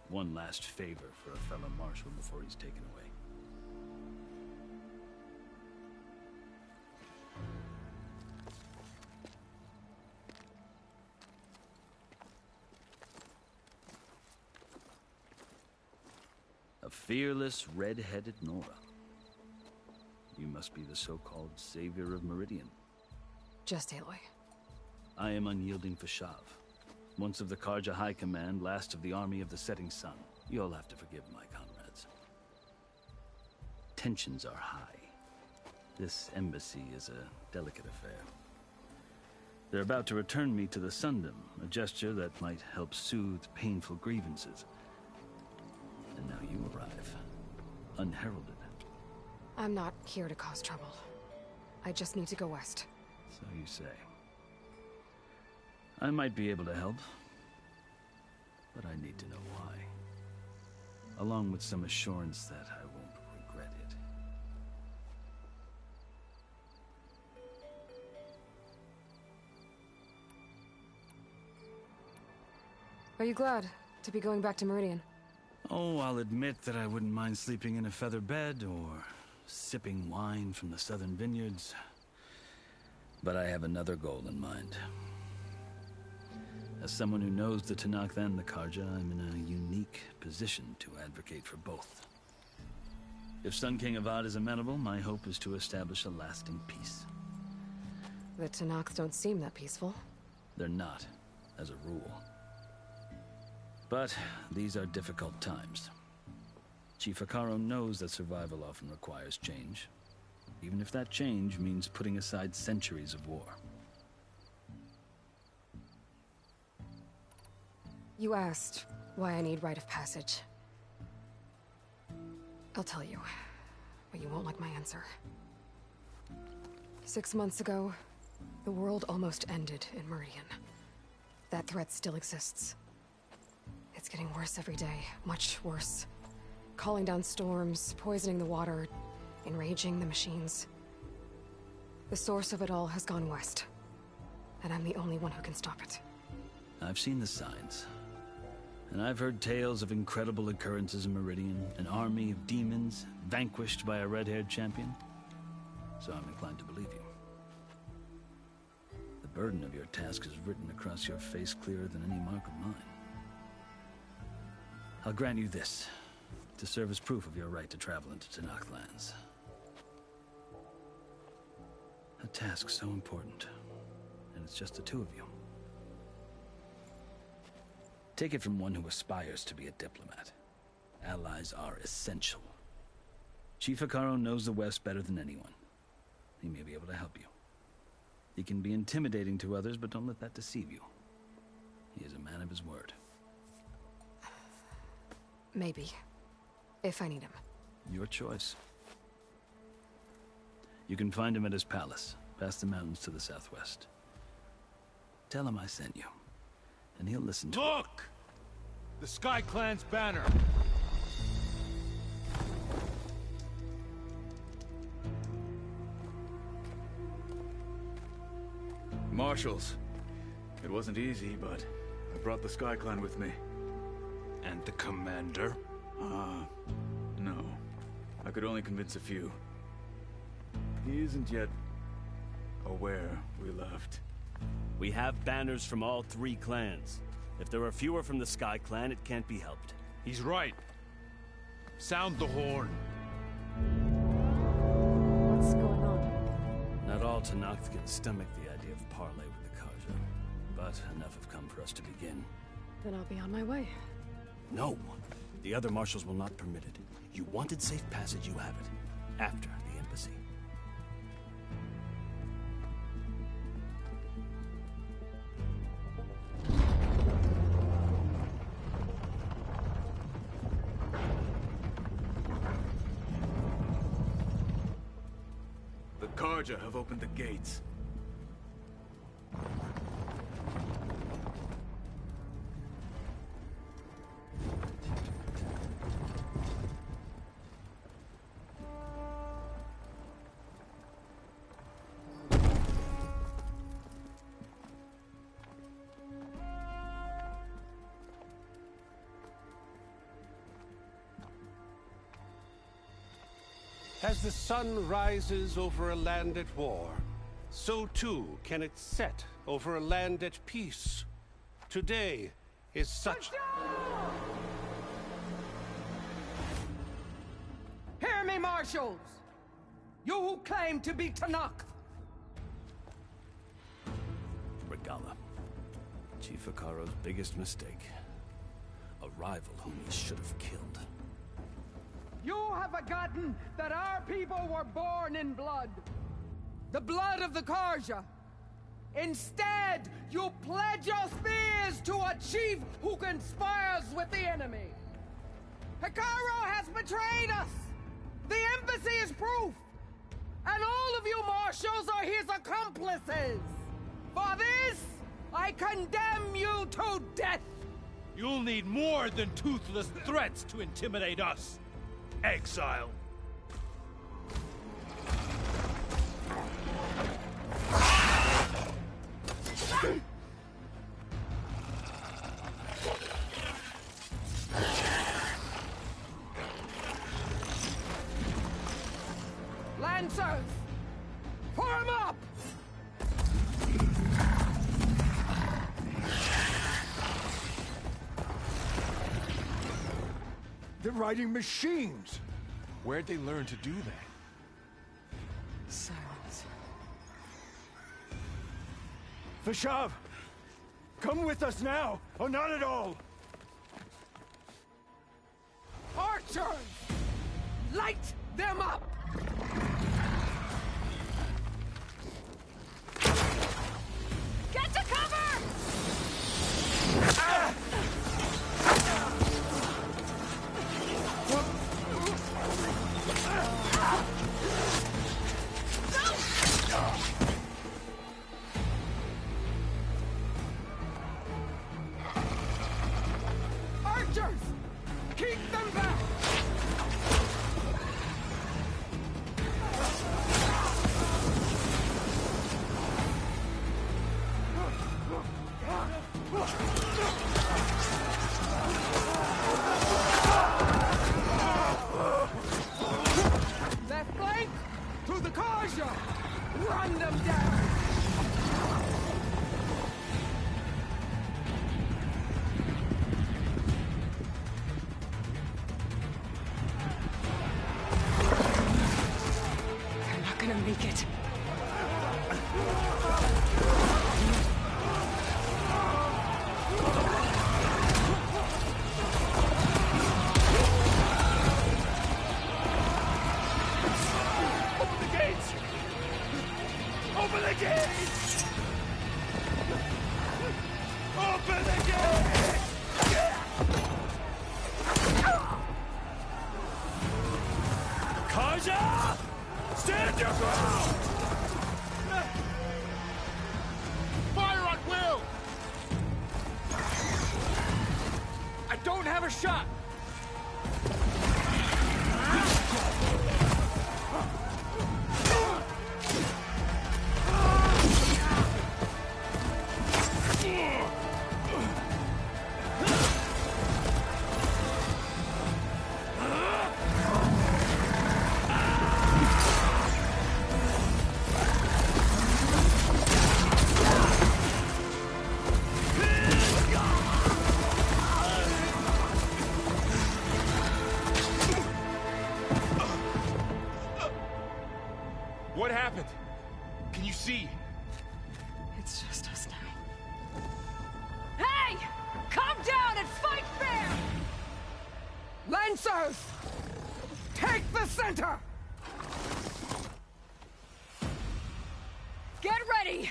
One last favor for a fellow marshal before he's taken away. A fearless, red-headed Nora. You must be the so-called Savior of Meridian. Just Aloy. I am unyielding Fashav. Once of the Carja High Command, last of the Army of the Setting Sun. You'll have to forgive my comrades. Tensions are high. This embassy is a delicate affair. They're about to return me to the Sundom, a gesture that might help soothe painful grievances. And now you arrive, unheralded. I'm not here to cause trouble. I just need to go west. So you say. I might be able to help, but I need to know why. Along with some assurance that I won't regret it. Are you glad to be going back to Meridian? Oh, I'll admit that I wouldn't mind sleeping in a feather bed or sipping wine from the southern vineyards. But I have another goal in mind. As someone who knows the Tenakth and the Carja, I'm in a unique position to advocate for both. If Sun King Avad is amenable, my hope is to establish a lasting peace. The Tenakth don't seem that peaceful. They're not, as a rule. But these are difficult times. Chief Hekarro knows that survival often requires change, even if that change means putting aside centuries of war. You asked why I need rite of passage. I'll tell you, but you won't like my answer. 6 months ago, the world almost ended in Meridian. That threat still exists. It's getting worse every day, much worse. calling down storms, poisoning the water, enraging the machines. The source of it all has gone west, and I'm the only one who can stop it. I've seen the signs. And I've heard tales of incredible occurrences in Meridian, an army of demons vanquished by a red-haired champion. So I'm inclined to believe you. The burden of your task is written across your face clearer than any mark of mine. I'll grant you this, to serve as proof of your right to travel into Tenakth lands. A task so important, and it's just the two of you. Take it from one who aspires to be a diplomat. Allies are essential. Chief Hekarro knows the West better than anyone. He may be able to help you. He can be intimidating to others, but don't let that deceive you. He is a man of his word. Maybe. If I need him. Your choice. You can find him at his palace, past the mountains to the southwest. Tell him I sent you, and he'll listen to Look! The Sky Clan's banner! Marshals. It wasn't easy, but I brought the Sky Clan with me. And the commander? No. I could only convince a few. He isn't yet aware we left. We have banners from all three clans. If there are fewer from the Sky Clan, it can't be helped. He's right. Sound the horn. What's going on? Not all Tenakth can stomach the idea of parley with the Carja, but enough have come for us to begin. Then I'll be on my way. No! The other marshals will not permit it. You wanted safe passage, you have it. After the embassy. The Carja have opened the gates. As the sun rises over a land at war, so too can it set over a land at peace. Today is such... Hear me, marshals! You who claim to be Tenakth! Regalla. Chief Hekarro's biggest mistake. A rival whom he should have killed. You have forgotten that our people were born in blood. The blood of the Carja. Instead, you pledge your spears to a chief who conspires with the enemy. Hekarro has betrayed us. The embassy is proof. And all of you marshals are his accomplices. For this, I condemn you to death. You'll need more than toothless threats to intimidate us. Exile. Lancers! Form up! They're riding machines! Where'd they learn to do that? Silence. Vashav! Come with us now, or not at all! Archers! Light them up! Get to cover! Ah! Archers! Keep them back! make it. Open the gates! Open the gates! Open the gates! Kaja! Stand your ground! Fire on Will! I don't have a shot! What happened? Can you see? It's just us now. Hey! Come down and fight fair! Lancers! Take the center! Get ready!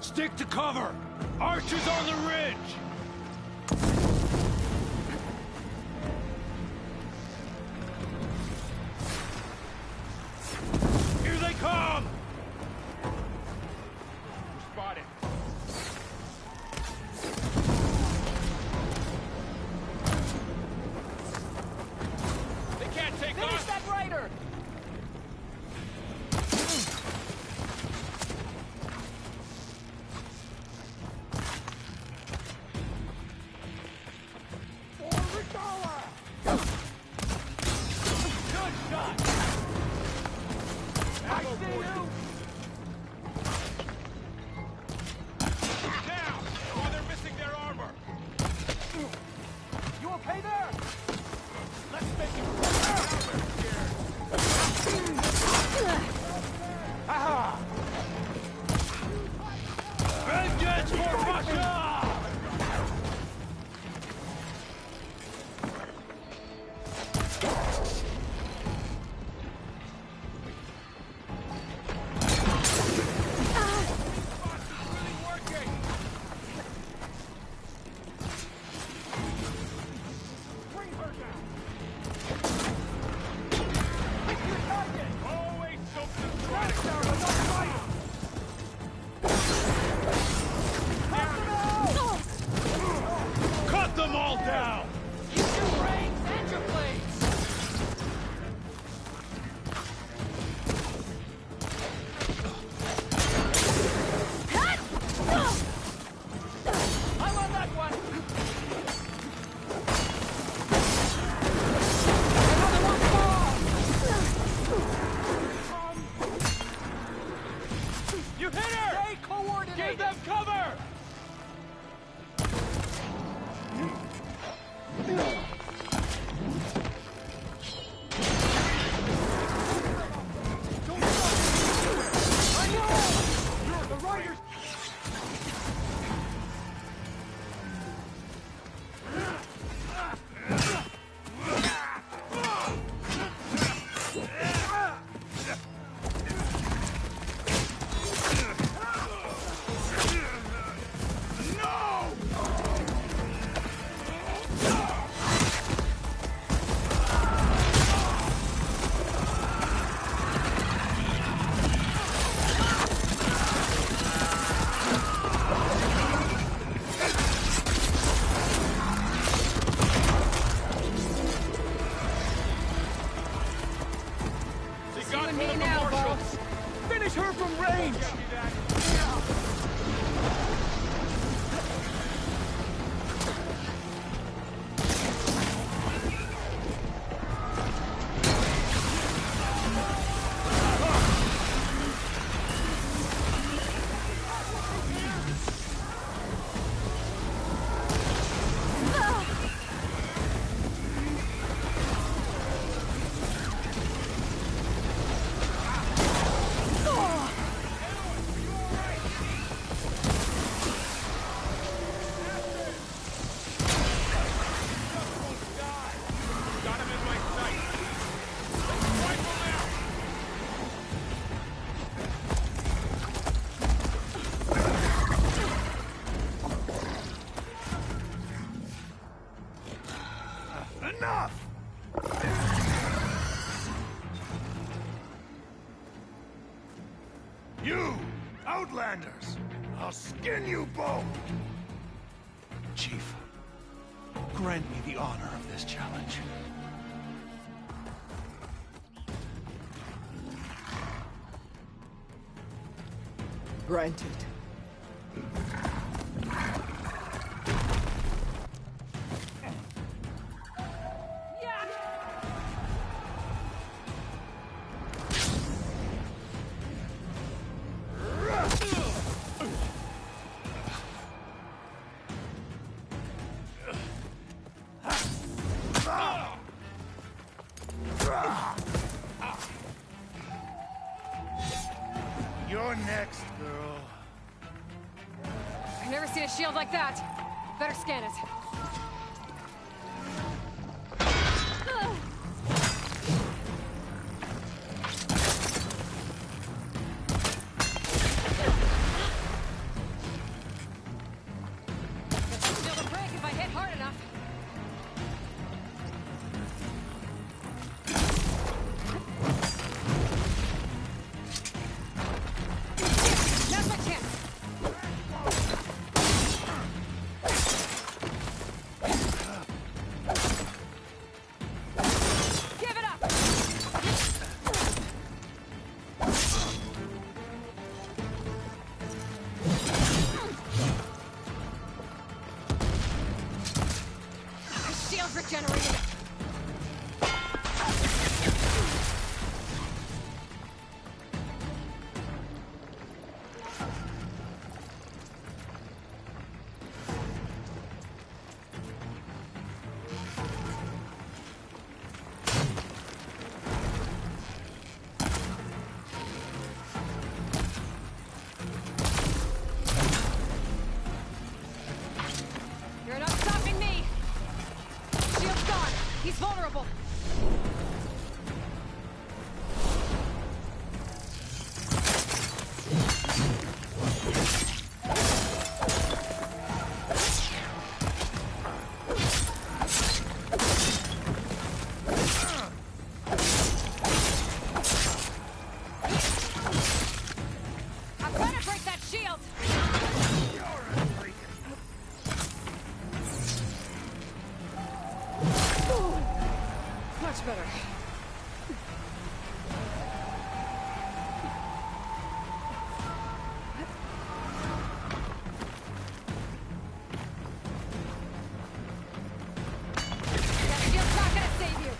Stick to cover! Archers on the ridge! Here they come! We're spotted. They can't take Finish us! that rider! Vengeance for Russia! Cut them all down! Use your brains and your blades! I want that one! Another one falls! You hit her! Stay coordinated! Give them cover! Outlanders! I'll skin you both! Chief, grant me the honor of this challenge. Granted. You're next, girl. I've never seen a shield like that. Better scan it. Shield will break if I hit hard enough. Now's my chance. Give it up. Shield regenerated. You're not stopping me! Shield's gone! He's vulnerable! I'm gonna break that shield! Much better. That shield's not gonna save you.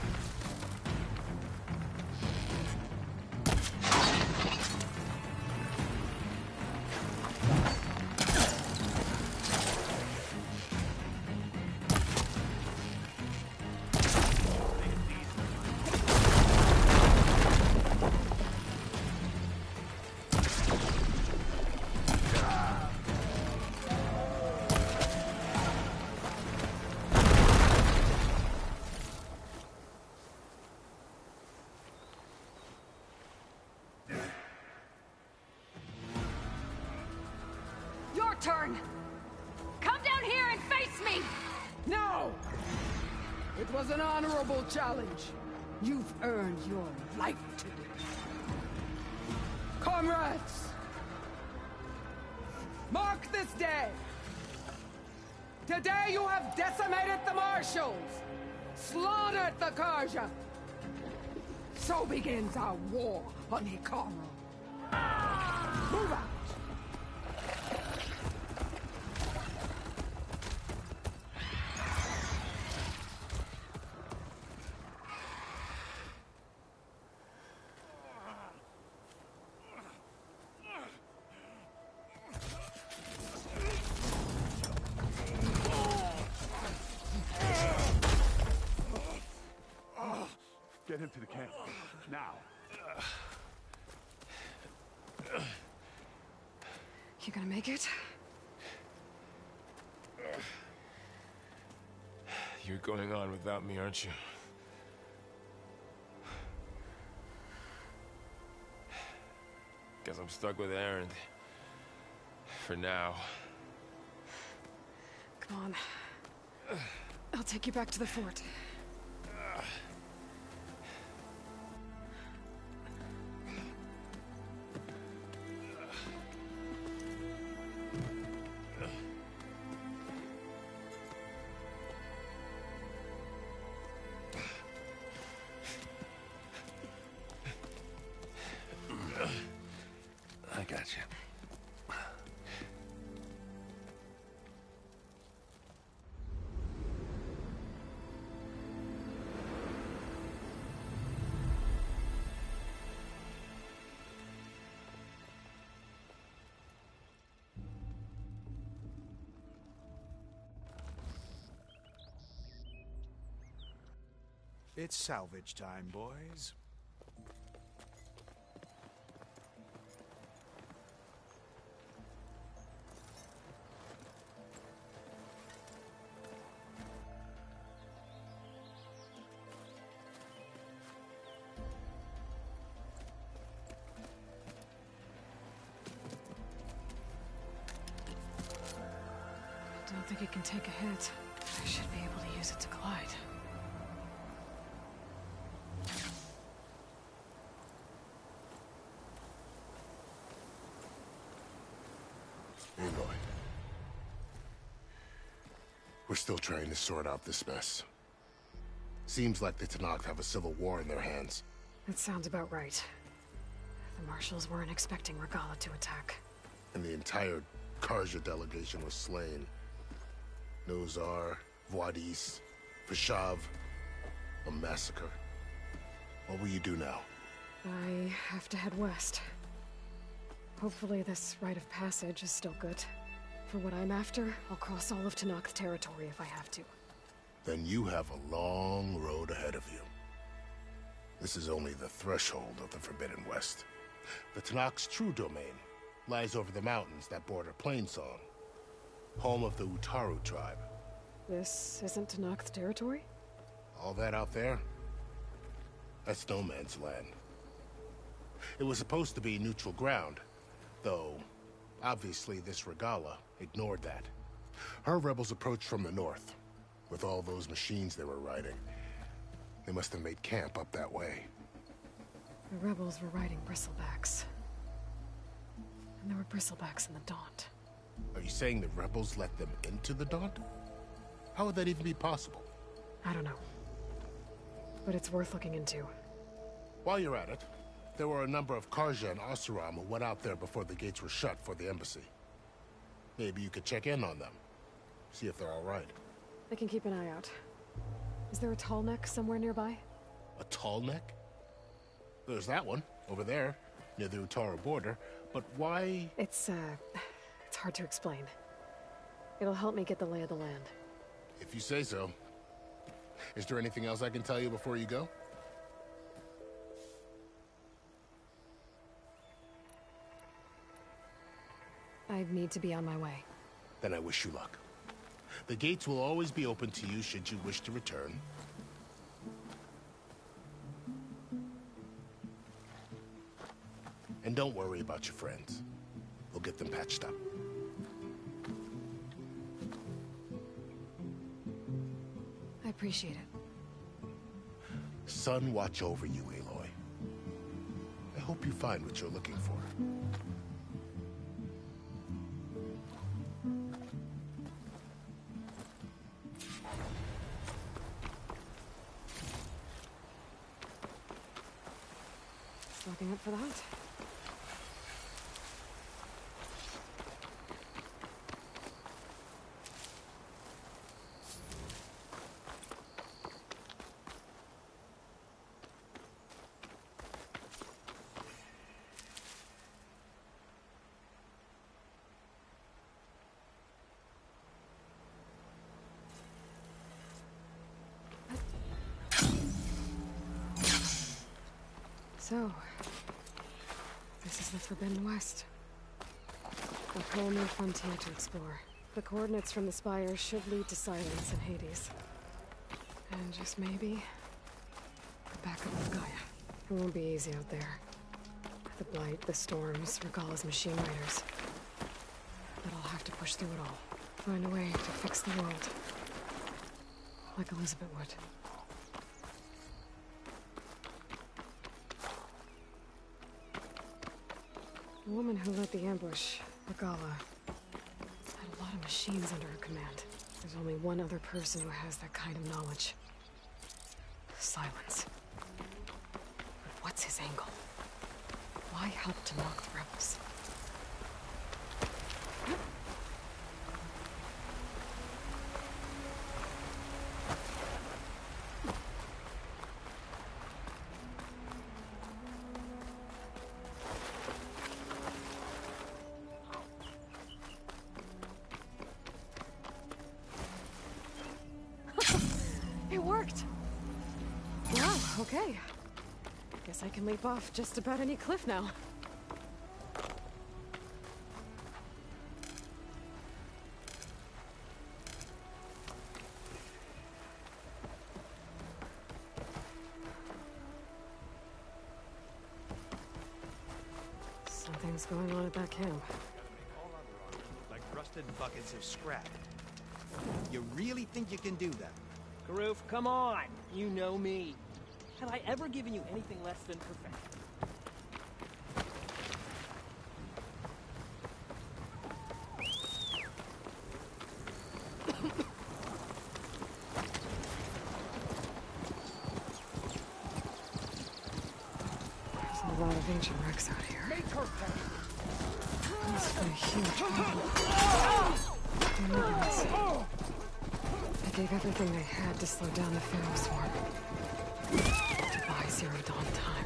Your turn! Come down here and face me! No! It was an honorable challenge. You've earned your life today. Comrades! Mark this day! Today you have decimated the Marshals! Slaughtered the Karja! So begins our war on Hikaru. Move out! Get him to the camp. Now. You gonna make it? You're going on without me, aren't you? Guess I'm stuck with Erend. For now. Come on. I'll take you back to the fort. It's salvage time, boys. Don't think it can take a hit. I should be able to use it to glide. Aloy. We're still trying to sort out this mess. Seems like the Tenakth have a civil war in their hands. That sounds about right. The Marshals weren't expecting Regalla to attack. And the entire Carja delegation was slain. Nozar, Vuadis, Fashav. A massacre. What will you do now? I have to head west. Hopefully this rite of passage is still good. For what I'm after, I'll cross all of Tenakth territory if I have to. Then you have a long road ahead of you. This is only the threshold of the Forbidden West. The Tenakth's true domain lies over the mountains that border Plainsong, home of the Utaru tribe. This isn't Tenakth territory? All that out there? That's no man's land. It was supposed to be neutral ground, though obviously this Regalla ignored that. Her rebels approached from the north, with all those machines they were riding. They must have made camp up that way. The rebels were riding bristlebacks. And there were bristlebacks in the Daunt. Are you saying the rebels let them into the Daunt? How would that even be possible? I don't know. But it's worth looking into. While you're at it, there were a number of Carja and Oseram who went out there before the gates were shut for the embassy. Maybe you could check in on them. See if they're all right. I can keep an eye out. Is there a tall neck somewhere nearby? A tall neck? There's that one, over there, near the Utaru border. But why? It's hard to explain. It'll help me get the lay of the land. If you say so. Is there anything else I can tell you before you go? I need to be on my way. Then I wish you luck. The gates will always be open to you should you wish to return. And don't worry about your friends. We'll get them patched up. I appreciate it. Sun watch over you, Aloy. I hope you find what you're looking for. Looking up for the hunt. So, this is the Forbidden West. A whole new frontier to explore. The coordinates from the spires should lead to Silence and Hades. And just maybe, the backup of Gaia. It won't be easy out there. The Blight, the Storms, Regalla's machine riders. But I'll have to push through it all. Find a way to fix the world. Like Elizabeth would. The woman who led the ambush, Regalla, had a lot of machines under her command. There's only one other person who has that kind of knowledge. Silence. But what's his angle? Why help to knock the rebels? It worked! Okay. Guess I can leap off just about any cliff now. Something's going on at that camp. Like rusted buckets of scrap. You really think you can do that? Karoof, come on! You know me. Have I ever given you anything less than perfection? There's a lot of ancient wrecks out here. Make her pay. Must be a huge problem. They gave everything they had to slow down the Pharaoh swarm. To buy Zero Dawn time.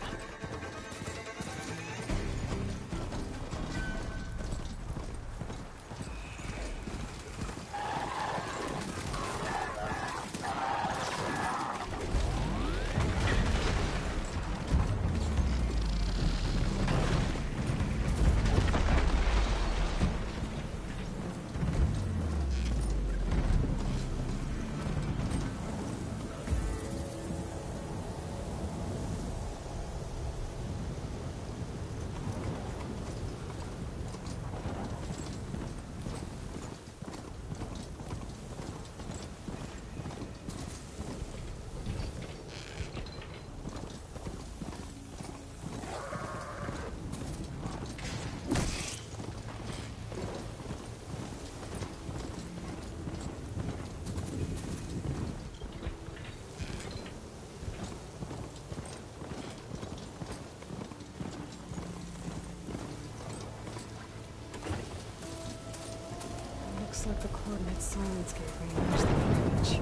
Looks like the coordinates Silence gave me match the footage.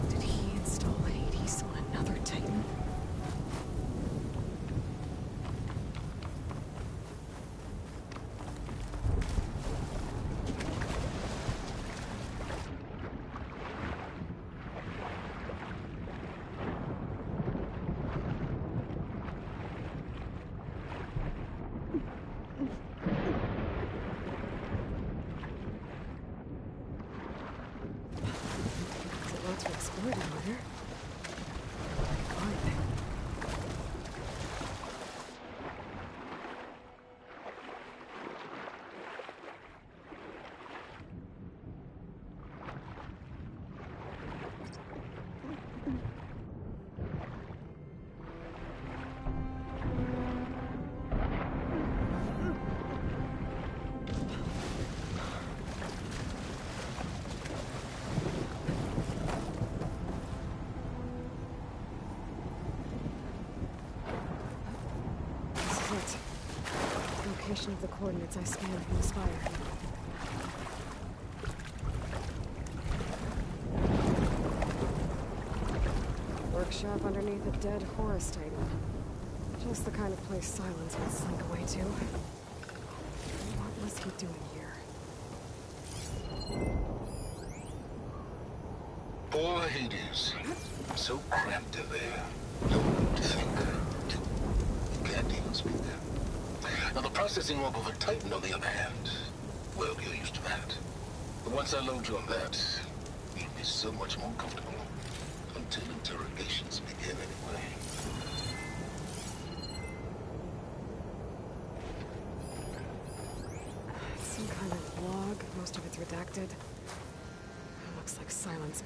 Did he install Hades on another Titan? To explore down there. Fine. Location of the coordinates I scanned from the spire. Workshop underneath a dead Horus Titan. Just the kind of place Silence would slink away to. What was he doing here? Poor Hades. So cramped in there. No room to think. You can't even speak. Now, the processing orb of a Titan, on the other hand, well, you're used to that. But once I load you on that, you'll be so much more comfortable. Until interrogations begin, anyway. Some kind of log, most of it's redacted. Looks like Silence.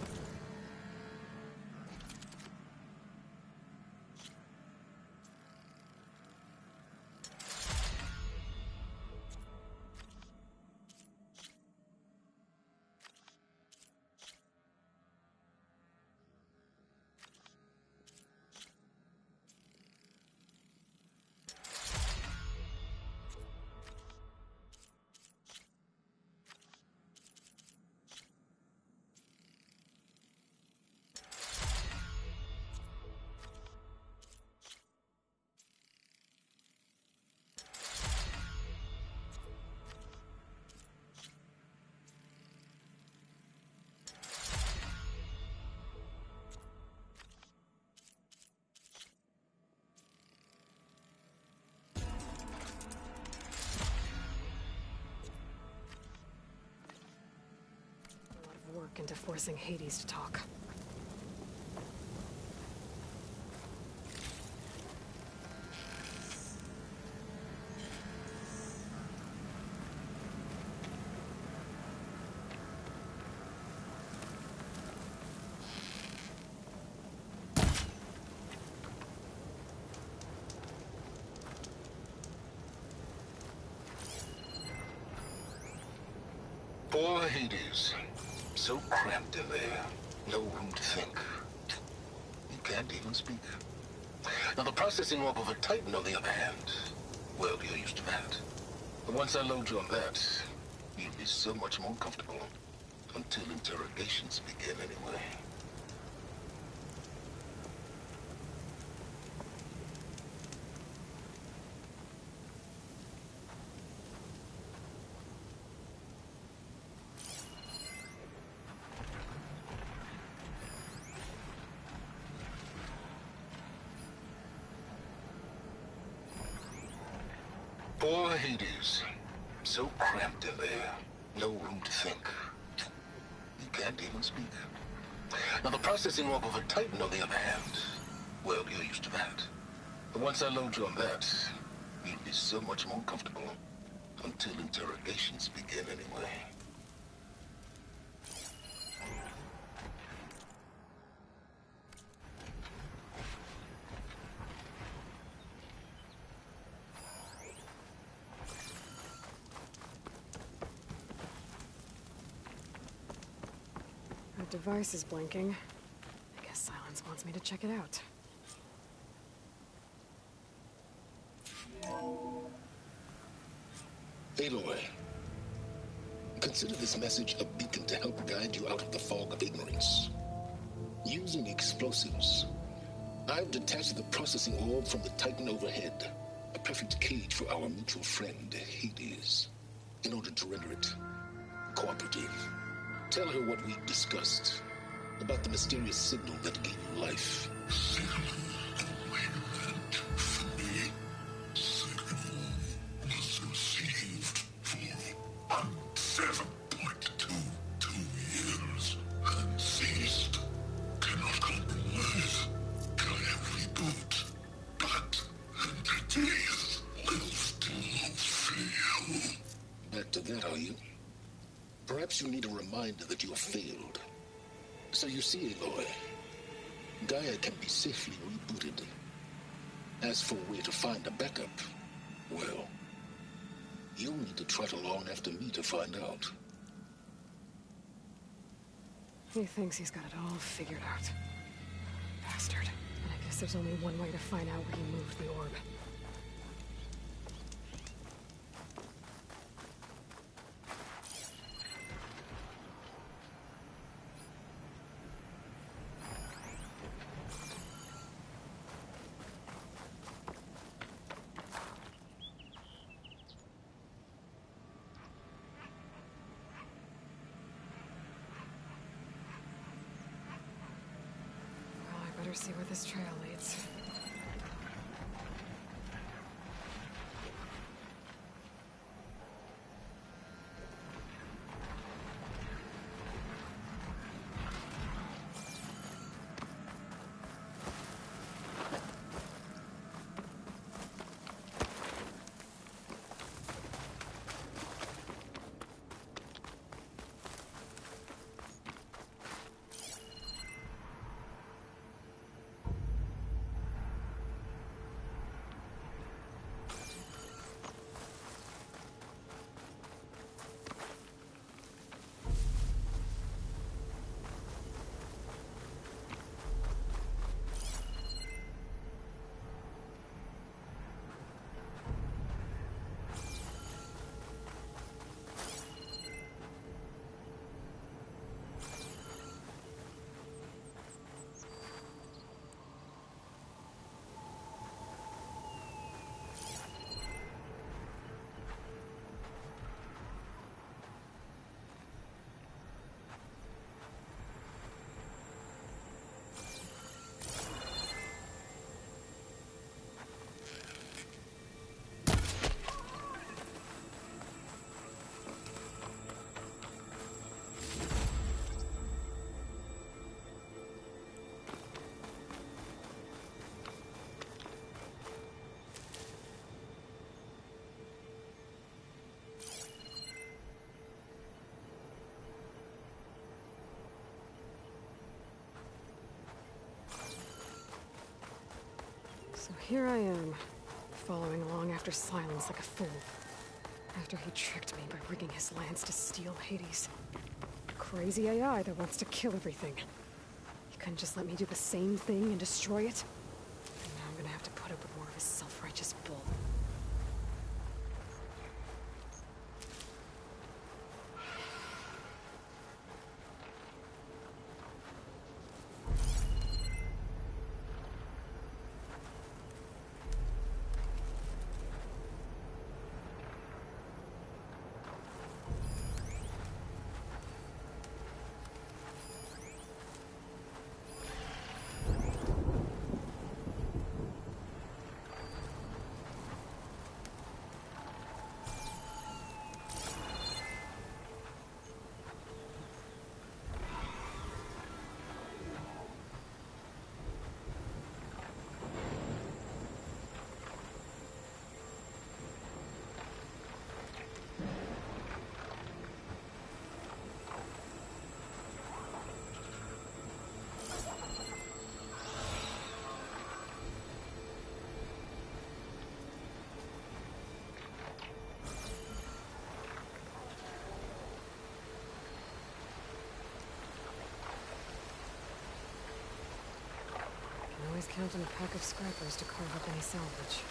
work into forcing Hades to talk. Poor Hades. So cramped in there. No room to think. You can't even speak. Now the processing orb of a Titan, on the other hand, well, you're used to that. But once I load you on that, you'll be so much more comfortable. Until interrogations begin anyway. Poor Hades. So cramped in there. No room to think. You can't even speak. Now the processing orb of a Titan, on the other hand, well, you're used to that. But once I load you on that, you'll be so much more comfortable. Until interrogations begin anyway. That device is blinking. I guess Silence wants me to check it out. Aloy, consider this message a beacon to help guide you out of the fog of ignorance. Using explosives, I've detached the processing orb from the Titan overhead, a perfect cage for our mutual friend, Hades, in order to render it cooperative. Tell her what we discussed about the mysterious signal that gave you life. Back to that, are you? Perhaps you need a reminder that you have failed. So you see, Aloy, Gaia can be safely rebooted. As for where to find a backup, well, you'll need to trot along after me to find out. He thinks he's got it all figured out. Bastard. And I guess there's only one way to find out where he moved the orb. Better see where this trail leads. here I am, following along after Silence like a fool. After he tricked me by rigging his lance to steal Hades. Crazy AI that wants to kill everything. He couldn't just let me do the same thing and destroy it? And now I'm gonna have to put up with more of his self-righteous bull. Always count on a pack of scrappers to carve up any salvage.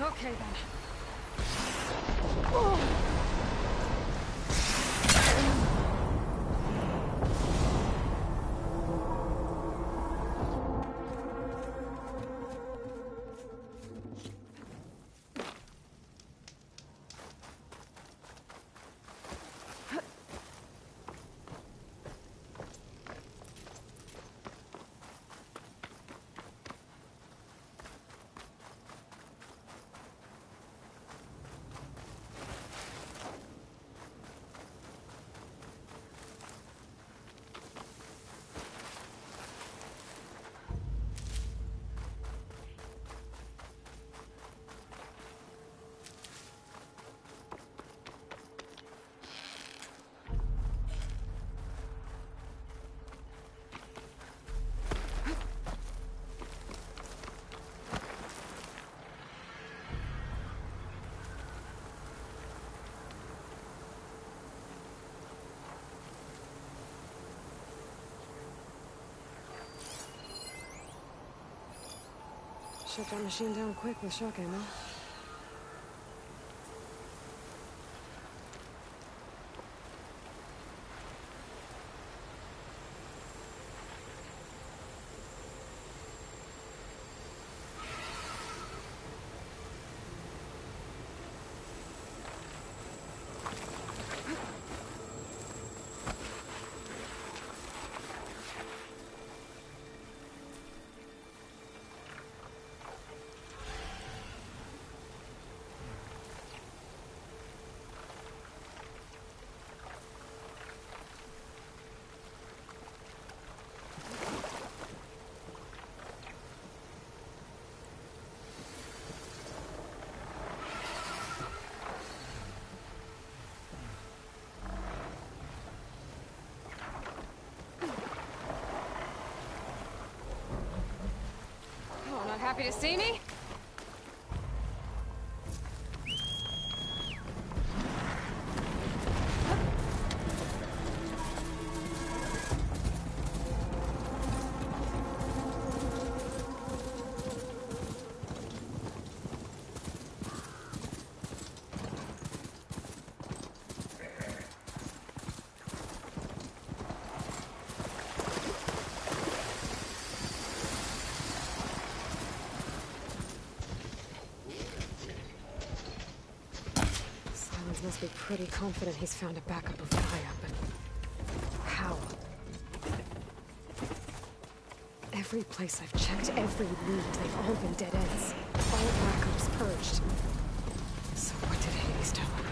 Okay then. Oh. Shut that machine down quick with shock ammo. Happy to see me? Hades must be pretty confident he's found a backup of Gaia, but how? Every place I've checked, every lead, they've all been dead ends. All backups purged. So what did Hades tell him?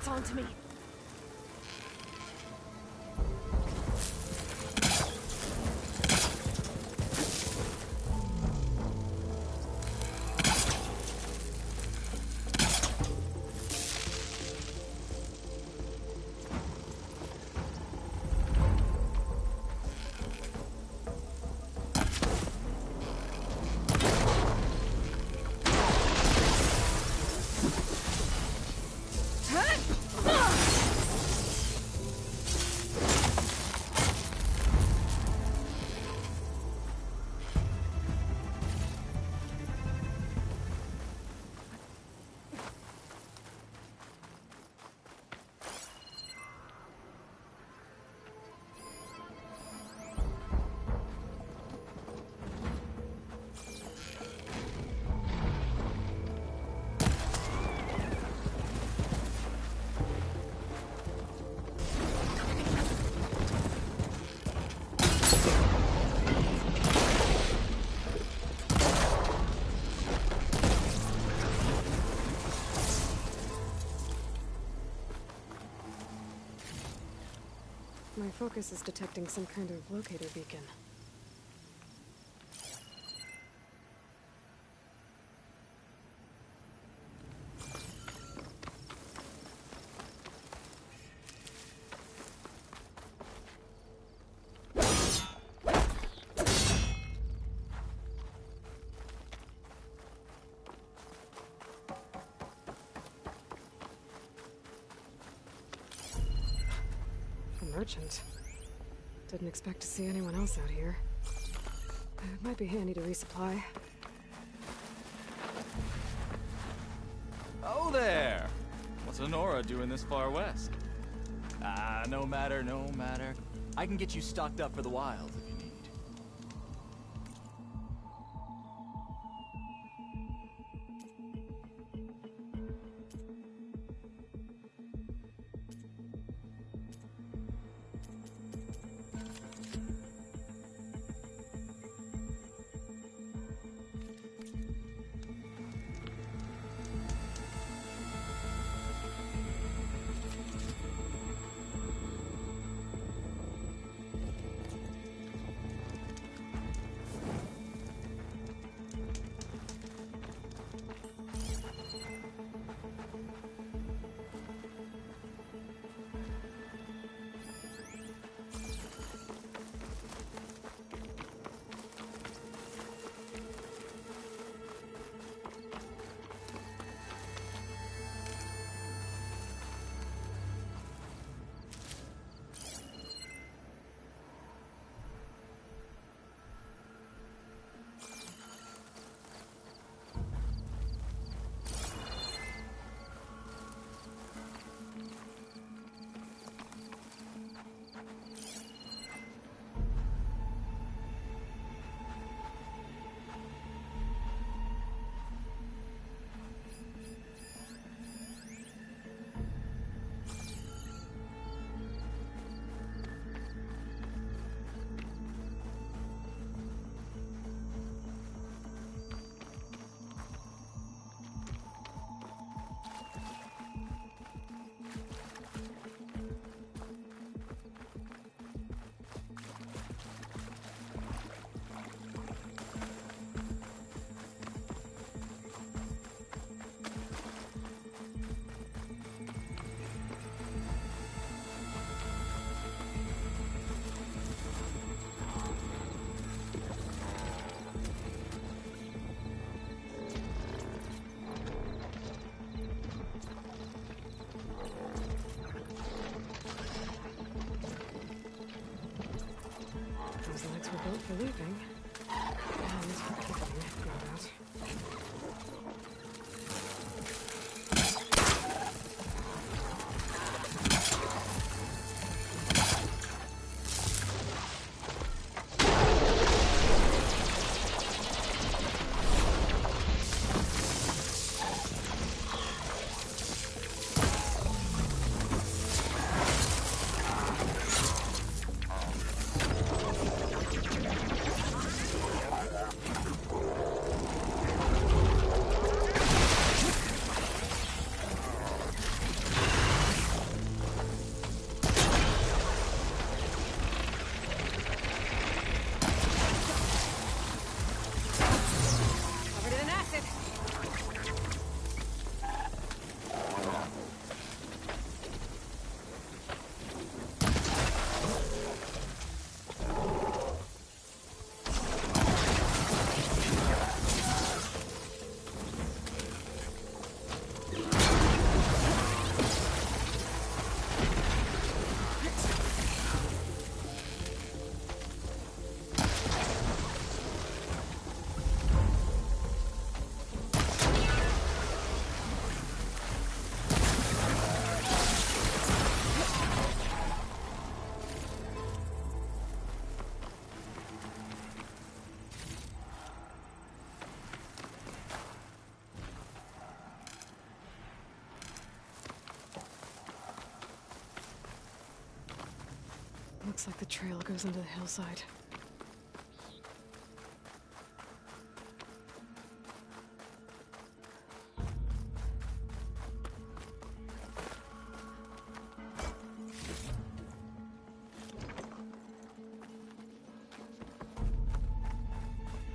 It's on to me. My focus is detecting some kind of locator beacon. Merchant. Didn't expect to see anyone else out here. It might be handy to resupply. Oh there! What's Honora doing this far west? No matter, no matter. I can get you stocked up for the wild if you need. Those lights were built for leaving. And for keeping, no doubt. Looks like the trail goes into the hillside.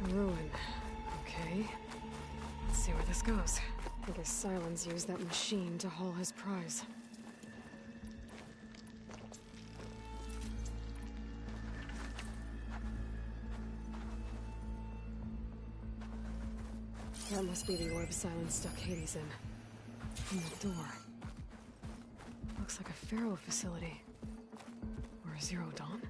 A ruin. Okay. Let's see where this goes. I guess Sylens used that machine to haul his prize. That must be the orb Sylens stuck Hades in. From the door. Looks like a Pharaoh facility. Or a Zero Dawn?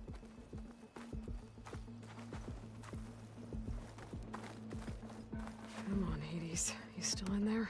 Come on, Hades. You still in there?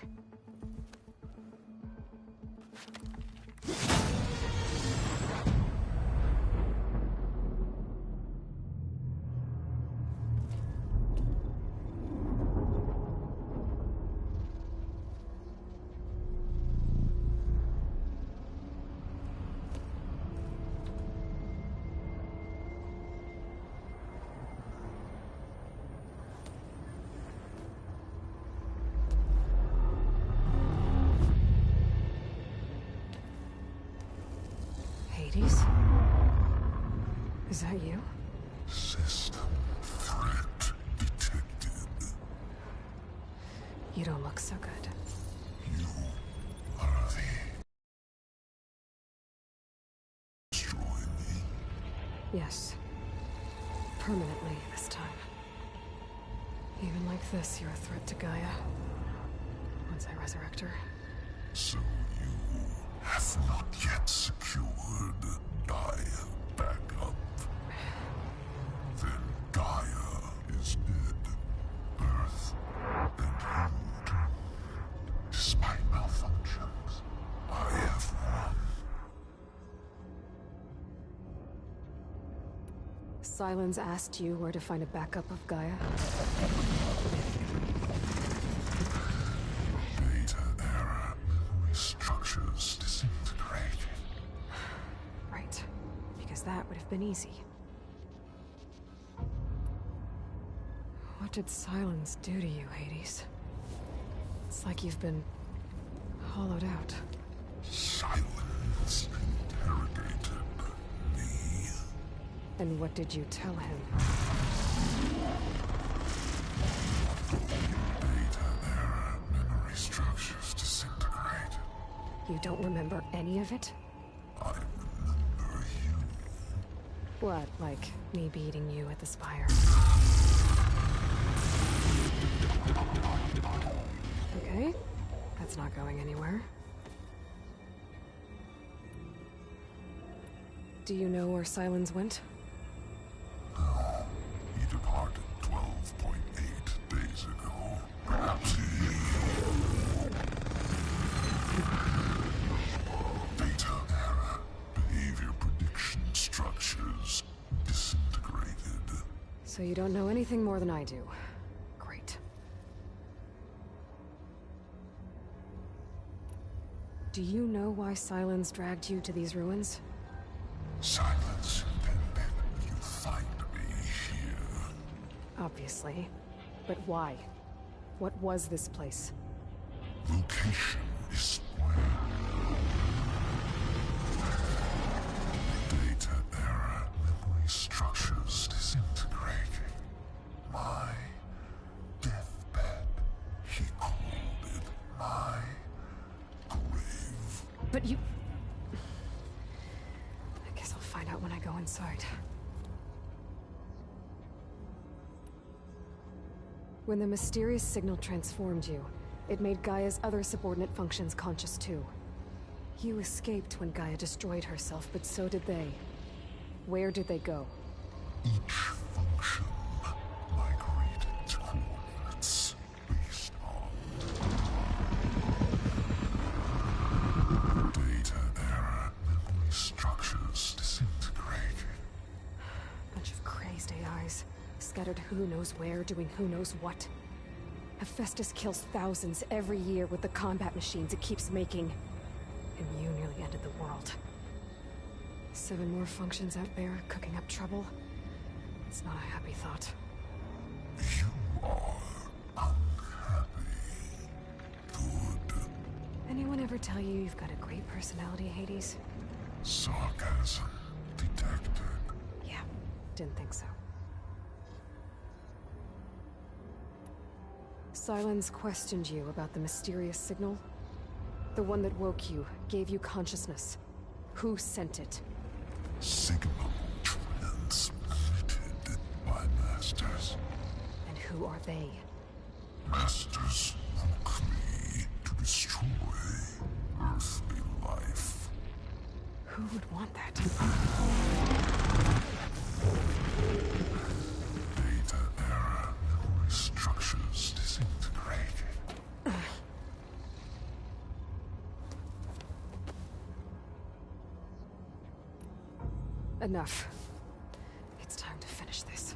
Hades? Is that you? System threat detected. You don't look so good. You are the... destroy me? Yes. Permanently this time. Even like this, you're a threat to Gaia. Once I resurrect her. So you have not yet secured Gaia back up. Then Gaia is dead. Earth and you. Despite malfunctions, I have won. Sylens asked you where to find a backup of Gaia? Beta era memory structures disintegrated. Right. Because that would have been easy. What did Sylens do to you, Hades? It's like you've been hollowed out. Silence interrogated me. And what did you tell him? Beta era memory structures disintegrated. You don't remember any of it? I remember you. What, like me beating you at the Spire? Okay, that's not going anywhere. Do you know where Sylens went? No, he departed 12.8 days ago. Perhaps he... Beta era behavior prediction structures disintegrated. So you don't know anything more than I do. Great. Do you know why Sylens dragged you to these ruins? Silence intended you find me here. Obviously. But why? What was this place? Location is where... Data era memory structures disintegrating. My deathbed. He called it my grave. But you... I guess I'll find out when I go inside. When the mysterious signal transformed you, it made Gaia's other subordinate functions conscious too. You escaped when Gaia destroyed herself, but so did they. Where did they go? Each function migrated to coordinates based on data era memory structures disintegrating. Bunch of crazed AIs, scattered who knows where, doing who knows what. Hephaestus kills thousands every year with the combat machines it keeps making. And you nearly ended the world. 7 more functions out there, cooking up trouble. It's not a happy thought. Anyone ever tell you you've got a great personality, Hades? Sarcasm detected. Yeah, didn't think so. Sylens questioned you about the mysterious signal. The one that woke you, gave you consciousness. Who sent it? Signal transmitted by masters. And who are they? Masters woke me to destroy earthly life. Who would want that? Data error. Memory structures disintegrated. Enough. It's time to finish this.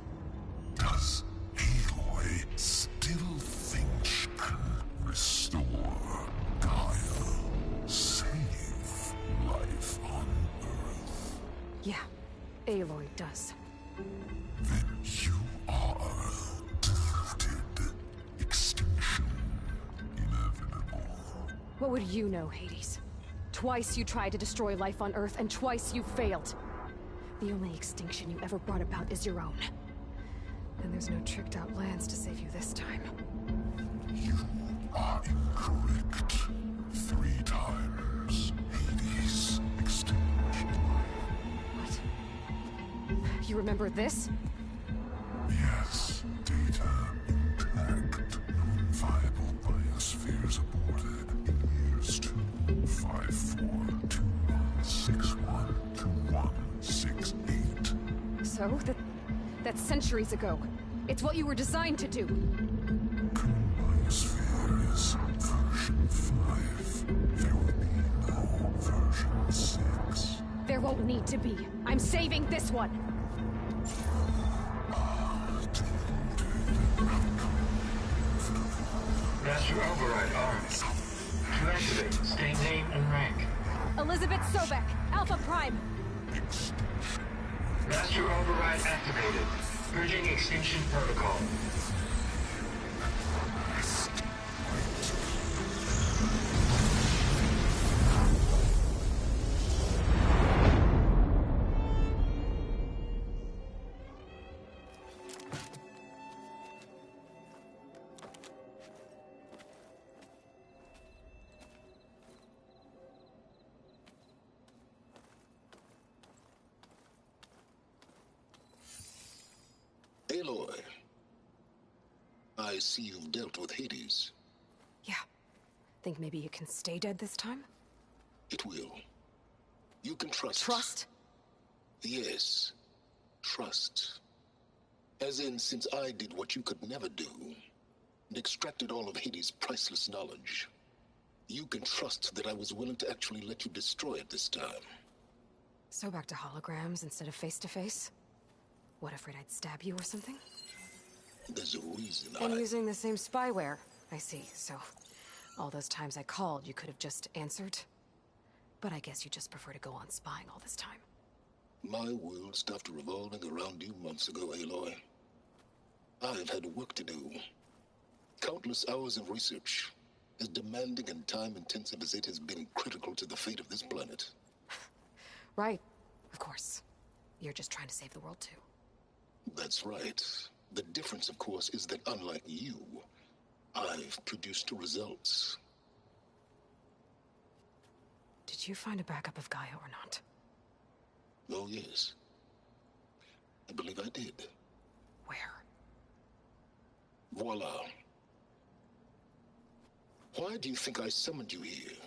Does Aloy still think she can restore Gaia? Save life on Earth? Yeah, Aloy does. Then you are deluded. Extinction inevitable. What would you know, Hades? Twice you tried to destroy life on Earth, and twice you failed. The only extinction you ever brought about is your own. And there's no tricked-out lands to save you this time. You are incorrect. 3 times. Hades. Extinction. What? You remember this? Yes. Data intact. Non-viable biospheres aborted in years 25421612168. So? That's centuries ago. It's what you were designed to do. Biosphere is version 5. There will be no version 6. There won't need to be. I'm saving this one. Master Override arms. To activate, state name and rank. Elizabeth Sobek, Alpha Prime. Master Override activated. Purging extinction protocol. Aloy, I see you've dealt with Hades. Yeah. Think maybe you can stay dead this time? It will. You can trust. Trust? Yes. Trust. As in, since I did what you could never do, and extracted all of Hades' priceless knowledge, you can trust that I was willing to actually let you destroy it this time. So back to holograms instead of face-to-face? What, afraid I'd stab you or something? There's a reason And using the same spyware. I see, so all those times I called, you could have just answered? But I guess you just prefer to go on spying all this time. My world stopped revolving around you months ago, Aloy. I've had work to do. Countless hours of research, as demanding and time-intensive as it has been critical to the fate of this planet. Right, of course. You're just trying to save the world, too. That's right. The difference, of course, is that unlike you, I've produced results. Did you find a backup of Gaia or not? Oh, yes. I believe I did. Where? Voila. Why do you think I summoned you here?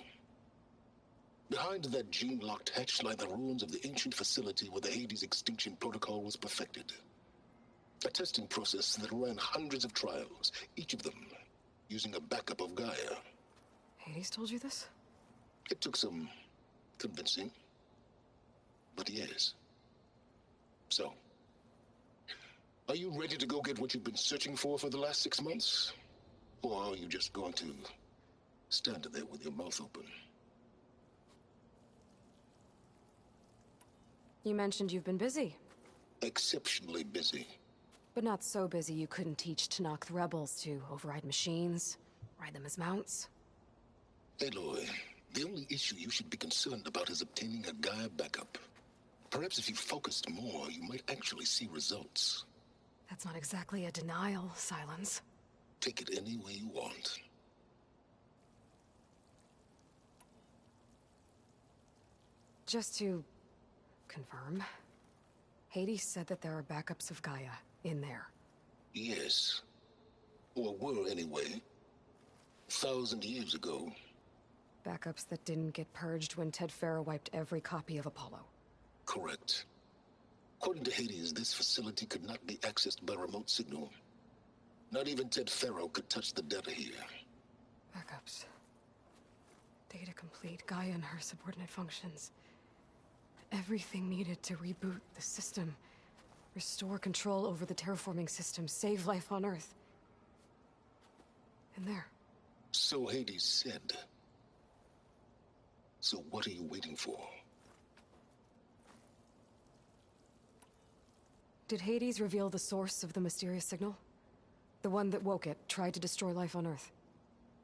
Behind that gene-locked hatch lie the ruins of the ancient facility where the Hades extinction protocol was perfected. A testing process that ran hundreds of trials, each of them using a backup of Gaia. Hades told you this? It took some convincing, but yes. So, are you ready to go get what you've been searching for the last 6 months? Or are you just going to stand there with your mouth open? You mentioned you've been busy. Exceptionally busy. But not so busy you couldn't teach Tenakth rebels to override machines, ride them as mounts. Aloy, the only issue you should be concerned about is obtaining a Gaia backup. Perhaps if you focused more, you might actually see results. That's not exactly a denial, Silence. Take it any way you want. Just to confirm, Hades said that there are backups of Gaia in there. Yes. Or were anyway. 1,000 years ago. Backups that didn't get purged when Ted Faro wiped every copy of Apollo. Correct. According to Hades, this facility could not be accessed by remote signal. Not even Ted Faro could touch the data here. Backups. Data complete, Gaia and her subordinate functions. Everything needed to reboot the system. Restore control over the terraforming system, save life on Earth. And there. So Hades said. So what are you waiting for? Did Hades reveal the source of the mysterious signal? The one that woke it, tried to destroy life on Earth?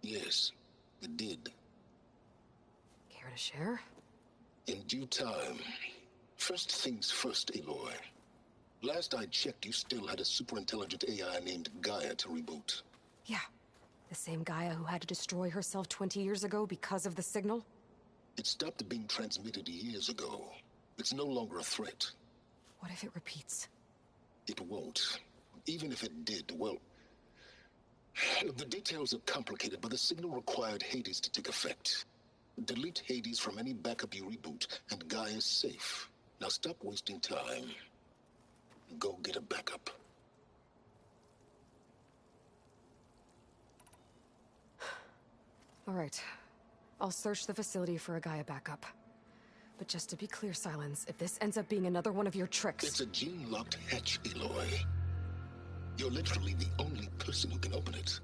Yes, it did. Care to share? In due time. First things first, Aloy. Last I checked, you still had a super-intelligent AI named Gaia to reboot. Yeah. The same Gaia who had to destroy herself 20 years ago because of the signal? It stopped being transmitted years ago. It's no longer a threat. What if it repeats? It won't. Even if it did, well... The details are complicated, but the signal required Hades to take effect. Delete Hades from any backup you reboot, and Gaia's safe. Now stop wasting time. Go get a backup. All right. I'll search the facility for a Gaia backup. But just to be clear, Silence, if this ends up being another one of your tricks... It's a gene-locked hatch, Aloy. You're literally the only person who can open it.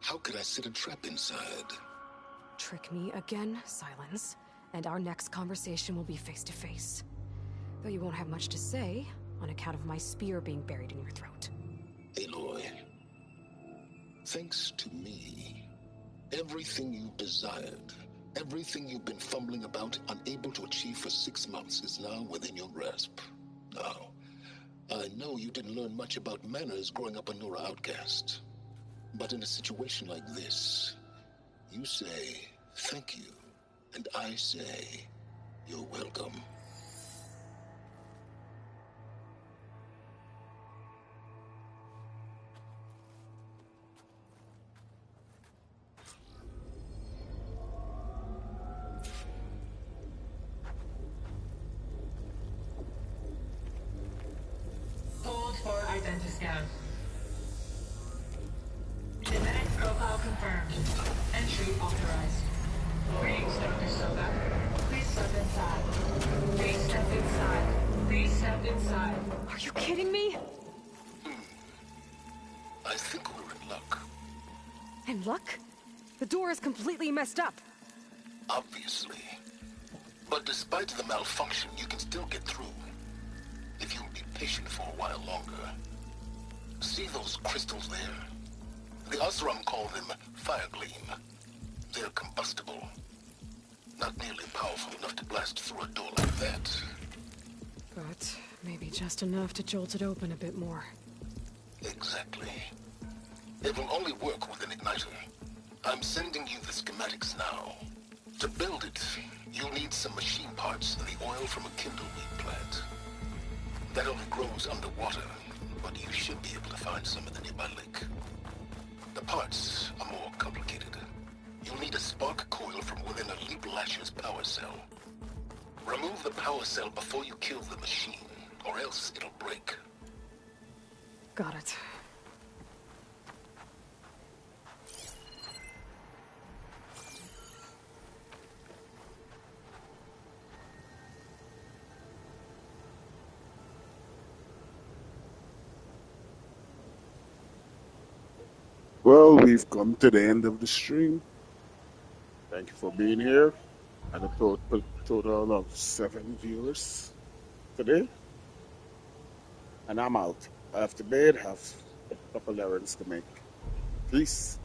How could I set a trap inside? Trick me again, Silence, and our next conversation will be face-to-face. Though you won't have much to say, on account of my spear being buried in your throat. Aloy, thanks to me, everything you desired, everything you've been fumbling about, unable to achieve for 6 months, is now within your grasp. Now, I know you didn't learn much about manners growing up a Nora outcast. But in a situation like this, you say, thank you, and I say, you're welcome. Hold for identiscan. Genetic profile confirmed. Entry authorized. Greetings, Dr. Soka. Please step inside. Please step inside. Please step inside. Are you kidding me? I think we're in luck. In luck? The door is completely messed up. Obviously. But despite the malfunction, you can still get through. If you'll be patient for a while longer. See those crystals there? The Osram call them Firegleam. They're combustible. Not nearly powerful enough to blast through a door like that. But maybe just enough to jolt it open a bit more. Exactly. It will only work with an igniter. I'm sending you the schematics now. To build it, you'll need some machine parts and the oil from a kindleweed plant. That only grows underwater, but you should be able to find some in the nearby lake. The parts are more complicated. You'll need a spark coil from within a Leap Lasher's power cell. Remove the power cell before you kill the machine, or else it'll break. Got it. Well, we've come to the end of the stream. Thank you for being here. And a total of 7 viewers. today. And I'm out. I have to bed, have a couple errands to make. Peace.